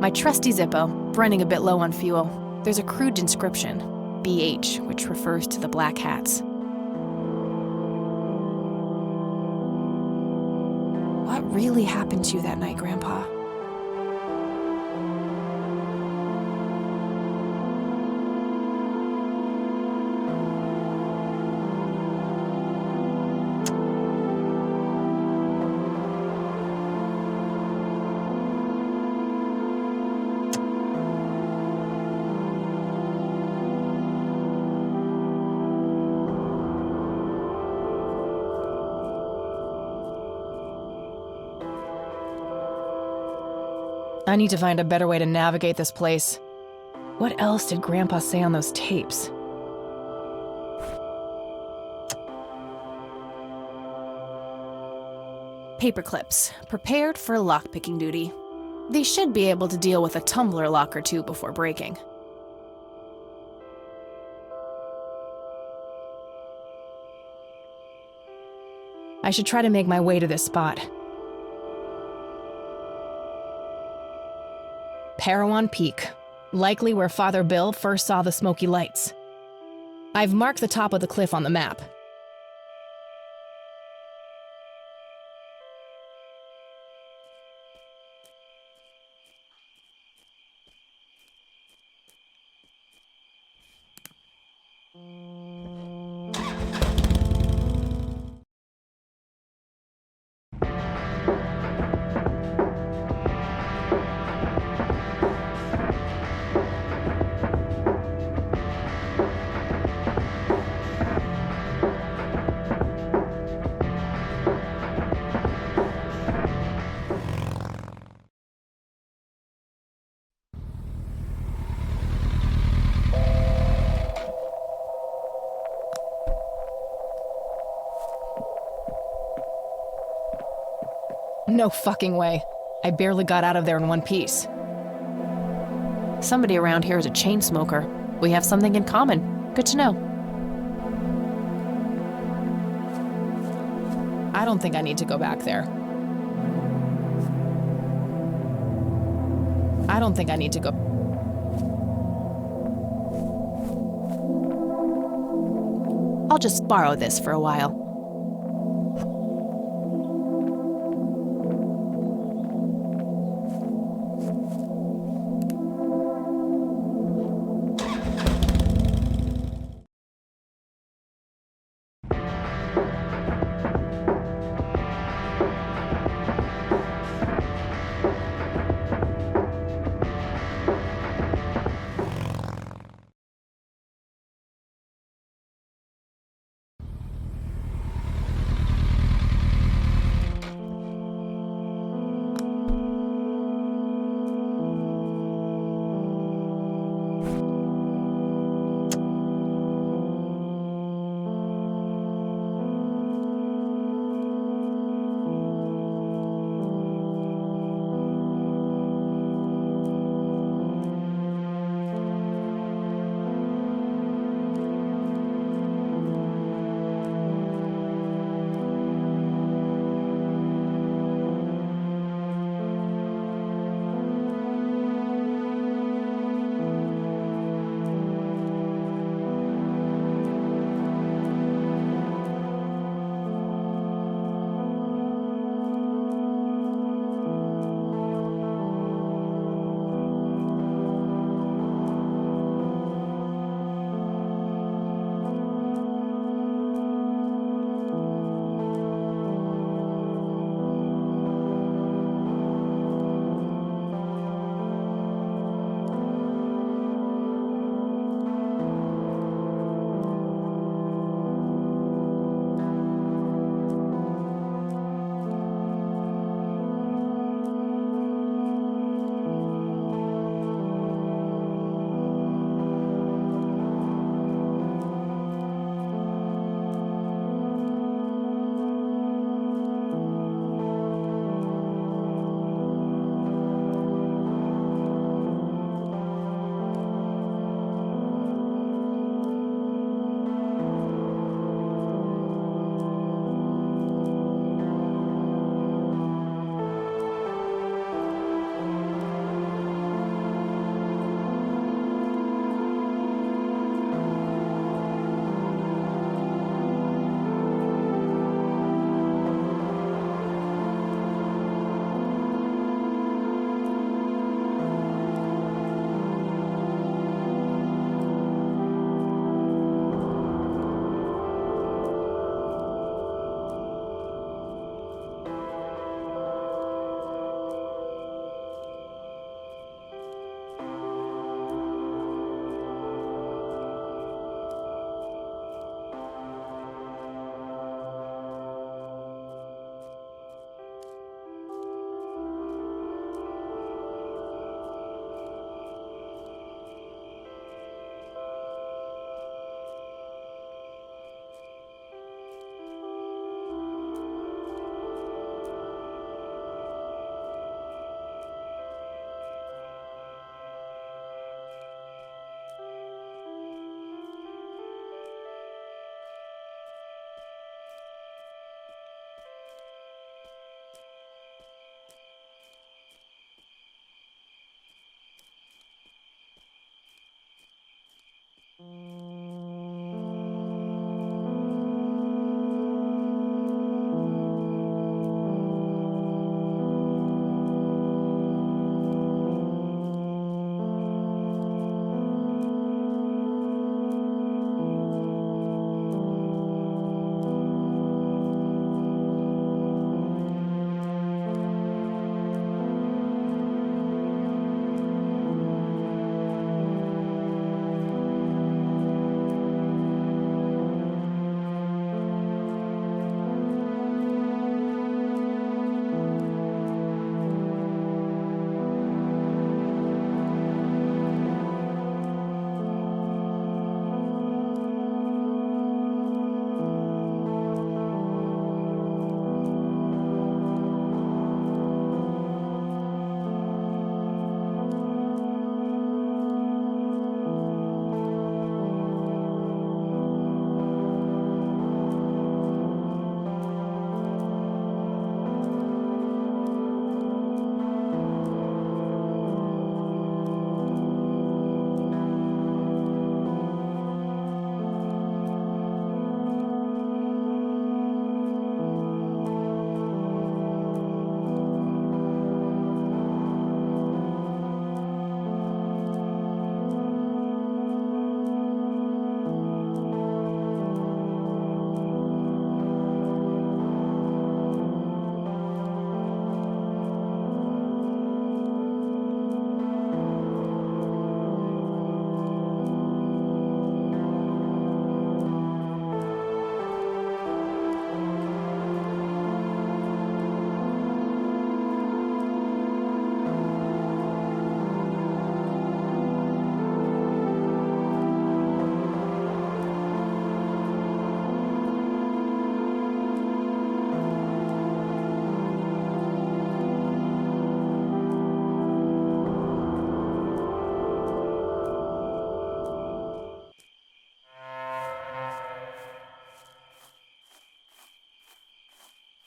My trusty Zippo, running a bit low on fuel. There's a crude inscription, BH, which refers to the Black Hats. What really happened to you that night, Grandpa? I need to find a better way to navigate this place. What else did Grandpa say on those tapes? Paperclips, prepared for lockpicking duty. They should be able to deal with a tumbler lock or two before breaking. I should try to make my way to this spot. Parowan Peak, likely where Father Bill first saw the smoky lights. I've marked the top of the cliff on the map. No fucking way. I barely got out of there in one piece. Somebody around here is a chain smoker. We have something in common. Good to know. I don't think I need to go back there. I don't think I need to go. I'll just borrow this for a while.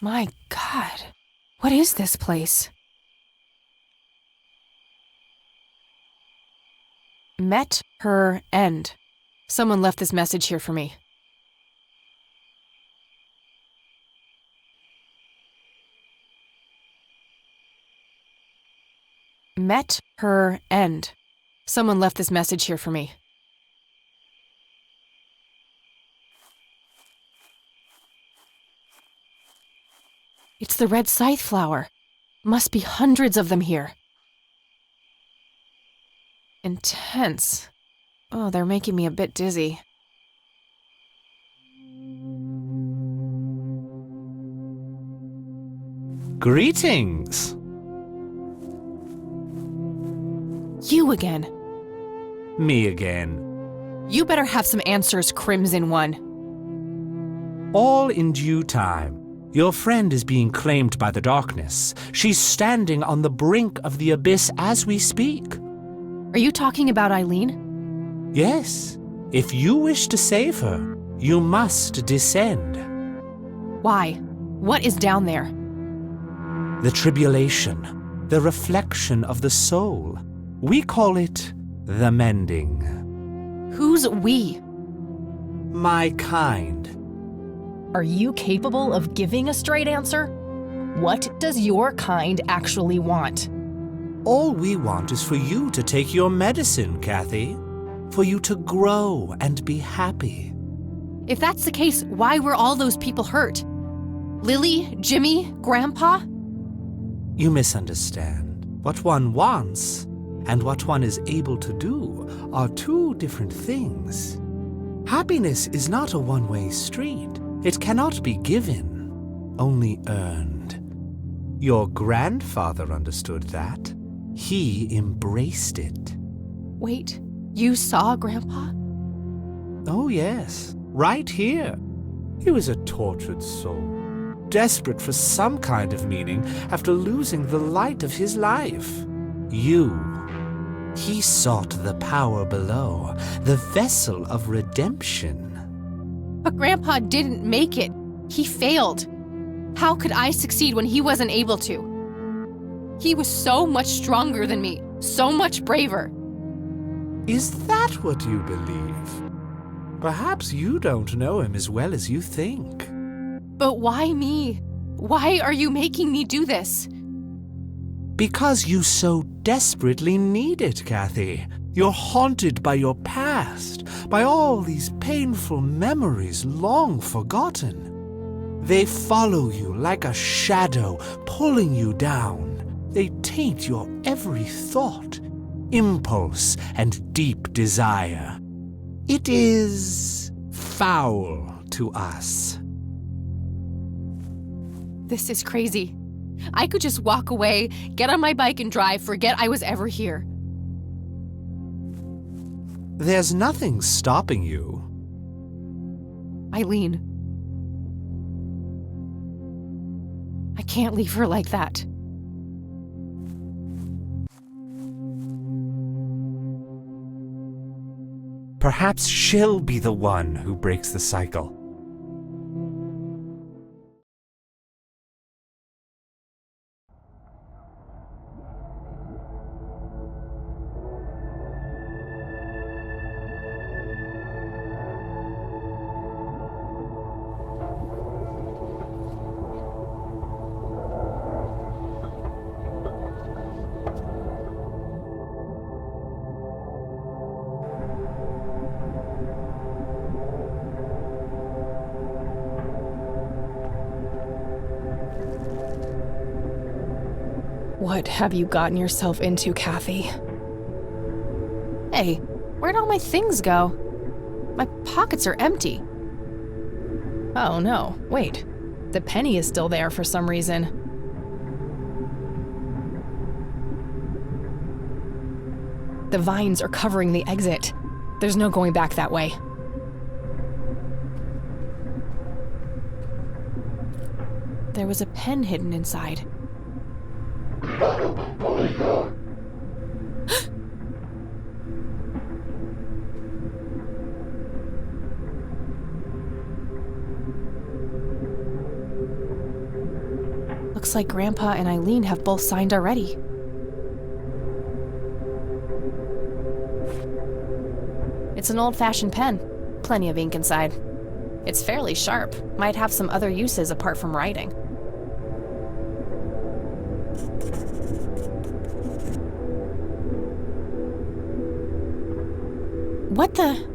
My God, what is this place? Met her end. Someone left this message here for me. Met her end. Someone left this message here for me. It's the red scythe flower. Must be hundreds of them here. Intense. Oh, they're making me a bit dizzy. Greetings! You again. Me again. You better have some answers, Crimson One. All in due time. Your friend is being claimed by the darkness. She's standing on the brink of the abyss as we speak. Are you talking about Eileen? Yes. If you wish to save her, you must descend. Why? What is down there? The tribulation, the reflection of the soul. We call it the mending. Who's we? My kind. Are you capable of giving a straight answer? What does your kind actually want? All we want is for you to take your medicine, Kathy. For you to grow and be happy. If that's the case, why were all those people hurt? Lily, Jimmy, Grandpa? You misunderstand. What one wants and what one is able to do are two different things. Happiness is not a one-way street. It cannot be given, only earned. Your grandfather understood that. He embraced it. Wait, you saw Grandpa? Oh, yes, right here. He was a tortured soul, desperate for some kind of meaning after losing the light of his life. He sought the power below, the vessel of redemption. But Grandpa didn't make it. He failed. How could I succeed when he wasn't able to? He was so much stronger than me, so much braver. Is that what you believe? Perhaps you don't know him as well as you think. But why me? Why are you making me do this? Because you so desperately need it, Kathy. You're haunted by your past, by all these painful memories long forgotten. They follow you like a shadow, pulling you down. They taint your every thought, impulse, and deep desire. It is foul to us. This is crazy. I could just walk away, get on my bike and drive, forget I was ever here. There's nothing stopping you. Eileen. I can't leave her like that. Perhaps she'll be the one who breaks the cycle. What have you gotten yourself into, Kathy? Hey, where'd all my things go? My pockets are empty. Oh no, wait. The penny is still there for some reason. The vines are covering the exit. There's no going back that way. There was a pen hidden inside. Looks like Grandpa and Eileen have both signed already. It's an old-fashioned pen. Plenty of ink inside. It's fairly sharp. Might have some other uses apart from writing. What the?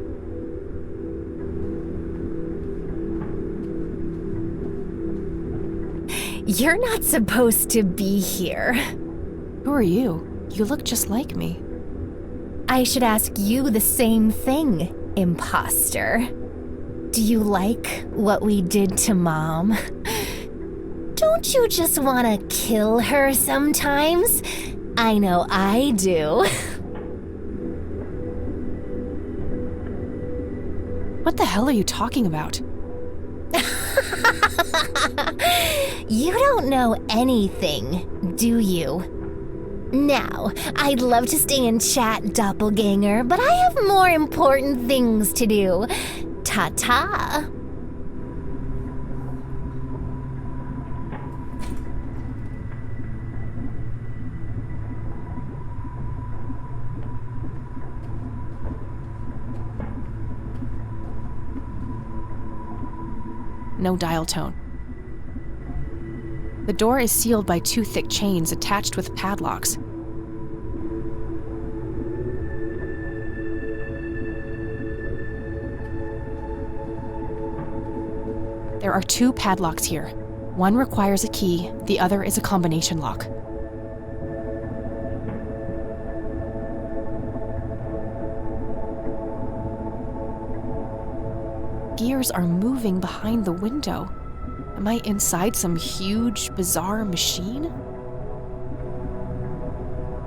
You're not supposed to be here. Who are you? You look just like me. I should ask you the same thing, imposter. Do you like what we did to Mom? Don't you just want to kill her sometimes? I know I do. What the hell are you talking about? You don't know anything, do you? Now, I'd love to stay and chat, doppelganger, but I have more important things to do. Ta-ta. No dial tone. The door is sealed by 2 thick chains attached with padlocks. There are 2 padlocks here. One requires a key, the other is a combination lock. Gears are moving behind the window. Am I inside some huge, bizarre machine?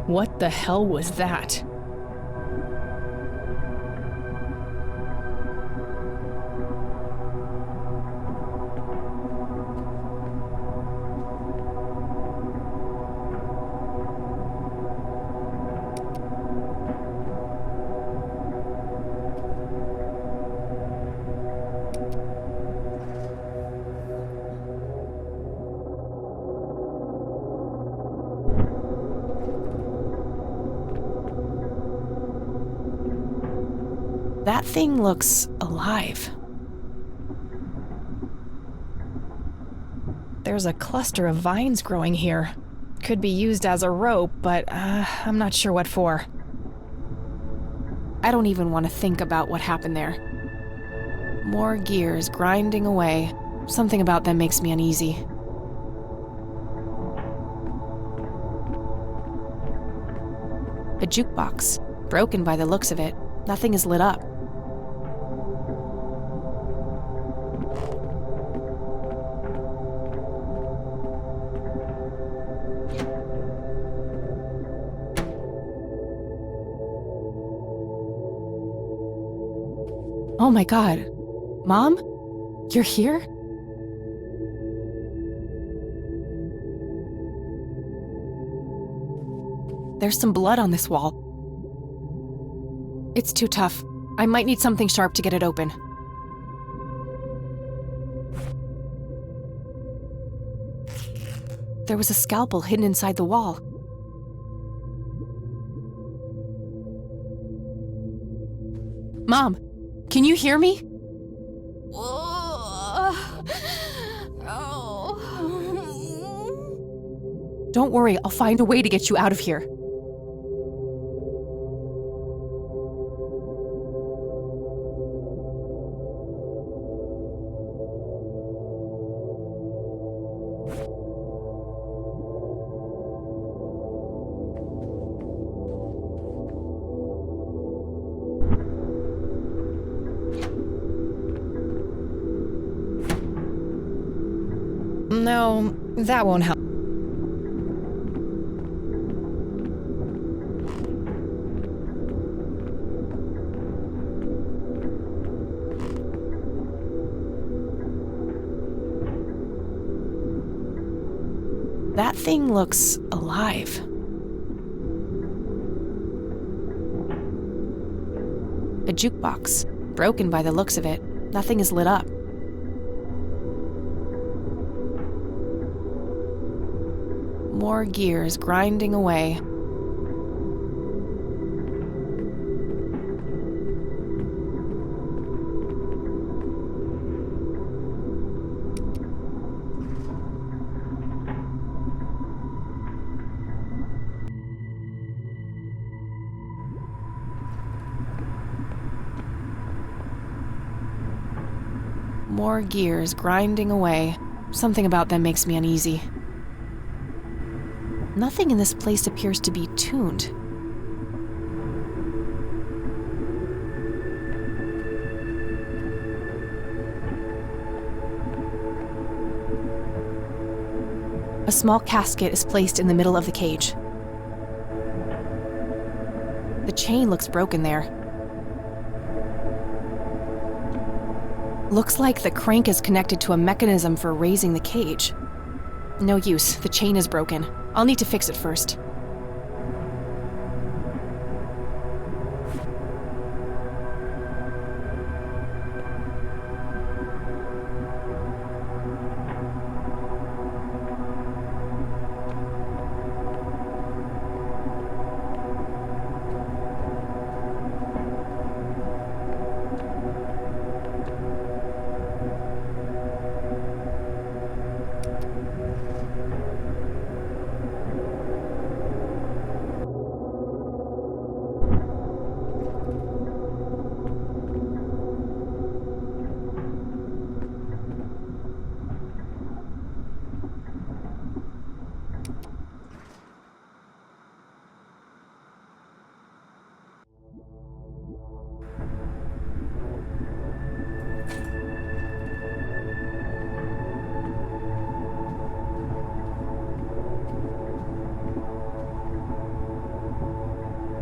What the hell was that? That thing looks alive. There's a cluster of vines growing here. Could be used as a rope, but I'm not sure what for. I don't even want to think about what happened there. More gears grinding away. Something about them makes me uneasy. A jukebox. Broken by the looks of it. Nothing is lit up. Oh my God. Mom? You're here? There's some blood on this wall. It's too tough. I might need something sharp to get it open. There was a scalpel hidden inside the wall. Mom, can you hear me? Don't worry, I'll find a way to get you out of here. No, that won't help. That thing looks alive. A jukebox. Broken by the looks of it. Nothing is lit up. More gears grinding away. More gears grinding away. Something about them makes me uneasy. Nothing in this place appears to be tuned. A small casket is placed in the middle of the cage. The chain looks broken there. Looks like the crank is connected to a mechanism for raising the cage. No use, the chain is broken. I'll need to fix it first.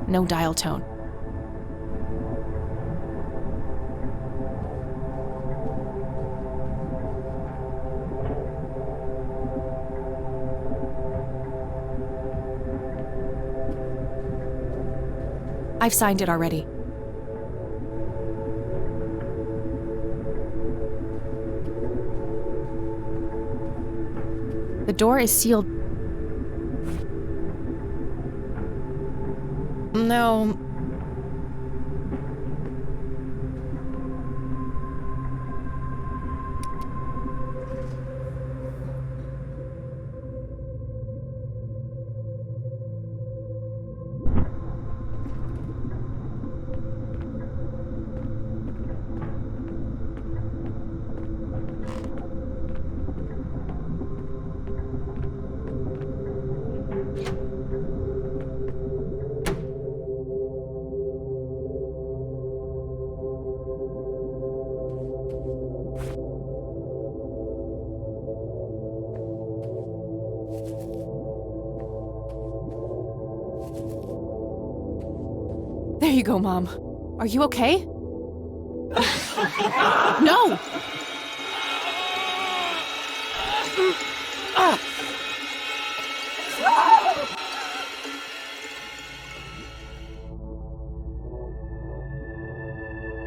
No dial tone. I've signed it already. The door is sealed. No. There you go, Mom. Are you okay? No!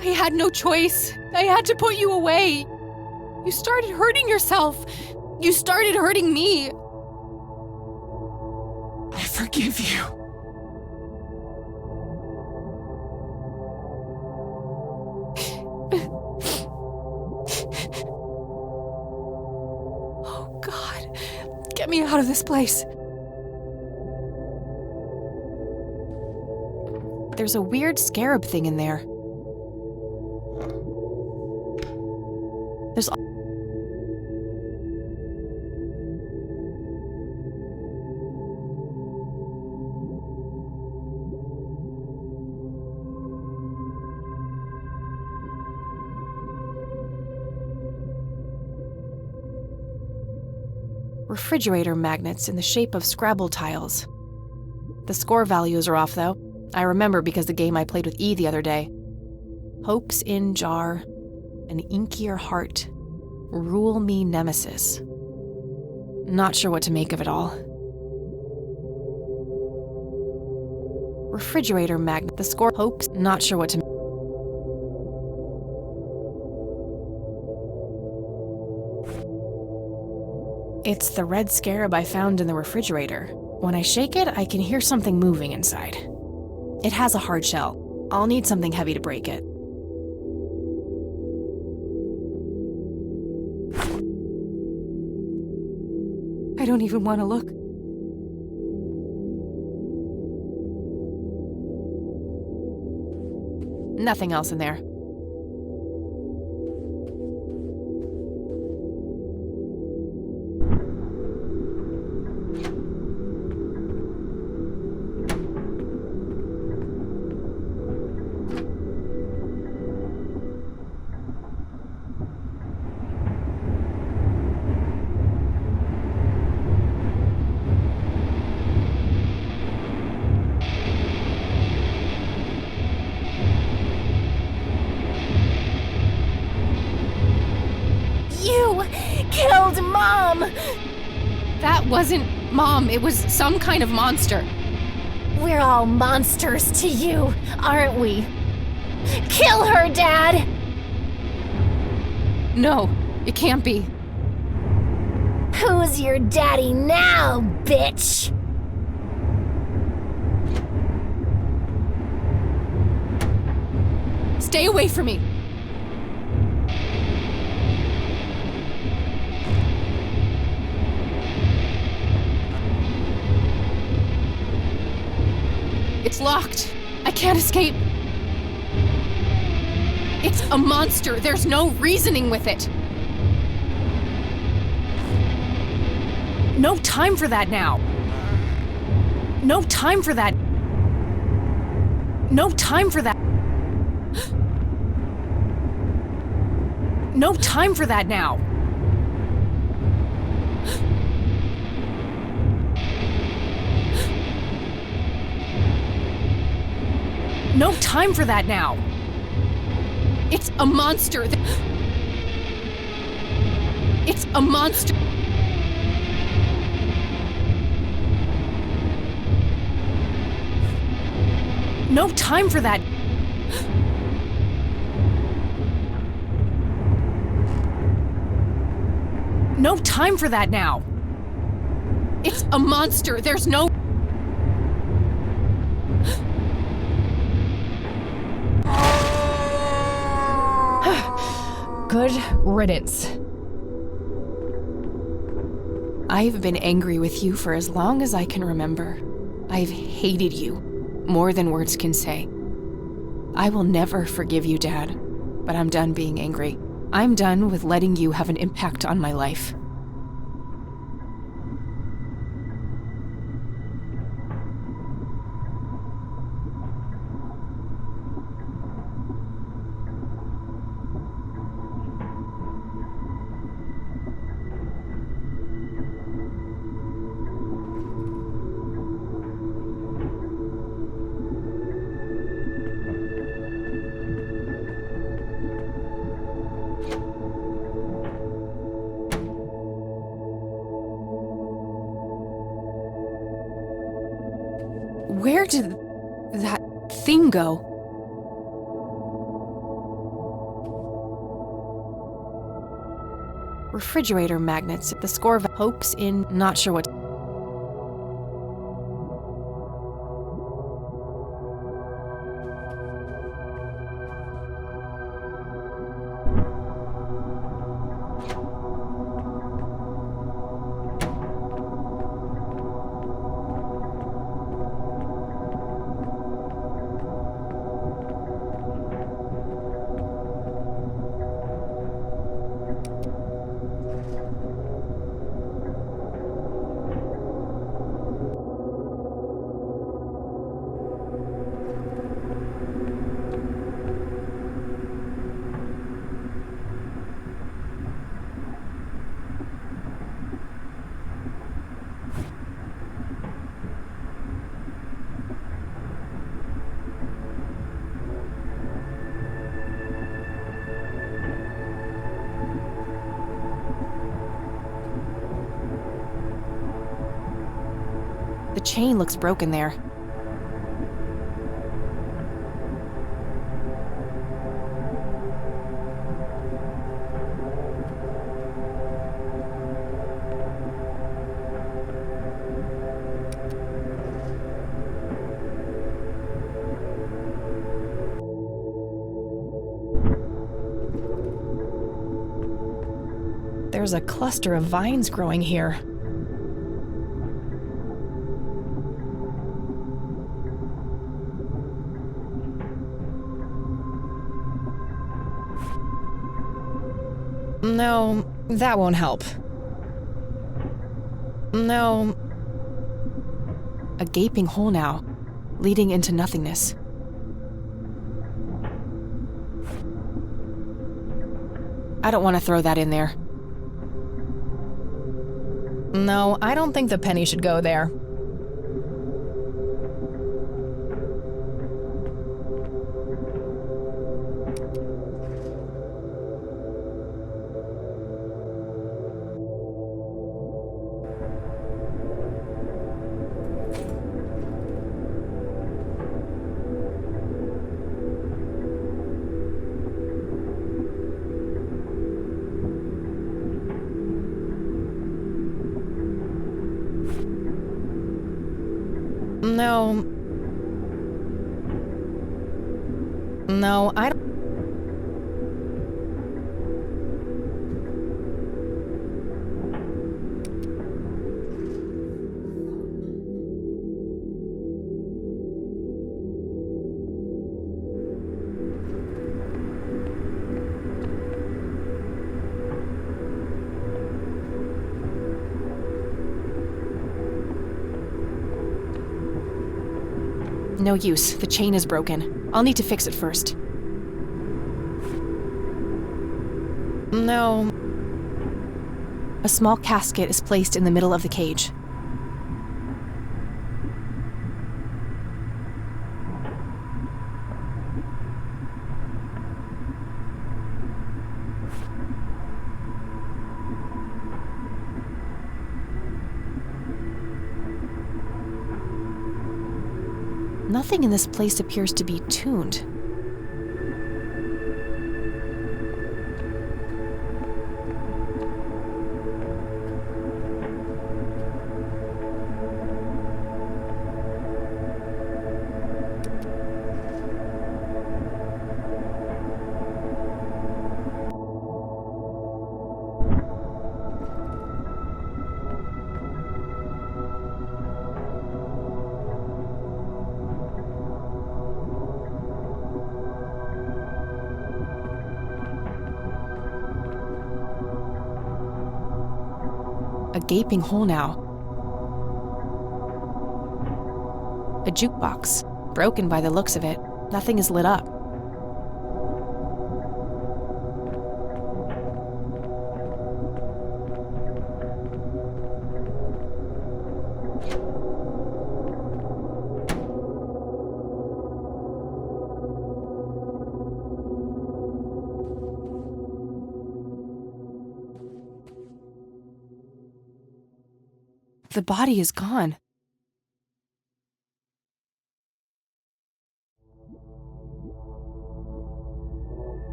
I had no choice. I had to put you away. You started hurting yourself. You started hurting me. I forgive you. Oh, God. Get me out of this place. There's a weird scarab thing in there. There's refrigerator magnets in the shape of Scrabble tiles. The score values are off, though. I remember because the game I played with E the other day. Hopes in jar, an inkier heart, rule me nemesis. Not sure what to make of it all. Refrigerator magnet, the score hopes, not sure what to It's the red scarab I found in the refrigerator. When I shake it, I can hear something moving inside. It has a hard shell. I'll need something heavy to break it. I don't even want to look. Nothing else in there. You killed Mom! That wasn't Mom, it was some kind of monster. We're all monsters to you, aren't we? Kill her, Dad! No, it can't be. Who's your daddy now, bitch? Stay away from me. It's locked. I can't escape. It's a monster. There's no reasoning with it. No time for that now. No time for that. No time for that. No time for that now. No time for that now. It's a monster. It's a monster. No time for that. No time for that now. It's a monster. There's no... Good riddance. I've been angry with you for as long as I can remember. I've hated you, more than words can say. I will never forgive you, Dad, but I'm done being angry. I'm done with letting you have an impact on my life. Where did that thing go? Refrigerator magnets, the score of hopes in not sure what. The chain looks broken there. There's a cluster of vines growing here. No, that won't help. No. A gaping hole now, leading into nothingness. I don't want to throw that in there. No, I don't think the penny should go there. No. No, I don't. No use. The chain is broken. I'll need to fix it first. No. A small casket is placed in the middle of the cage. Nothing in this place appears to be tuned. A gaping hole now. A jukebox, broken by the looks of it. Nothing is lit up. The body is gone.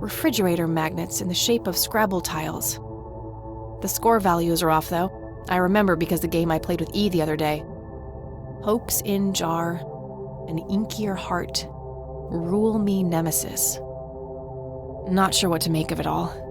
Refrigerator magnets in the shape of Scrabble tiles. The score values are off, though. I remember because the game I played with E the other day. Hopes in jar, an inkier heart, rule me nemesis. Not sure what to make of it all.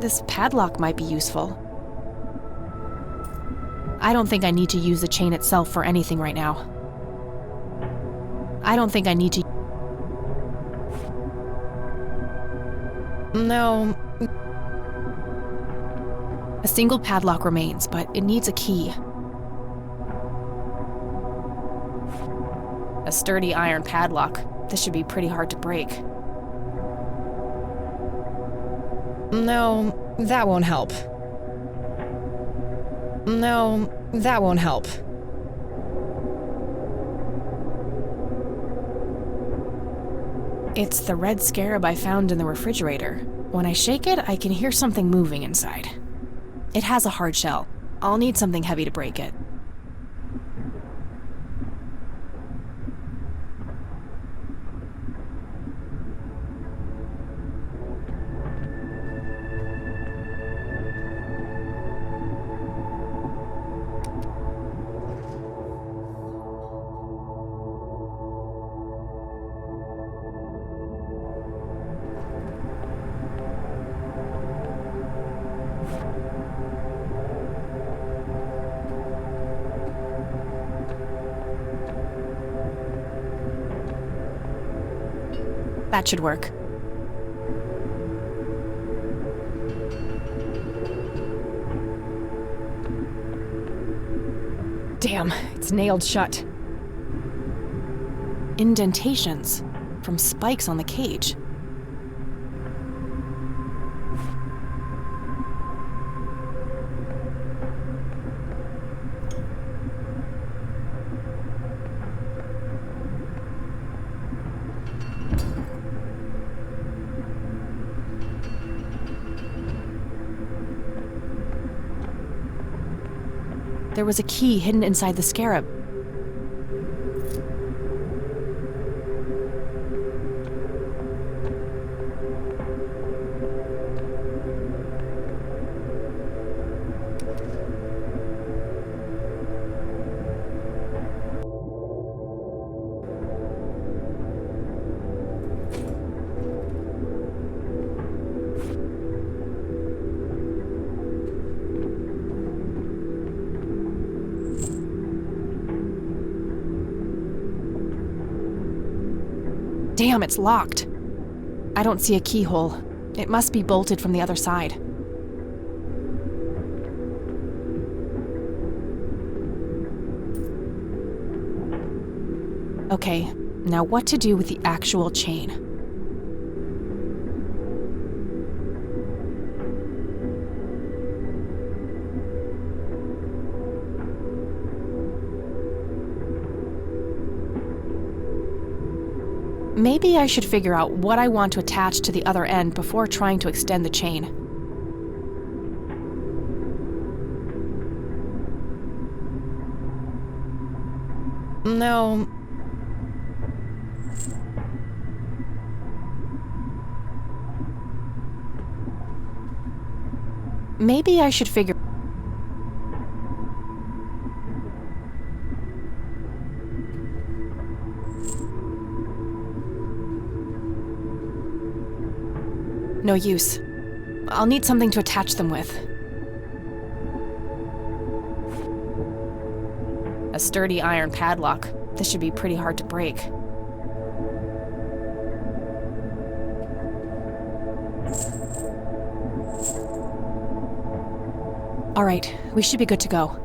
This padlock might be useful. I don't think I need to use the chain itself for anything right now. I don't think I need to... No. A single padlock remains, but it needs a key. A sturdy iron padlock. This should be pretty hard to break. No, that won't help. No, that won't help. It's the red scarab I found in the refrigerator. When I shake it, I can hear something moving inside. It has a hard shell. I'll need something heavy to break it. That should work. Damn, it's nailed shut. Indentations from spikes on the cage. There was a key hidden inside the scarab. Damn, it's locked. I don't see a keyhole. It must be bolted from the other side. Okay, now what to do with the actual chain? Maybe I should figure out what I want to attach to the other end before trying to extend the chain. No. Maybe I should figure... No use. I'll need something to attach them with. A sturdy iron padlock. This should be pretty hard to break. All right, we should be good to go.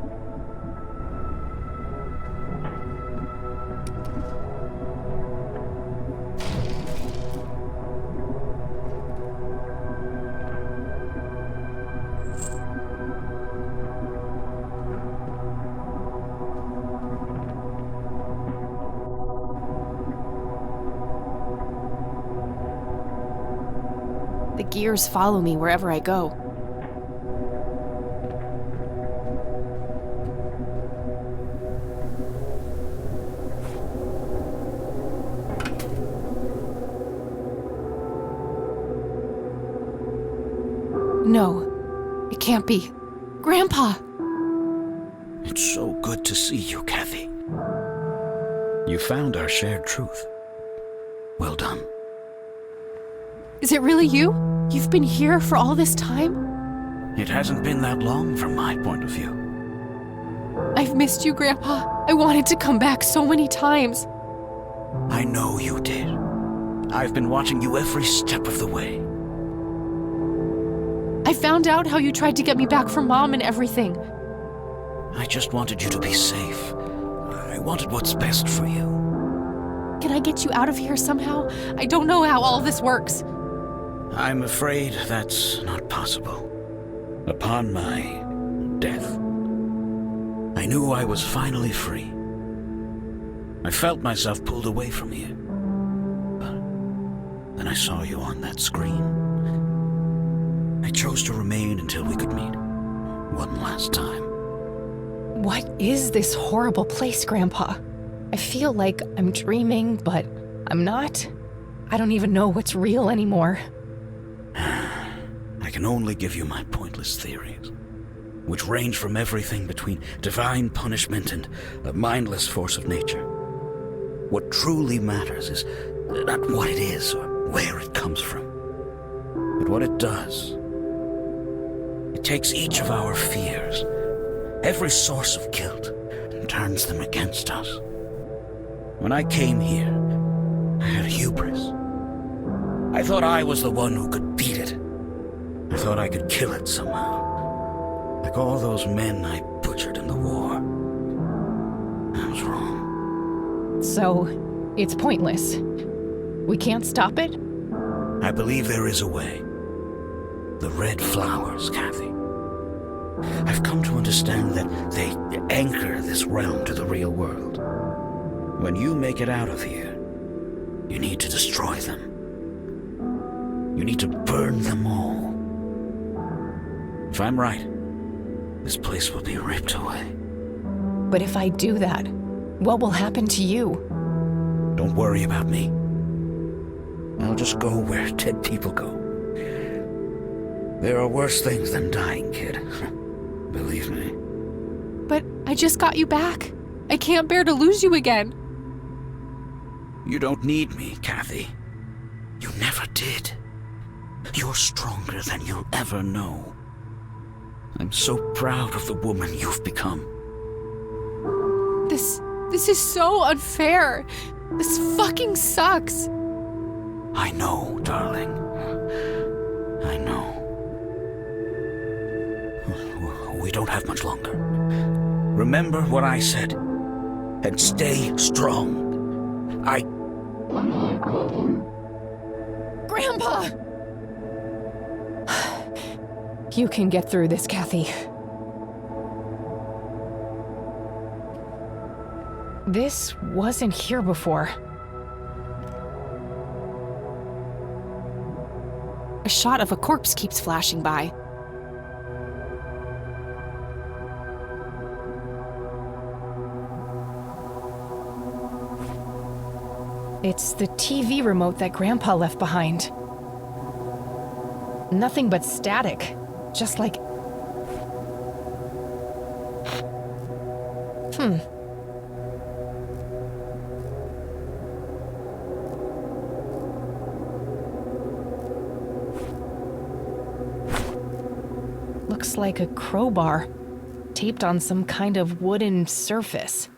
The gears follow me wherever I go. No, it can't be. Grandpa! It's so good to see you, Kathy. You found our shared truth. Well done. Is it really you? You've been here for all this time? It hasn't been that long from my point of view. I've missed you, Grandpa. I wanted to come back so many times. I know you did. I've been watching you every step of the way. I found out how you tried to get me back from Mom and everything. I just wanted you to be safe. I wanted what's best for you. Can I get you out of here somehow? I don't know how all this works. I'm afraid that's not possible. Upon my death, I knew I was finally free. I felt myself pulled away from you. But then I saw you on that screen. I chose to remain until we could meet one last time. What is this horrible place, Grandpa? I feel like I'm dreaming, but I'm not. I don't even know what's real anymore. I can only give you my pointless theories, which range from everything between divine punishment and a mindless force of nature. What truly matters is not what it is or where it comes from, but what it does. It takes each of our fears, every source of guilt, and turns them against us. When I came here, I had hubris. I thought I was the one who could beat it. I thought I could kill it somehow. Like all those men I butchered in the war. I was wrong. So, it's pointless. We can't stop it? I believe there is a way. The red flowers, Kathy. I've come to understand that they anchor this realm to the real world. When you make it out of here, you need to destroy them. You need to burn them all. If I'm right, this place will be ripped away. But if I do that, what will happen to you? Don't worry about me. I'll just go where dead people go. There are worse things than dying, kid. Believe me. But I just got you back. I can't bear to lose you again. You don't need me, Kathy. You never did. You're stronger than you'll ever know. I'm so proud of the woman you've become. This is so unfair. This fucking sucks. I know, darling. I know. We don't have much longer. Remember what I said, and stay strong. Grandpa! You can get through this, Kathy. This wasn't here before. A shot of a corpse keeps flashing by. It's the TV remote that Grandpa left behind. Nothing but static. Just like... Looks like a crowbar, taped on some kind of wooden surface.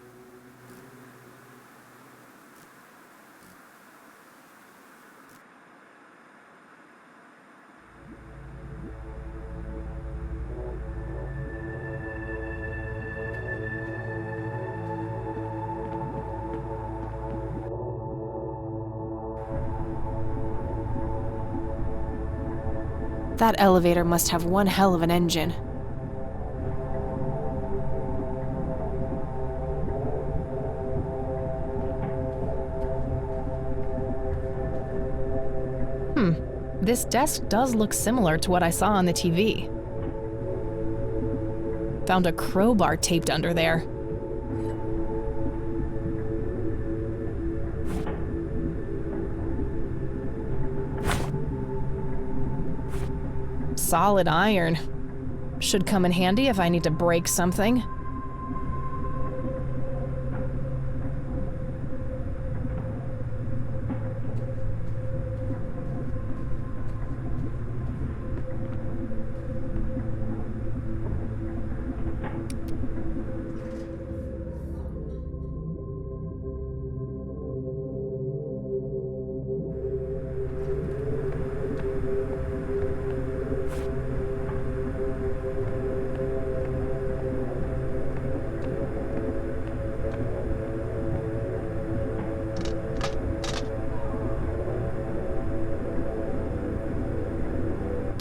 That elevator must have one hell of an engine. This desk does look similar to what I saw on the TV. Found a crowbar taped under there. Solid iron. Should come in handy if I need to break something.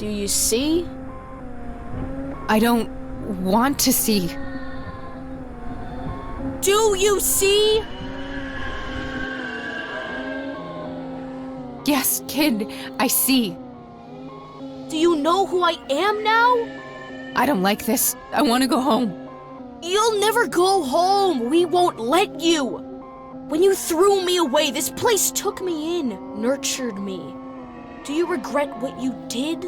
Do you see? I don't want to see. Do you see? Yes, kid, I see. Do you know who I am now? I don't like this. I want to go home. You'll never go home. We won't let you. When you threw me away, this place took me in, nurtured me. Do you regret what you did?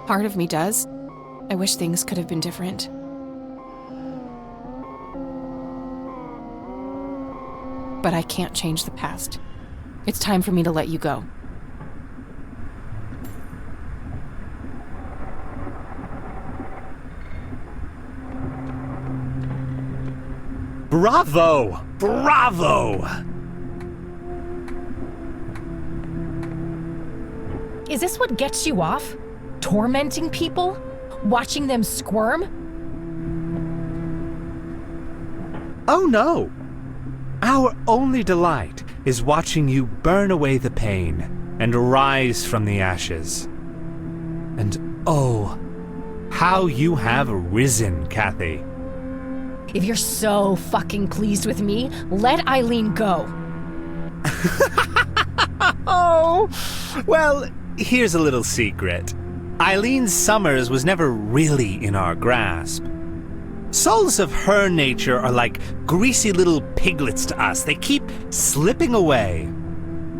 Part of me does. I wish things could have been different. But I can't change the past. It's time for me to let you go. Bravo! Bravo! Is this what gets you off? Tormenting people? Watching them squirm? Oh no! Our only delight is watching you burn away the pain and rise from the ashes. And oh, how you have risen, Kathy. If you're so fucking pleased with me, let Eileen go. Oh, well, here's a little secret. Eileen Summers was never really in our grasp. Souls of her nature are like greasy little piglets to us. They keep slipping away.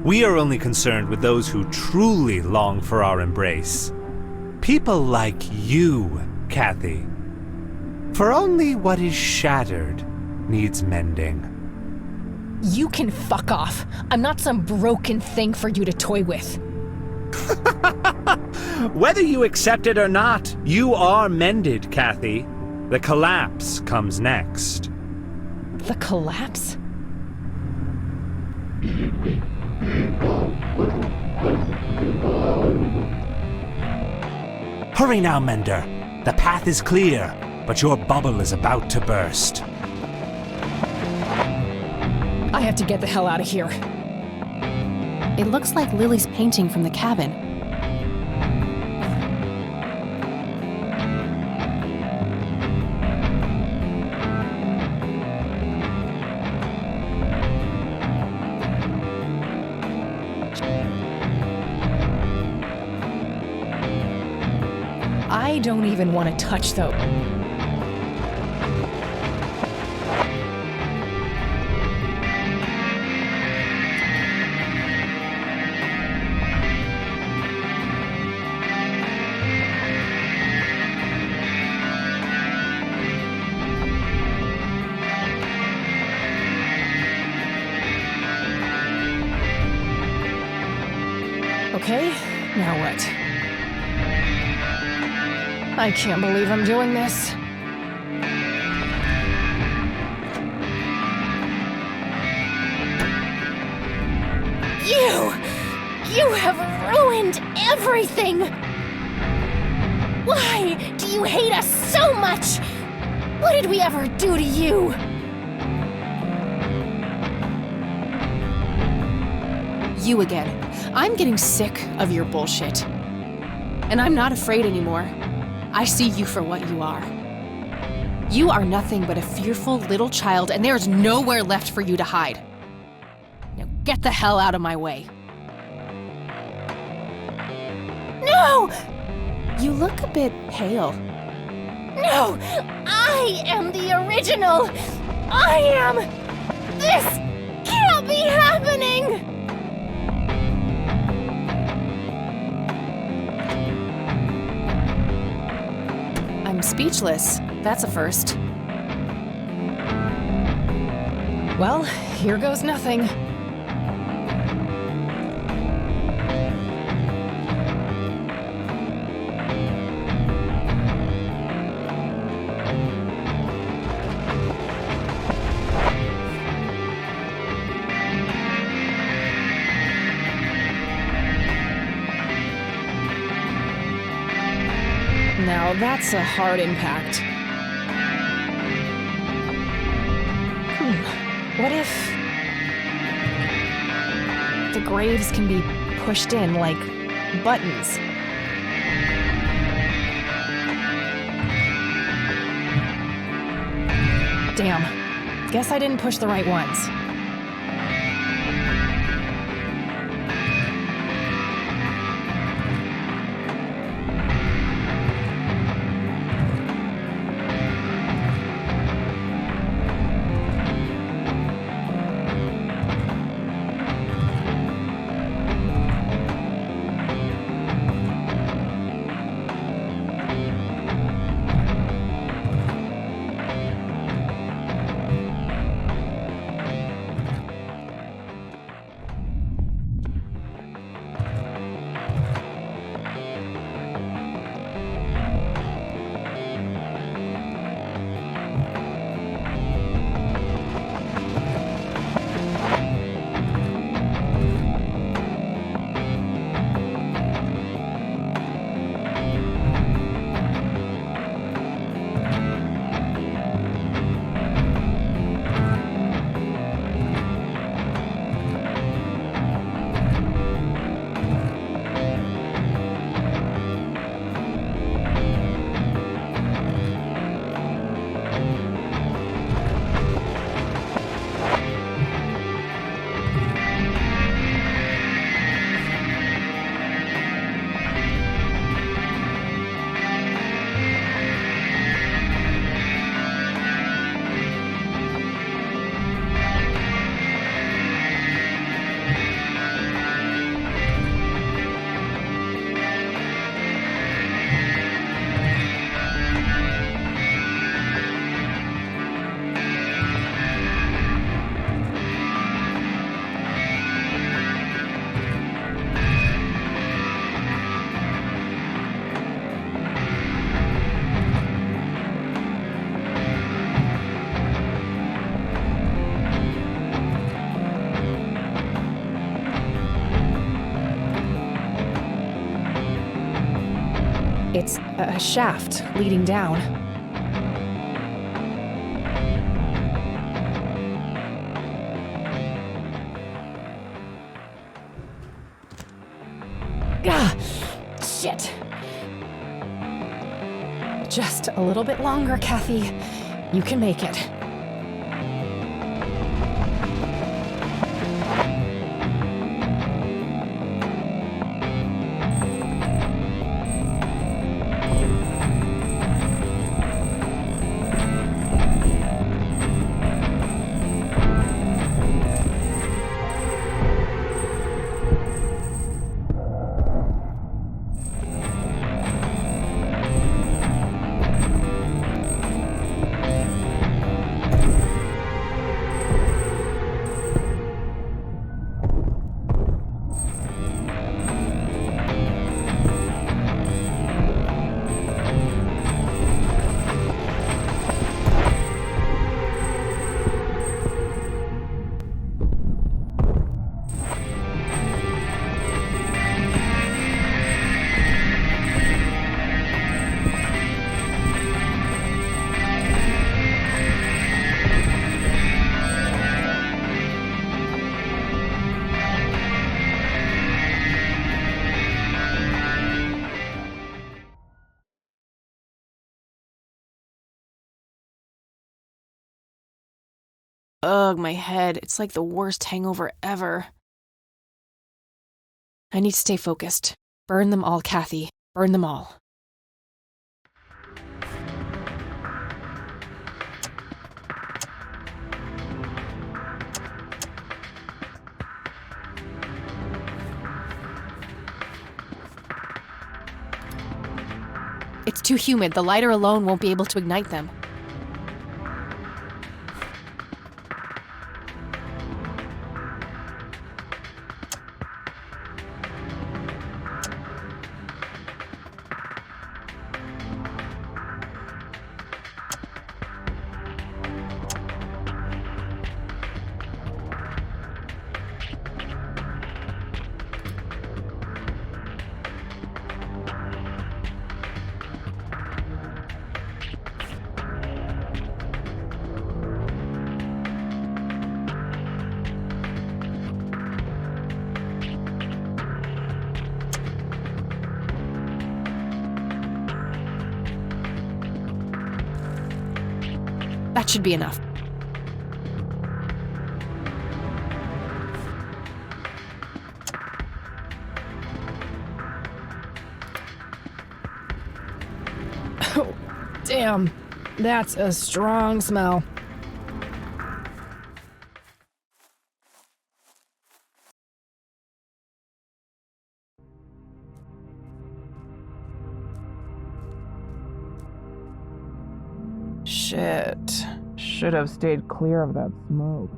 We are only concerned with those who truly long for our embrace. People like you, Kathy. For only what is shattered needs mending. You can fuck off. I'm not some broken thing for you to toy with. Whether you accept it or not, you are mended, Kathy. The collapse comes next. The collapse? Hurry now, Mender. The path is clear, but your bubble is about to burst. I have to get the hell out of here. It looks like Lily's painting from the cabin. I don't even want to touch those. Okay, now what? I can't believe I'm doing this. You have ruined everything! Why do you hate us so much? What did we ever do to you? You again. I'm getting sick of your bullshit. And I'm not afraid anymore. I see you for what you are. You are nothing but a fearful little child, and there's nowhere left for you to hide. Now get the hell out of my way. No! You look a bit pale. No! I am the original! I am! This can't be happening! I'm speechless. That's a first. Well, here goes nothing. Now that's a hard impact. What if the graves can be pushed in like buttons? Damn. Guess I didn't push the right ones. It's a shaft leading down. Ah, shit. Just a little bit longer, Kathy. You can make it. Ugh, my head. It's like the worst hangover ever. I need to stay focused. Burn them all, Kathy. Burn them all. It's too humid. The lighter alone won't be able to ignite them. That should be enough. Oh, damn. That's a strong smell. Shit. Should have stayed clear of that smoke.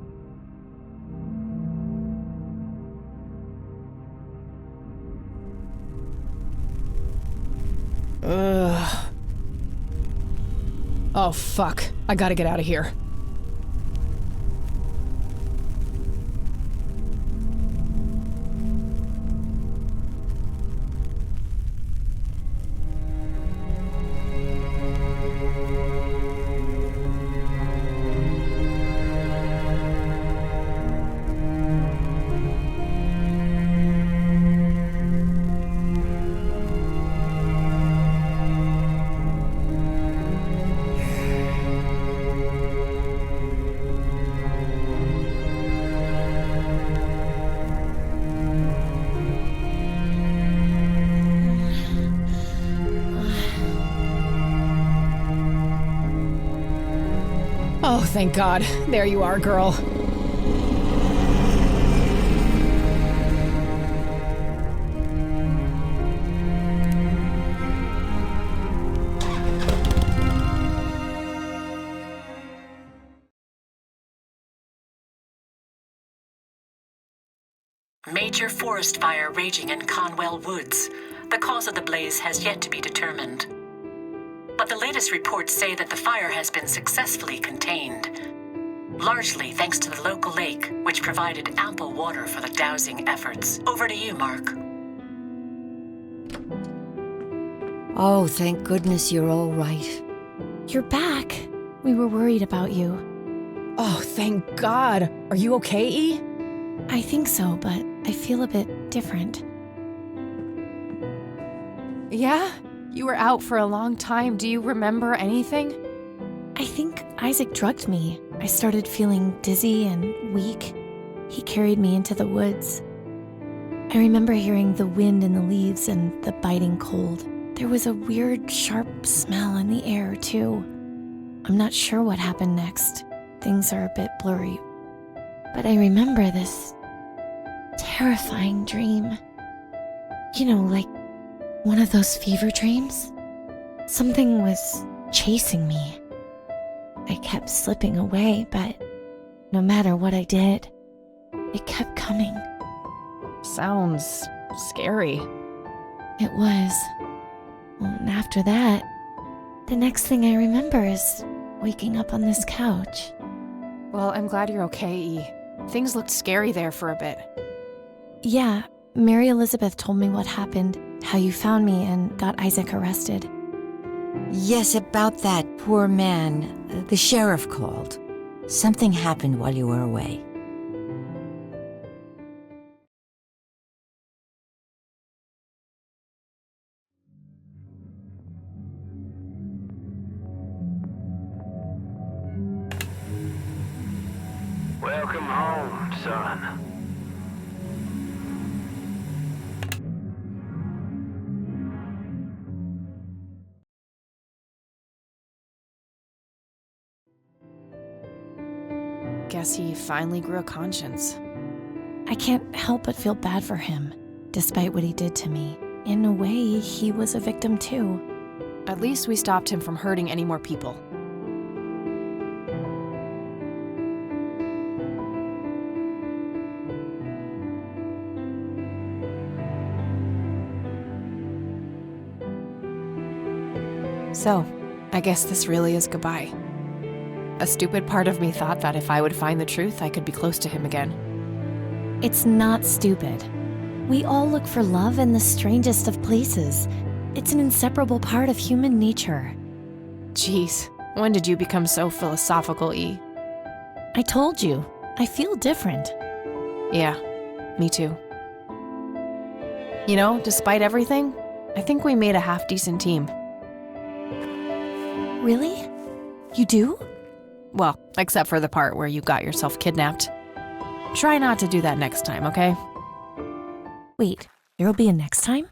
Ugh. Oh, fuck. I gotta get out of here. Oh, thank God. There you are, girl. Major forest fire raging in Conwell Woods. The cause of the blaze has yet to be determined. But the latest reports say that the fire has been successfully contained, largely thanks to the local lake, which provided ample water for the dousing efforts. Over to you, Mark. Oh, thank goodness you're all right. You're back. We were worried about you. Oh, thank God. Are you okay, E? I think so, but I feel a bit different. Yeah? You were out for a long time. Do you remember anything? I think Isaac drugged me. I started feeling dizzy and weak. He carried me into the woods. I remember hearing the wind in the leaves and the biting cold. There was a weird, sharp smell in the air, too. I'm not sure what happened next. Things are a bit blurry. But I remember this terrifying dream. You know, like one of those fever dreams? Something was chasing me. I kept slipping away, but no matter what I did, it kept coming. Sounds scary. It was. Well, and after that, the next thing I remember is waking up on this couch. Well, I'm glad you're okay, E. Things looked scary there for a bit. Yeah, Mary Elizabeth told me what happened, how you found me and got Isaac arrested. Yes, about that poor man. The sheriff called. Something happened while you were away. Welcome home, son. Guess he finally grew a conscience. I can't help but feel bad for him, despite what he did to me. In a way, he was a victim too. At least we stopped him from hurting any more people. So, I guess this really is goodbye. A stupid part of me thought that if I would find the truth, I could be close to him again. It's not stupid. We all look for love in the strangest of places. It's an inseparable part of human nature. Jeez, when did you become so philosophical, E? I told you, I feel different. Yeah, me too. You know, despite everything, I think we made a half-decent team. Really? You do? Well, except for the part where you got yourself kidnapped. Try not to do that next time, okay? Wait, there'll be a next time?